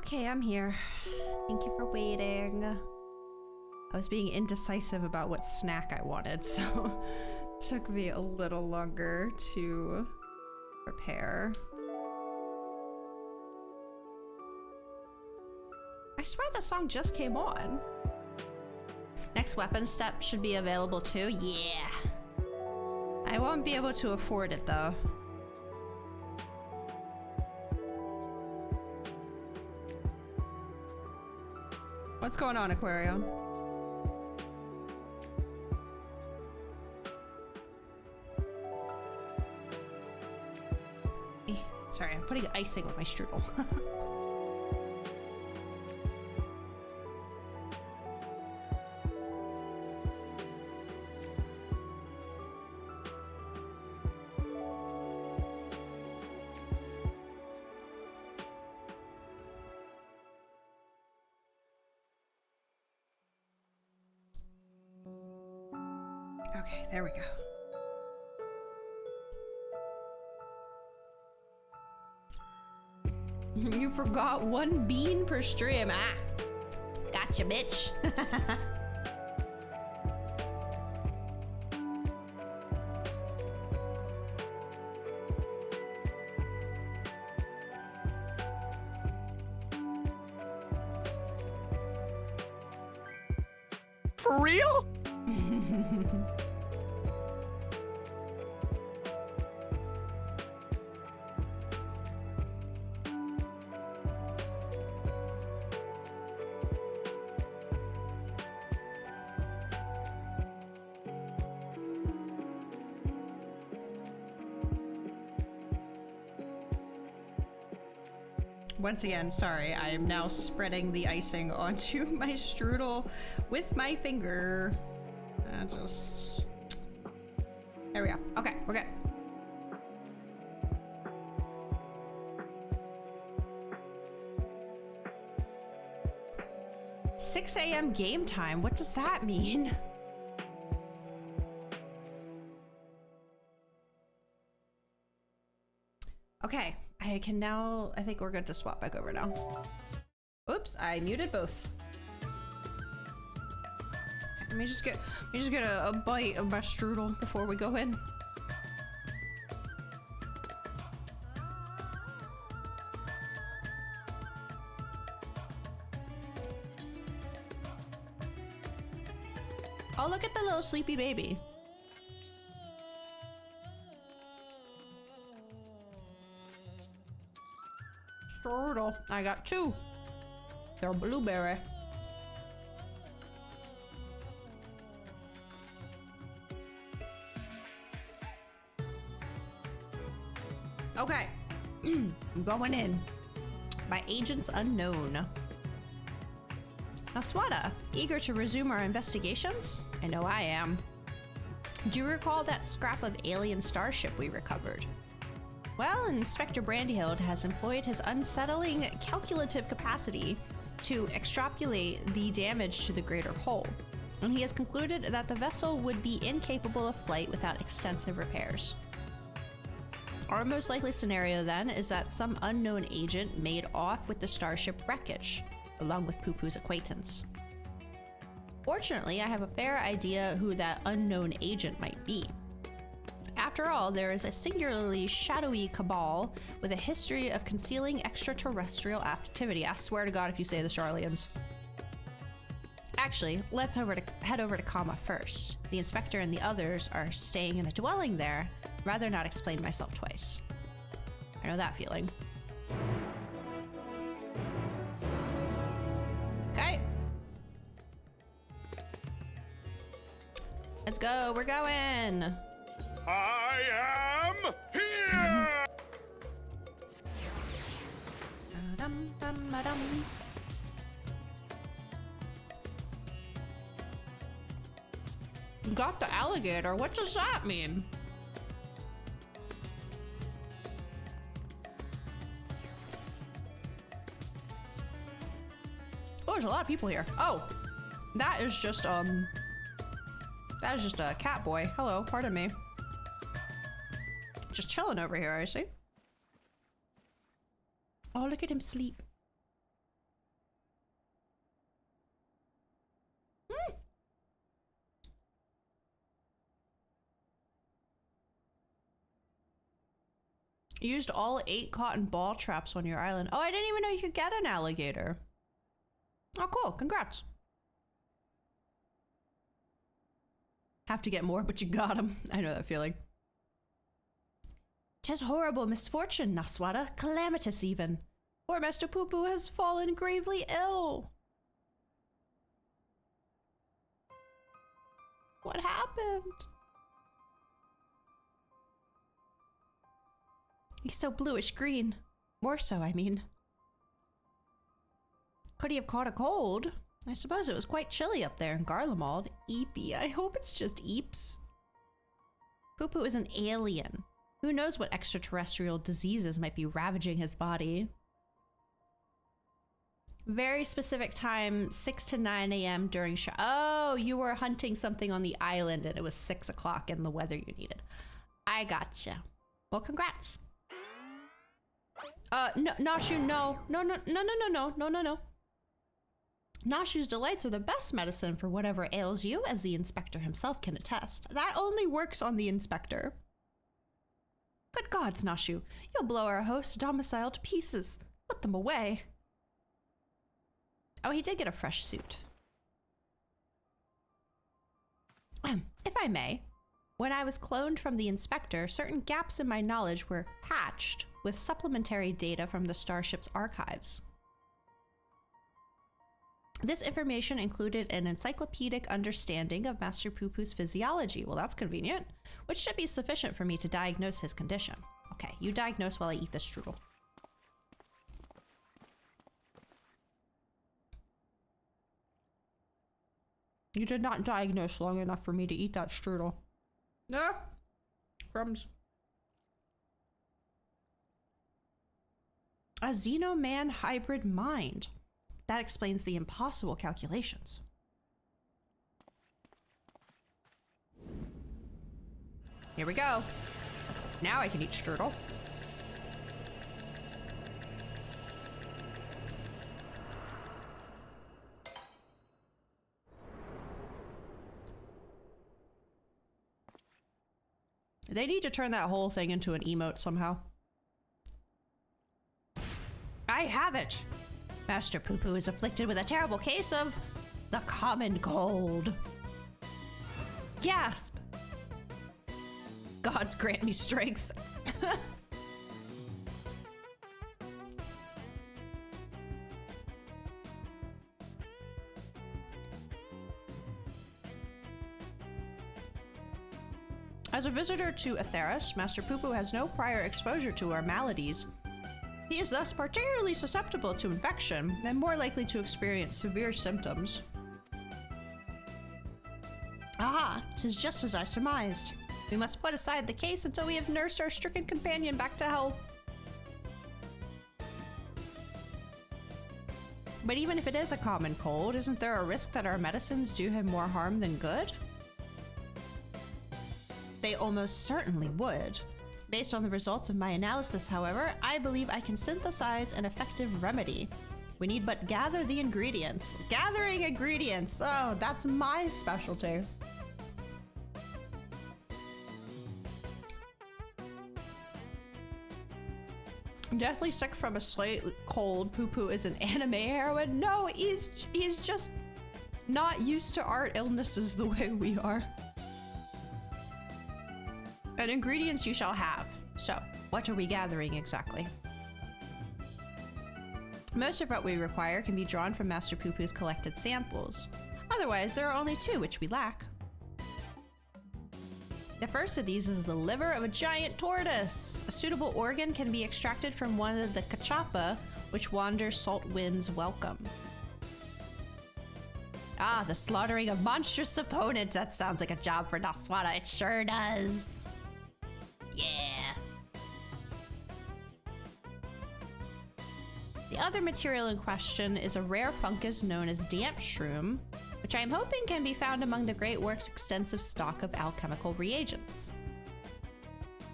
Okay, I'm here. Thank you for waiting. I was being indecisive about what snack I wanted, so it took me a little longer to prepare. I swear that song just came on. Next weapon step should be available too. Yeah. I won't be able to afford it though. What's going on, Aquarium? Sorry, I'm putting icing on my strudel. Okay, there we go. You forgot 1 bean per stream. Ah, gotcha, bitch. For real? Once again, sorry, I am now spreading the icing onto my strudel with my finger. Just... There we go. Okay, we're good. "6 a.m. game time? What does that mean?" Okay, I can now, I think we're good to swap back over now. Oops, I muted both. Let me just get a bite of my strudel before we go in. Oh, look at the little sleepy baby. Strudel. I got 2. They're blueberry. Okay. I'm going in. My agents unknown. Now, Swada, eager to resume our investigations? I know I am. Do you recall that scrap of alien starship we recovered? Well, Inspector Brandyhild has employed his unsettling calculative capacity to extrapolate the damage to the greater whole, and he has concluded that the vessel would be incapable of flight without extensive repairs. Our most likely scenario, then, is that some unknown agent made off with the starship wreckage, along with Poo-Poo's acquaintance. Fortunately, I have a fair idea who that unknown agent might be. After all, there is a singularly shadowy cabal with a history of concealing extraterrestrial activity. I swear to God if you say the Charlians. Actually, let's head over to Kama first. The inspector and the others are staying in a dwelling there. Rather not explain myself twice. I know that feeling. Okay. Let's go, we're going. I am here! Ba-dum-bum-ba-dum. Got the alligator, what does that mean? Oh, there's a lot of people here. Oh, that is just a cat boy. Hello, pardon me. Just chilling over here, I see. Oh, look at him sleep. You used all 8 cotton ball traps on your island. Oh, I didn't even know you could get an alligator. Oh, cool. Congrats. Have to get more, but you got them. I know that feeling. 'Tis horrible misfortune, Naswada. Calamitous even. Poor Master Poo-Poo has fallen gravely ill. What happened? He's so bluish green. More so, I mean. Could he have caught a cold? I suppose it was quite chilly up there in Garlemald. Eepy. I hope it's just Eeps. Poo-Poo is an alien. Who knows what extraterrestrial diseases might be ravaging his body? Very specific time, 6 to 9 a.m. during oh, you were hunting something on the island and it was 6 o'clock in the weather you needed. I gotcha. Well, congrats. No, Nashu, no. No. Nashu's delights are the best medicine for whatever ails you, as the inspector himself can attest. That only works on the inspector. Good gods, Nashu, you'll blow our host's domicile to pieces. Put them away. Oh, he did get a fresh suit. If I may, when I was cloned from the inspector, certain gaps in my knowledge were patched with supplementary data from the starship's archives. This information included an encyclopedic understanding of Master Poo-Poo's physiology. Well, that's convenient, which should be sufficient for me to diagnose his condition. Okay, you diagnose while I eat this strudel. You did not diagnose long enough for me to eat that strudel. Ah, crumbs. A Xenoman hybrid mind. That explains the impossible calculations. Here we go. Now I can eat strudel. They need to turn that whole thing into an emote somehow. I have it! Master Poo-Poo is afflicted with a terrible case of the common cold. Gasp! Gods grant me strength. As a visitor to Atheros, Master Poo-Poo has no prior exposure to our maladies. He is thus particularly susceptible to infection and more likely to experience severe symptoms. Aha, 'tis just as I surmised. We must put aside the case until we have nursed our stricken companion back to health. But even if it is a common cold, isn't there a risk that our medicines do him more harm than good? They almost certainly would. Based on the results of my analysis, however, I believe I can synthesize an effective remedy. We need but gather the ingredients. Gathering ingredients! Oh, that's my specialty. Deathly sick from a slight cold, Poo-Poo is an anime heroine. No, he's just not used to art illnesses the way we are. And ingredients you shall have. So, what are we gathering exactly? Most of what we require can be drawn from Master Poo-Poo's collected samples. Otherwise, there are only 2 which we lack. The first of these is the liver of a giant tortoise. A suitable organ can be extracted from one of the cachapa, which wander salt winds welcome. Ah, the slaughtering of monstrous opponents. That sounds like a job for Naswada. It sure does. Yeah. The other material in question is a rare fungus known as damp shroom, which I am hoping can be found among the Great Works' extensive stock of alchemical reagents.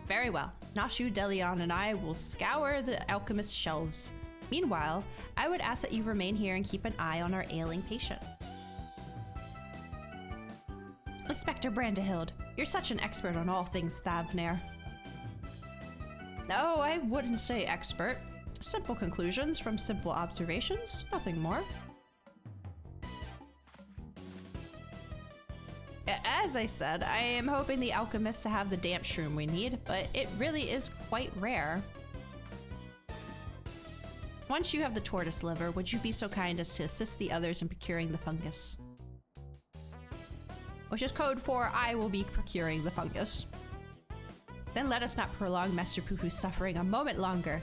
Very well. Nashu, Delion, and I will scour the alchemist's shelves. Meanwhile, I would ask that you remain here and keep an eye on our ailing patient. Inspector Brandehild, you're such an expert on all things Thavnair. Oh, I wouldn't say expert. Simple conclusions from simple observations, nothing more. As I said, I am hoping the alchemists have the damp shroom we need, but it really is quite rare. Once you have the tortoise liver, would you be so kind as to assist the others in procuring the fungus? Which is code for I will be procuring the fungus. Then let us not prolong Master Poo-Poo's suffering a moment longer.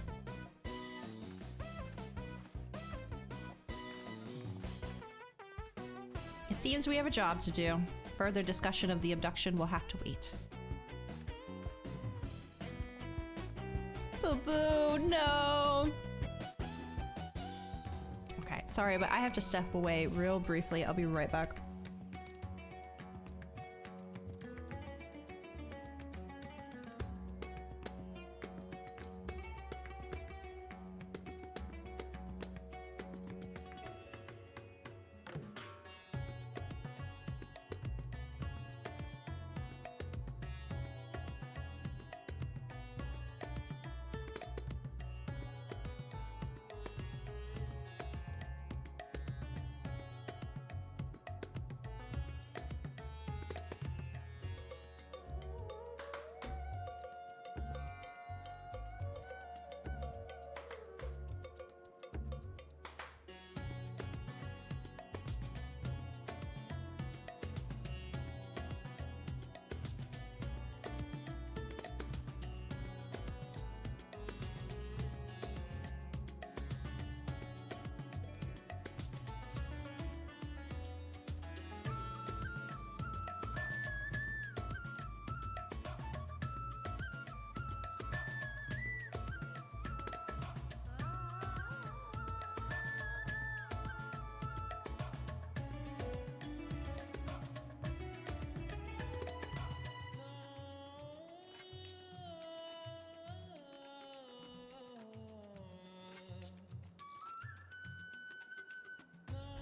It seems we have a job to do. Further discussion of the abduction will have to wait. Boo-boo, no! Okay, sorry, but I have to step away real briefly. I'll be right back.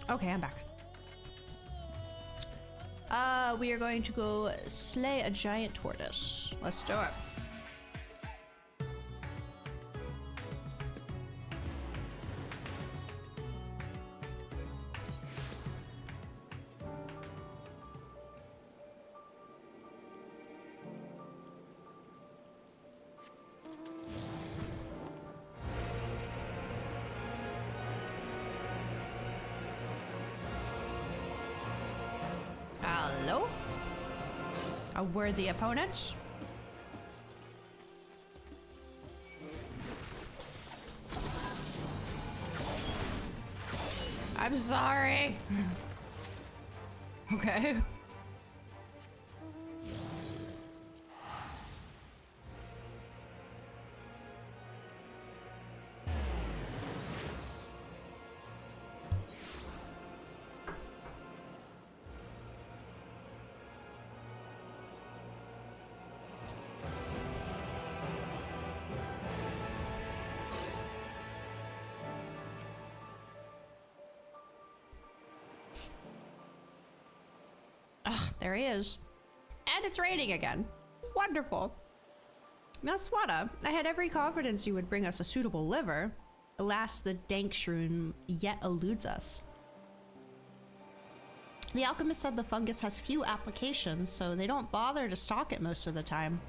Okay, I'm back. We are going to go slay a giant tortoise. Let's do it. Hello? A worthy opponent? I'm sorry. Okay. There he is. And it's raining again. Wonderful. Maswata, I had every confidence you would bring us a suitable liver. Alas, the dank shroom yet eludes us. The alchemist said the fungus has few applications, so they don't bother to stock it most of the time.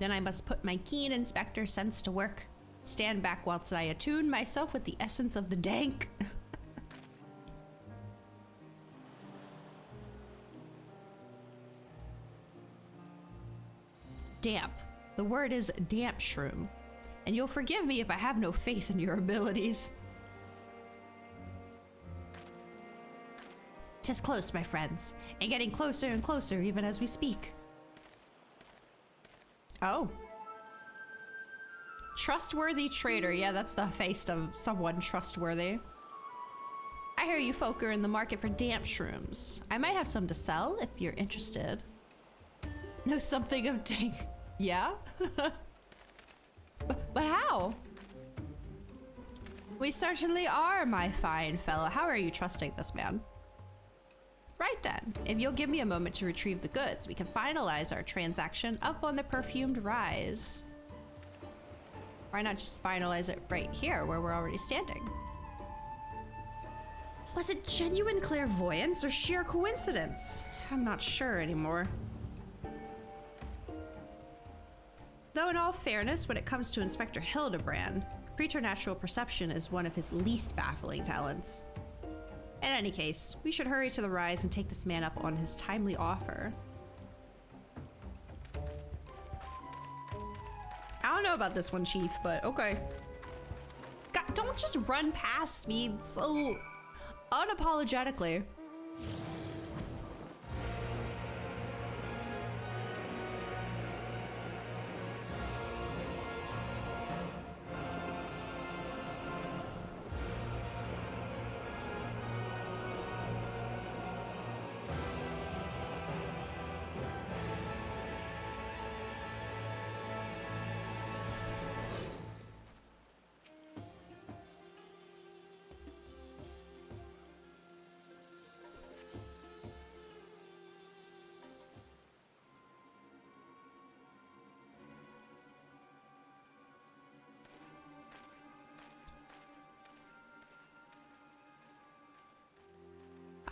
Then I must put my keen inspector sense to work. Stand back whilst I attune myself with the essence of the dank. Damp. The word is damp shroom. And you'll forgive me if I have no faith in your abilities. 'Tis close, my friends, and getting closer and closer even as we speak. Oh. Trustworthy trader. Yeah, that's the face of someone trustworthy. I hear you folk are in the market for damp shrooms. I might have some to sell if you're interested. Know something of dank. Yeah? But how? We certainly are, my fine fellow. How are you trusting this man? Right then, if you'll give me a moment to retrieve the goods, we can finalize our transaction up on the perfumed rise. Why not just finalize it right here where we're already standing? Was it genuine clairvoyance or sheer coincidence? I'm not sure anymore. Though in all fairness, when it comes to Inspector Hildebrand, preternatural perception is one of his least baffling talents. In any case, we should hurry to the rise and take this man up on his timely offer. I don't know about this one, Chief, but okay. God, don't just run past me so unapologetically.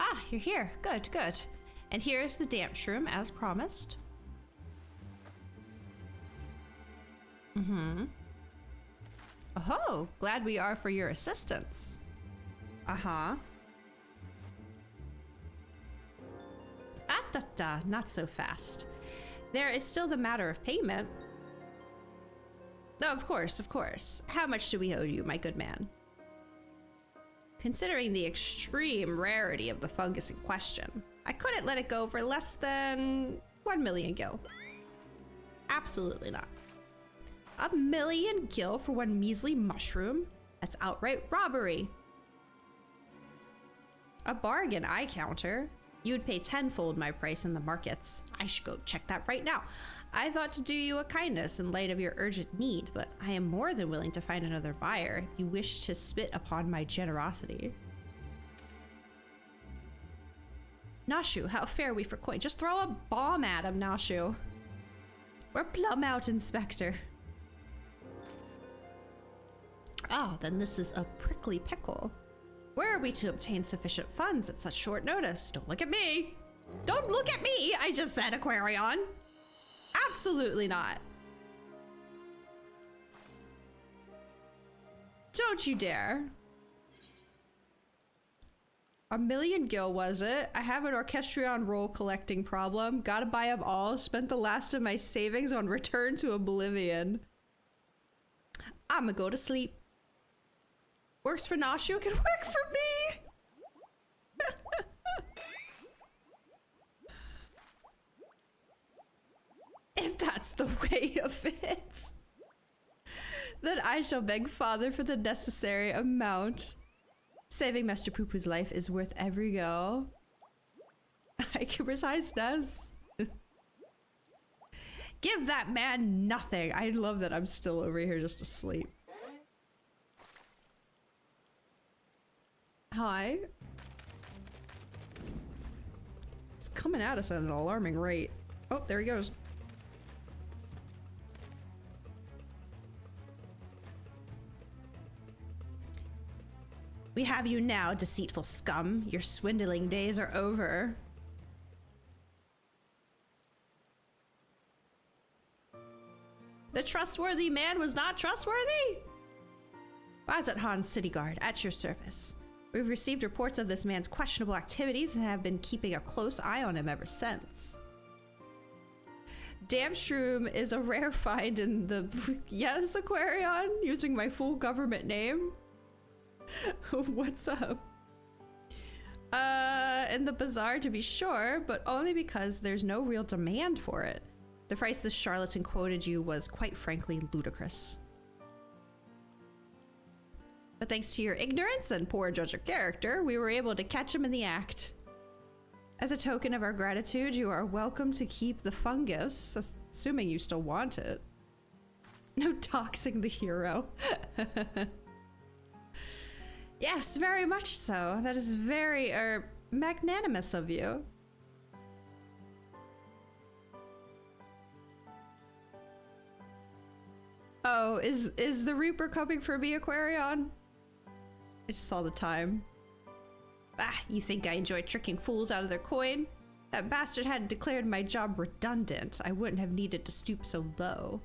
Ah, you're here. Good, good. And here's the damp shroom as promised. Oh, glad we are for your assistance. Uh-huh. Not so fast. There is still the matter of payment. Oh, of course, of course. How much do we owe you, my good man? Considering the extreme rarity of the fungus in question, I couldn't let it go for less than 1 million gil. Absolutely not. 1 million gil for one measly mushroom? That's outright robbery. A bargain, I counter. You'd pay tenfold my price in the markets. I should go check that right now. I thought to do you a kindness in light of your urgent need, but I am more than willing to find another buyer if you wish to spit upon my generosity. Nashu, how fare we for coin? Just throw a bomb at him, Nashu. We're plumb out, Inspector. Oh, then this is a prickly pickle. Where are we to obtain sufficient funds at such short notice? Don't look at me. Don't look at me, I just said, Aquarion. Absolutely not. Don't you dare. 1 million gil, was it? I have an Orchestrion roll collecting problem. Gotta buy them all. Spent the last of my savings on Return to Oblivion. I'ma go to sleep. Works for Nashu, can work for me. If that's the way of it, then I shall beg Father for the necessary amount. Saving Master Poo-Poo's life is worth every go. I can resist us. Give that man nothing. I love that I'm still over here just asleep. Hi. It's coming at us at an alarming rate. Oh, there he goes. We have you now, deceitful scum. Your swindling days are over. The trustworthy man was not trustworthy? Bazat Han's city guard, at your service. We've received reports of this man's questionable activities and have been keeping a close eye on him ever since. Damn Shroom is a rare find in the... Yes, Aquarion, using my full government name. What's up? In the bazaar to be sure, but only because there's no real demand for it. The price this charlatan quoted you was quite frankly ludicrous. But thanks to your ignorance and poor judge of character, we were able to catch him in the act. As a token of our gratitude, you are welcome to keep the fungus, assuming you still want it. No doxing the hero. Yes, very much so. That is very, magnanimous of you. Oh, is the Reaper coming for me, Aquarion? I just saw the time. Ah, you think I enjoy tricking fools out of their coin? That bastard hadn't declared my job redundant. I wouldn't have needed to stoop so low.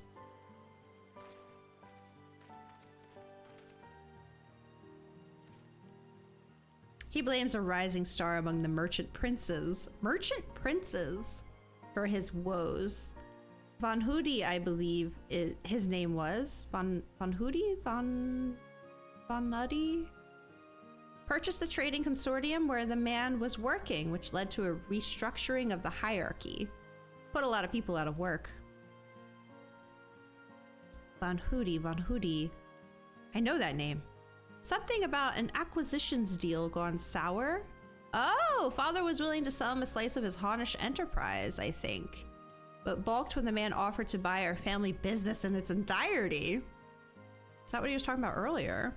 He blames a rising star among the merchant princes. Merchant princes? For his woes. Von Hudi, I believe his name was. Von Hudi? Von Nutty? Purchased the trading consortium where the man was working, which led to a restructuring of the hierarchy. Put a lot of people out of work. Von Hudi. I know that name. Something about an acquisitions deal gone sour? Oh, father was willing to sell him a slice of his Haunish enterprise, I think. But balked when the man offered to buy our family business in its entirety. Is that what he was talking about earlier?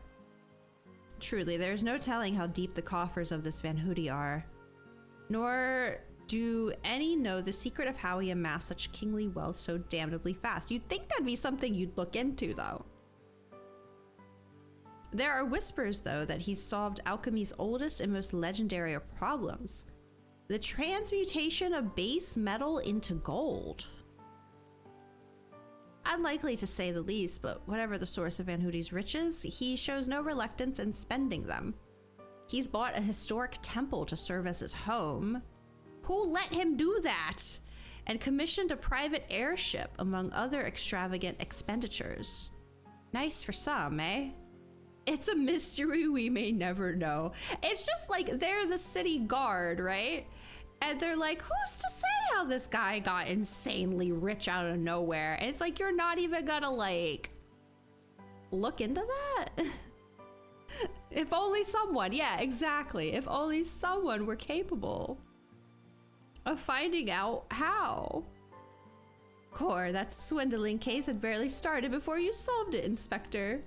Truly, there is no telling how deep the coffers of this Van Hudi are. Nor do any know the secret of how he amassed such kingly wealth so damnably fast. You'd think that'd be something you'd look into, though. There are whispers, though, that he's solved alchemy's oldest and most legendary of problems. The transmutation of base metal into gold. Unlikely to say the least, but whatever the source of Van Hudi's riches, he shows no reluctance in spending them. He's bought a historic temple to serve as his home. Who let him do that? And commissioned a private airship, among other extravagant expenditures. Nice for some, eh? It's a mystery we may never know. It's just like they're the city guard, right? And they're like, who's to say how this guy got insanely rich out of nowhere? And it's like, you're not even gonna like look into that? If only someone, yeah, exactly. If only someone were capable of finding out how. Core, that swindling case had barely started before you solved it, Inspector.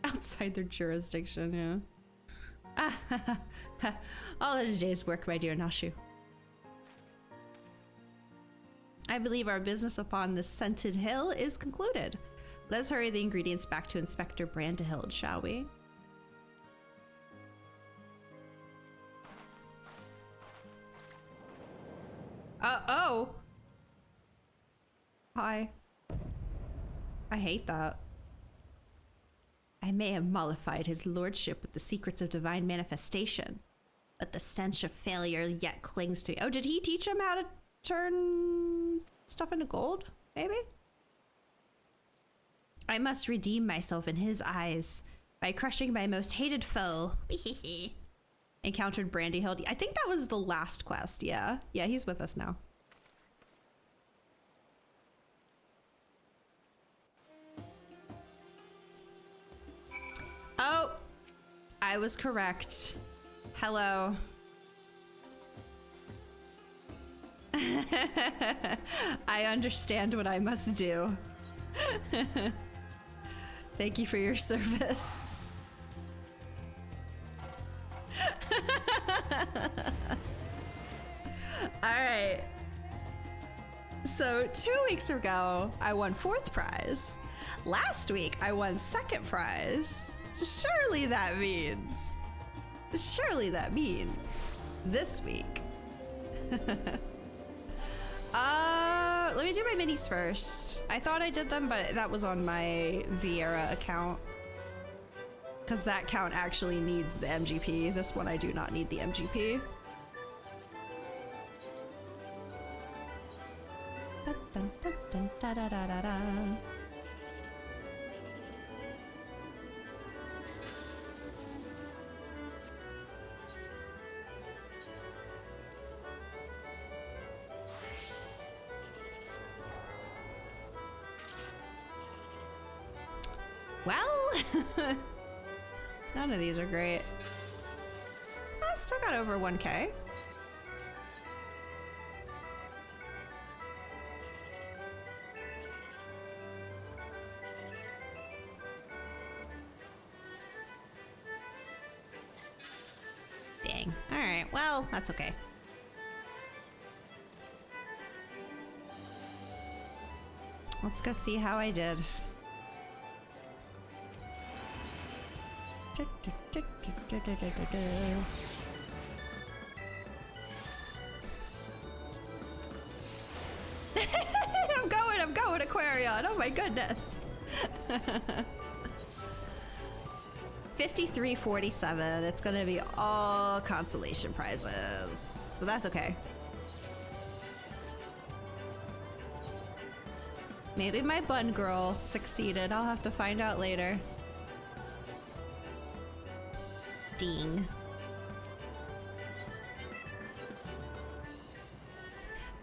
Outside their jurisdiction, yeah. All in a day's work, my dear Nashu. I believe our business upon this scented hill is concluded. Let's hurry the ingredients back to Inspector Brandehild, shall we? Oh! Hi. I hate that. I may have mollified his lordship with the secrets of divine manifestation, but the stench of failure yet clings to me. Oh, did he teach him how to turn stuff into gold? Maybe? I must redeem myself in his eyes by crushing my most hated foe. Encountered Brandy-Hildy. I think that was the last quest, yeah. Yeah, he's with us now. Oh, I was correct. Hello. I understand what I must do. Thank you for your service. All right. So 2 weeks ago, I won 4th prize. Last week, I won 2nd prize. Surely that means this week. Let me do my minis first. I thought I did them, but that was on my Vieira account. Because that account actually needs the MGP. This one I do not need the MGP. Dun, dun, dun, dun, da, da, da, da. Well, none of these are great. I still got over 1K. Dang. Alright, well, that's okay. Let's go see how I did. I'm going, Aquarion. Oh my goodness. 53.47. It's gonna be all consolation prizes, but that's okay. Maybe my bun girl succeeded. I'll have to find out later. Ding.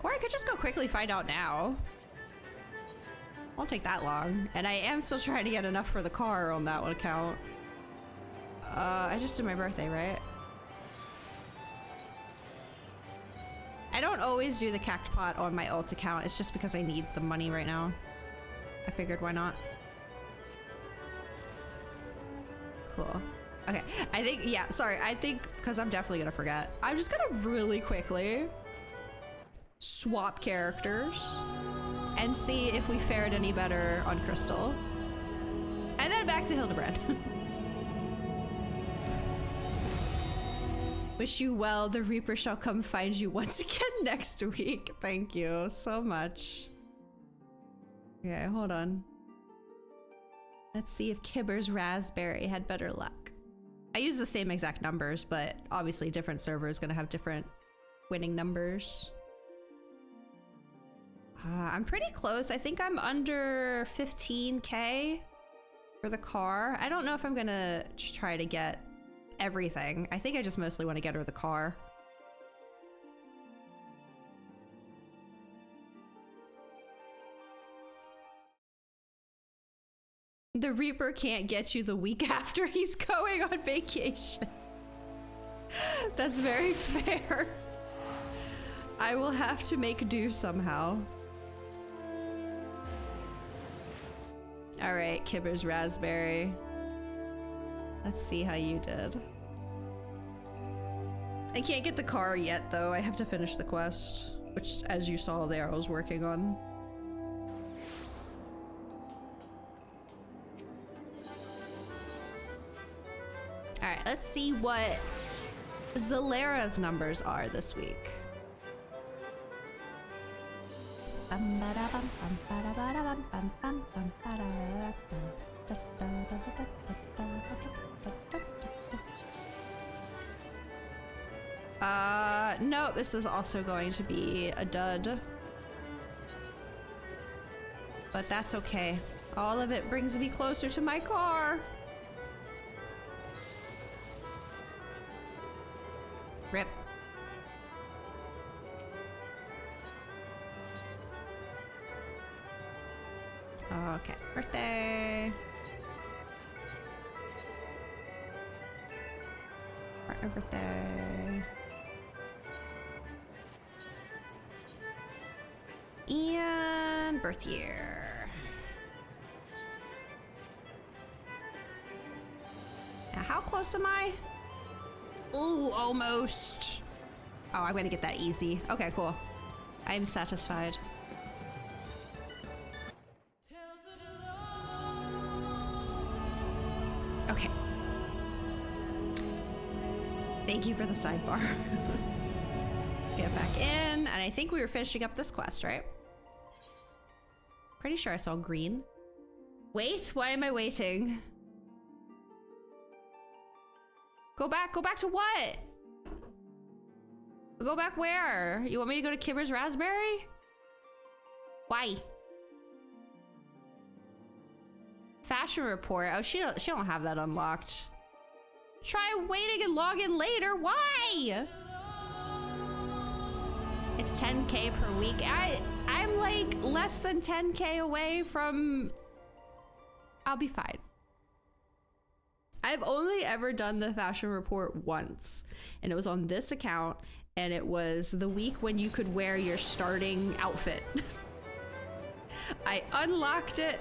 Or I could just go quickly find out now. Won't take that long. And I am still trying to get enough for the car on that one account. I just did my birthday, right? I don't always do the cactpot on my alt account. It's just because I need the money right now. I figured why not? Cool. Okay, I think, yeah, sorry. I think, because I'm definitely gonna forget. I'm just gonna really quickly swap characters and see if we fared any better on Crystal. And then back to Hildebrand. Wish you well. The Reaper shall come find you once again next week. Thank you so much. Okay, hold on. Let's see if Kibber's Raspberry had better luck. I use the same exact numbers, but obviously different servers gonna have different winning numbers. I'm pretty close. I think I'm under 15K for the car. I don't know if I'm gonna try to get everything. I think I just mostly want to get her the car. The Reaper can't get you the week after he's going on vacation. That's very fair. I will have to make do somehow. All right, Kibber's Raspberry. Let's see how you did. I can't get the car yet, though. I have to finish the quest, which, as you saw there, I was working on. All right, let's see what Zalera's numbers are this week. No, this is also going to be a dud. But that's okay. All of it brings me closer to my car. Rip. Okay, birthday. Partner birthday. And birth year. Now, how close am I? Ooh, almost. Oh, I'm gonna get that easy. Okay, cool. I'm satisfied. Okay. Thank you for the sidebar. Let's get back in. And I think we were finishing up this quest, right? Pretty sure I saw green. Wait, why am I waiting? Go back to what? Go back where? You want me to go to Kibber's Raspberry? Why? Fashion report. Oh, she don't have that unlocked. Try waiting and log in later. Why? It's 10K per week. I'm like less than 10K away from... I'll be fine. I've only ever done the fashion report once, and it was on this account, and it was the week when you could wear your starting outfit. I unlocked it.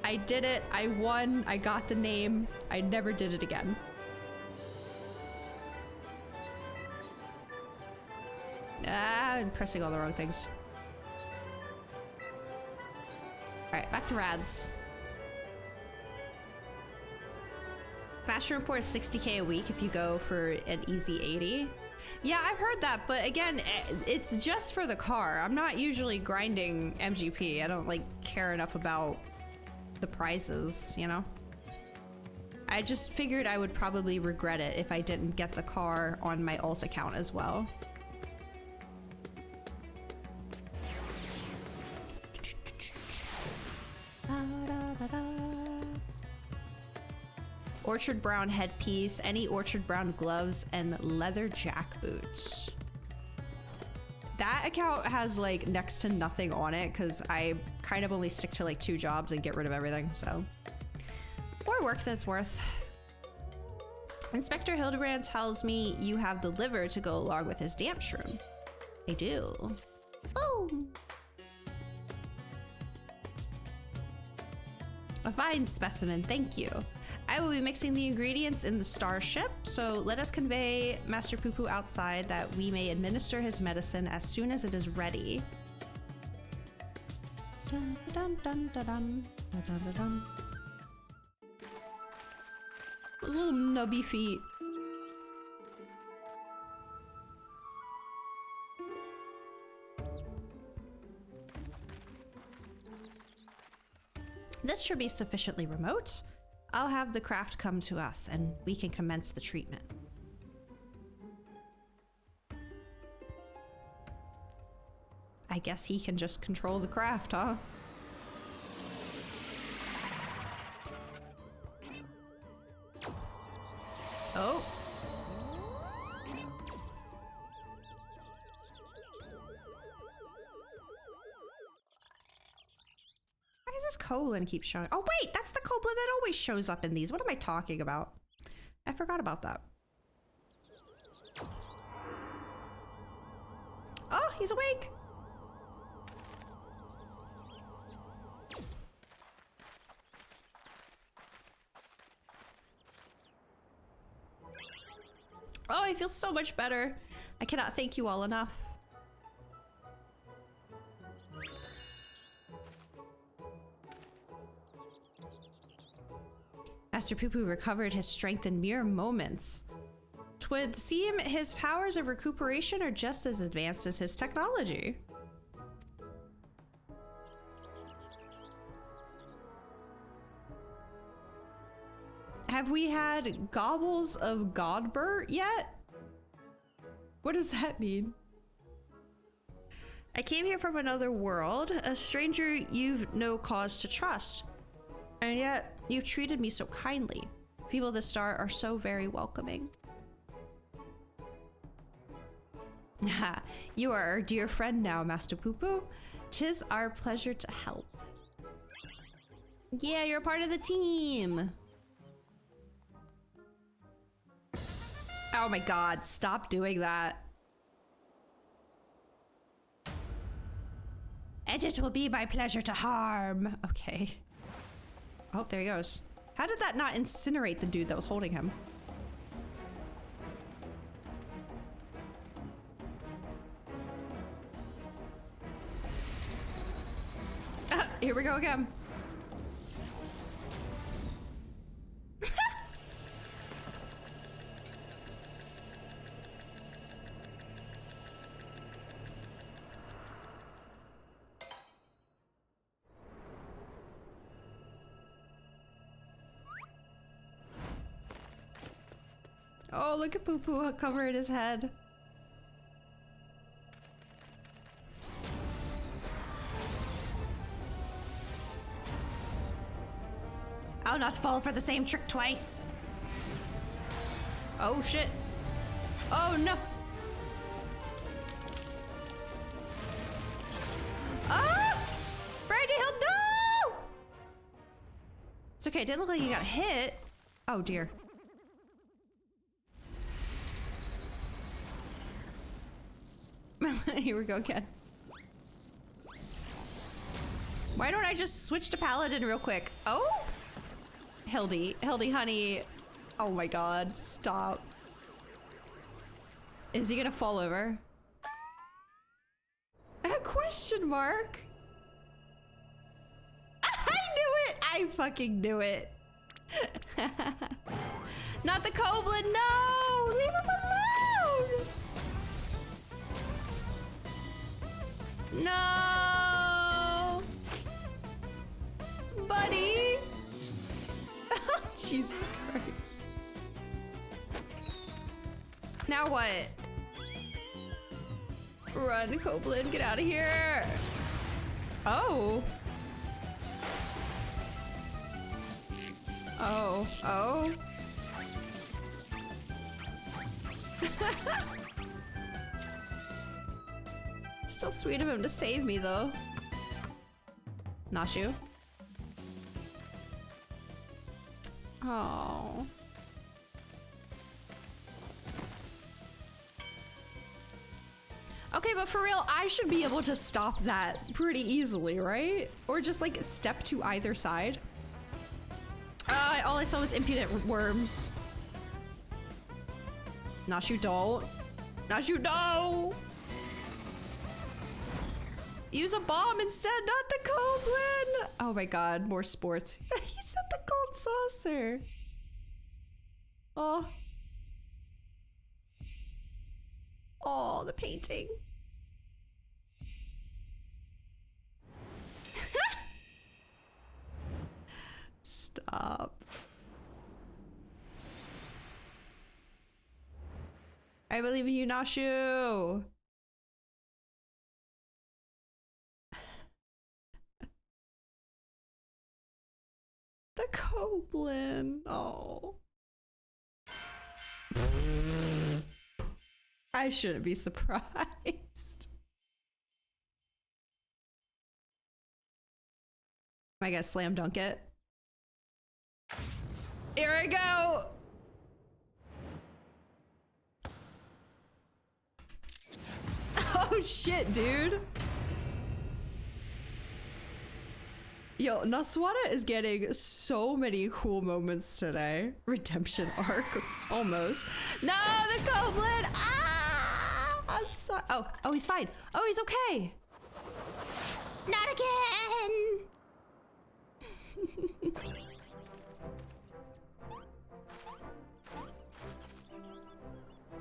I did it. I won. I got the name. I never did it again. Ah, I'm pressing all the wrong things. Alright, back to Rads. Fashion report is 60k a week if you go for an easy 80. Yeah, I've heard that, but again, it's just for the car. I'm not usually grinding MGP. I don't like care enough about the prizes, you know? I just figured I would probably regret it if I didn't get the car on my alt account as well. Orchard brown headpiece, any orchard brown gloves, and leather jack boots. That account has like next to nothing on it because I kind of only stick to like 2 jobs and get rid of everything, so. More work than it's worth. Inspector Hildebrand tells me you have the liver to go along with his damp shroom. I do. Boom! A fine specimen, thank you. I will be mixing the ingredients in the starship, so let us convey Master Poo Poo outside that we may administer his medicine as soon as it is ready. Dun, dun, dun, dun, dun, dun, dun, dun, dun. Those little nubby feet. This should be sufficiently remote. I'll have the craft come to us and we can commence the treatment. I guess he can just control the craft, huh? Oh. Why does this colon keep showing? Oh wait, that's the colon that always shows up in these. What am I talking about? I forgot about that. Oh, he's awake. Oh, I feel so much better. I cannot thank you all enough. Master Poo Poo recovered his strength in mere moments. 'Twould seem his powers of recuperation are just as advanced as his technology. Have we had gobbles of Godbert yet? What does that mean? I came here from another world, a stranger you've no cause to trust. And yet, you've treated me so kindly. People of the Star are so very welcoming. You are our dear friend now, Master Poo Poo. 'Tis our pleasure to help. Yeah, you're a part of the team. Oh my god, stop doing that. And it will be my pleasure to harm. Okay. Oh, there he goes. How did that not incinerate the dude that was holding him? Ah, here we go again. Oh, look at Poo Poo covering his head. I'll not fall for the same trick twice. Oh shit. Oh no. Ah! Brandy Hill, no! It's okay, it didn't look like he got hit. Oh dear. Here we go again. Why don't I just switch to Paladin real quick? Oh! Hildy, honey. Oh my god, stop. Is he gonna fall over? Question mark? I knew it! I fucking knew it. Not the Koblin, no! Leave him alone! No! Buddy! Jesus Christ. Now what? Run, Koblin, get out of here! Oh! Oh, oh. Still sweet of him to save me, though. Nashu. Oh. Okay, but for real, I should be able to stop that pretty easily, right? Or just like step to either side. All I saw was impudent worms. Nashu, don't. Nashu, no! Use a bomb instead, not the Koblin! Oh my god, more sports. He said the gold saucer. Oh. Oh, the painting. Stop. I believe in you, Nashu. The Koblin. Oh. I shouldn't be surprised. Am I gonna slam dunk it? Here I go! Oh shit, dude. Yo, Naswada is getting so many cool moments today. Redemption arc, almost. No, the Koblin! Ah! I'm sorry. Oh, he's fine. Oh, he's okay. Not again!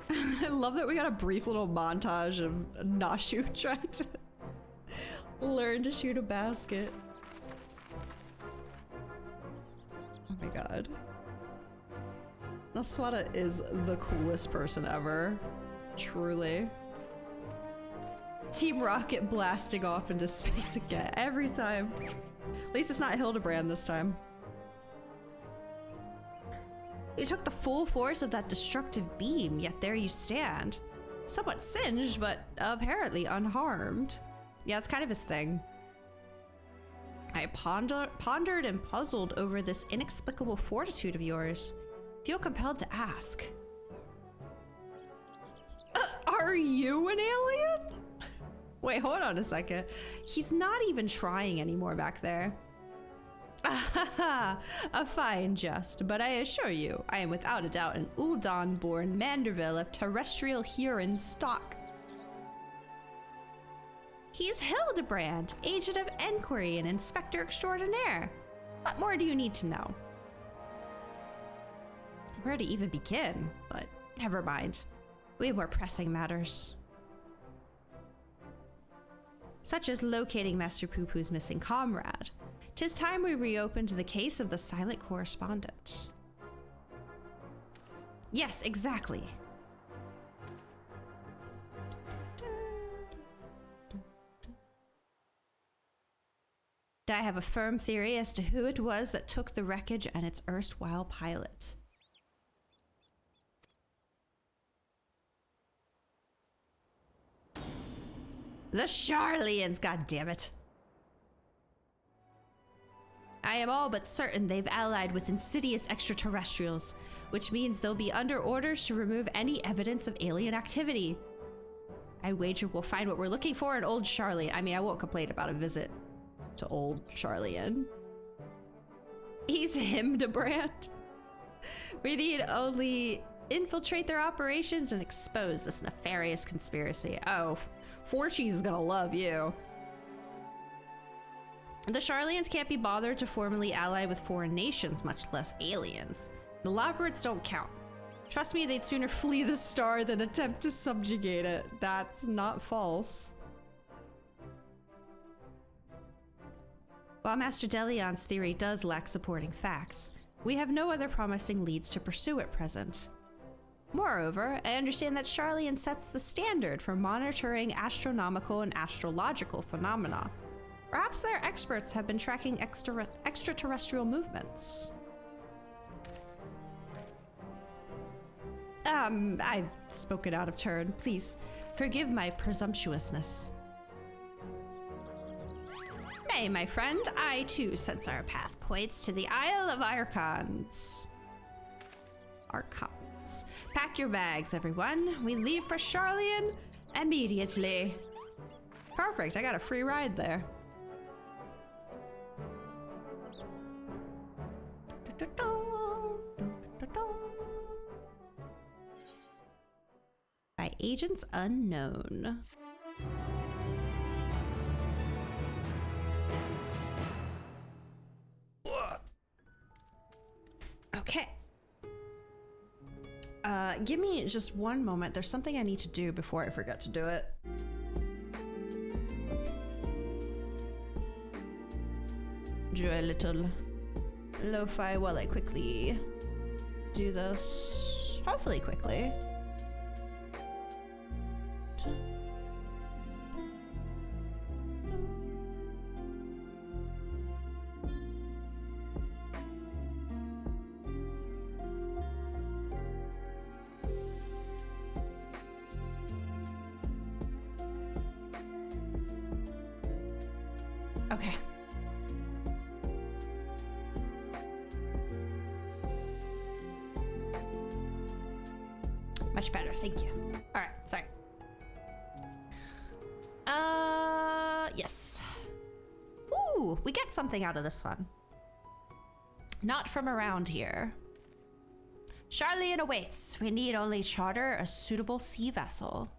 I love that we got a brief little montage of Nashu trying to learn to shoot a basket. Oh my god. Naswada is the coolest person ever. Truly. Team Rocket blasting off into space again. Every time. At least it's not Hildebrand this time. You took the full force of that destructive beam, yet there you stand. Somewhat singed, but apparently unharmed. Yeah, it's kind of his thing. I pondered and puzzled over this inexplicable fortitude of yours. Feel compelled to ask. Are you an alien? Wait, hold on a second. He's not even trying anymore back there. A fine jest, but I assure you, I am without a doubt an Uldan-born Manderville of terrestrial Huron stock. He's Hildebrand, agent of enquiry and inspector extraordinaire. What more do you need to know? Where to even begin? But never mind. We have more pressing matters. Such as locating Master Poo-Poo's missing comrade. 'Tis time we reopened the case of the silent correspondent. Yes, exactly. I have a firm theory as to who it was that took the wreckage and its erstwhile pilot. The Charlians, goddammit. I am all but certain they've allied with insidious extraterrestrials, which means they'll be under orders to remove any evidence of alien activity. I wager we'll find what we're looking for in old Charlian. I mean, I won't complain about a visit to old Charlian. He's Hildebrand. We need only infiltrate their operations and expose this nefarious conspiracy. Oh, Forcheese is gonna love you. The Charlians can't be bothered to formally ally with foreign nations, much less aliens. The Lobbrits don't count. Trust me, they'd sooner flee the star than attempt to subjugate it. That's not false. While Master Delion's theory does lack supporting facts, we have no other promising leads to pursue at present. Moreover, I understand that Charlian sets the standard for monitoring astronomical and astrological phenomena. Perhaps their experts have been tracking extraterrestrial movements. I've spoken out of turn. Please, forgive my presumptuousness. Nay, my friend, I too sense our path points to the Isle of Archons. Archons. Pack your bags, everyone. We leave for Charlian immediately. Perfect, I got a free ride there. By agents unknown. Okay. Give me just one moment. There's something I need to do before I forget to do it. Do a little lo-fi while I quickly do this. Hopefully quickly. Okay. Much better, thank you. All right, sorry. Yes. Ooh, we get something out of this one. Not from around here. Charlian awaits. We need only charter a suitable sea vessel.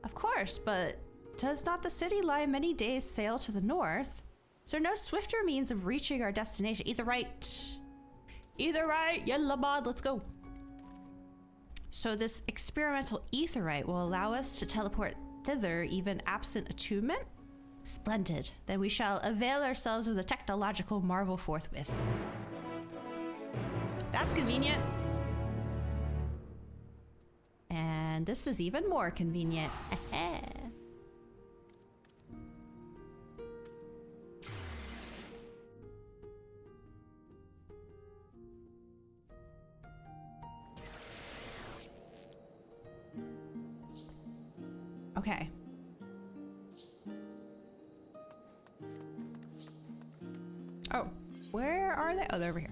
Of course, but does not the city lie many days' sail to the north? Is there no swifter means of reaching our destination? Either right. Yalla bod, let's go. So this experimental aetheryte will allow us to teleport thither even absent attunement? Splendid. Then we shall avail ourselves of the technological marvel forthwith. That's convenient. And this is even more convenient. Okay. Oh, where are they? Oh, they're over here.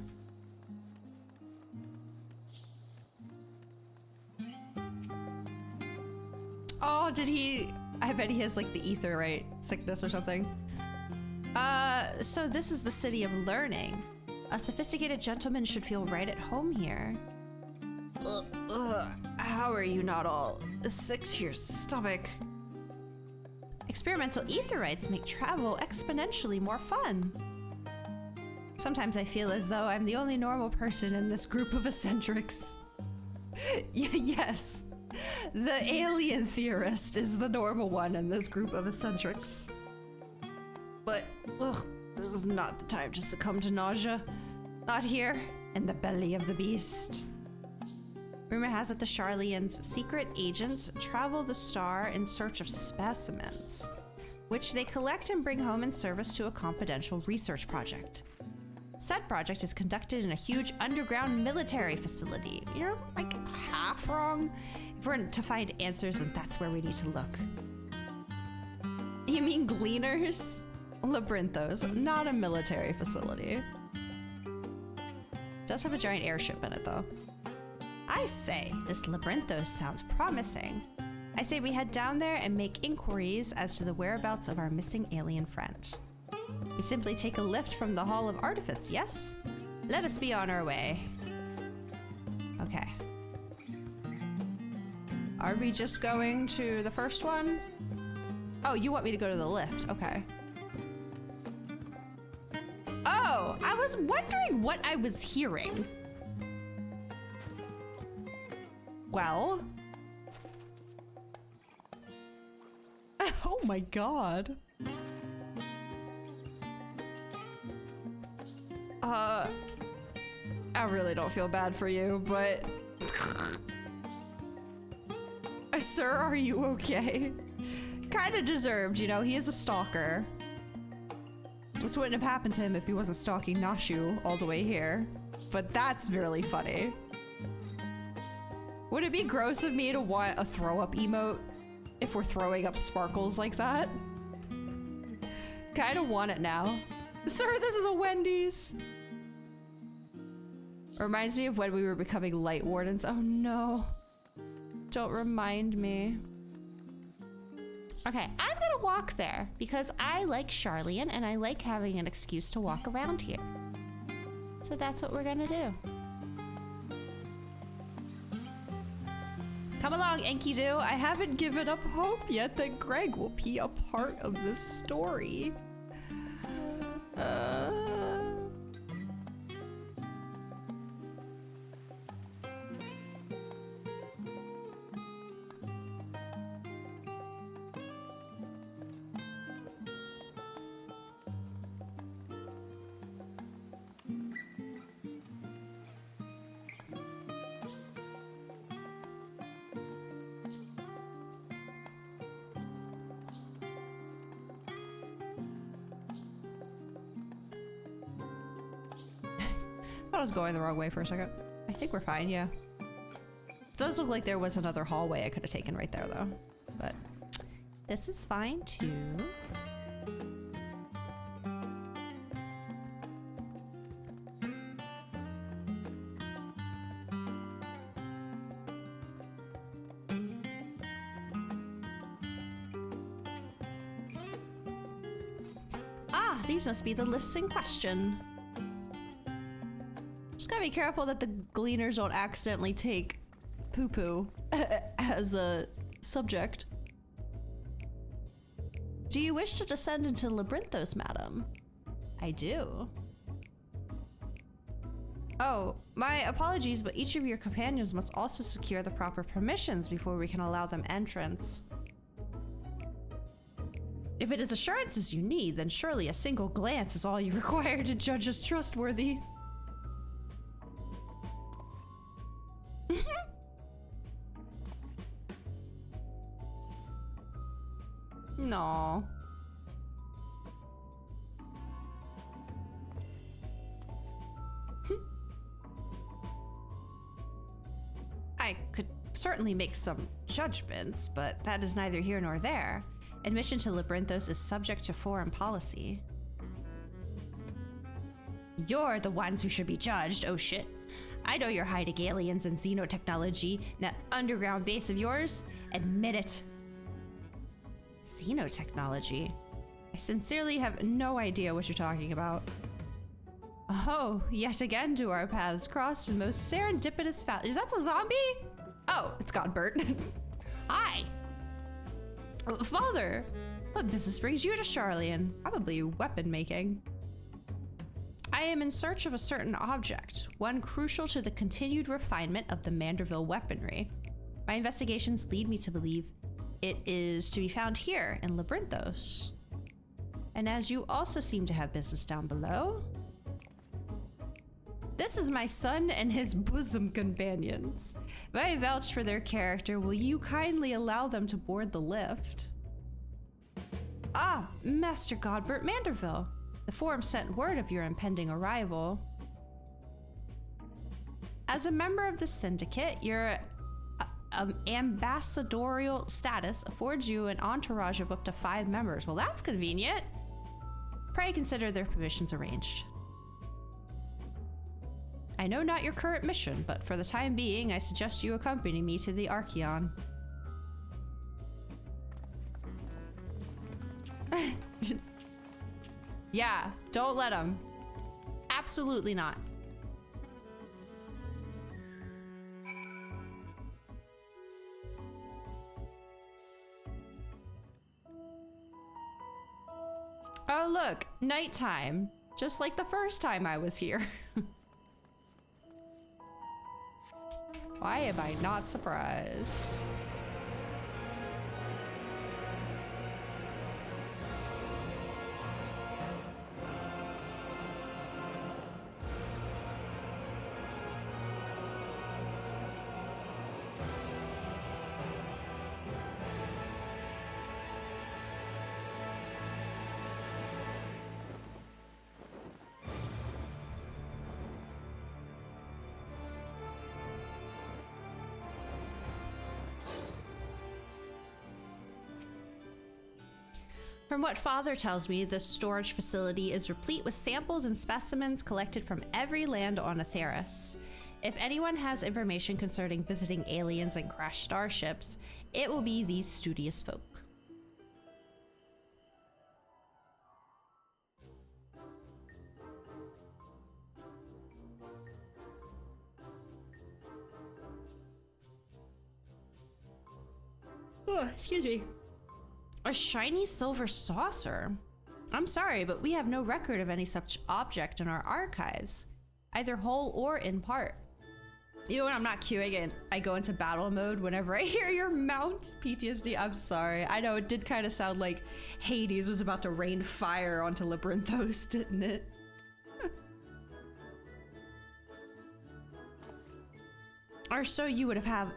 Oh, did he? I bet he has like the aetheryte sickness or something. So this is the city of learning. A sophisticated gentleman should feel right at home here. How are you not all sick to your stomach? Experimental aetherites make travel exponentially more fun. Sometimes I feel as though I'm the only normal person in this group of eccentrics. Yes, the alien theorist is the normal one in this group of eccentrics. But, this is not the time to succumb to nausea. Not here, in the belly of the beast. Rumor has it the Charlians' secret agents travel the star in search of specimens, which they collect and bring home in service to a confidential research project. Said project is conducted in a huge underground military facility. You're like half wrong. If we're to find answers, then that's where we need to look. You mean gleaners? Labyrinthos, not a military facility. Does have a giant airship in it though. I say, this Labyrinthos sounds promising. I say we head down there and make inquiries as to the whereabouts of our missing alien friend. We simply take a lift from the Hall of Artifice, yes? Let us be on our way. Okay. Are we just going to the first one? Oh, you want me to go to the lift, okay. was wondering what I was hearing. Well. Oh my god. I really don't feel bad for you, but... Sir, are you okay? Kinda deserved, you know, he is a stalker. This wouldn't have happened to him if he wasn't stalking Nashu all the way here. But that's really funny. Would it be gross of me to want a throw-up emote if we're throwing up sparkles like that? Kinda want it now. Sir, this is a Wendy's! Reminds me of when we were becoming light wardens. Oh no. Don't remind me. Okay, I'm gonna walk there because I like Charlian and I like having an excuse to walk around here. So that's what we're gonna do. Come along, Enkidu. I haven't given up hope yet that Greg will be a part of this story. I was going the wrong way for a second. I think we're fine, yeah. It does look like there was another hallway I could have taken right there, though. But this is fine, too. Ah, these must be the lifts in question. Just gotta be careful that the gleaners don't accidentally take poo-poo as a subject. Do you wish to descend into Labyrinthos, madam? I do. Oh, my apologies, but each of your companions must also secure the proper permissions before we can allow them entrance. If it is assurances you need, then surely a single glance is all you require to judge as trustworthy. No. I could certainly make some judgments, but that is neither here nor there. Admission to Labyrinthos is subject to foreign policy. You're the ones who should be judged, oh shit. I know you're hiding aliens and xenotechnology in that underground base of yours. Admit it. Xenotechnology? I sincerely have no idea what you're talking about. Oh, yet again do our paths cross in most serendipitous fashion. Is that the zombie? Oh, it's Godbert. Hi. Father, what business brings you to Charlian? Probably weapon making. I am in search of a certain object, one crucial to the continued refinement of the Manderville weaponry. My investigations lead me to believe it is to be found here in Labyrinthos. And as you also seem to have business down below, this is my son and his bosom companions. If I vouch for their character, will you kindly allow them to board the lift? Ah, Master Godbert Manderville. The Forum sent word of your impending arrival. As a member of the Syndicate, your ambassadorial status affords you an entourage of up to 5 members. Well, that's convenient. Pray consider their permissions arranged. I know not your current mission, but for the time being, I suggest you accompany me to the Archeon. Yeah, don't let him. Absolutely not. Oh, look, nighttime. Just like the first time I was here. Why am I not surprised? From what Father tells me, this storage facility is replete with samples and specimens collected from every land on Atheris. If anyone has information concerning visiting aliens and crashed starships, it will be these studious folk. Oh, excuse me. A shiny silver saucer? I'm sorry, but we have no record of any such object in our archives, either whole or in part. You know, when I'm not queuing it, I go into battle mode whenever I hear your mount. PTSD, I'm sorry. I know it did kind of sound like Hades was about to rain fire onto Labyrinthos, didn't it? Or so you would have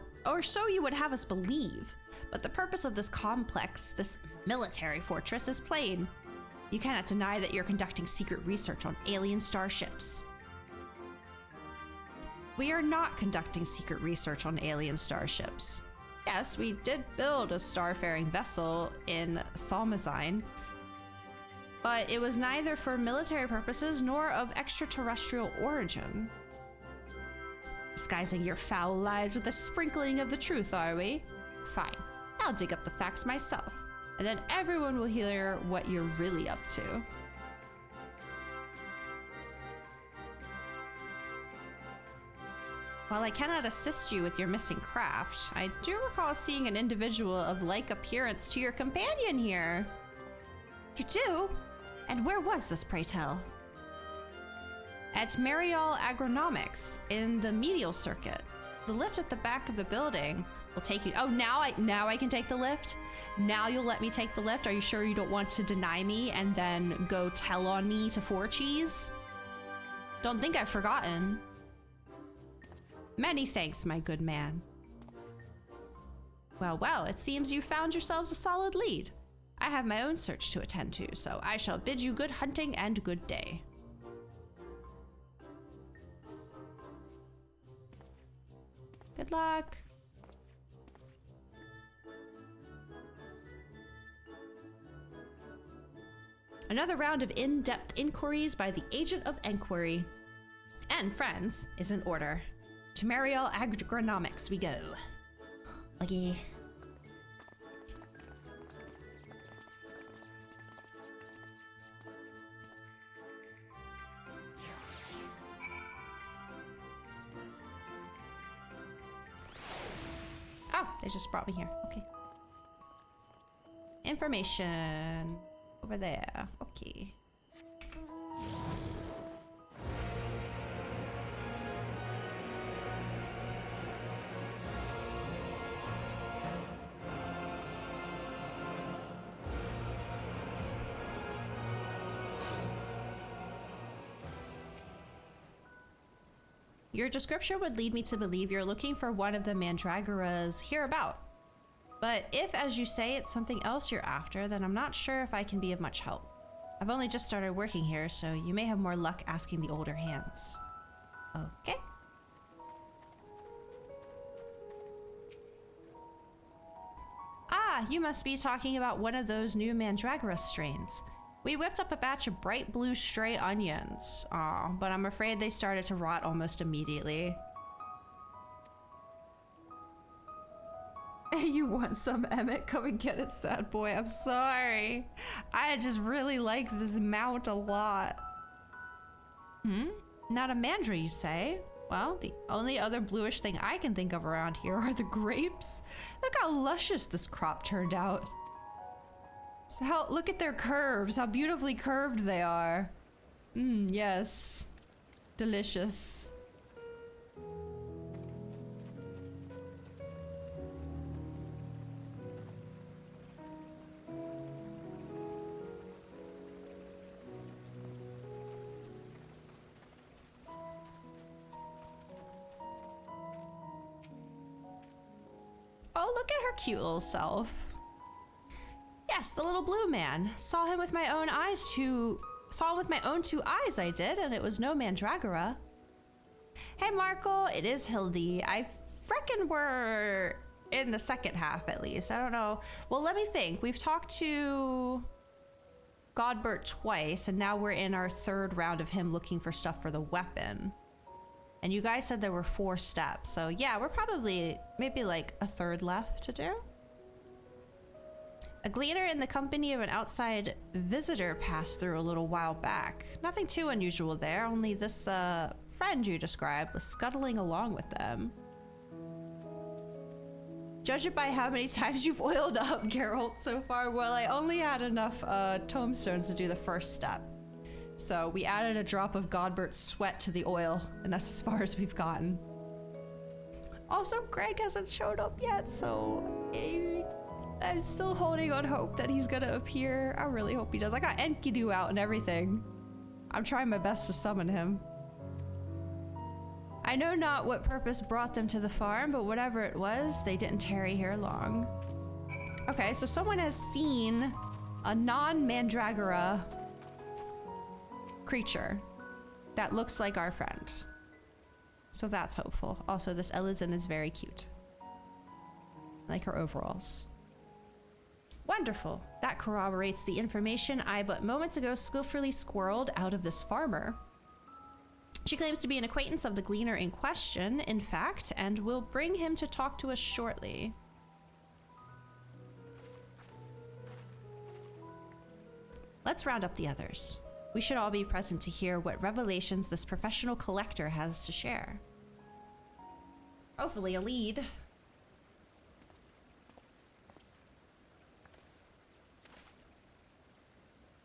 us believe. But the purpose of this complex, this military fortress, is plain. You cannot deny that you're conducting secret research on alien starships. We are not conducting secret research on alien starships. Yes, we did build a starfaring vessel in Thaumazyne, but it was neither for military purposes nor of extraterrestrial origin. Disguising your foul lies with a sprinkling of the truth, are we? Fine. I'll dig up the facts myself, and then everyone will hear what you're really up to. While I cannot assist you with your missing craft, I do recall seeing an individual of like appearance to your companion here. You do? And where was this, pray tell? At Marial Agronomics in the medial circuit. The lift at the back of the building will take you. Oh, now I can take the lift? Now you'll let me take the lift? Are you sure you don't want to deny me and then go tell on me to 4Cheese? Don't think I've forgotten. Many thanks, my good man. Well, well, it seems you found yourselves a solid lead. I have my own search to attend to, so I shall bid you good hunting and good day. Good luck. Another round of in-depth inquiries by the agent of enquiry and friends is in order. To Mariel Agronomics we go. Okay. Oh, they just brought me here. Okay. Information. Over there. Okay. Your description would lead me to believe you're looking for one of the Mandragoras hereabout. But if, as you say, it's something else you're after, then I'm not sure if I can be of much help. I've only just started working here, so you may have more luck asking the older hands. Okay. Ah, you must be talking about one of those new Mandragora strains. We whipped up a batch of bright blue stray onions. Aw, but I'm afraid they started to rot almost immediately. You want some, Emmett? Come and get it, sad boy. I'm sorry. I just really like this mount a lot. Not a mandra, you say? Well, the only other bluish thing I can think of around here are the grapes. Look how luscious this crop turned out. So look at their curves, how beautifully curved they are. Yes. Delicious. Oh, look at her cute little self. Yes, the little blue man. Saw him with my own two eyes, I did, and it was no mandragora. Hey, Markle, it is Hildy. I reckon we're in the second half, at least. I don't know. Well, let me think. We've talked to Godbert twice, and now we're in our third round of him looking for stuff for the weapon. And you guys said there were 4 steps. So yeah, we're probably maybe like a third left to do. A gleaner in the company of an outside visitor passed through a little while back. Nothing too unusual there, only this friend you described was scuttling along with them. Judge it by how many times you've oiled up, Geralt, so far. Well, I only had enough tomestones to do the first step. So we added a drop of Godbert's sweat to the oil, and that's as far as we've gotten. Also, Greg hasn't showed up yet, so I'm still holding on hope that he's gonna appear. I really hope he does. I got Enkidu out and everything. I'm trying my best to summon him. I know not what purpose brought them to the farm, but whatever it was, they didn't tarry here long. Okay, so someone has seen a non-mandragora creature that looks like our friend. So that's hopeful. Also, this Ellison is very cute. I like her overalls. Wonderful. That corroborates the information I but moments ago skillfully squirreled out of this farmer. She claims to be an acquaintance of the gleaner in question, in fact, and will bring him to talk to us shortly. Let's round up the others. We should all be present to hear what revelations this professional collector has to share. Hopefully a lead.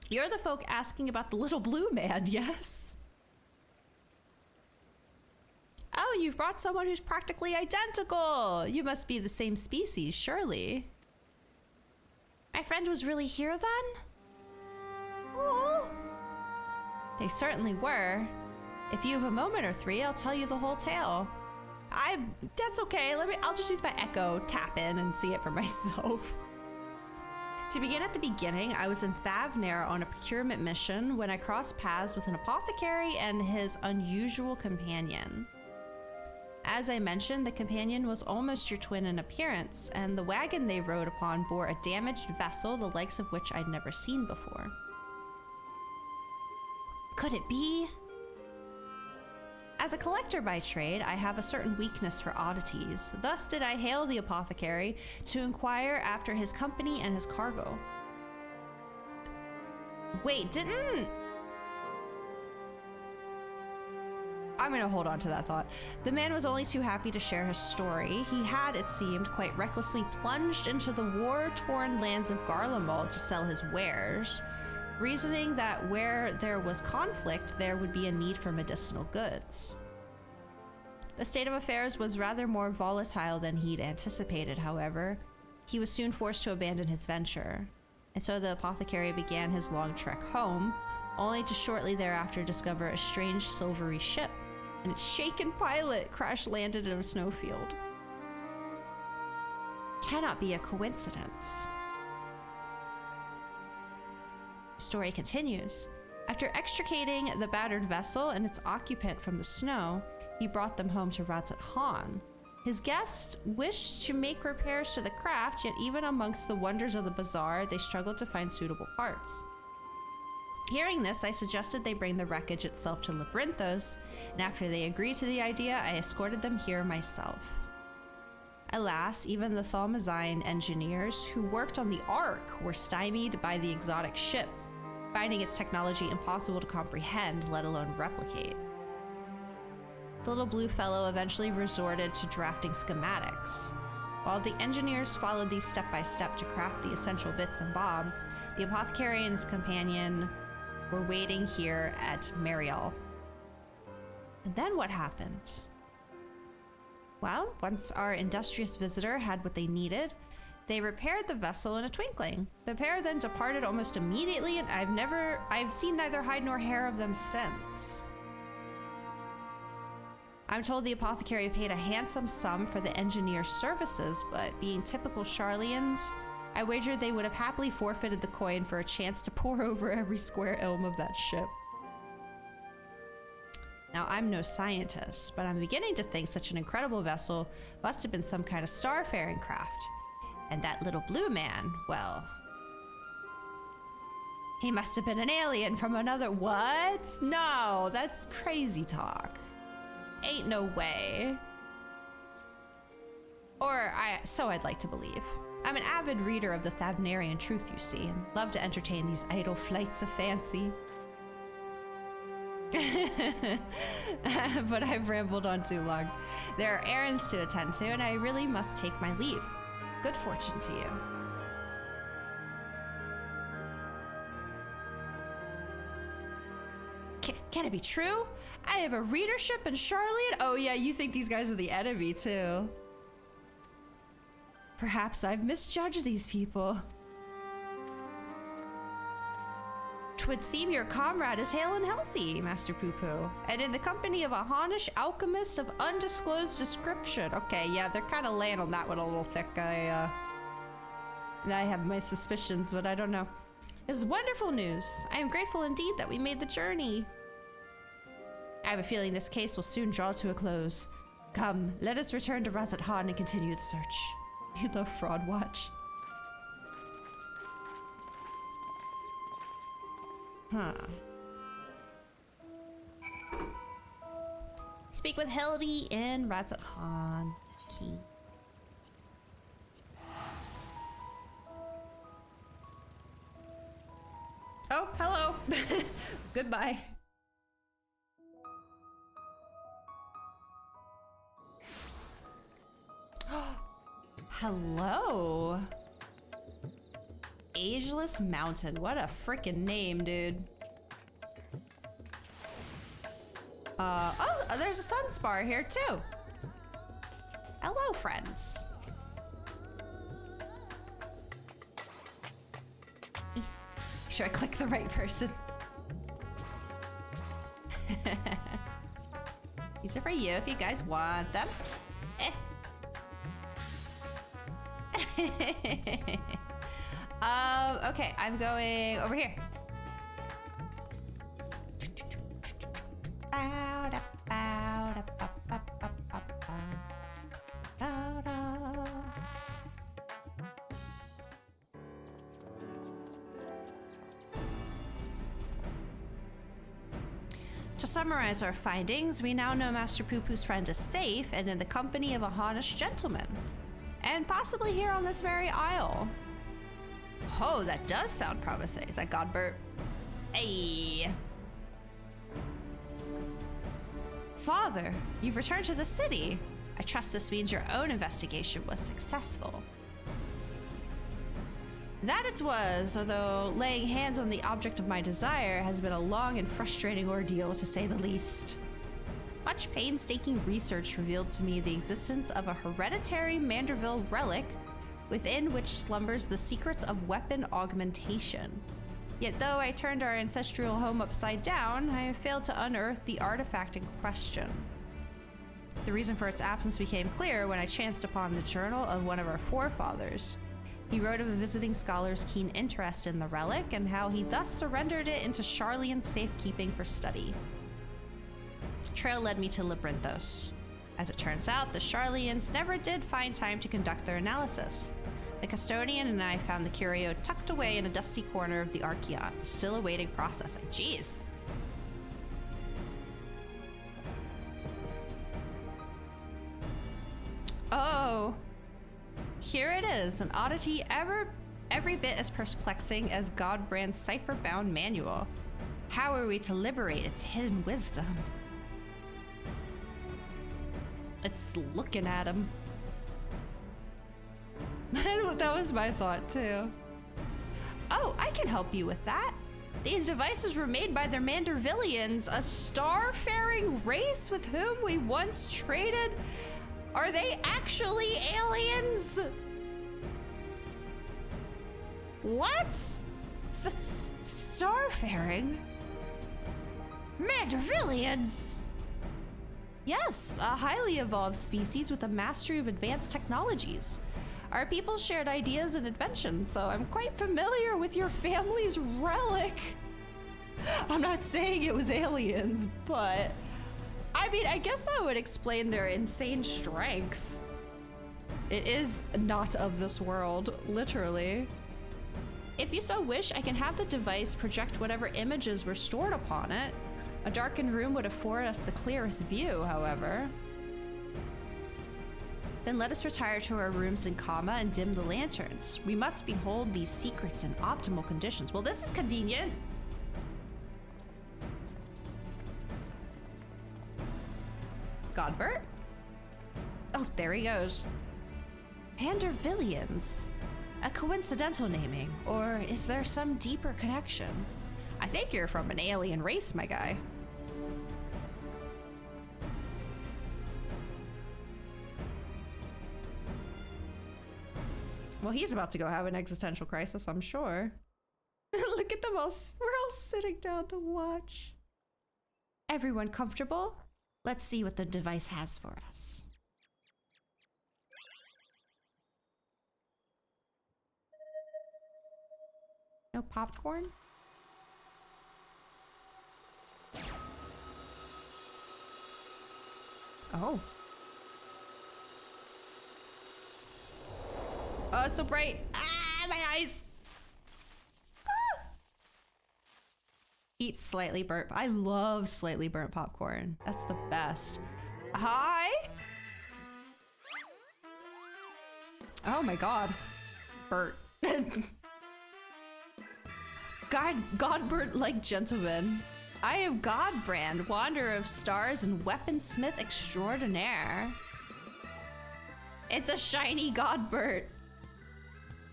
You're the folk asking about the little blue man, yes? Oh, and you've brought someone who's practically identical. You must be the same species, surely. My friend was really here then? Oh. They certainly were. If you have a moment or 3, I'll tell you the whole tale. That's okay. I'll just use my echo, tap in, and see it for myself. To begin at the beginning, I was in Thavnair on a procurement mission when I crossed paths with an apothecary and his unusual companion. As I mentioned, the companion was almost your twin in appearance, and the wagon they rode upon bore a damaged vessel the likes of which I'd never seen before. Could it be? As a collector by trade, I have a certain weakness for oddities. Thus did I hail the apothecary to inquire after his company and his cargo. Wait, didn't... I'm gonna hold on to that thought. The man was only too happy to share his story. He had, it seemed, quite recklessly plunged into the war-torn lands of Garlemald to sell his wares, reasoning that where there was conflict, there would be a need for medicinal goods. The state of affairs was rather more volatile than he'd anticipated, however. He was soon forced to abandon his venture, and so the apothecary began his long trek home, only to shortly thereafter discover a strange silvery ship, and its shaken pilot crash-landed in a snowfield. Cannot be a coincidence. Story continues. After extricating the battered vessel and its occupant from the snow, he brought them home to Radzat Han. His guests wished to make repairs to the craft, yet even amongst the wonders of the bazaar, they struggled to find suitable parts. Hearing this, I suggested they bring the wreckage itself to Labyrinthos, and after they agreed to the idea, I escorted them here myself. Alas, even the Thalmazine engineers who worked on the Ark were stymied by the exotic ship, finding its technology impossible to comprehend, let alone replicate. The little blue fellow eventually resorted to drafting schematics. While the engineers followed these step by step to craft the essential bits and bobs, the apothecary and his companion were waiting here at Mariel. And then what happened? Well, once our industrious visitor had what they needed, they repaired the vessel in a twinkling. The pair then departed almost immediately, and I've seen neither hide nor hair of them since. I'm told the apothecary paid a handsome sum for the engineer's services, but being typical Charlians, I wagered they would have happily forfeited the coin for a chance to pore over every square elm of that ship. Now, I'm no scientist, but I'm beginning to think such an incredible vessel must have been some kind of starfaring craft. And that little blue man, well, he must have been an alien from another— What? No, that's crazy talk. Ain't no way. So I'd like to believe. I'm an avid reader of the Thavnarian truth, you see, and love to entertain these idle flights of fancy. But I've rambled on too long. There are errands to attend to, and I really must take my leave. Good fortune to you. Can it be true? I have a readership in Charlotte? Oh yeah, you think these guys are the enemy too. Perhaps I've misjudged these people. 'Twould seem your comrade is hale and healthy, Master Poo-Poo, and in the company of a Honish alchemist of undisclosed description. Okay, yeah, they're kind of laying on that one a little thick. I have my suspicions, but I don't know. This is wonderful news. I am grateful indeed that we made the journey. I have a feeling this case will soon draw to a close. Come, let us return to Razat Han and continue the search. You love Fraud Watch. Huh. Speak with Hildy in Razat Han. Key. Oh, hello. Goodbye. Hello. Ageless Mountain. What a freaking name, dude. Oh, there's a sunspar here too. Hello, friends. Make sure I click the right person. These are for you if you guys want them. Okay, I'm going over here. To summarize our findings, we now know Master Poo-Poo's friend is safe and in the company of a Honish gentleman. And possibly here on this very isle. Oh, that does sound promising. Is that Godbert? Hey. Father, you've returned to the city. I trust this means your own investigation was successful. That it was, although laying hands on the object of my desire has been a long and frustrating ordeal, to say the least. Much painstaking research revealed to me the existence of a hereditary Manderville relic within which slumbers the secrets of weapon augmentation. Yet though I turned our ancestral home upside down, I have failed to unearth the artifact in question. The reason for its absence became clear when I chanced upon the journal of one of our forefathers. He wrote of a visiting scholar's keen interest in the relic and how he thus surrendered it into Charlian safekeeping for study. Trail led me to Labyrinthos. As it turns out, the Charlians never did find time to conduct their analysis. The custodian and I found the curio tucked away in a dusty corner of the Archeon, still awaiting processing. Jeez. Oh, here it is, an oddity every bit as perplexing as Godbrand's cipher-bound manual. How are we to liberate its hidden wisdom? It's looking at him. That was my thought too. Oh, I can help you with that. These devices were made by the Mandervillians, a star-faring race with whom we once traded. Are they actually aliens? What? Starfaring? Mandervillians? Yes, a highly evolved species with a mastery of advanced technologies. Our people shared ideas and inventions, so I'm quite familiar with your family's relic. I'm not saying it was aliens, but I mean, I guess that would explain their insane strength. It is not of this world, literally. If you so wish, I can have the device project whatever images were stored upon it. A darkened room would afford us the clearest view, however. Then let us retire to our rooms in comma and dim the lanterns. We must behold these secrets in optimal conditions. Well, this is convenient. Godbert? Oh, there he goes. Mandervillians. A coincidental naming, or is there some deeper connection? I think you're from an alien race, my guy. Well, he's about to go have an existential crisis, I'm sure. Look at them all. We're all sitting down to watch. Everyone comfortable? Let's see what the device has for us. No popcorn? Oh. Oh, it's so bright. Ah, my eyes. Ah. Eat slightly burnt. I love slightly burnt popcorn. That's the best. Hi. Oh my god. Bert. Godbert like gentleman. I am Godbrand, wanderer of stars and weaponsmith extraordinaire. It's a shiny Godbert.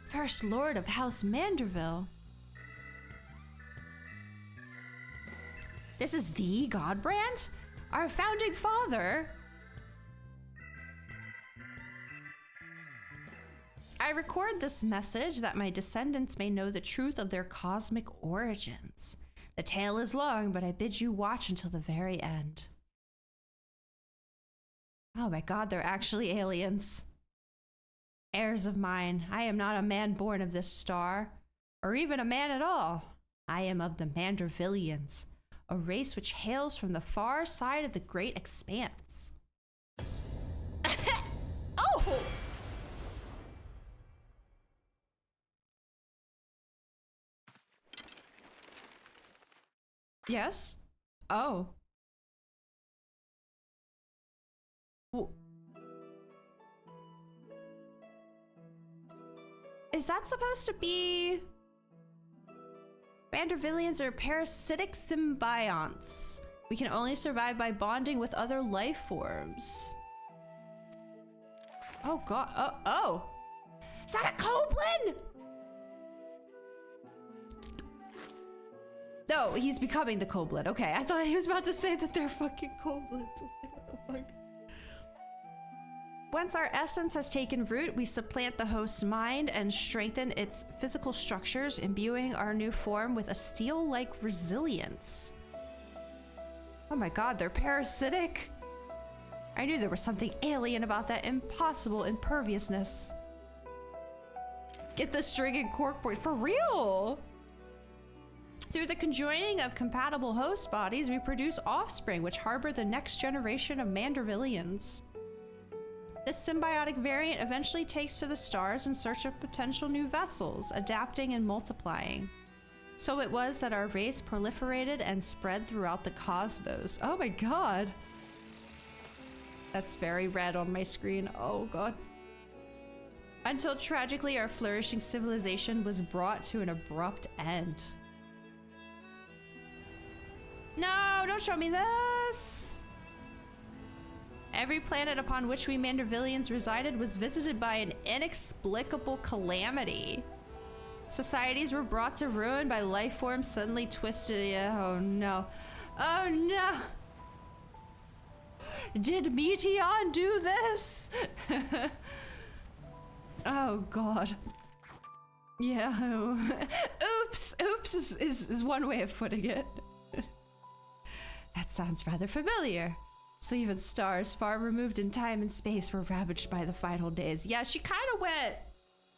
First Lord of House Manderville. This is the Godbrand? Our founding father? I record this message that my descendants may know the truth of their cosmic origins. The tale is long, but I bid you watch until the very end. Oh my god, they're actually aliens. Heirs of mine, I am not a man born of this star, or even a man at all. I am of the Mandervillians, a race which hails from the far side of the great expanse. Oh! Yes? Oh. Is that supposed to be... Mandervillians are parasitic symbionts. We can only survive by bonding with other life forms. Oh god. Oh! Is that a Koblin? No, he's becoming the Koblin. Okay, I thought he was about to say that they're fucking Koblins. What the fuck? Once our essence has taken root, we supplant the host's mind and strengthen its physical structures, imbuing our new form with a steel-like resilience. Oh my god, they're parasitic? I knew there was something alien about that impossible imperviousness. Get the string and corkboard for real! Through the conjoining of compatible host bodies, we produce offspring which harbor the next generation of Mandervillians. This symbiotic variant eventually takes to the stars in search of potential new vessels, adapting and multiplying. So it was that our race proliferated and spread throughout the cosmos. Oh my god! That's very red on my screen. Oh god. Until tragically our flourishing civilization was brought to an abrupt end. No, don't show me this! Every planet upon which we Mandervillians resided was visited by an inexplicable calamity. Societies were brought to ruin by life forms suddenly twisted. Yeah, oh no. Oh no! Did Meteon do this? Oh god. Yeah. Oops! Oops is one way of putting it. That sounds rather familiar. So even stars far removed in time and space were ravaged by the final days. Yeah, she kind of went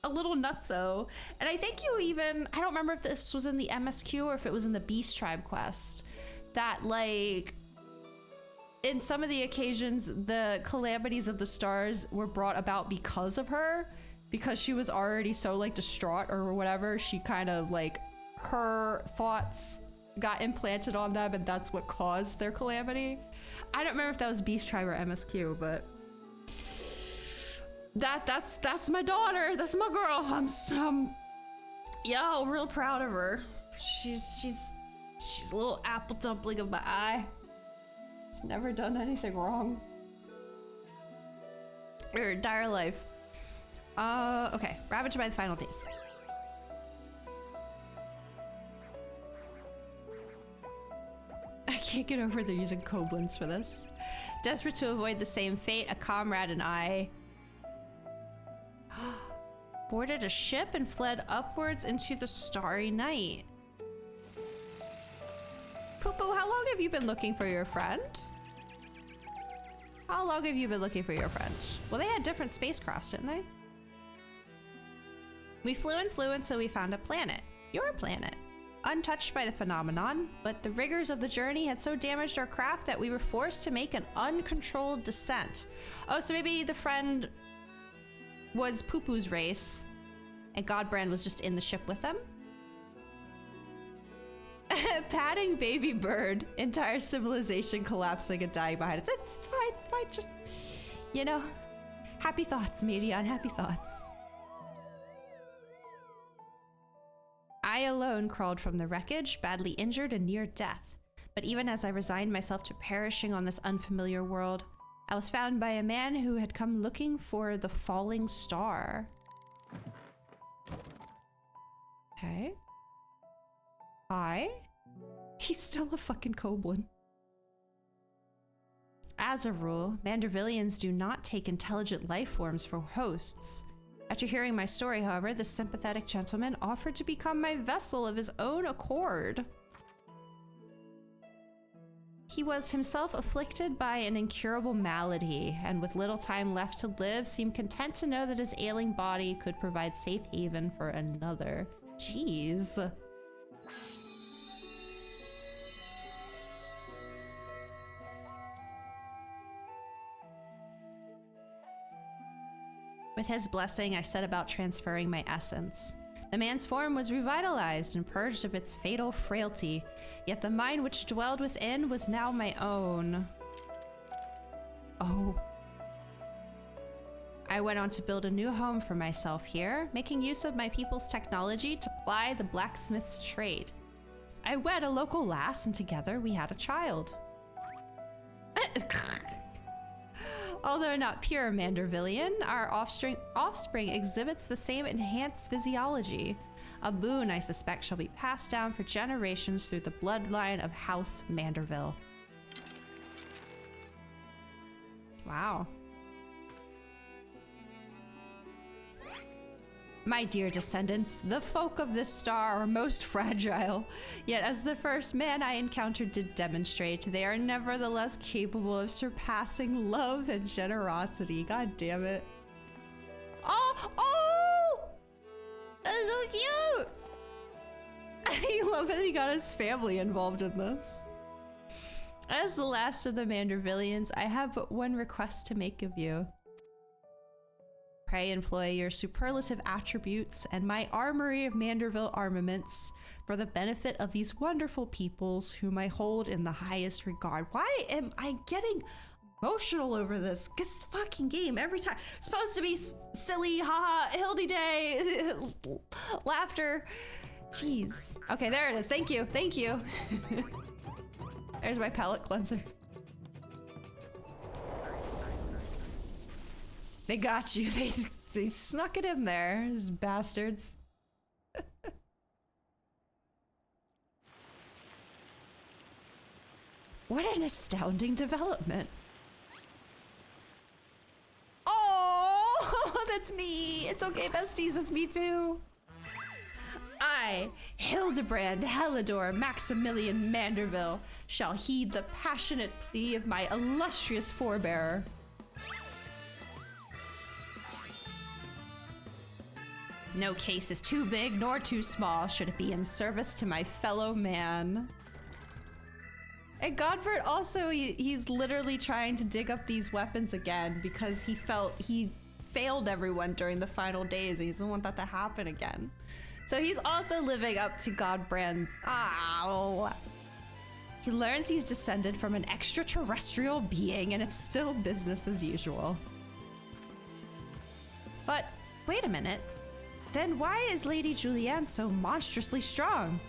a little nutso. And I think you even, I don't remember if this was in the MSQ or if it was in the Beast Tribe quest, that like, in some of the occasions, the calamities of the stars were brought about because of her, because she was already so like distraught or whatever. She kind of like, her thoughts got implanted on them and that's what caused their calamity. I don't remember if that was Beast Tribe or MSQ, but that's my daughter. That's my girl. I'm real proud of her. She's a little apple dumpling of my eye. She's never done anything wrong. Her entire life. Okay. Ravaged by the final days. I can't get over they're using Koblins for this. Desperate to avoid the same fate, a comrade and I boarded a ship and fled upwards into the starry night. Poo-poo, how long have you been looking for your friend? How long have you been looking for your friend? Well, they had different spacecrafts, didn't they? We flew until we found a planet. Your planet. Untouched by the phenomenon, but the rigors of the journey had so damaged our craft that we were forced to make an uncontrolled descent. Oh, so maybe the friend was Poo-poo's race, and Godbrand was just in the ship with them? Patting baby bird, entire civilization collapsing and dying behind us. It's fine, just, you know, happy thoughts, Medion, happy thoughts. I alone crawled from the wreckage, badly injured and near death. But even as I resigned myself to perishing on this unfamiliar world, I was found by a man who had come looking for the falling star. Okay. Hi? He's still a fucking Koblin. As a rule, Mandervillians do not take intelligent life forms for hosts. After hearing my story, however, this sympathetic gentleman offered to become my vessel of his own accord. He was himself afflicted by an incurable malady, and with little time left to live, seemed content to know that his ailing body could provide safe haven for another. Jeez. With his blessing, I set about transferring my essence. The man's form was revitalized and purged of its fatal frailty, yet the mind which dwelled within was now my own. Oh. I went on to build a new home for myself here, making use of my people's technology to ply the blacksmith's trade. I wed a local lass, and together we had a child. Although not pure Mandervillian, our offspring exhibits the same enhanced physiology. A boon, I suspect, shall be passed down for generations through the bloodline of House Manderville. Wow. My dear descendants, the folk of this star are most fragile, yet as the first man I encountered did demonstrate, they are nevertheless capable of surpassing love and generosity. God damn it. Oh! That's so cute! I love that he got his family involved in this. As the last of the Mandervillians, I have but one request to make of you. Pray employ your superlative attributes and my armory of Manderville armaments for the benefit of these wonderful peoples whom I hold in the highest regard. Why am I getting emotional over this? This fucking game every time. It's supposed to be silly, haha, Hildy day, laughter. Jeez. Okay, there it is. Thank you. Thank you. There's my palate cleanser. They got you. They snuck it in there, those bastards. What an astounding development. Oh, that's me. It's okay, besties. It's me too. I, Hildebrand Helidor Maximilian Manderville, shall heed the passionate plea of my illustrious forebearer. No case is too big nor too small should it be in service to my fellow man. And Godbert also, he's literally trying to dig up these weapons again because he felt he failed everyone during the final days and he doesn't want that to happen again. So he's also living up to Godbrand's. Ow! He learns he's descended from an extraterrestrial being and it's still business as usual. But wait a minute. Then why is Lady Julianne so monstrously strong?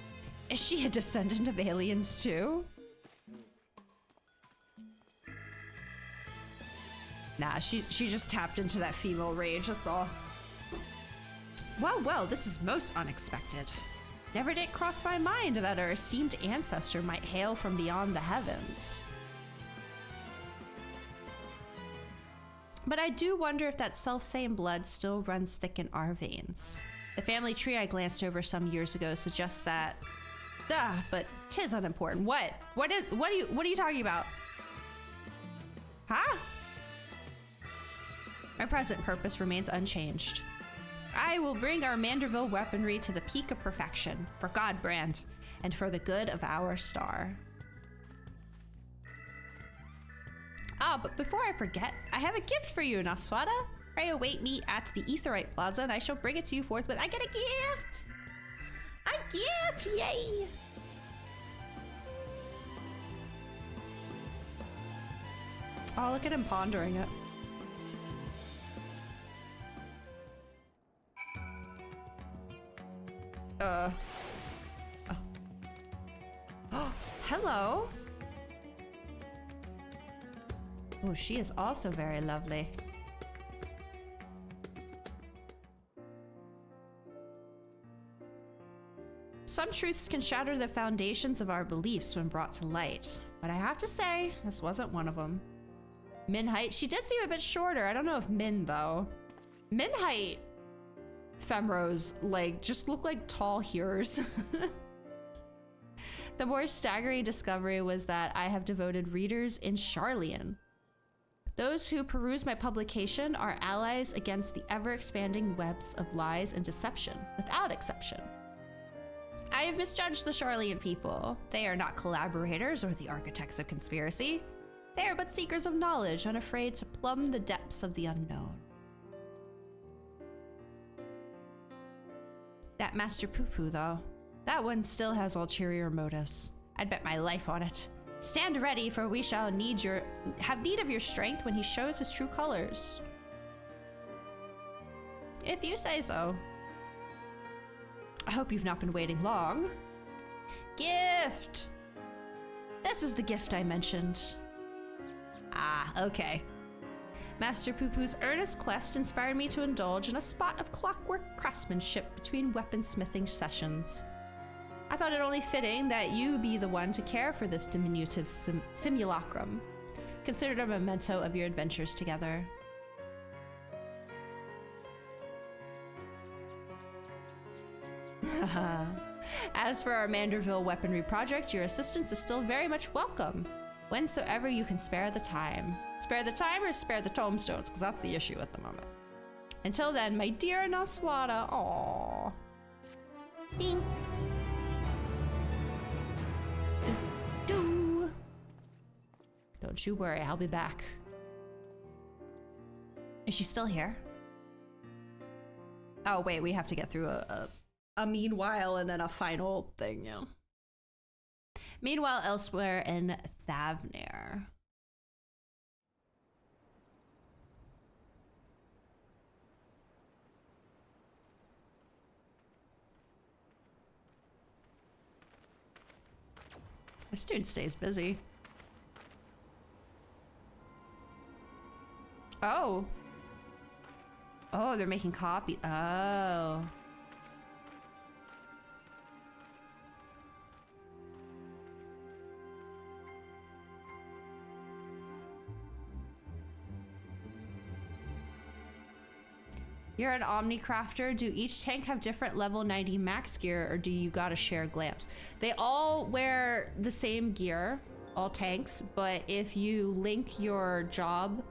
Is she a descendant of aliens too? Nah, she just tapped into that female rage, that's all. Well, this is most unexpected. Never did cross my mind that our esteemed ancestor might hail from beyond the heavens. But I do wonder if that self-same blood still runs thick in our veins. The family tree I glanced over some years ago suggests that... but 'tis unimportant. What? What are you talking about? Huh? My present purpose remains unchanged. I will bring our Manderville weaponry to the peak of perfection, for Godbrand, and for the good of our star. But before I forget, I have a gift for you, Naswada. Pray await me at the Aetheryte Plaza, and I shall bring it to you forthwith. I get a gift! A gift! Yay! Oh, look at him pondering it. Oh, hello. Oh, she is also very lovely. Some truths can shatter the foundations of our beliefs when brought to light, but I have to say, this wasn't one of them. Min height, she did seem a bit shorter. I don't know if Min though. Min height Femros just look like tall hearers. The more staggering discovery was that I have devoted readers in Charlian. Those who peruse my publication are allies against the ever-expanding webs of lies and deception, without exception. I have misjudged the Charlian people. They are not collaborators or the architects of conspiracy. They are but seekers of knowledge, unafraid to plumb the depths of the unknown. That Master Poo-Poo, though. That one still has ulterior motives. I'd bet my life on it. Stand ready, for we shall have need of your strength when he shows his true colors. If you say so. I hope you've not been waiting long. Gift! This is the gift I mentioned. Ah, okay. Master Poo-Poo's earnest quest inspired me to indulge in a spot of clockwork craftsmanship between weaponsmithing sessions. I thought it only fitting that you be the one to care for this diminutive simulacrum, considered a memento of your adventures together. As for our Manderville weaponry project, your assistance is still very much welcome, whensoever you can spare the time. Spare the time or spare the tomestones, because that's the issue at the moment. Until then, my dear Naswada, aww. Thanks. Don't you worry, I'll be back. Is she still here? Oh wait, we have to get through a meanwhile and then a final thing, yeah. Meanwhile, elsewhere in Thavnir. This dude stays busy. Oh. Oh, they're making copy. Oh. You're an Omnicrafter. Do each tank have different level 90 max gear, or do you gotta share glams? They all wear the same gear, all tanks, but if you link your job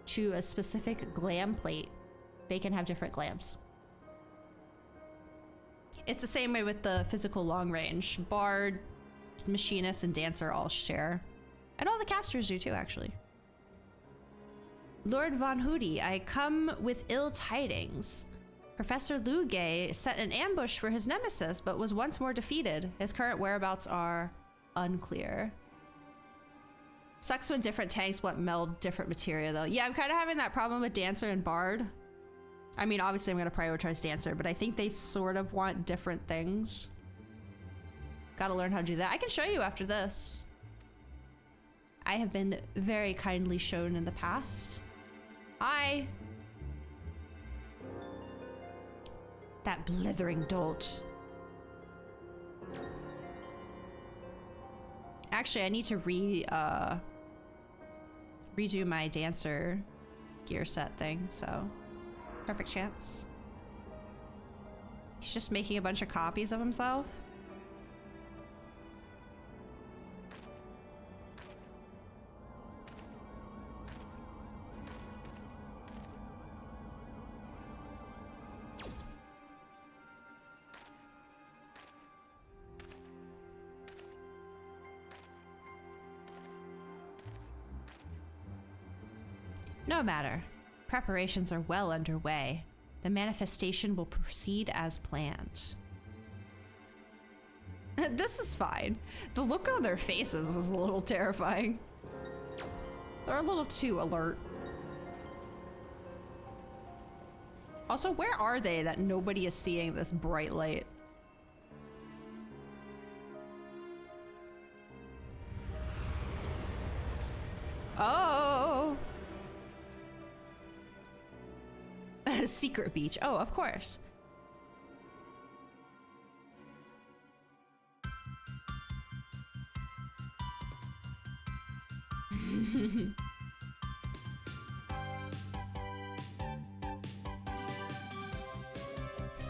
to a specific glam plate, they can have different glams. It's the same way with the physical long range. Bard, Machinist, and Dancer all share. And all the casters do too, actually. Lord Von Hooty, I come with ill tidings. Professor Lugay set an ambush for his nemesis, but was once more defeated. His current whereabouts are unclear. Sucks when different tanks want meld different material though. Yeah, I'm kind of having that problem with Dancer and Bard. I mean, obviously I'm gonna prioritize Dancer, but I think they sort of want different things. Gotta learn how to do that. I can show you after this. I have been very kindly shown in the past. Hi. That blithering dolt. Actually, I need to redo my Dancer gear set thing, so perfect chance. He's just making a bunch of copies of himself. No matter. Preparations are well underway. The manifestation will proceed as planned. This is fine. The look on their faces is a little terrifying. They're a little too alert. Also, where are they that nobody is seeing this bright light? Oh! Secret beach. Oh, of course.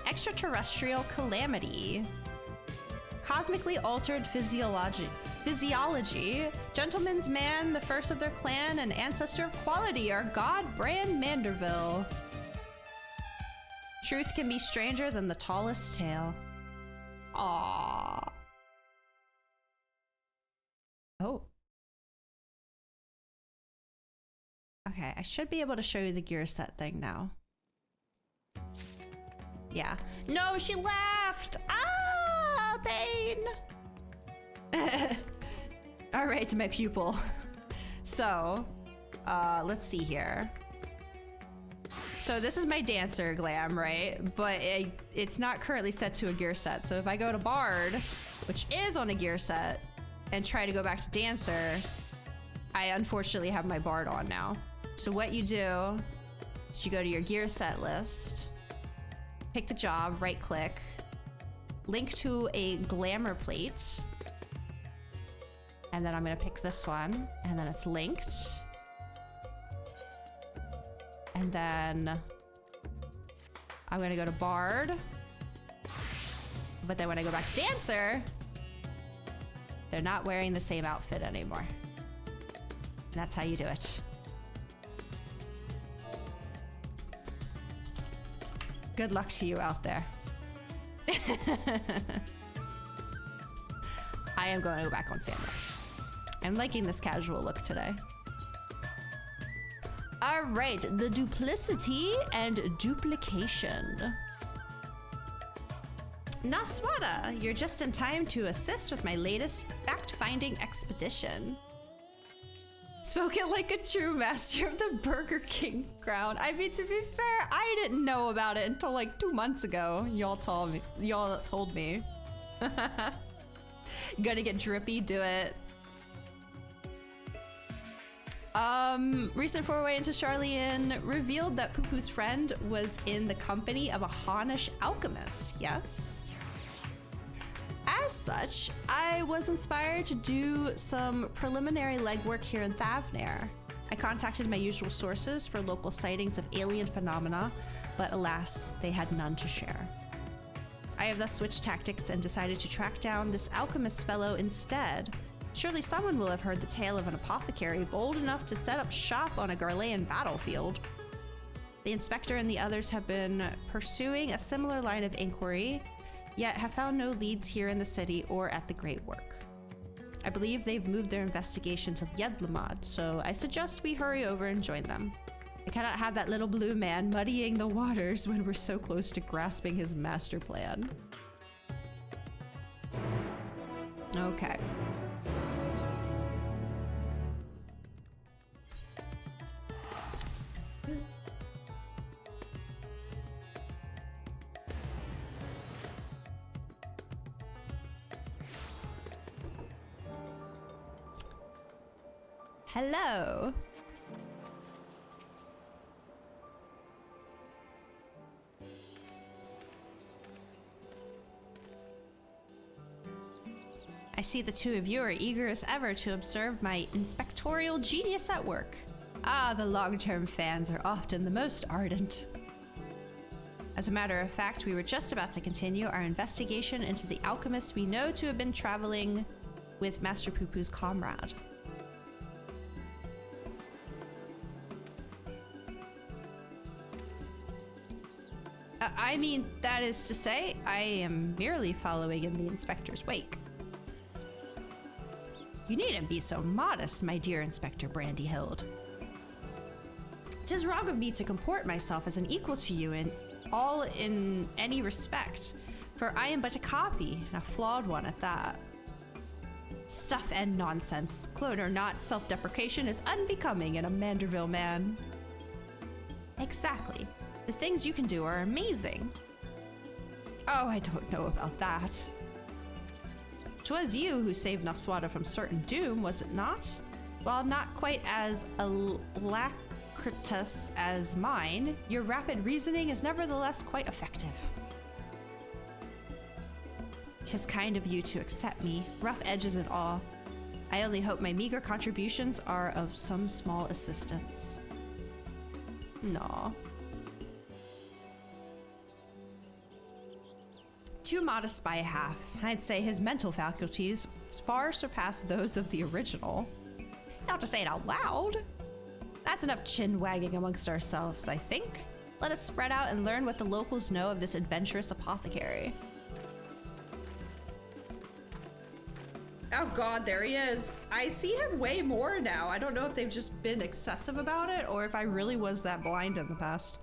Extraterrestrial calamity. Cosmically altered physiology. Gentleman's man, the first of their clan, and ancestor of quality are God Brand Manderville. Truth can be stranger than the tallest tale. Aww. Oh. Okay, I should be able to show you the gear set thing now. Yeah. No, she left! Ah, pain! All right, my pupil. So, let's see here. So this is my Dancer glam, right? But it's not currently set to a gear set. So if I go to Bard, which is on a gear set, and try to go back to Dancer, I unfortunately have my Bard on now. So what you do is you go to your gear set list, pick the job, right click, link to a glamour plate, and then I'm gonna pick this one, and then it's linked. And then I'm gonna go to Bard. But then when I go back to Dancer, they're not wearing the same outfit anymore. And that's how you do it. Good luck to you out there. I am going to go back on Sandra. I'm liking this casual look today. All right, the duplicity and duplication. Naswada, you're just in time to assist with my latest fact-finding expedition. Spoken like a true master of the Burger King crown. I mean, to be fair, I didn't know about it until like 2 months ago. Y'all told me. Gonna get drippy, do it. Recent foray into Charlian revealed that Poo-Poo's friend was in the company of a Hanish alchemist, yes? As such, I was inspired to do some preliminary legwork here in Thavnair. I contacted my usual sources for local sightings of alien phenomena, but alas, they had none to share. I have thus switched tactics and decided to track down this alchemist fellow instead. Surely someone will have heard the tale of an apothecary bold enough to set up shop on a Garlean battlefield. The inspector and the others have been pursuing a similar line of inquiry, yet have found no leads here in the city or at the Great Work. I believe they've moved their investigation to Yedlamad, so I suggest we hurry over and join them. I cannot have that little blue man muddying the waters when we're so close to grasping his master plan. Okay. Hello. I see the two of you are eager as ever to observe my inspectorial genius at work. Ah, the long-term fans are often the most ardent. As a matter of fact, we were just about to continue our investigation into the alchemist we know to have been traveling with Master Poo-Poo's comrade. I mean, that is to say, I am merely following in the inspector's wake. You needn't be so modest, my dear Inspector Brandyhild. 'Tis wrong of me to comport myself as an equal to you in any respect, for I am but a copy, and a flawed one at that. Stuff and nonsense. Clone or not, self-deprecation is unbecoming in a Manderville man. Exactly. The things you can do are amazing. Oh, I don't know about that. 'Twas you who saved Naswada from certain doom, was it not? While not quite as alacritus as mine, your rapid reasoning is nevertheless quite effective. 'Tis kind of you to accept me, rough edges and all. I only hope my meager contributions are of some small assistance. No. Too modest by a half. I'd say his mental faculties far surpass those of the original. Not to say it out loud. That's enough chin wagging amongst ourselves, I think. Let us spread out and learn what the locals know of this adventurous apothecary. Oh god, there he is. I see him way more now. I don't know if they've just been excessive about it or if I really was that blind in the past.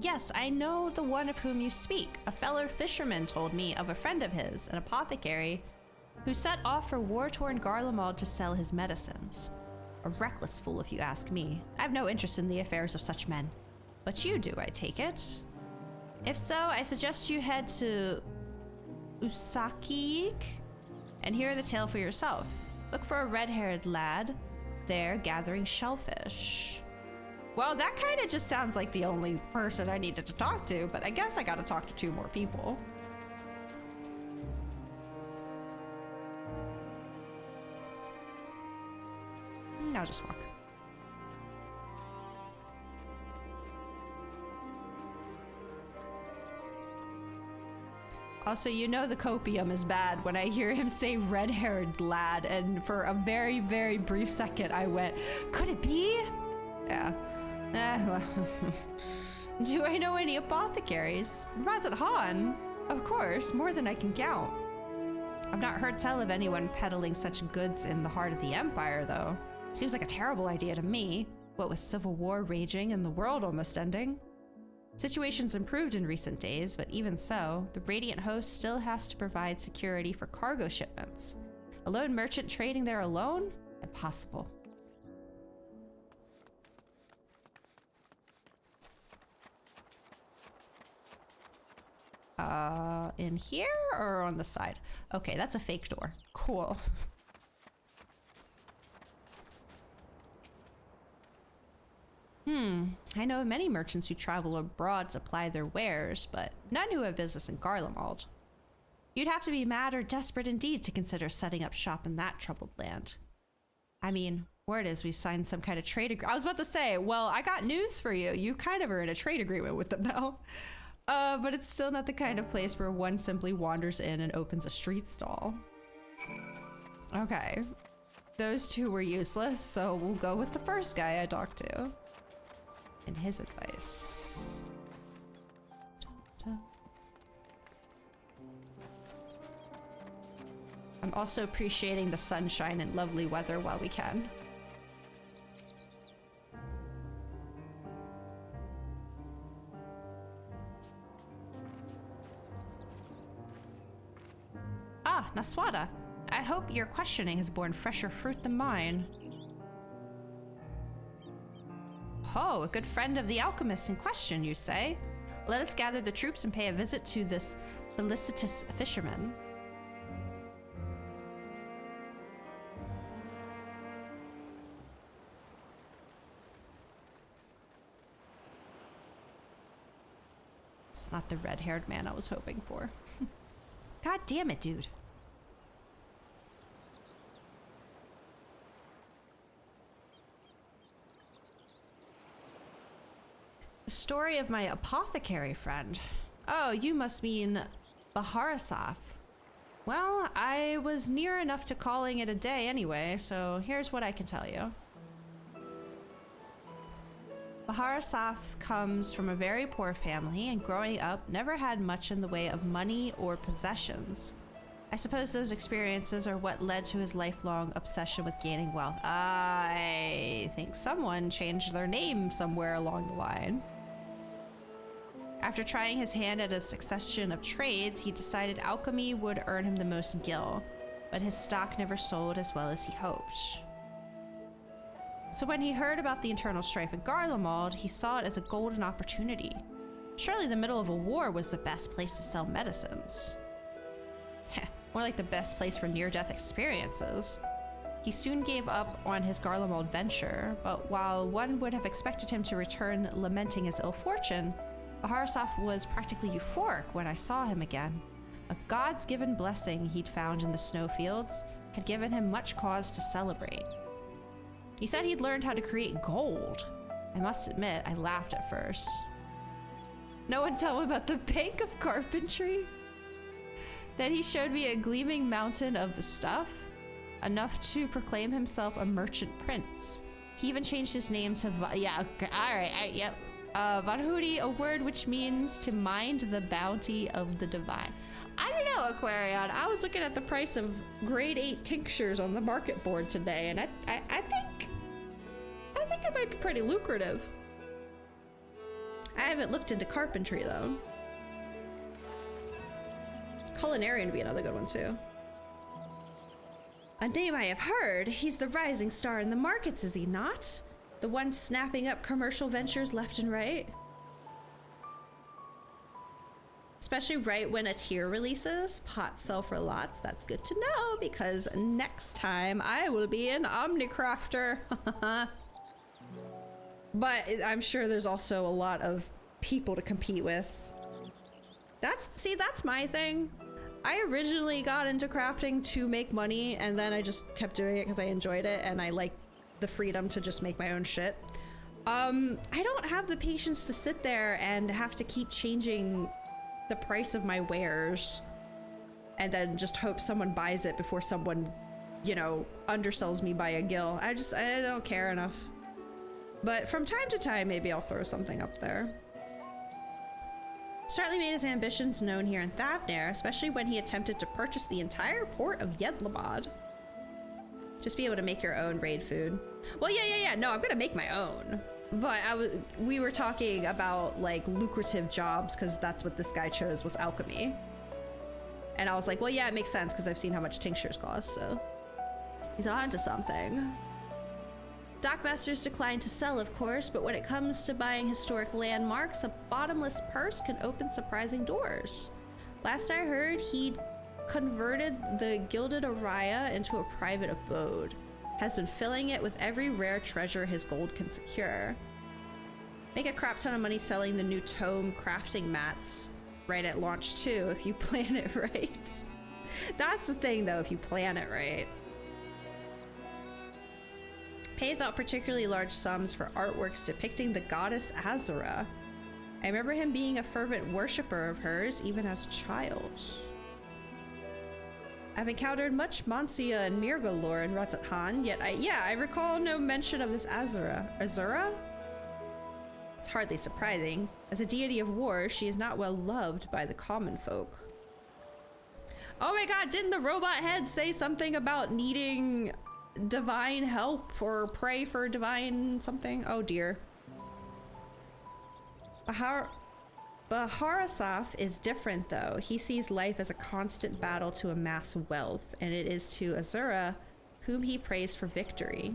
Yes, I know the one of whom you speak. A fellow fisherman told me of a friend of his, an apothecary, who set off for war-torn Garlemald to sell his medicines. A reckless fool, if you ask me. I have no interest in the affairs of such men. But you do, I take it. If so, I suggest you head to Usaki and hear the tale for yourself. Look for a red-haired lad there gathering shellfish. Well, that kind of just sounds like the only person I needed to talk to, but I guess I gotta talk to 2 more people. I'll just walk. Also, you know the copium is bad when I hear him say red-haired lad, and for a very, very brief second I went, could it be? Yeah. Well. Do I know any apothecaries? Razat Han? Of course, more than I can count. I've not heard tell of anyone peddling such goods in the heart of the Empire, though. Seems like a terrible idea to me, what with civil war raging and the world almost ending. Situation's improved in recent days, but even so, the Radiant Host still has to provide security for cargo shipments. A lone merchant trading there alone? Impossible. In here or on the side? Okay, that's a fake door. Cool. I know many merchants who travel abroad to ply their wares, but none who have business in Garlemald. You'd have to be mad or desperate indeed to consider setting up shop in that troubled land. I mean, word is we've signed some kind of trade agreement. I was about to say, well, I got news for you. You kind of are in a trade agreement with them now. But it's still not the kind of place where one simply wanders in and opens a street stall. Okay. Those two were useless, so we'll go with the first guy I talked to. And his advice. I'm also appreciating the sunshine and lovely weather while we can. Ah, Naswada. I hope your questioning has borne fresher fruit than mine. Oh, a good friend of the alchemist in question, you say? Let us gather the troops and pay a visit to this felicitous fisherman. It's not the red-haired man I was hoping for. God damn it, dude. The story of my apothecary friend. Oh, you must mean Baharasaf. Well, I was near enough to calling it a day anyway, so here's what I can tell you. Baharasaf comes from a very poor family and growing up never had much in the way of money or possessions. I suppose those experiences are what led to his lifelong obsession with gaining wealth. I think someone changed their name somewhere along the line. After trying his hand at a succession of trades, he decided alchemy would earn him the most gil, but his stock never sold as well as he hoped. So when he heard about the internal strife in Garlemald, he saw it as a golden opportunity. Surely the middle of a war was the best place to sell medicines. Heh, more like the best place for near-death experiences. He soon gave up on his Garlemald venture, but while one would have expected him to return lamenting his ill fortune, Baharasaf was practically euphoric when I saw him again. A God's given blessing he'd found in the snowfields had given him much cause to celebrate. He said he'd learned how to create gold. I must admit, I laughed at first. No one tell him about the bank of carpentry? Then he showed me a gleaming mountain of the stuff, enough to proclaim himself a merchant prince. He even changed his name to yep. Vanhudi, a word which means to mind the bounty of the divine. I don't know, Aquarion. I was looking at the price of grade 8 tinctures on the market board today, and I think it might be pretty lucrative. I haven't looked into carpentry though. Culinarian would be another good one too. A name I have heard. He's the rising star in the markets, is he not? The one snapping up commercial ventures left and right. Especially right when a tier releases. Pots sell for lots. That's good to know because next time I will be an Omnicrafter. But I'm sure there's also a lot of people to compete with. That's my thing. I originally got into crafting to make money and then I just kept doing it because I enjoyed it and I like the freedom to just make my own shit. I don't have the patience to sit there and have to keep changing the price of my wares and then just hope someone buys it before someone, you know, undersells me by a gil. I don't care enough. But from time to time, maybe I'll throw something up there. Certainly made his ambitions known here in Thavnair, especially when he attempted to purchase the entire port of Yedlamad. Just be able to make your own raid food. Well, yeah. No, I'm gonna make my own. But we were talking about like lucrative jobs because that's what this guy chose was alchemy. And I was like, well, yeah, it makes sense because I've seen how much tinctures cost, so. He's on to something. Dockmasters decline to sell, of course, but when it comes to buying historic landmarks, a bottomless purse can open surprising doors. Last I heard, he'd converted the Gilded Araya into a private abode, has been filling it with every rare treasure his gold can secure. Make a crap ton of money selling the new tome crafting mats right at launch too, if you plan it right. That's the thing though, if you plan it right. Pays out particularly large sums for artworks depicting the goddess Azura. I remember him being a fervent worshiper of hers, even as a child. I've encountered much Mansia and Mirga lore in Ratzathan, yet I recall no mention of this Azura. Azura? It's hardly surprising. As a deity of war, she is not well loved by the common folk. Oh my god, didn't the robot head say something about needing divine help or pray for divine something? Oh dear. Baharasaf is different though. He sees life as a constant battle to amass wealth, and it is to Azura whom he prays for victory.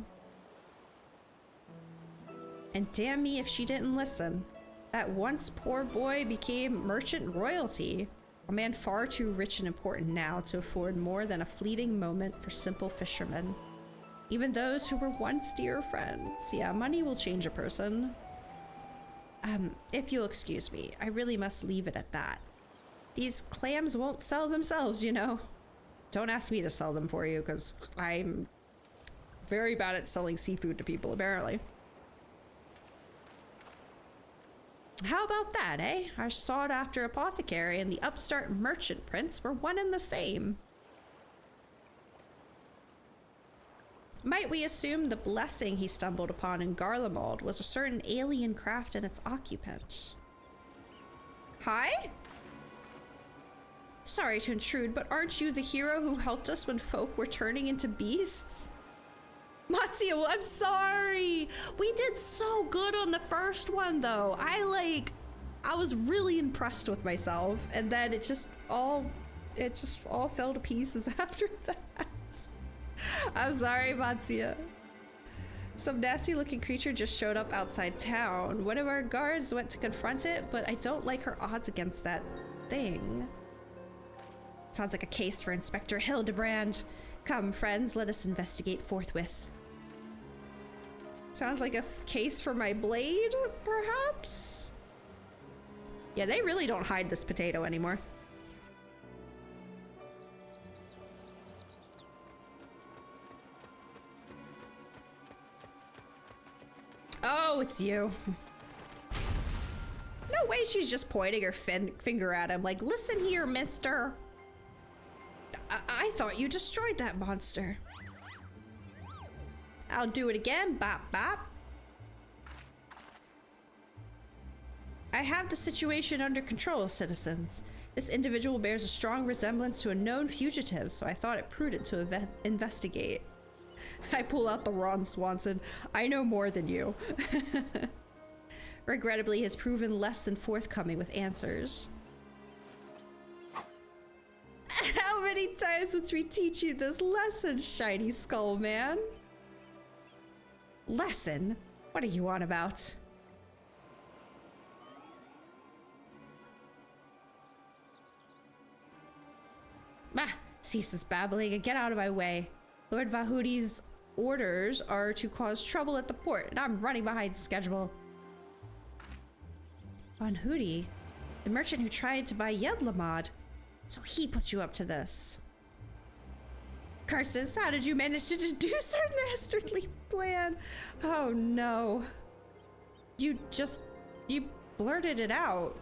And damn me if she didn't listen. That once poor boy became merchant royalty, a man far too rich and important now to afford more than a fleeting moment for simple fishermen. Even those who were once dear friends. Yeah, money will change a person. If you'll excuse me, I really must leave it at that. These clams won't sell themselves, you know. Don't ask me to sell them for you, because I'm very bad at selling seafood to people, apparently. How about that, eh? Our sought-after apothecary and the upstart merchant prince were one and the same. Might we assume the blessing he stumbled upon in Garlemald was a certain alien craft and its occupant? Hi? Sorry to intrude, but aren't you the hero who helped us when folk were turning into beasts? Matsuo, I'm sorry! We did so good on the first one, though. I was really impressed with myself, and then it just all fell to pieces after that. I'm sorry, Matsuo. Some nasty looking creature just showed up outside town. One of our guards went to confront it, but I don't like her odds against that thing. Sounds like a case for Inspector Hildebrand. Come, friends, let us investigate forthwith. Sounds like a case for my blade, perhaps? Yeah, they really don't hide this potato anymore. Oh, it's you. No way she's just pointing her finger at him like, listen here, mister. I thought you destroyed that monster. I'll do it again, bop bop. I have the situation under control, citizens. This individual bears a strong resemblance to a known fugitive, so I thought it prudent to investigate. I pull out the Ron Swanson. I know more than you. Regrettably, has proven less than forthcoming with answers. How many times must we teach you this lesson, shiny skull man? Lesson? What are you on about? Bah! Cease this babbling and get out of my way. Lord Vahudi's orders are to cause trouble at the port, and I'm running behind schedule. Vanhudi? The merchant who tried to buy Yedlamad. So he put you up to this. Curses, how did you manage to deduce our dastardly plan? Oh no. You blurted it out.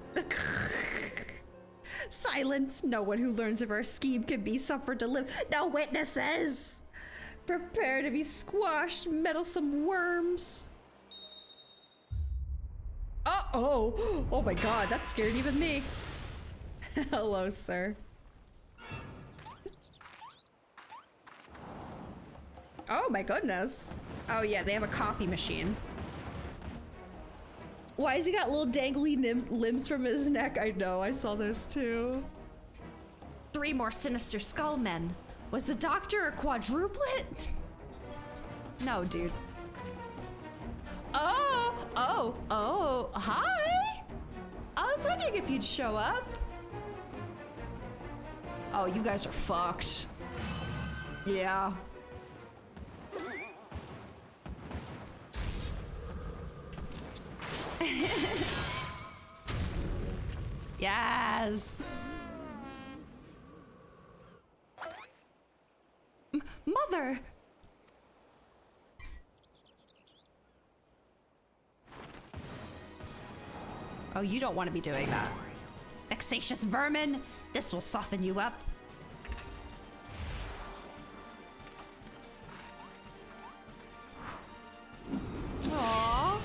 Silence! No one who learns of our scheme can be suffered to live. No witnesses! Prepare to be squashed, meddlesome worms. Uh-oh! Oh my god, that scared even me. Hello, sir. Oh my goodness. Oh yeah, they have a copy machine. Why has he got little dangly limbs from his neck? I know, I saw those too. 3 more sinister skull men. Was the doctor a quadruplet? No, dude. Oh, hi! I was wondering if you'd show up. Oh, you guys are fucked. Yeah. Yes. Mother. Oh, you don't want to be doing that. Vexatious vermin. This will soften you up. Aww.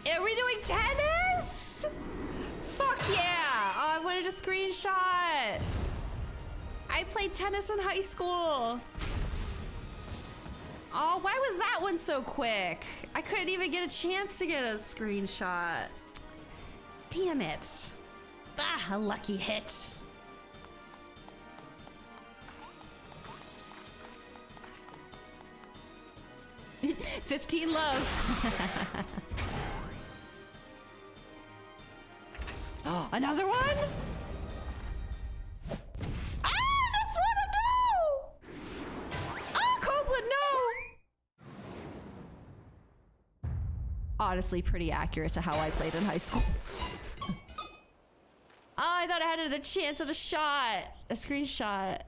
Are we doing tennis? Fuck yeah! Oh, I wanted a screenshot. I played tennis in high school. Oh, why was that one so quick? I couldn't even get a chance to get a screenshot. Damn it. Ah, a lucky hit. $15 love. Oh, another one? Ah, that's what I know! Oh, Copeland, no! Honestly, pretty accurate to how I played in high school. Oh, I thought I had a chance at a shot. A screenshot.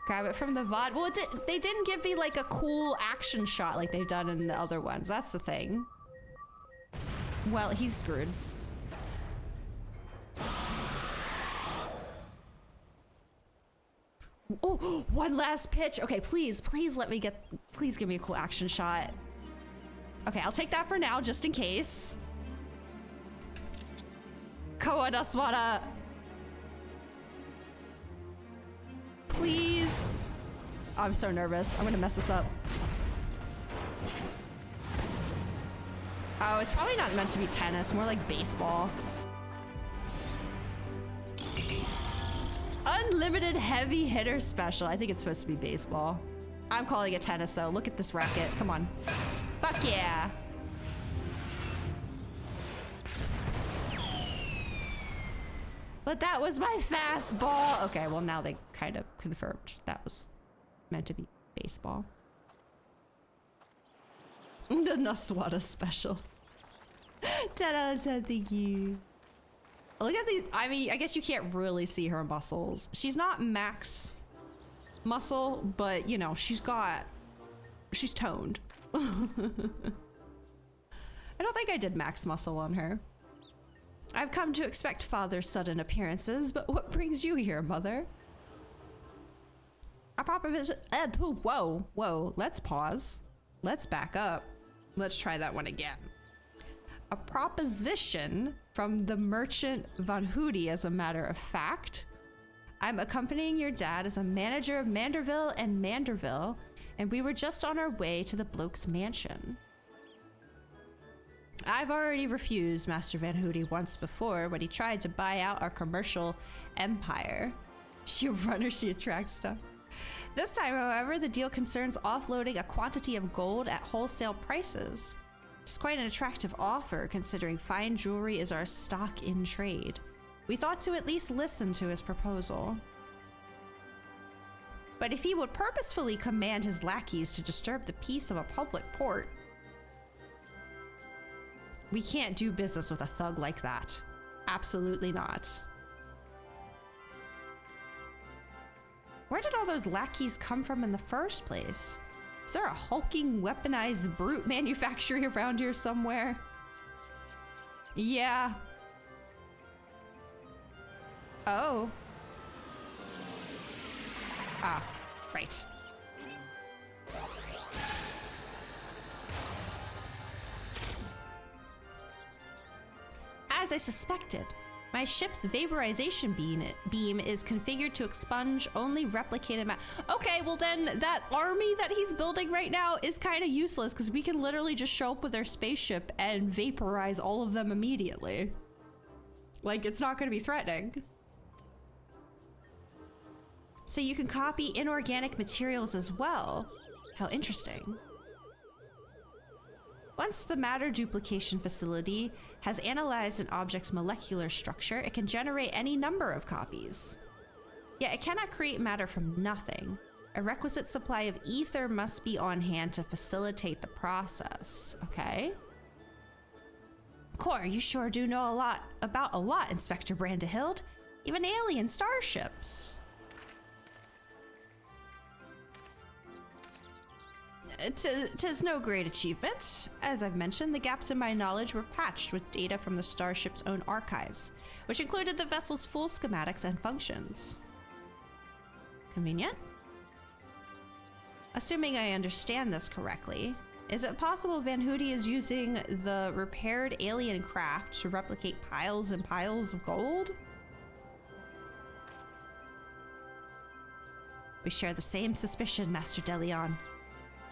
Grab it from the VOD. Well, they didn't give me like a cool action shot like they've done in the other ones. That's the thing. Well, he's screwed. Oh, one last pitch. Okay, please let me get, please give me a cool action shot. Okay, I'll take that for now, just in case. Kawadaswara. Please. Oh, I'm so nervous. I'm gonna mess this up. Oh, it's probably not meant to be tennis, more like baseball. Unlimited heavy hitter special. I think it's supposed to be baseball. I'm calling it tennis though. Look at this racket. Come on. Fuck yeah. But that was my fastball. Okay, well now they kind of confirmed that was meant to be baseball. The Naswada special. 10 out of 10, thank you. Look at these. I mean, I guess you can't really see her muscles. She's not max muscle, but you know, she's toned. I don't think I did max muscle on her. I've come to expect father's sudden appearances, but what brings you here, mother? A proposition. Whoa. Let's pause. Let's back up. Let's try that one again. A proposition from the merchant Van Hoody, as a matter of fact. I'm accompanying your dad as a manager of Manderville and Manderville, and we were just on our way to the bloke's mansion. I've already refused Master Van Hoody once before when he tried to buy out our commercial empire. She a runner, she attracts stuff. This time, however, the deal concerns offloading a quantity of gold at wholesale prices. It's quite an attractive offer, considering fine jewelry is our stock in trade. We thought to at least listen to his proposal. But if he would purposefully command his lackeys to disturb the peace of a public port, we can't do business with a thug like that. Absolutely not. Where did all those lackeys come from in the first place? Is there a hulking, weaponized brute manufactory around here somewhere? Yeah. Oh. Ah, right. As I suspected, my ship's vaporization beam is configured to expunge only replicated matter. Okay, well then that army that he's building right now is kind of useless because we can literally just show up with our spaceship and vaporize all of them immediately. Like, it's not going to be threatening. So you can copy inorganic materials as well. How interesting. Once the matter duplication facility has analyzed an object's molecular structure, it can generate any number of copies. Yet it cannot create matter from nothing. A requisite supply of ether must be on hand to facilitate the process. Okay. Core, you sure do know a lot, Inspector Brandehild. Even alien starships. Tis no great achievement. As I've mentioned, the gaps in my knowledge were patched with data from the starship's own archives, which included the vessel's full schematics and functions. Convenient? Assuming I understand this correctly, is it possible Van Hoody is using the repaired alien craft to replicate piles and piles of gold? We share the same suspicion, Master Delion.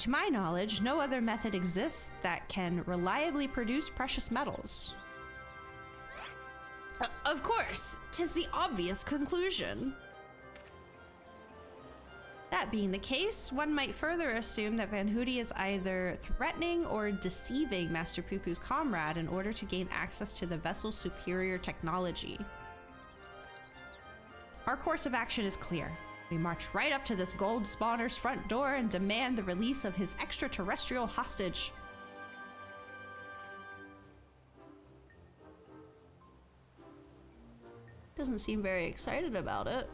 To my knowledge, no other method exists that can reliably produce precious metals. Of course, 'tis the obvious conclusion. That being the case, one might further assume that Van Hoody is either threatening or deceiving Master Poo-Poo's comrade in order to gain access to the vessel's superior technology. Our course of action is clear. We march right up to this gold spawner's front door and demand the release of his extraterrestrial hostage. Doesn't seem very excited about it.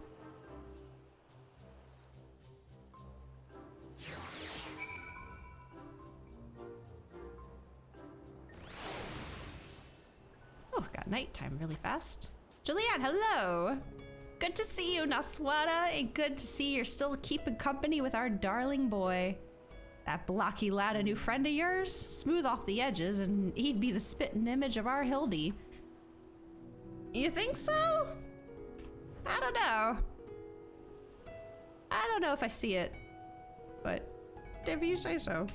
Oh, got nighttime really fast. Julianne, hello! Good to see you, Naswada, and good to see you're still keeping company with our darling boy. That blocky lad a new friend of yours? Smooth off the edges, and he'd be the spitting image of our Hildy. You think so? I don't know. I don't know if I see it, but if you say so.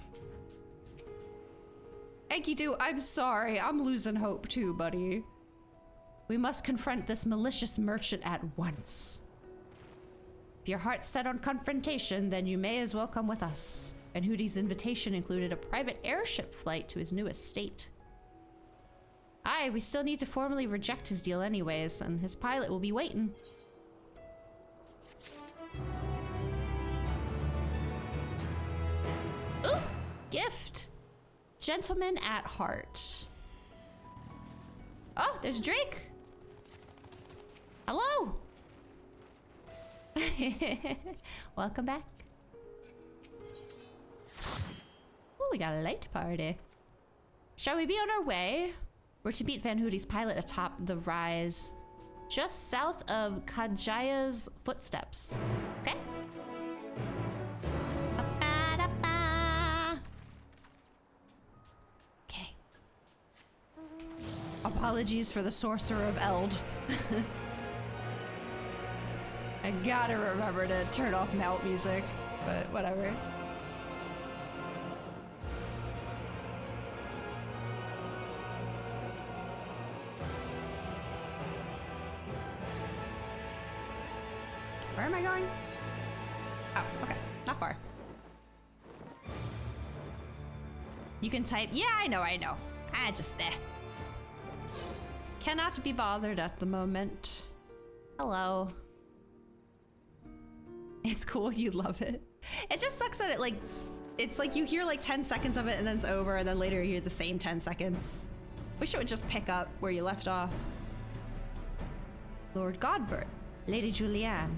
Enkidu, I'm sorry. I'm losing hope too, buddy. We must confront this malicious merchant at once. If your heart's set on confrontation, then you may as well come with us. And Hoody's invitation included a private airship flight to his new estate. Aye, we still need to formally reject his deal anyways, and his pilot will be waiting. Ooh, gift. Gentleman at heart. Oh, there's Drake. Hello. Welcome back. Oh, we got a light party. Shall we be on our way? We're to meet Van Hoody's pilot atop the rise just south of Kajaya's footsteps. Okay? Okay. Apologies for the Sorcerer of Eld. I gotta remember to turn off mount music, but whatever. Where am I going? Oh, okay. Not far. You can type, yeah, I know. I just there. Cannot be bothered at the moment. Hello. It's cool, you love it. It just sucks that it's like you hear like 10 seconds of it and then it's over, and then later you hear the same 10 seconds. Wish it would just pick up where you left off. Lord Godbert, Lady Julianne.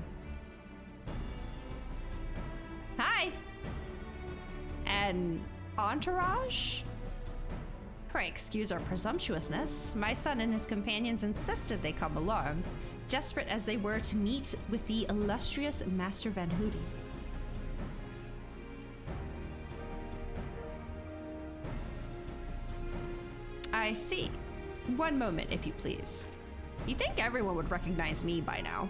Hi! And entourage? Pray excuse our presumptuousness. My son and his companions insisted they come along, desperate as they were to meet with the illustrious Master Van Hoody. I see. One moment, if you please. You'd think everyone would recognize me by now.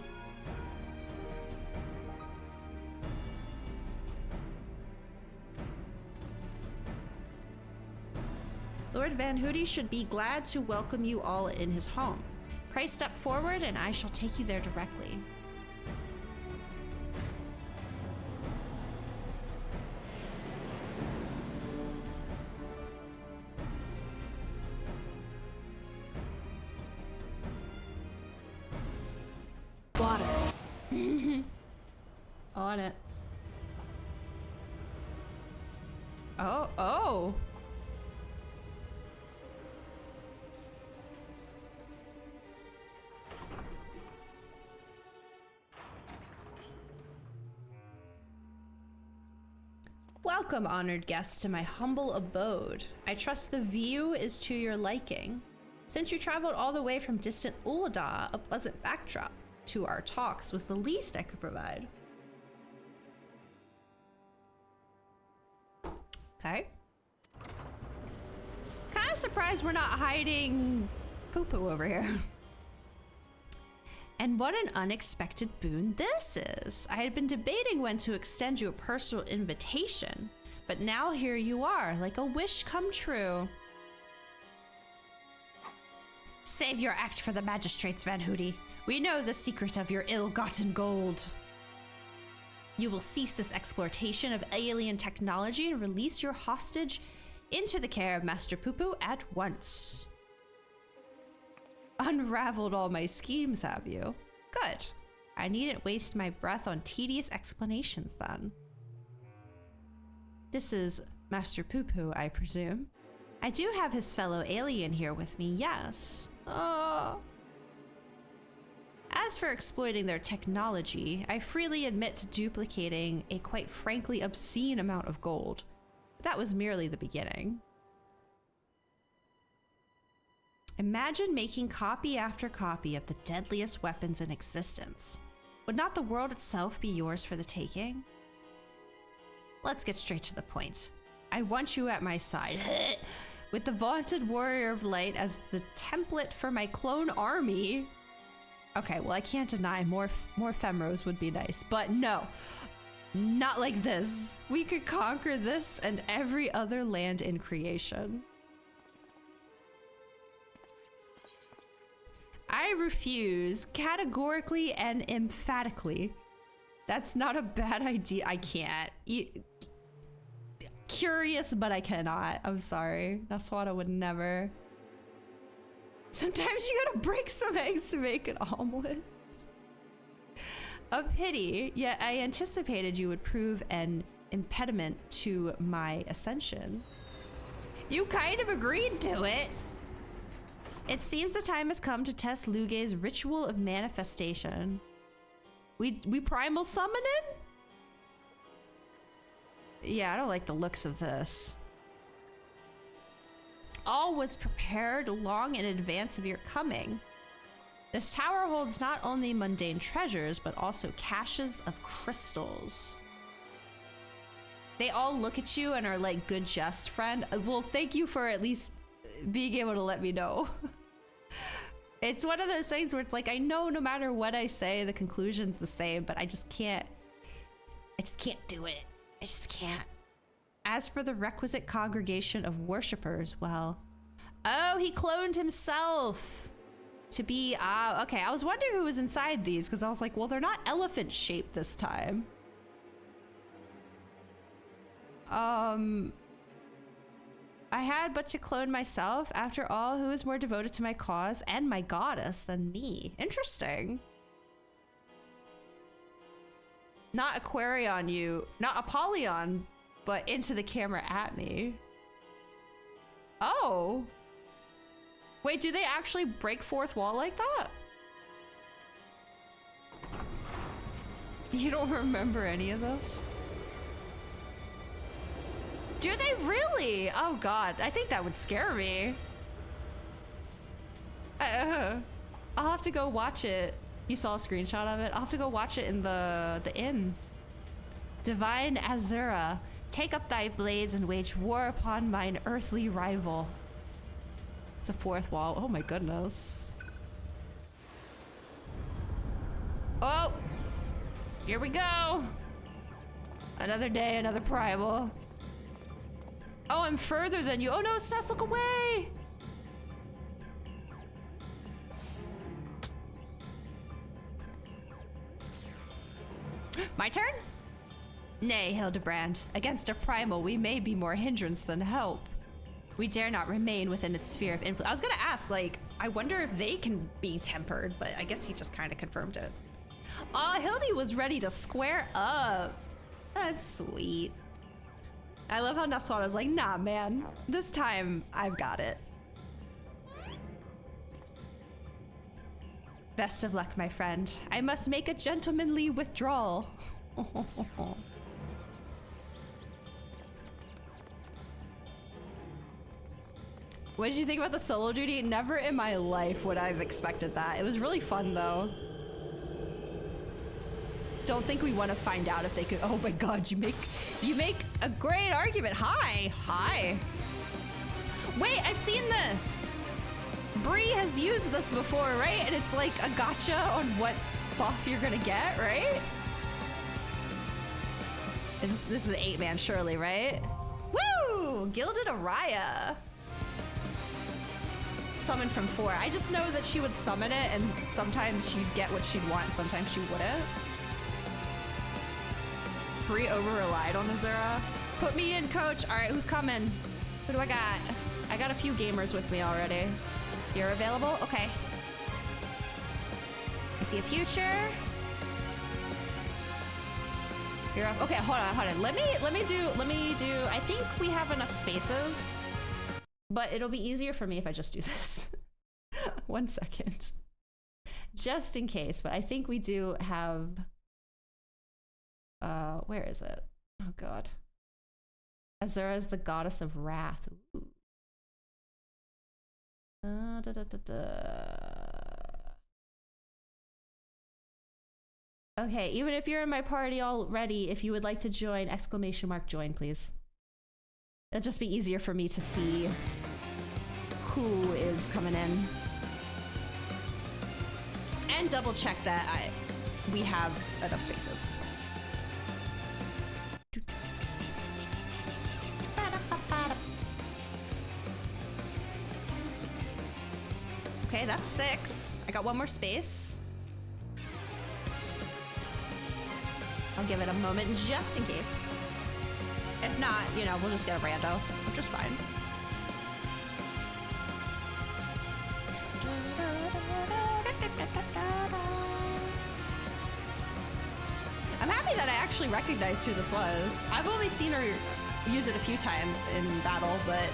Lord Van Hoody should be glad to welcome you all in his home. Pray step forward and I shall take you there directly. Water. On it. Oh. Welcome, honored guests, to my humble abode. I trust the view is to your liking. Since you traveled all the way from distant Ul'dah, a pleasant backdrop to our talks was the least I could provide. Okay. Kind of surprised we're not hiding poo-poo over here. And what an unexpected boon this is. I had been debating when to extend you a personal invitation, but now here you are, like a wish come true. Save your act for the magistrates, Van Hooty. We know the secret of your ill-gotten gold. You will cease this exploitation of alien technology and release your hostage into the care of Master Poo-Poo at once. Unraveled all my schemes, have you? Good. I needn't waste my breath on tedious explanations then. This is Master Poo-Poo, I presume. I do have his fellow alien here with me, yes. As for exploiting their technology, I freely admit to duplicating a quite frankly obscene amount of gold. But that was merely the beginning. Imagine making copy after copy of the deadliest weapons in existence. Would not the world itself be yours for the taking? Let's get straight to the point. I want you at my side, with the vaunted Warrior of Light as the template for my clone army. Okay, well, I can't deny more Femros would be nice, but no, not like this. We could conquer this and every other land in creation. I refuse categorically and emphatically. That's not a bad idea. I can't. Curious, but I cannot. I'm sorry. Naswada would never. Sometimes you gotta break some eggs to make an omelet. A pity, yet I anticipated you would prove an impediment to my ascension. You kind of agreed to it. It seems the time has come to test Lugay's ritual of manifestation. We primal summoning? Yeah, I don't like the looks of this. All was prepared long in advance of your coming. This tower holds not only mundane treasures, but also caches of crystals. They all look at you and are like, good jest, friend. Well, thank you for at least being able to let me know. It's one of those things where it's like, I know no matter what I say, the conclusion's the same, but I just can't do it. I just can't. As for the requisite congregation of worshippers, well, oh, he cloned himself to be, okay. I was wondering who was inside these because I was like, well, they're not elephant shaped this time. I had but to clone myself. After all, who is more devoted to my cause and my goddess than me? Interesting. Not Aquarion you, not Apollyon, but into the camera at me. Oh. Wait, do they actually break fourth wall like that? You don't remember any of this? Do they really? Oh God, I think that would scare me. I'll have to go watch it. You saw a screenshot of it? I'll have to go watch it in the inn. Divine Azura, take up thy blades and wage war upon mine earthly rival. It's a fourth wall. Oh my goodness. Oh, here we go. Another day, another primal. Oh, I'm further than you. Oh no, Sness, look away. My turn? Nay, Hildebrand. Against a primal, we may be more hindrance than help. We dare not remain within its sphere of influence. I was gonna ask, like, I wonder if they can be tempered, but I guess he just kind of confirmed it. Hildy was ready to square up. That's sweet. I love how Naswada's like, nah, man. This time, I've got it. Best of luck, my friend. I must make a gentlemanly withdrawal. What did you think about the solo duty? Never in my life would I have expected that. It was really fun though. Don't think we want to find out if they could. Oh my god, you make a great argument. Hi. Wait, I've seen this. Bree has used this before, right? And it's like a gotcha on what buff you're gonna get, right? This is an 8-man surely, right? Woo! Gilded Araya. Summon from 4. I just know that she would summon it and sometimes she'd get what she'd want, sometimes she wouldn't. Bree over-relied on Azura. Put me in, coach. All right, who's coming? Who do I got? I got a few gamers with me already. You're available? Okay. I see a future. You're up. Okay, hold on. Let me do, I think we have enough spaces, but it'll be easier for me if I just do this. 1 second. Just in case, but I think we do have, where is it? Oh god. Azura is the goddess of wrath. Ooh. Okay, even if you're in my party already, if you would like to join, !join, please. It'll just be easier for me to see who is coming in. And double check that we have enough spaces. Okay, that's 6. I got 1 more space. I'll give it a moment just in case. If not, you know, we'll just get a rando, which is fine. I'm happy that I actually recognized who this was. I've only seen her use it a few times in battle, but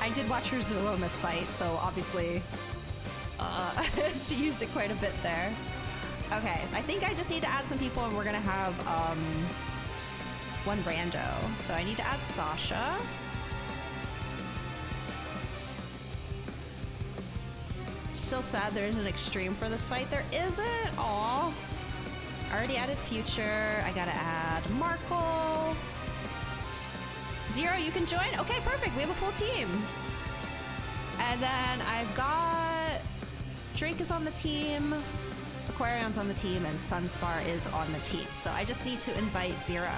I did watch her Zoromas fight, so obviously she used it quite a bit there. Okay, I think I just need to add some people and we're gonna have 1 rando. So I need to add Sasha. Still sad there isn't extreme for this fight. There isn't? Aw. I already added Future. I gotta add Markle. Zero, you can join? Okay, perfect. We have a full team. And then I've got Drake is on the team, Aquarion's on the team, and Sunspar is on the team. So I just need to invite Zero.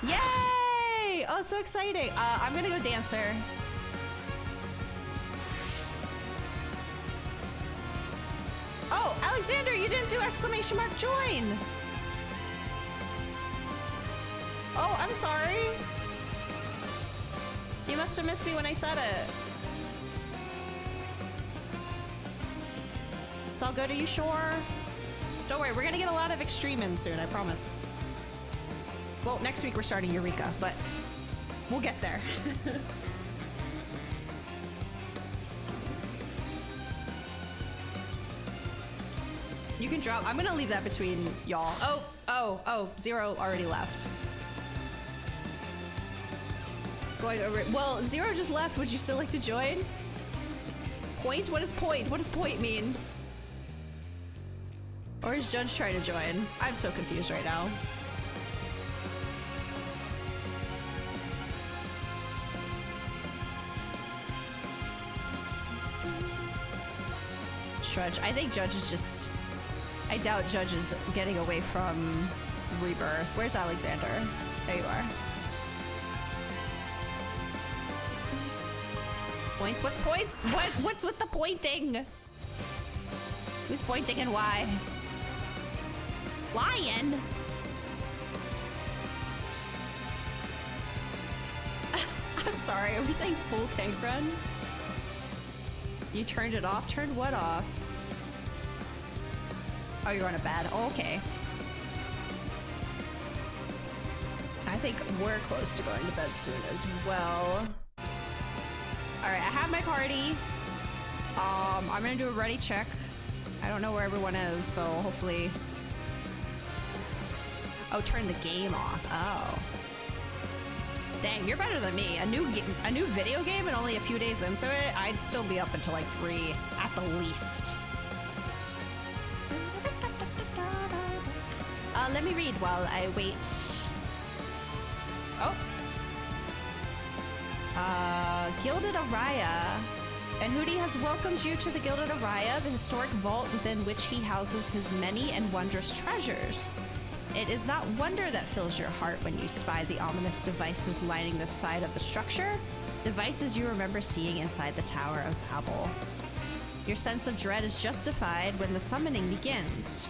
Yay! Oh, so exciting. I'm gonna go Dancer. Oh, Alexander, you didn't do !join. Oh, I'm sorry. You must have missed me when I said it. It's all good, are you sure? Don't worry, we're gonna get a lot of extreme in soon, I promise. Well, next week we're starting Eureka, but we'll get there. You can drop. I'm gonna leave that between y'all. Oh, Zero already left. Going over. Well, Zero just left. Would you still like to join? Point? What is point? What does point mean? Or is Judge trying to join? I'm so confused right now. Judge. I think Judge is just... I doubt Judge is getting away from Rebirth. Where's Alexander? There you are. Points? What's points? What's with the pointing? Who's pointing and why? Lion? I'm sorry, are we saying full tank run? You turned it off? Turned what off? Oh, you're going to bed. Oh, okay. I think we're close to going to bed soon as well. Alright, I have my party. I'm gonna do a ready check. I don't know where everyone is, so hopefully... Oh, turn the game off. Oh. Dang, you're better than me. A new video game and only a few days into it, I'd still be up until like 3 at the least. Let me read while I wait. Oh. Gilded Araya. And Hootie has welcomed you to the Gilded Araya, the historic vault within which he houses his many and wondrous treasures. It is not wonder that fills your heart when you spy the ominous devices lining the side of the structure, devices you remember seeing inside the Tower of Babel. Your sense of dread is justified when the summoning begins.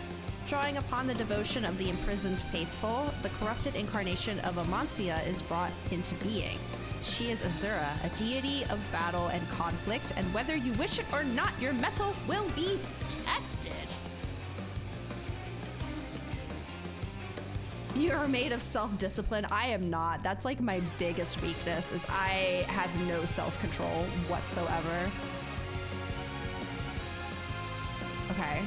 Drawing upon the devotion of the imprisoned faithful, the corrupted incarnation of Amancia is brought into being. She is Azura, a deity of battle and conflict, and whether you wish it or not, your mettle will be tested. You are made of self-discipline. I am not. That's like my biggest weakness, is I have no self-control whatsoever. Okay.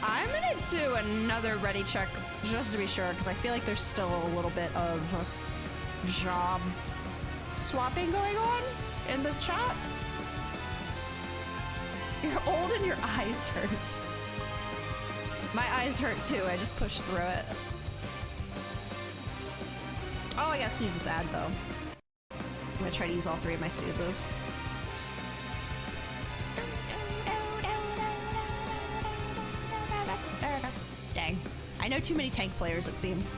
I'm gonna do another ready check just to be sure, because I feel like there's still a little bit of job swapping going on in the chat. You're old and your eyes hurt. My eyes hurt too. I just pushed through it. Oh, I got snooze this ad though. I'm gonna try to use all 3 of my snoozes. Dang. I know too many tank players, it seems.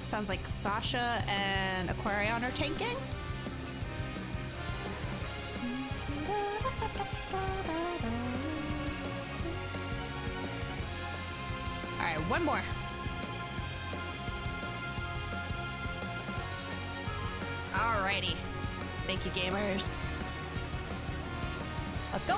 Sounds like Sasha and Aquarion are tanking. All right, one more. Alrighty. Thank you, gamers. Let's go.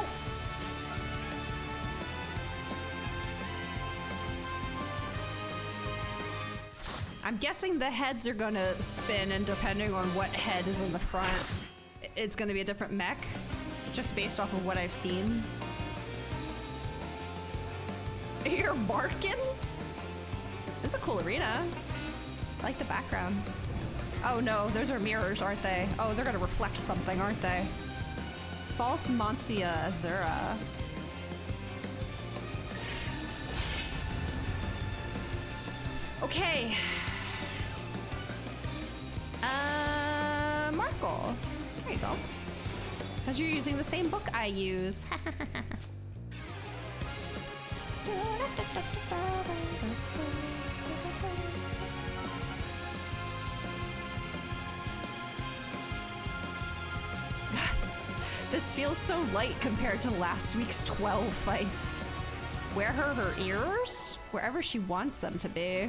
I'm guessing the heads are gonna spin, and depending on what head is in the front, it's gonna be a different mech, just based off of what I've seen. You're barking? This is a cool arena. I like the background. Oh no, those are mirrors, aren't they? Oh, they're gonna reflect something, aren't they? False Mancia Azura. Okay. Markle. There you go. Because you're using the same book I use. This feels so light compared to last week's 12 fights. Wear her ears? Wherever she wants them to be.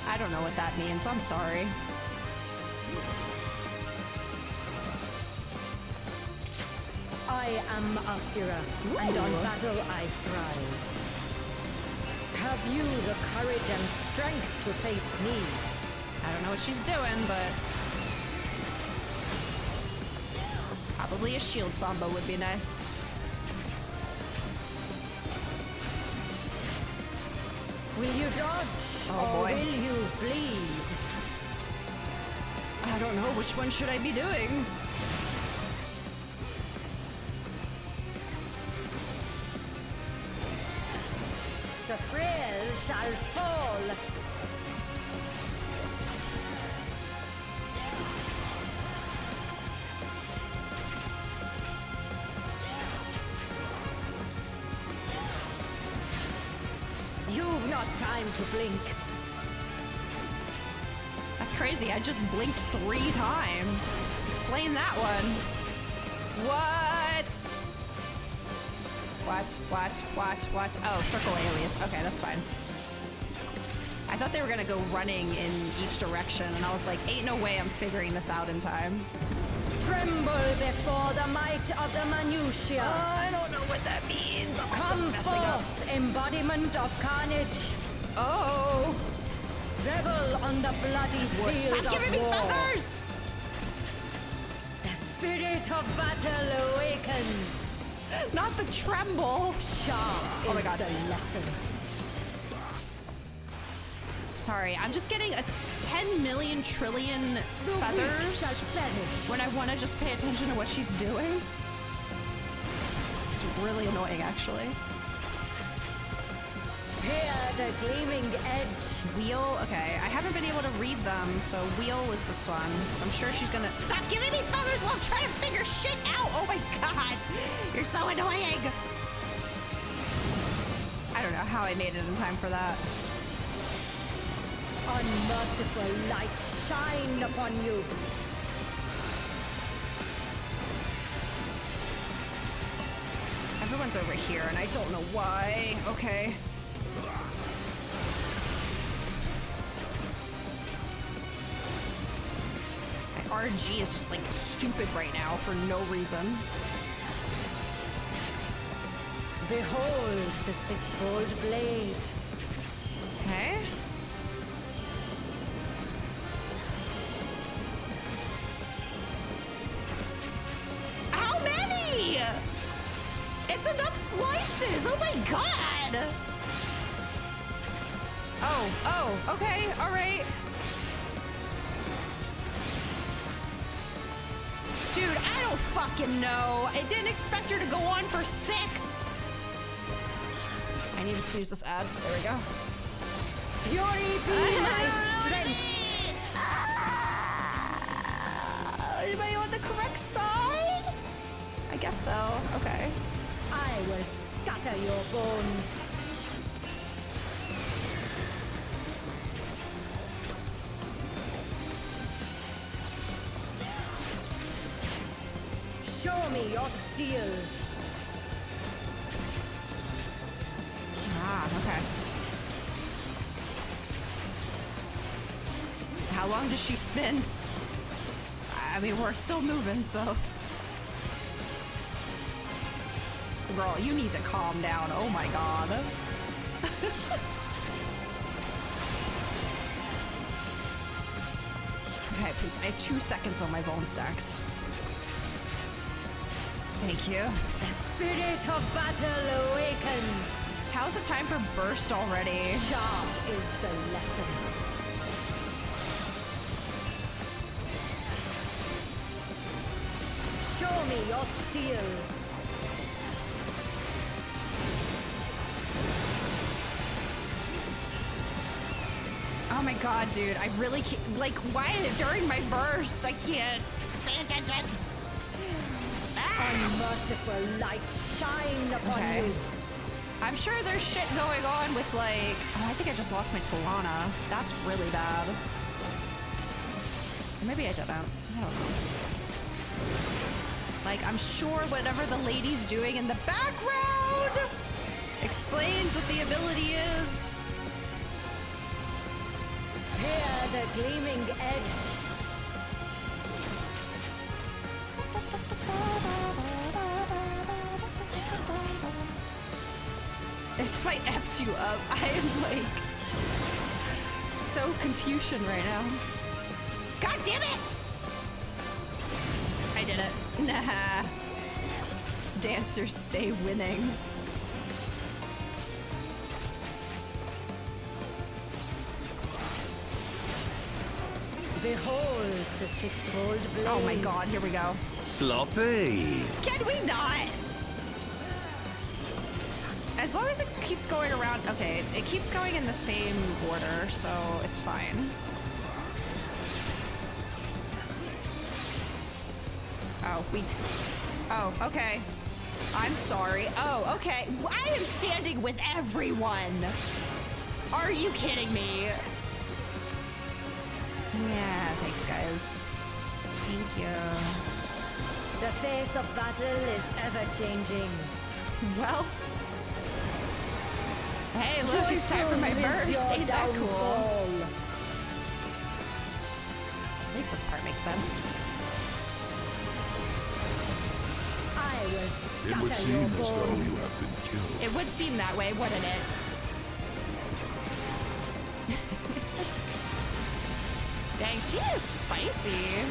I don't know what that means, I'm sorry. I am Asura, and on battle I thrive. Have you the courage and strength to face me? I don't know what she's doing, but probably a shield samba would be nice. Will you dodge? Oh boy. Or will you bleed? I don't know, which one should I be doing? The frail shall fall. You've not time to blink. That's crazy, I just blinked 3 times. Explain that one. What? What? Oh, circle alias. Okay, that's fine. I thought they were gonna go running in each direction, and I was like, ain't no way I'm figuring this out in time. Tremble before the might of the Manusha. I don't know what that means. I'm also Come messing up. forth, embodiment of carnage. Oh. Revel on the bloody field Stop giving of me war. feathers! The spirit of battle awakens. Not the tremble. Sharp Oh my is God. the lesson. Sorry, I'm just getting a 10 million trillion The weak feathers shall perish. when I want to just pay attention to what she's doing. It's really annoying, actually. Hear the gleaming edge. Wheel, okay. I haven't been able to read them, so wheel was this one. So I'm sure she's gonna stop giving me feathers while I'm trying to figure shit out. Oh my god, you're so annoying. I don't know how I made it in time for that. Unmerciful light shine upon you. Everyone's over here, and I don't know why. Okay. My RG is just like stupid right now for no reason. Behold the six-fold blade. Okay. How many? It's enough slices. Oh my god. Oh, okay, all right. Dude, I don't fucking know. I didn't expect her to go on for 6. I need to snooze this ad. There we go. Fury be my strength. Am I on the correct side? I guess so. Okay. I will scatter your bones. Show me your steel. Ah, okay. How long does she spin? I mean, we're still moving, so. Girl, you need to calm down. Oh my god. Okay, please. I have 2 seconds on my bone stacks. Thank you. The spirit of battle awakens. How's the time for burst already? Sharp is the lesson. Show me your steel. Oh my god, dude. I really can't. Like, why during my burst? I can't pay attention. Unmerciful light shine upon Okay. you. I'm sure there's shit going on with, like. Oh, I think I just lost my Talana. That's really bad. Or maybe I didn't. I don't know. Like, I'm sure whatever the lady's doing in the background explains what the ability is. Hear the gleaming edge. This might F you up. I am like so confusion right now. God damn it! I did it. Nah. Dancers stay winning. Behold the six-fold blade. Oh my god, here we go. Sloppy. Can we not? As long as it keeps going around. Okay, it keeps going in the same order, so it's fine. Oh, oh, okay. I'm sorry. Oh, okay. I am standing with everyone. Are you kidding me? Yeah, thanks, guys. Thank you. The face of battle is ever-changing. Well. Hey, look, it's time for my burst. Ain't that cool? At least this part makes sense. I will It would scatter seem your as though bones. you have been killed. It would seem that way, wouldn't it? spicy.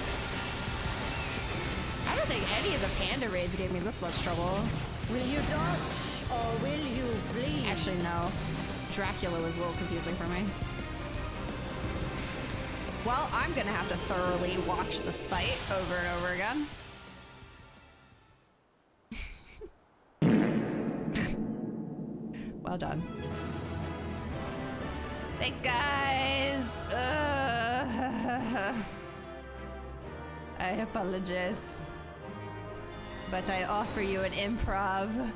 I don't think any of the panda raids gave me this much trouble. Will you dodge or will you bleed? Actually, no. Dracula was a little confusing for me. Well, I'm gonna have to thoroughly watch this fight over and over again. Well done. Thanks, guys. I apologize. But I offer you an improv.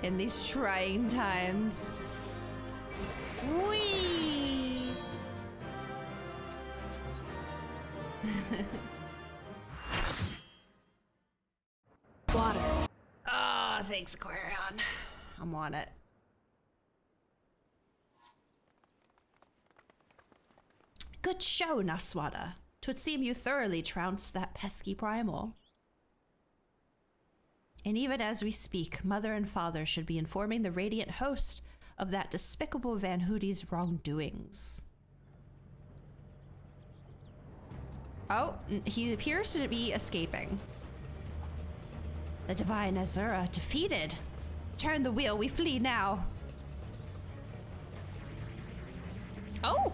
In these trying times. Whee! Water. Oh, thanks, Aquarion. I'm on it. Good show, Naswada. 'Twould seem you thoroughly trounced that pesky primal. And even as we speak, Mother and Father should be informing the Radiant Host of that despicable Van Hoody's wrongdoings. Oh, he appears to be escaping. The Divine Azura defeated. Turn the wheel, we flee now. Oh!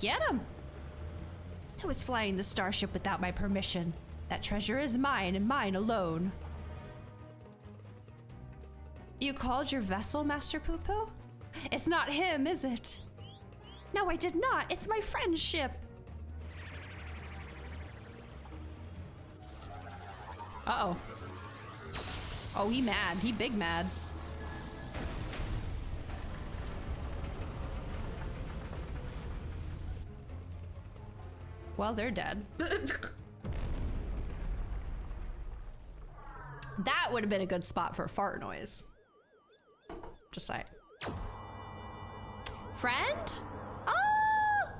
Get him! Who is flying the starship without my permission? That treasure is mine and mine alone. You called your vessel Master Poo-Poo? It's not him, is it? No, I did not. It's my friend's ship. Uh-oh. Oh, he mad. He big mad. Well, they're dead. That would have been a good spot for a fart noise. Just saying. Friend? Oh!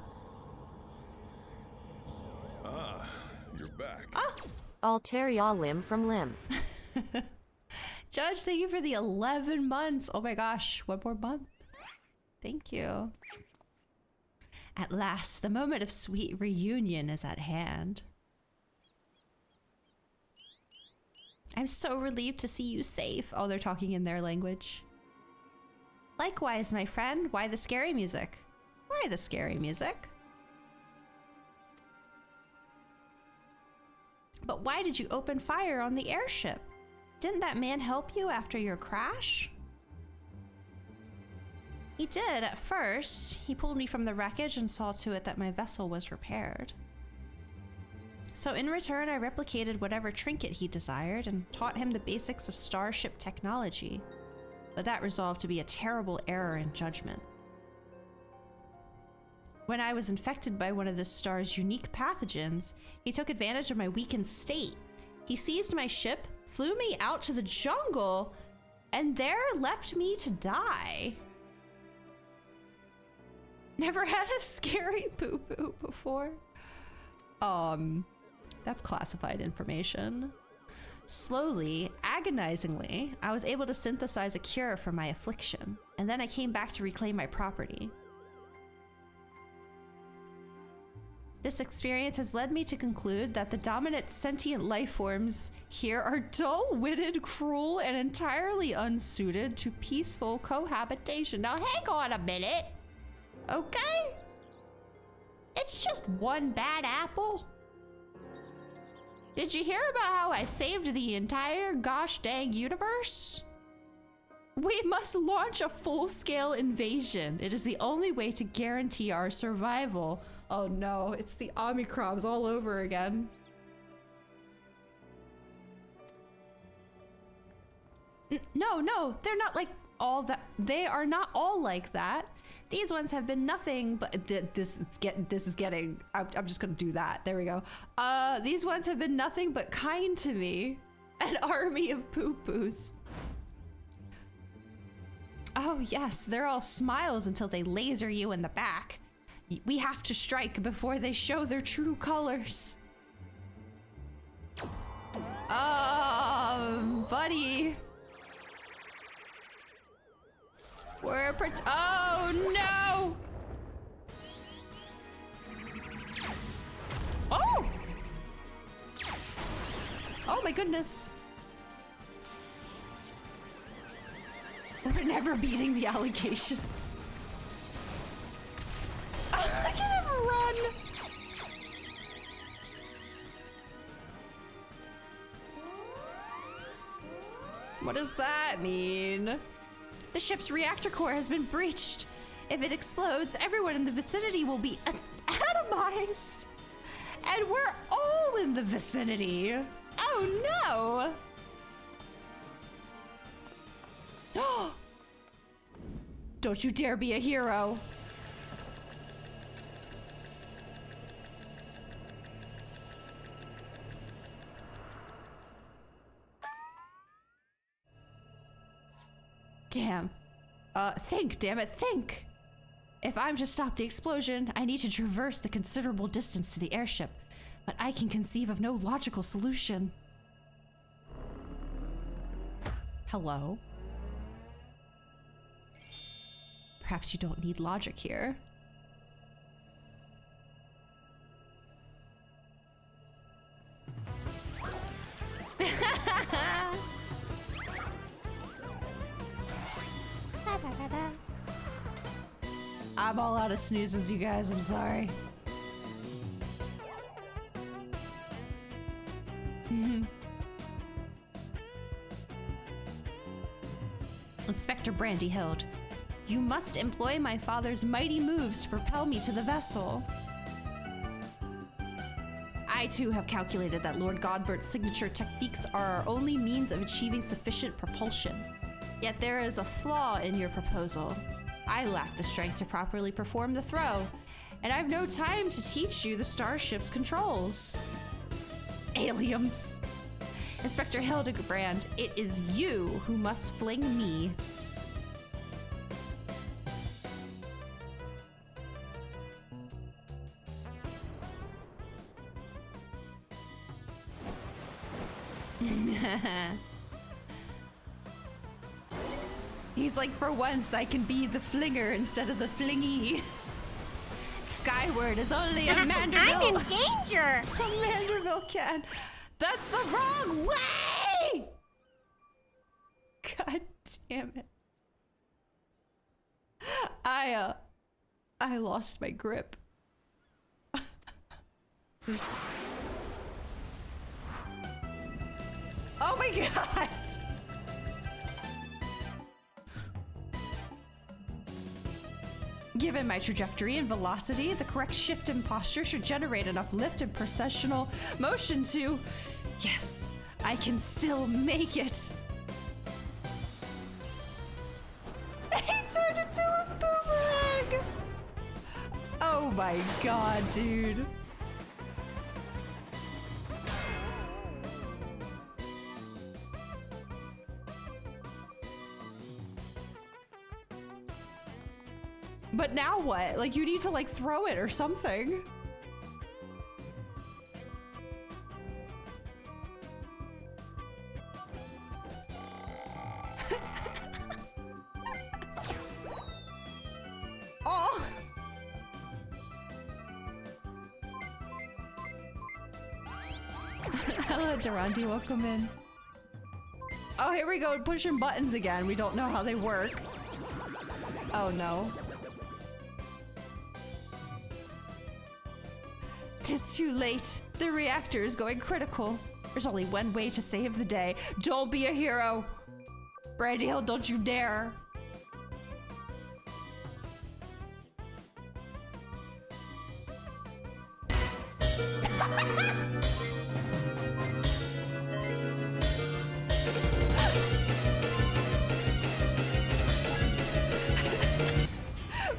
Ah, you're back. Ah! Altaria limb from limb. Judge, thank you for the 11 months. Oh my gosh, one more month. Thank you. At last, the moment of sweet reunion is at hand. I'm so relieved to see you safe. Oh, they're talking in their language. Likewise, my friend. Why the scary music? Why the scary music? But why did you open fire on the airship? Didn't that man help you after your crash? He did at first. He pulled me from the wreckage and saw to it that my vessel was repaired. So in return, I replicated whatever trinket he desired and taught him the basics of starship technology. But that resolved to be a terrible error in judgment. When I was infected by one of the star's unique pathogens, he took advantage of my weakened state. He seized my ship, flew me out to the jungle, and there left me to die. Never had a scary poo-poo before. That's classified information. Slowly, agonizingly, I was able to synthesize a cure for my affliction, and then I came back to reclaim my property. This experience has led me to conclude that the dominant sentient life forms here are dull-witted, cruel, and entirely unsuited to peaceful cohabitation. Now hang on a minute, okay? It's just one bad apple. Did you hear about how I saved the entire gosh dang universe? We must launch a full-scale invasion. It is the only way to guarantee our survival. Oh no, it's the Omicrons all over again. No, they're not like all that. They are not all like that. These ones have been nothing but this is getting. I'm just gonna do that. There we go. These ones have been nothing but kind to me. An army of poo-poos. Oh yes, they're all smiles until they laser you in the back. We have to strike before they show their true colors. Buddy. Oh no! Oh! Oh my goodness. We're never beating the allegations. Look at him run! What does that mean? The ship's reactor core has been breached. If it explodes, everyone in the vicinity will be atomized. And we're all in the vicinity. Oh no! Don't you dare be a hero. Damn. Think, damn it, think! If I'm to stop the explosion, I need to traverse the considerable distance to the airship, but I can conceive of no logical solution. Hello? Perhaps you don't need logic here. I'm all out of snoozes, you guys. I'm sorry. Inspector Brandy Hild, you must employ my father's mighty moves to propel me to the vessel. I too have calculated that Lord Godbert's signature techniques are our only means of achieving sufficient propulsion. Yet there is a flaw in your proposal. I lack the strength to properly perform the throw, and I've no time to teach you the starship's controls. Aliens. Inspector Hildebrand, it is you who must fling me. He's like, for once I can be the flinger instead of the flingy. Skyward is only a Manderville. I'm in danger! A Manderville can. That's the wrong way! God damn it. I lost my grip. Oh my god! Given my trajectory and velocity, the correct shift in posture should generate enough lift and processional motion to... Yes, I can still make it. He turned into a boomerang! Oh my god, dude. But now what? Like, you need to, like, throw it or something. Oh! Hello, Durandi. Welcome in. Oh, here we go. Pushing buttons again. We don't know how they work. Oh, no. It's too late. The reactor is going critical. There's only one way to save the day. Don't be a hero. Brandy Hill, don't you dare.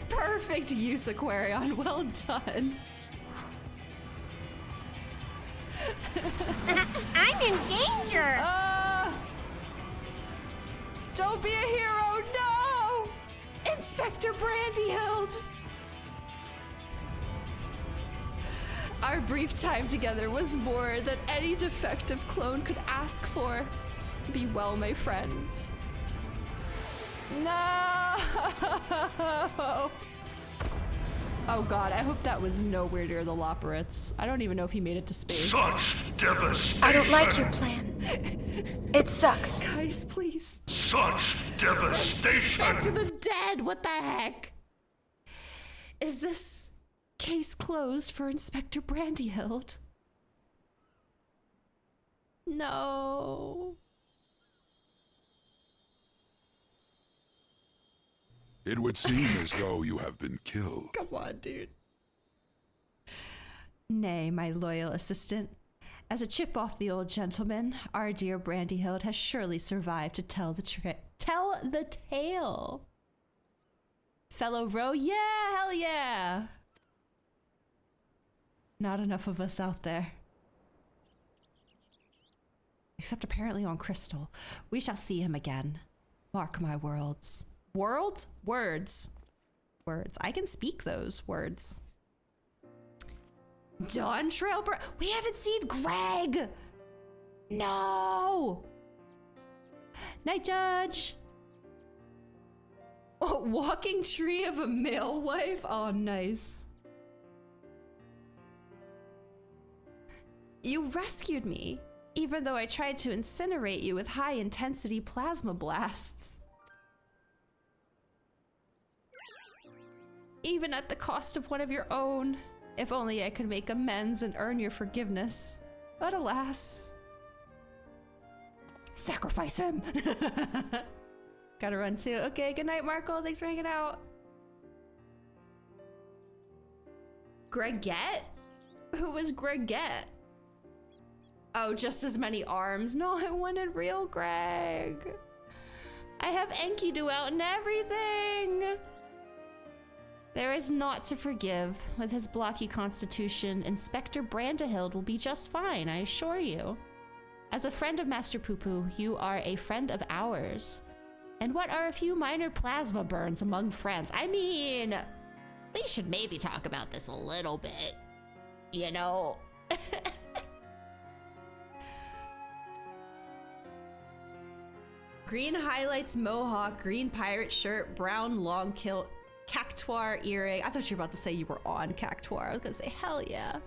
Perfect use, Aquarion. Well done. I'm in danger! Don't be a hero, no! Inspector Brandyhild! Our brief time together was more than any defective clone could ask for. Be well, my friends. No! Oh god, I hope that was nowhere near the Loporrits. I don't even know if he made it to space. Such devastation! I don't like your plan. It sucks. Guys, please. Such devastation! Back to the dead! What the heck? Is this case closed for Inspector Brandyhild? No. It would seem as though you have been killed. Come on, dude. Nay, my loyal assistant. As a chip off the old gentleman, our dear Brandyhild has surely survived to tell the tale. Fellow row, yeah, hell yeah. Not enough of us out there. Except apparently on Crystal. We shall see him again. Mark my words. Worlds? Words. Words. I can speak those words. Dawn Trail we haven't seen Greg! No! Night Judge! Oh, walking tree of a male wife? Oh, nice. You rescued me, even though I tried to incinerate you with high-intensity plasma blasts. Even at the cost of one of your own. If only I could make amends and earn your forgiveness. But alas. Sacrifice him! Gotta run too. Okay, good night, Markle. Thanks for hanging out. Gregette? Who was Gregette? Oh, just as many arms. No, I wanted real Greg. I have Enkidu out and everything. There is naught to forgive. With his blocky constitution, Inspector Brandyhild will be just fine, I assure you. As a friend of Master Poo-Poo, you are a friend of ours. And what are a few minor plasma burns among friends? I mean, we should maybe talk about this a little bit. You know? Green highlights mohawk, green pirate shirt, brown long kilt, cactuar earring. I thought you were about to say you were on cactuar. I was gonna say, hell yeah.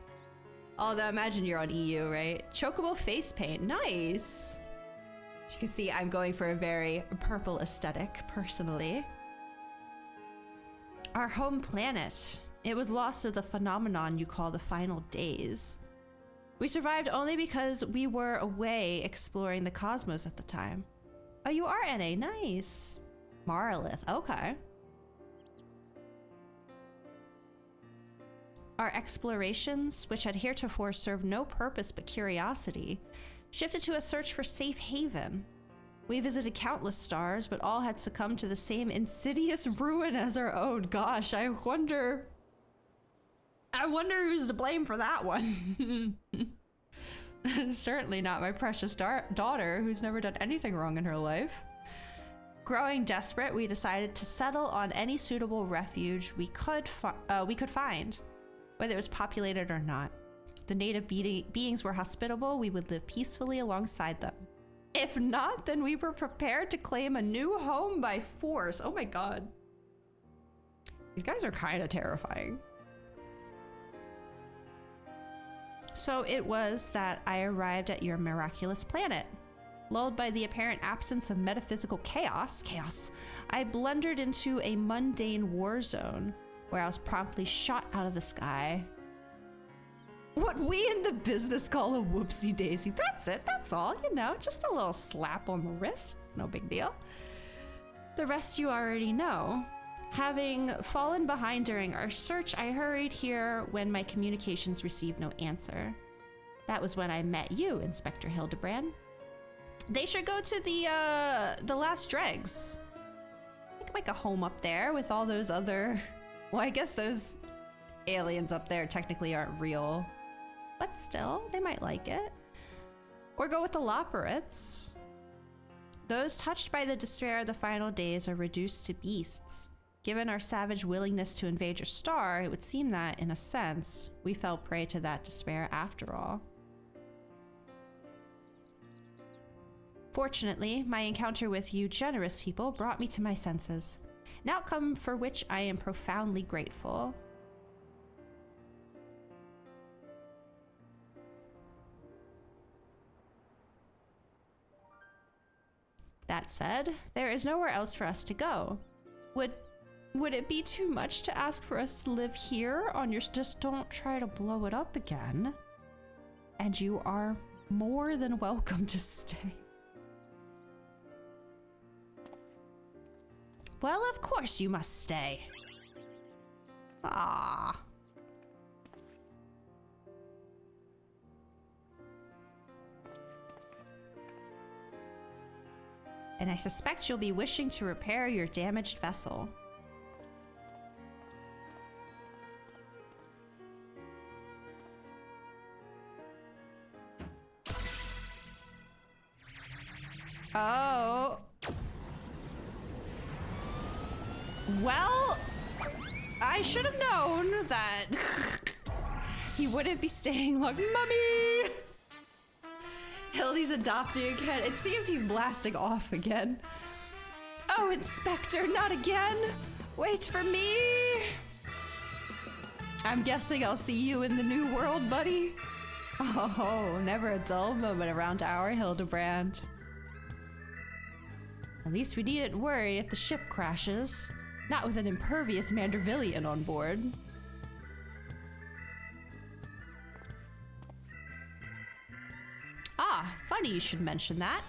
Although imagine you're on EU, right? Chocobo face paint, nice. As you can see, I'm going for a very purple aesthetic, personally. Our home planet. It was lost to the phenomenon you call the final days. We survived only because we were away exploring the cosmos at the time. Oh, you are NA, nice. Marlith, okay. Our explorations, which had heretofore served no purpose but curiosity, shifted to a search for safe haven. We visited countless stars, but all had succumbed to the same insidious ruin as our own. Gosh, I wonder who's to blame for that one. Certainly not my precious daughter, who's never done anything wrong in her life. Growing desperate, we decided to settle on any suitable refuge we could find, whether it was populated or not. The native beings were hospitable. We would live peacefully alongside them. If not, then we were prepared to claim a new home by force. Oh my god. These guys are kind of terrifying. So it was that I arrived at your miraculous planet. Lulled by the apparent absence of metaphysical chaos, I blundered into a mundane war zone where I was promptly shot out of the sky. What we in the business call a whoopsie daisy. That's it, that's all, you know, just a little slap on the wrist, no big deal. The rest you already know. Having fallen behind during our search, I hurried here when my communications received no answer. That was when I met you, Inspector Hildebrand. They should go to the last dregs. They could make a home up there with all those other... Well, I guess those aliens up there technically aren't real. But still, they might like it. Or go with the Loporrits. Those touched by the despair of the final days are reduced to beasts. Given our savage willingness to invade your star, it would seem that, in a sense, we fell prey to that despair after all. Fortunately, my encounter with you generous people brought me to my senses, an outcome for which I am profoundly grateful. That said, there is nowhere else for us to go. Would it be too much to ask for us to live here on your... Just don't try to blow it up again. And you are more than welcome to stay. Well, of course you must stay. Ah. And I suspect you'll be wishing to repair your damaged vessel. Oh. Well, I should have known that he wouldn't be staying long. Mummy! Hildy's adopting again. It seems he's blasting off again. Oh, Inspector, not again. Wait for me. I'm guessing I'll see you in the new world, buddy. Oh, never a dull moment around our Hildebrand. At least we needn't worry if the ship crashes. Not with an impervious Mandervillian on board. Ah, funny you should mention that.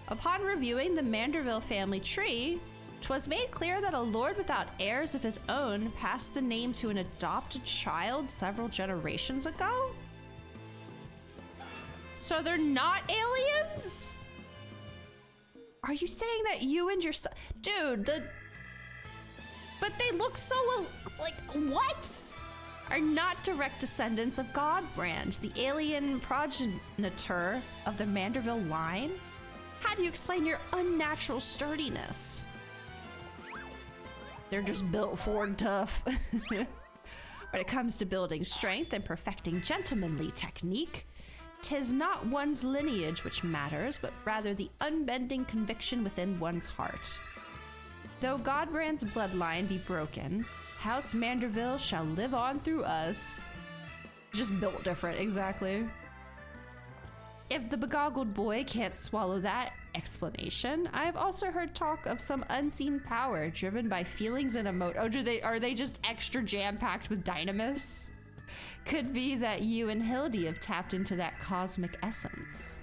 Upon reviewing the Manderville family tree, 'twas made clear that a lord without heirs of his own passed the name to an adopted child several generations ago? So they're not aliens? Are you saying that you and your son... Dude, But they look so... like, what? Are not direct descendants of Godbrand, the alien progenitor of the Manderville line? How do you explain your unnatural sturdiness? They're just built Ford tough. When it comes to building strength and perfecting gentlemanly technique, 'tis not one's lineage which matters, but rather the unbending conviction within one's heart. Though Godbrand's bloodline be broken, House Manderville shall live on through us. Just built different, exactly. If the begoggled boy can't swallow that explanation, I've also heard talk of some unseen power driven by feelings and are they just extra jam-packed with dynamis? Could be that you and Hildy have tapped into that cosmic essence.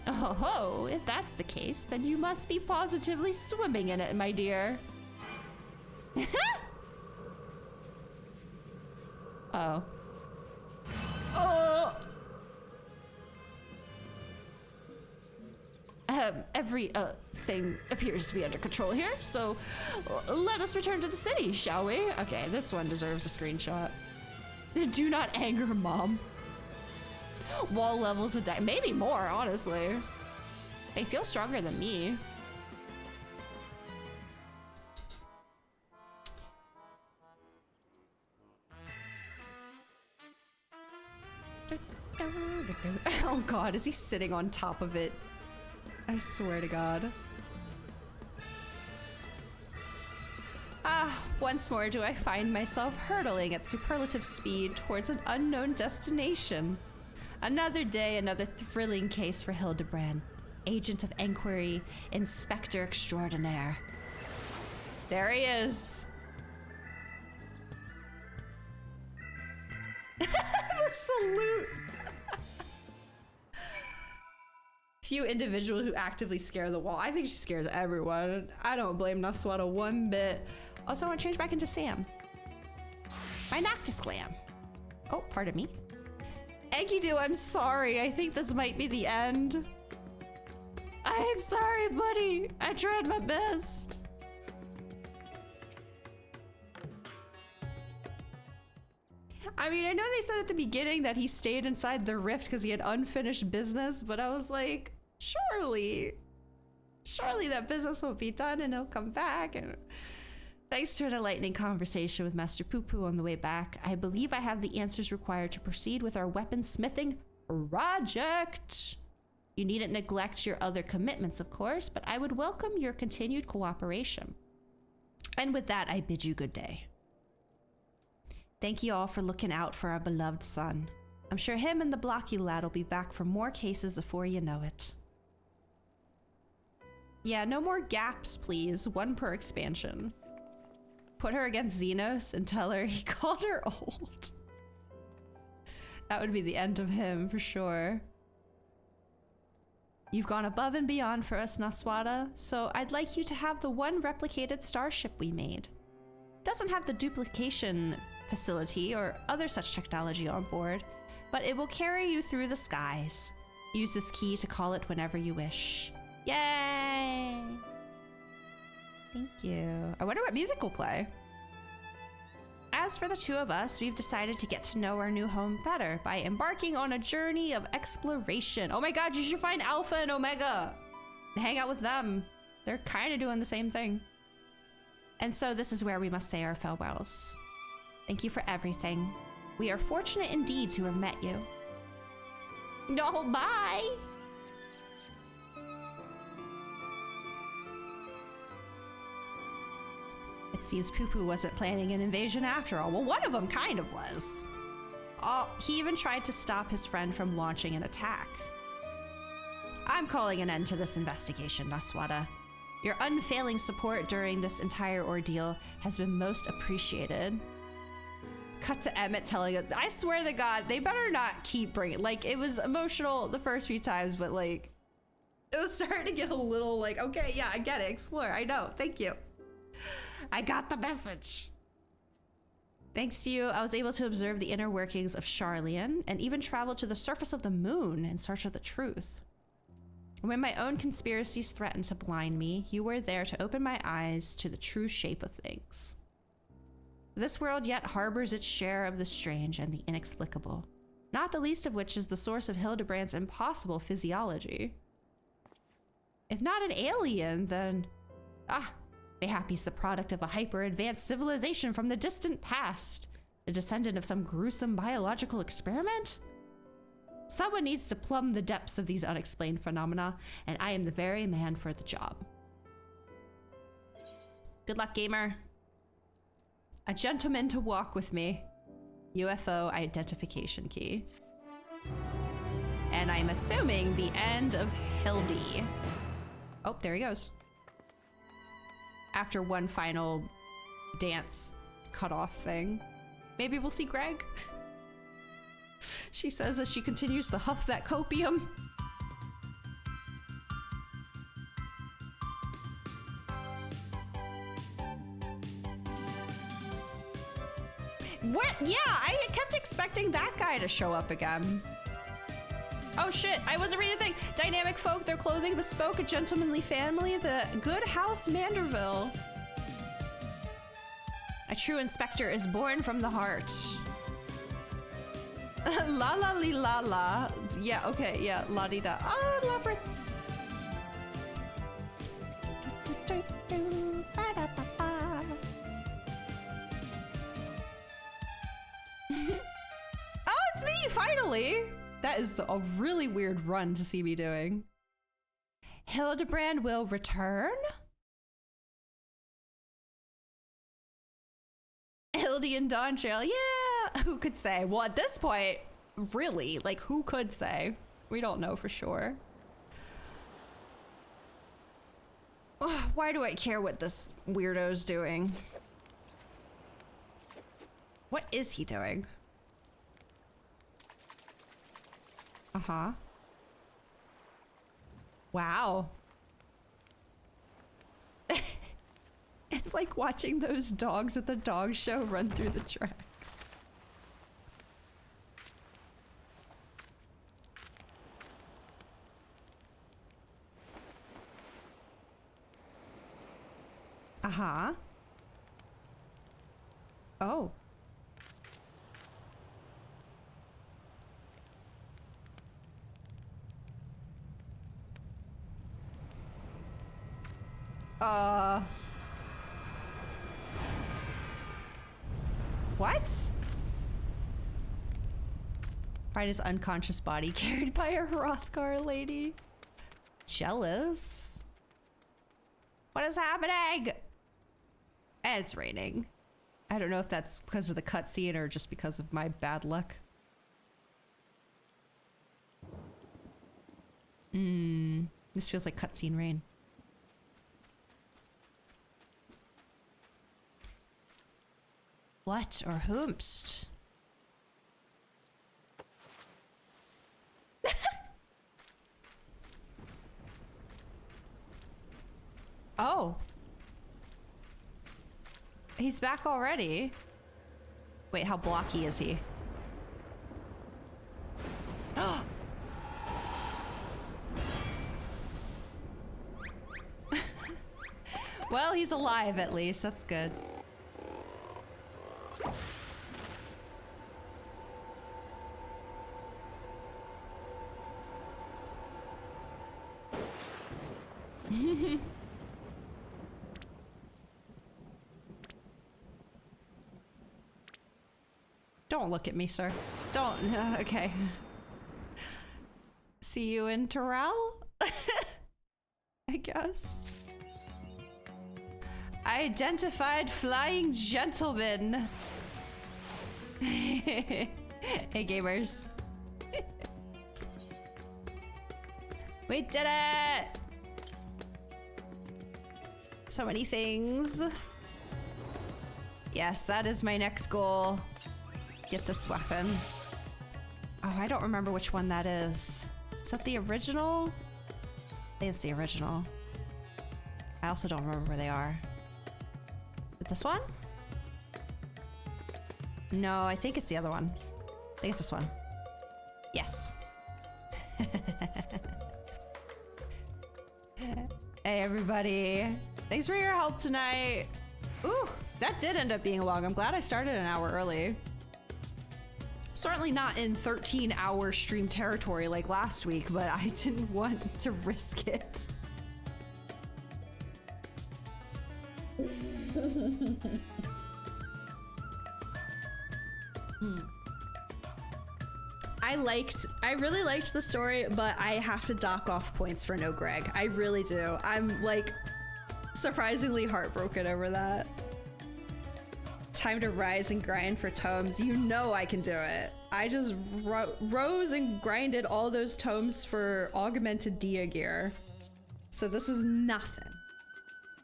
Oh ho, if that's the case, then you must be positively swimming in it, my dear. Oh. Oh! Every thing appears to be under control here, so let us return to the city, shall we? Okay, this one deserves a screenshot. Do not anger Mom. Wall levels of maybe more, honestly. They feel stronger than me. Oh god, is he sitting on top of it? I swear to God. Ah, once more do I find myself hurtling at superlative speed towards an unknown destination. Another day, another thrilling case for Hildebrand, agent of enquiry, inspector extraordinaire. There he is. The salute. Few individuals who actively scare the wall. I think she scares everyone. I don't blame Naswada one bit. Also, I want to change back into Sam. My Noctis Glam. Oh, pardon me. Enkidu, I'm sorry. I think this might be the end. I'm sorry, buddy. I tried my best. I mean, I know they said at the beginning that he stayed inside the rift because he had unfinished business, but I was like, surely that business will be done and he'll come back. And thanks to an enlightening conversation with Master Poo-Poo on the way back, I believe I have the answers required to proceed with our weaponsmithing project. You needn't neglect your other commitments, of course, but I would welcome your continued cooperation. And with that, I bid you good day. Thank you all for looking out for our beloved son. I'm sure him and the blocky lad will be back for more cases before you know it. Yeah, no more gaps, please. One per expansion. Put her against Xenos and tell her he called her old. That would be the end of him, for sure. You've gone above and beyond for us, Naswada, so I'd like you to have the one replicated starship we made. It doesn't have the duplication facility or other such technology on board, but it will carry you through the skies. Use this key to call it whenever you wish. Yay! Thank you. I wonder what music will play. As for the two of us, we've decided to get to know our new home better by embarking on a journey of exploration. Oh my god, you should find Alpha and Omega and hang out with them. They're kind of doing the same thing. And so this is where we must say our farewells. Thank you for everything. We are fortunate indeed to have met you. No, bye! It seems Poo-Poo wasn't planning an invasion after all. Well, one of them kind of was. Oh, he even tried to stop his friend from launching an attack. I'm calling an end to this investigation, Naswada. Your unfailing support during this entire ordeal has been most appreciated. Cut to Emmett telling us, I swear to God, they better not keep bringing, like, it was emotional the first few times, but like, it was starting to get a little like, okay, yeah, I get it, explore, I know, thank you. I got the message. Thanks to you, I was able to observe the inner workings of Charlian and even travel to the surface of the moon in search of the truth. When my own conspiracies threatened to blind me, you were there to open my eyes to the true shape of things. This world yet harbors its share of the strange and the inexplicable, not the least of which is the source of Hildebrand's impossible physiology. If not an alien, then... mayhap he's the product of a hyper-advanced civilization from the distant past, a descendant of some gruesome biological experiment? Someone needs to plumb the depths of these unexplained phenomena, and I am the very man for the job. Good luck, gamer. A gentleman to walk with me. UFO identification key. And I'm assuming the end of Hildy. Oh, there he goes. After one final dance cutoff thing. Maybe we'll see Greg. She says as she continues to huff that copium. What? Yeah, I kept expecting that guy to show up again. Oh shit, I wasn't reading the thing. Dynamic folk, their clothing bespoke, a gentlemanly family, the good house Manderville. A true inspector is born from the heart. La la li la la. Yeah, okay, yeah, la di da. Oh, leopards. Oh, it's me, finally. That is a really weird run to see me doing. Hildebrand will return? Hildy and Dawn Trail, yeah! Who could say? Well, at this point, really, like, who could say? We don't know for sure. Why do I care what this weirdo's doing? What is he doing? Uh-huh. Wow. It's like watching those dogs at the dog show run through the tracks. Uh-huh. Oh. What? Find his unconscious body carried by a Hrothgar lady. Jealous. What is happening? And it's raining. I don't know if that's because of the cutscene or just because of my bad luck. This feels like cutscene rain. What or whomst? Oh. He's back already. Wait, how blocky is he? Well, he's alive at least. That's good. Don't look at me, sir. Don't. Okay. See you in Terrell? I guess. Identified flying gentleman. Hey, gamers. We did it! So many things. Yes, that is my next goal. Get this weapon. Oh, I don't remember which one that is. Is that the original? I think it's the original. I also don't remember where they are. Is it this one? No, I think it's the other one. I think it's this one. Yes. Hey, everybody. Thanks for your help tonight. Ooh, that did end up being long. I'm glad I started an hour early. Certainly not in 13-hour stream territory like last week, but I didn't want to risk it. I really liked the story, but I have to dock off points for no Greg. I really do. I'm like surprisingly heartbroken over that. Time to rise and grind for tomes. You know I can do it. I just rose and grinded all those tomes for augmented Dia gear. So this is nothing.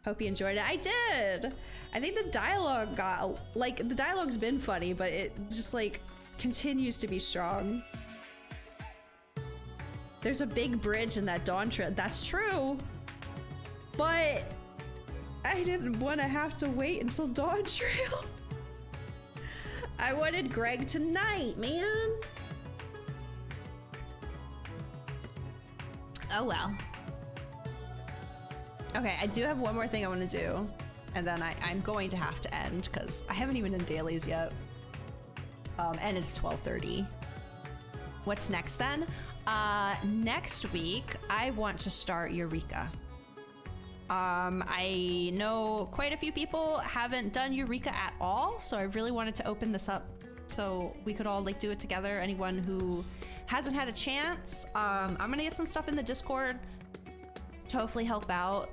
Hope you enjoyed it. I did! I think the dialogue got, like, the dialogue's been funny, but it just, like, continues to be strong. There's a big bridge in that Dawn Trail. That's true. But I didn't want to have to wait until Dawn Trail. I wanted Greg tonight, man. Oh well. Okay, I do have one more thing I want to do, and then I'm going to have to end because I haven't even done dailies yet. And it's 12:30. What's next then? Next week, I want to start Eureka. I know quite a few people haven't done Eureka at all, so I really wanted to open this up so we could all like do it together. Anyone who hasn't had a chance, I'm gonna get some stuff in the Discord to hopefully help out.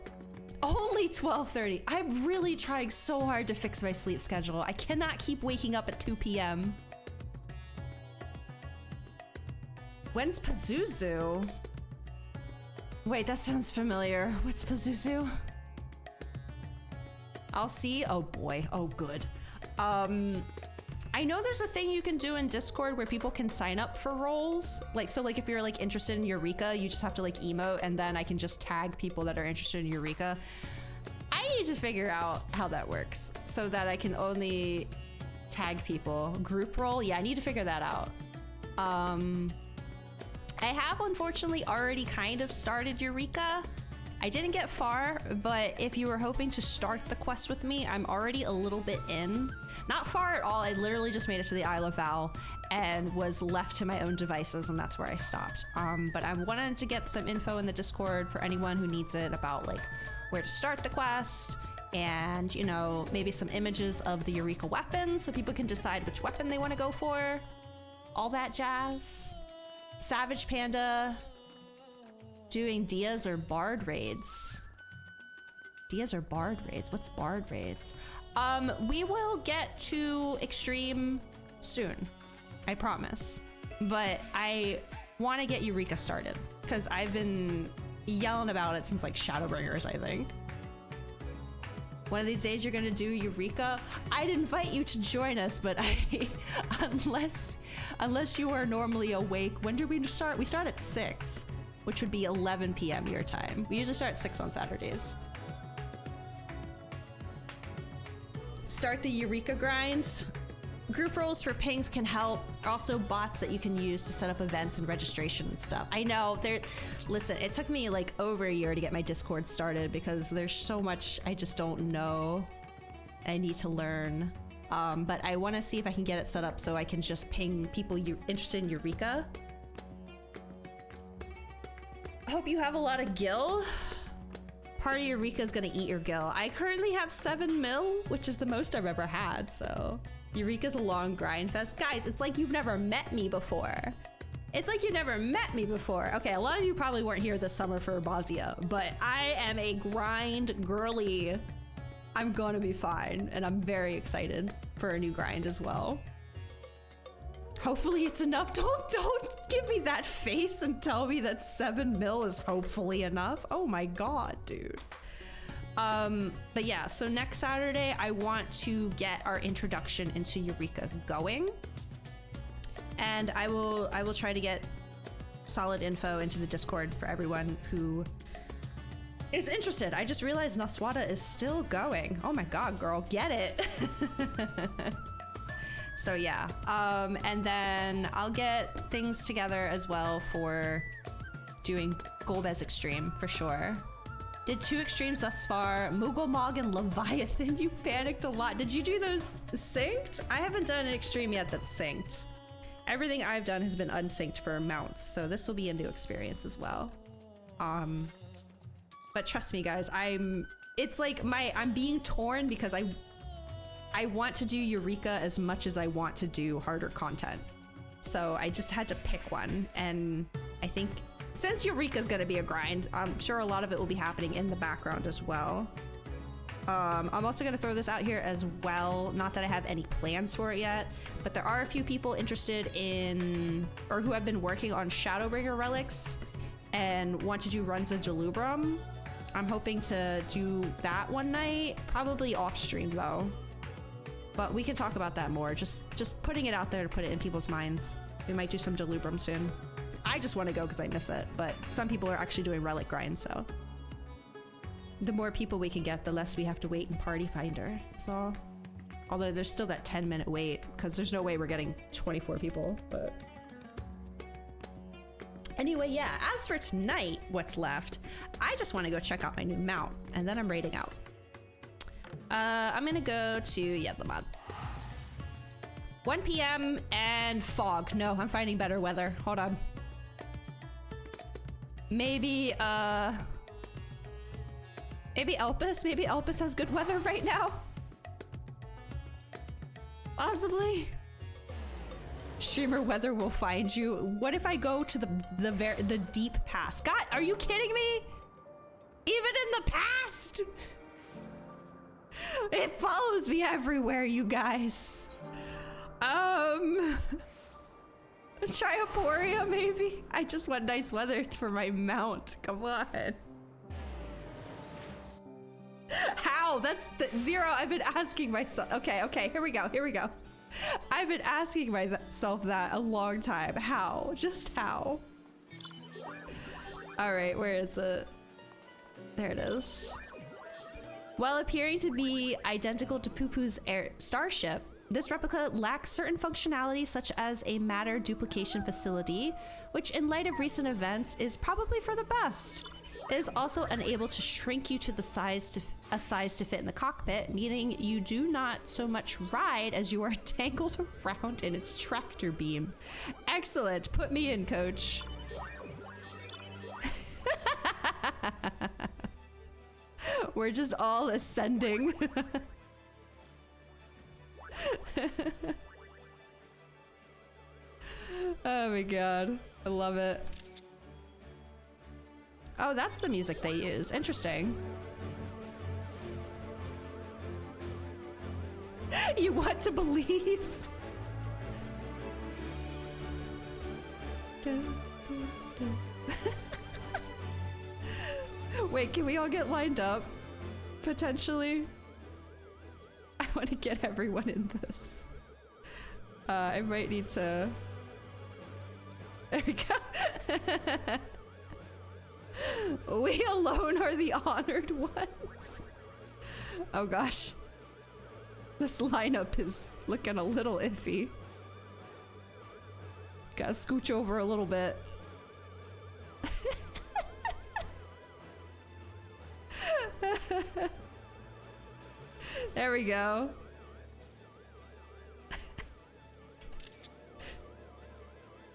Only 12:30. I'm really trying so hard to fix my sleep schedule. I cannot keep waking up at 2 p.m. When's Pazuzu? Wait, that sounds familiar. What's Pazuzu? I'll see. Oh boy. Oh good. I know there's a thing you can do in Discord where people can sign up for roles. Like, so like if you're like interested in Eureka, you just have to like emote and then I can just tag people that are interested in Eureka. I need to figure out how that works so that I can only tag people. Group role? Yeah, I need to figure that out. I have unfortunately already kind of started Eureka. I didn't get far, but if you were hoping to start the quest with me, I'm already a little bit in. Not far at all. I literally just made it to the Isle of Val and was left to my own devices, and that's where I stopped. But I wanted to get some info in the Discord for anyone who needs it about like where to start the quest and, you know, maybe some images of the Eureka weapons so people can decide which weapon they want to go for. all that jazz. Savage Panda doing Diaz or Bard raids. Diaz or Bard raids? What's Bard raids? We will get to Extreme soon. I promise. But I want to get Eureka started because I've been yelling about it since like Shadowbringers, I think. One of these days you're gonna do Eureka. I'd invite you to join us, but unless you are normally awake. When do we start? We start at 6, which would be 11 p.m. your time. We usually start at 6 on Saturdays. Start the Eureka grinds. Group roles for pings can help. Also bots that you can use to set up events and registration and stuff. I know, listen, it took me like over a year to get my Discord started because there's so much I just don't know. I need to learn. But I want to see if I can get it set up so I can just ping people interested in Eureka. I hope you have a lot of gil. Part of Eureka is gonna eat your gil. I currently have 7 mil, which is the most I've ever had, so. Eureka's a long grind fest. Guys, it's like you've never met me before. It's like you've never met me before. Okay, a lot of you probably weren't here this summer for Bosnia, but I am a grind girly. I'm gonna be fine, and I'm very excited for a new grind as well. Hopefully it's enough. Don't give me that face and tell me that 7 mil is hopefully enough. Oh my god, dude. But yeah, so next Saturday I want to get our introduction into Eureka going. And I will try to get solid info into the Discord for everyone who is interested. I just realized Naswada is still going. Oh my god, girl, get it. So yeah, and then I'll get things together as well for doing Golbez Extreme for sure. Did 2 extremes thus far. Moogle and Leviathan, you panicked a lot. Did you do those synced? I haven't done an extreme yet that's synced. Everything I've done has been unsynced for mounts, so this will be a new experience as well. But trust me guys, it's like I'm being torn because I want to do Eureka as much as I want to do harder content. So I just had to pick one. And I think since Eureka's gonna be a grind, I'm sure a lot of it will be happening in the background as well. I'm also gonna throw this out here as well. Not that I have any plans for it yet, but there are a few people interested in, or who have been working on Shadowbringer relics and want to do runs of Jalubrum. I'm hoping to do that one night, probably off stream though. But we can talk about that more. Just putting it out there to put it in people's minds. We might do some Delubrum soon. I just want to go because I miss it, but some people are actually doing relic grinds, so. The more people we can get, the less we have to wait in Party Finder, so. Although there's still that 10-minute wait, because there's no way we're getting 24 people, but. Anyway, yeah, as for tonight, what's left, I just want to go check out my new mount, and then I'm raiding out. I'm gonna go to the mod. 1 p.m. and fog. No, I'm finding better weather. Hold on. Maybe Elpis. Maybe Elpis has good weather right now. Possibly. Streamer weather will find you. What if I go to the deep past? God, are you kidding me? Even in the past? It follows me everywhere, you guys. Trioporia, maybe? I just want nice weather for my mount. Come on. How? That's the zero I've been asking myself. Okay, here we go. I've been asking myself that a long time. How? Just how? All right, where is it? There it is. While appearing to be identical to Poo-Poo's starship, this replica lacks certain functionality such as a matter duplication facility, which in light of recent events is probably for the best. It is also unable to shrink you to a size to fit in the cockpit, meaning you do not so much ride as you are tangled around in its tractor beam. Excellent, put me in, coach. We're just all ascending. Oh my god. I love it. Oh, that's the music they use. Interesting. You want to believe? Wait, can we all get lined up? Potentially? I want to get everyone in this. I might need to... There we go. We alone are the honored ones. Oh gosh. This lineup is looking a little iffy. Gotta scooch over a little bit. There we go.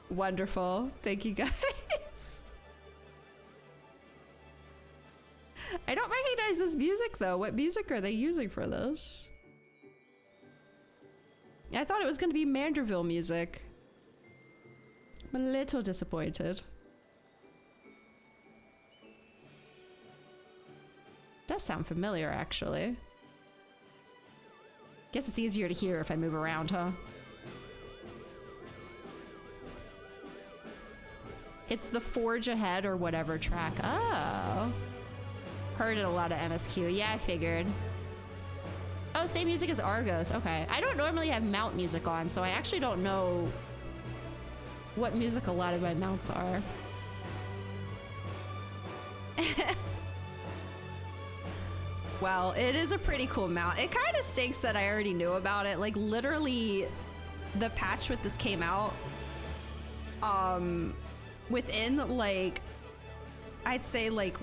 Wonderful. Thank you guys. I don't recognize this music though. What music are they using for this? I thought it was going to be Manderville music. I'm a little disappointed. Does sound familiar, actually. Guess it's easier to hear if I move around, huh? It's the Forge Ahead or whatever track. Oh. Heard it a lot of MSQ. Yeah, I figured. Oh, same music as Argos. Okay. I don't normally have mount music on, so I actually don't know what music a lot of my mounts are. Well, it is a pretty cool mount. It kind of stinks that I already knew about it. Like, literally, the patch with this came out, within, like, I'd say, like,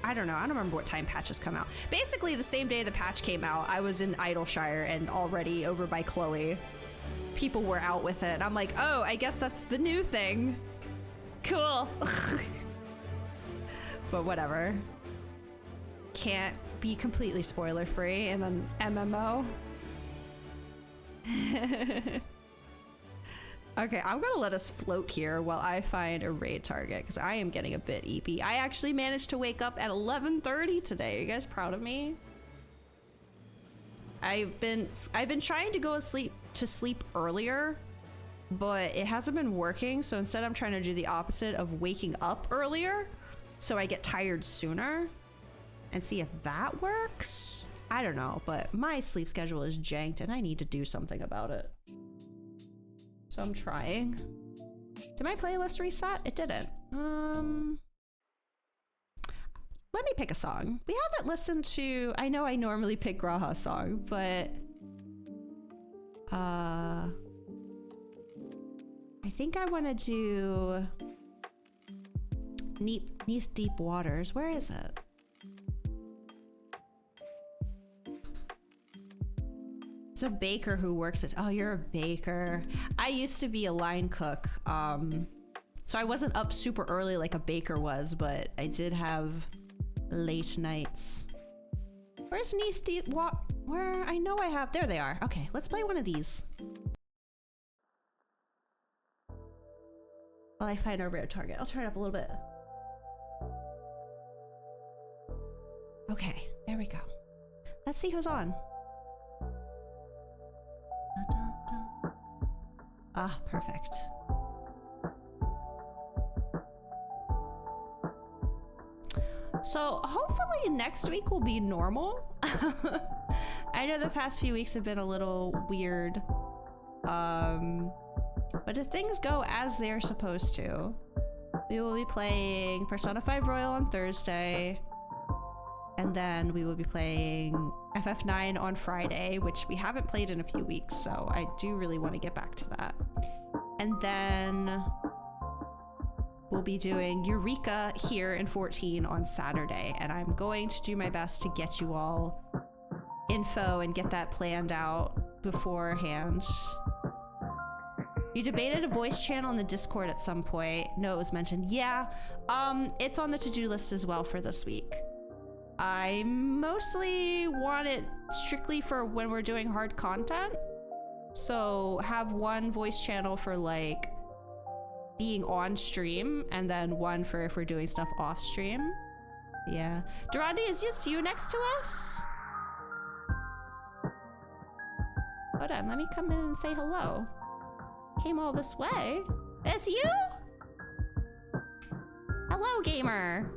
I don't know. I don't remember what time patches come out. Basically, the same day the patch came out, I was in Idleshire and already over by Chloe. People were out with it. I'm like, oh, I guess that's the new thing. Cool. But whatever. Can't be completely spoiler free in an MMO. Okay, I'm gonna let us float here while I find a raid target because I am getting a bit EP. I actually managed to wake up at 11:30 today. Are you guys proud of me? I've been trying to go to sleep earlier, but it hasn't been working. So instead, I'm trying to do the opposite of waking up earlier, so I get tired sooner, and see if that works. I don't know, but my sleep schedule is janked, and I need to do something about it. So I'm trying. Did my playlist reset? It didn't. Let me pick a song. We haven't listened to... I know I normally pick Graha's song, but... I think I want to do... Neath Deep Waters. Where is it? It's a baker who works at... Oh, you're a baker. I used to be a line cook. So I wasn't up super early like a baker was, but I did have late nights. Where's Neath Deep Where? I know I have... There they are. Okay, let's play one of these. While I find our rare target. I'll turn it up a little bit. Okay, there we go. Let's see who's on. Ah, perfect. So hopefully next week will be normal. I know the past few weeks have been a little weird. But if things go as they're supposed to, we will be playing Persona 5 Royal on Thursday. And then we will be playing FF9 on Friday, which we haven't played in a few weeks, so I do really want to get back to that. And then we'll be doing Eureka here in 14 on Saturday, and I'm going to do my best to get you all info and get that planned out beforehand. You debated a voice channel in the Discord at some point. No, it was mentioned. Yeah, it's on the to-do list as well for this week. I mostly want it strictly for when we're doing hard content. So have one voice channel for like being on stream, and then one for if we're doing stuff off stream. Yeah. Durandi, is this you next to us? Hold on, let me come in and say hello. Came all this way. It's you? Hello, gamer.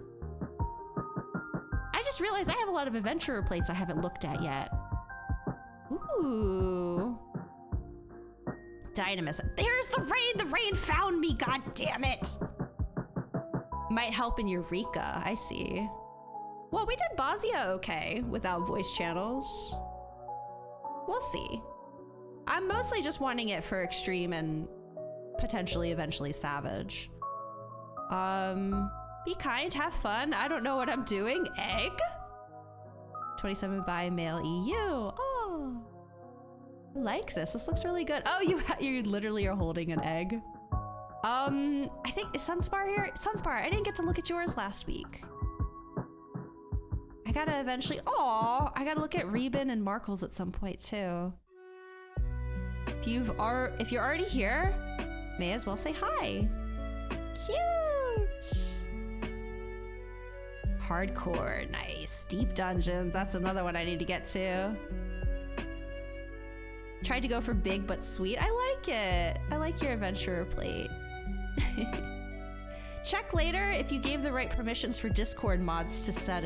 I just realized I have a lot of adventurer plates I haven't looked at yet. Ooh. Dynamism. There's the rain! The rain found me, god damn it! Might help in Eureka, I see. Well, we did Bosnia okay without voice channels. We'll see. I'm mostly just wanting it for Extreme and potentially eventually Savage. Be kind, have fun. I don't know what I'm doing. Egg? 27 by male EU. Oh. I like this. This looks really good. Oh, you literally are holding an egg. I think, is Sunspar here? Sunspar, I didn't get to look at yours last week. I gotta eventually, I gotta look at Reben and Markles at some point too. If you're already here, may as well say hi. Cute. Hardcore, nice. Deep dungeons, that's another one I need to get to. Tried to go for big but sweet. I like it. I like your adventurer plate. Check later if you gave the right permissions for Discord mods to set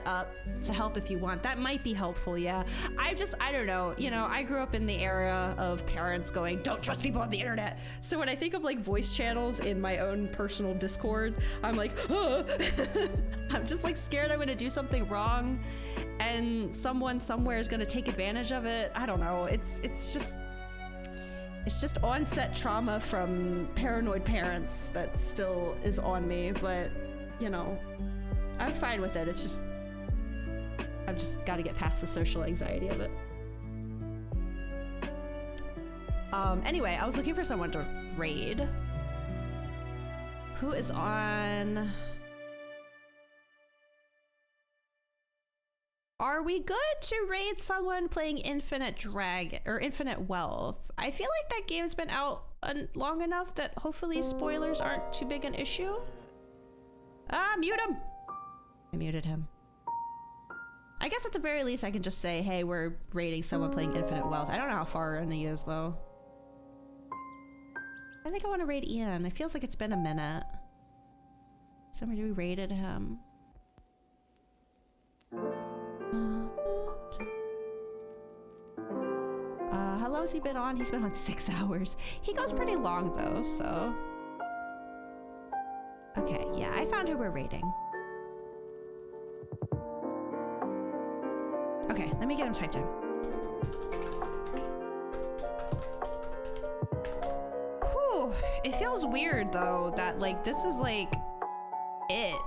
up to help if you want. That might be helpful, yeah. I don't know. You know, I grew up in the era of parents going, don't trust people on the internet. So when I think of like voice channels in my own personal Discord, I'm like, oh. I'm just like scared I'm gonna do something wrong and someone somewhere is gonna take advantage of it. I don't know. It's just onset trauma from paranoid parents that still is on me, but you know, I'm fine with it. It's just, I've just got to get past the social anxiety of it. Anyway, I was looking for someone to raid. Who is on? Are we good to raid someone playing Infinite Dragon or Infinite Wealth? I feel like that game's been out long enough that hopefully spoilers aren't too big an issue. Mute him. I muted him. I guess at the very least I can just say, hey, we're raiding someone playing Infinite Wealth. I don't know how far in he is though. I think I want to raid Ian. It feels like it's been a minute. Somebody raided him. How long has he been on? He's been on 6 hours. He goes pretty long though, so. Okay, yeah, I found who we're raiding. Okay, let me get him typed in. Whew, it feels weird though that like this is like it.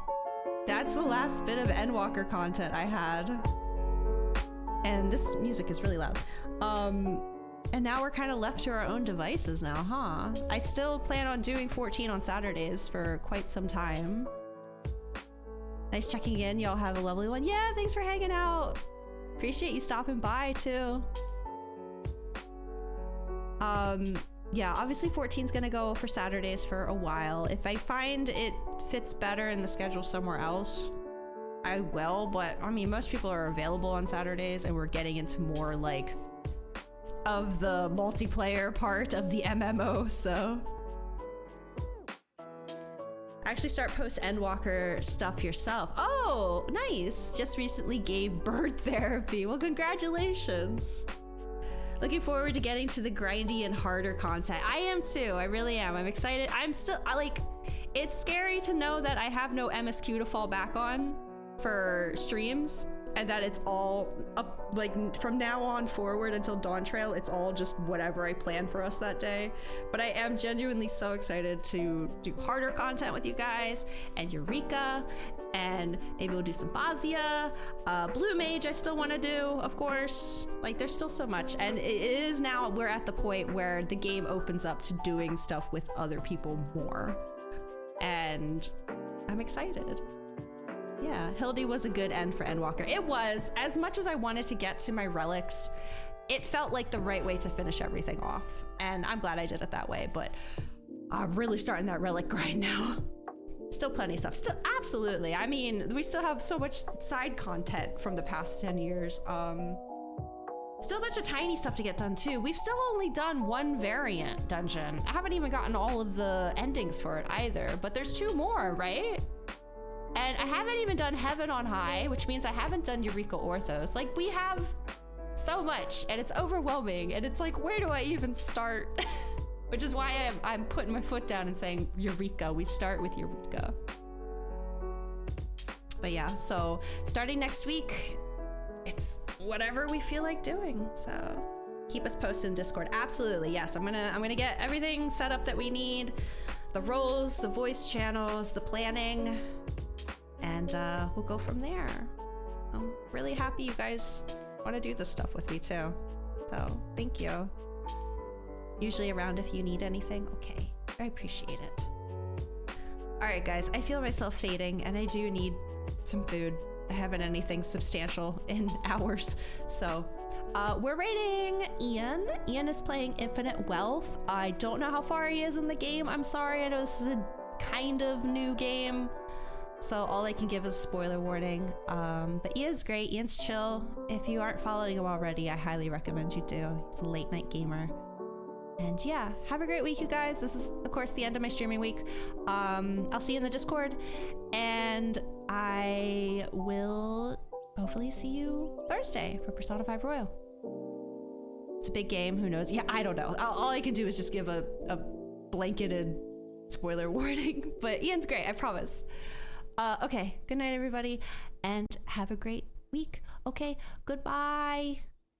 That's the last bit of Endwalker content I had. And this music is really loud. And now we're kind of left to our own devices now, huh? I still plan on doing 14 on Saturdays for quite some time. Nice checking in. Y'all have a lovely one. Yeah, thanks for hanging out. Appreciate you stopping by too. Yeah, obviously 14's gonna go for Saturdays for a while. If I find it fits better in the schedule somewhere else, I will, but I mean, most people are available on Saturdays and we're getting into more like of the multiplayer part of the MMO, so. Actually start post Endwalker stuff yourself. Oh, nice. Just recently gave bird therapy. Well, congratulations. Looking forward to getting to the grindy and harder content. I am too, I really am. I'm excited. It's scary to know that I have no MSQ to fall back on for streams and that it's all up, like from now on forward until Dawn Trail, it's all just whatever I plan for us that day. But I am genuinely so excited to do harder content with you guys and Eureka, and maybe we'll do some Bosnia, Blue Mage I still want to do, of course. Like there's still so much, and it is now we're at the point where the game opens up to doing stuff with other people more. And I'm excited. Yeah, Hildy was a good end for Endwalker. It was. As much as I wanted to get to my relics, it felt like the right way to finish everything off. And I'm glad I did it that way. But I'm really starting that relic grind now. Still plenty of stuff. Still, absolutely. I mean, we still have so much side content from the past 10 years. Still a bunch of tiny stuff to get done too. We've still only done one variant dungeon. I haven't even gotten all of the endings for it either, but there's 2 more, right? And I haven't even done Heaven on High, which means I haven't done Eureka Orthos. Like, we have so much and it's overwhelming and it's like, where do I even start? Which is why I'm putting my foot down and saying Eureka. We start with Eureka. But yeah, so starting next week, it's whatever we feel like doing. So keep us posted in Discord. Absolutely, yes. I'm gonna get everything set up that we need. The roles, the voice channels, the planning, and we'll go from there. I'm really happy you guys want to do this stuff with me too. So thank you. Usually around if you need anything. Okay, I appreciate it. All right, guys, I feel myself fading and I do need some food. I haven't anything substantial in hours. So we're rating Ian. Ian is playing Infinite Wealth. I don't know how far he is in the game. I'm sorry, I know this is a kind of new game. So all I can give is a spoiler warning. But Ian's great, Ian's chill. If you aren't following him already, I highly recommend you do. He's a late night gamer. And yeah, have a great week, you guys. This is, of course, the end of my streaming week. I'll see you in the Discord, and I will hopefully see you Thursday for Persona 5 Royal. It's a big game. Who knows? Yeah, I don't know. All I can do is just give a blanketed spoiler warning. But Ian's great, I promise. Okay, good night, everybody, and have a great week. Okay, goodbye.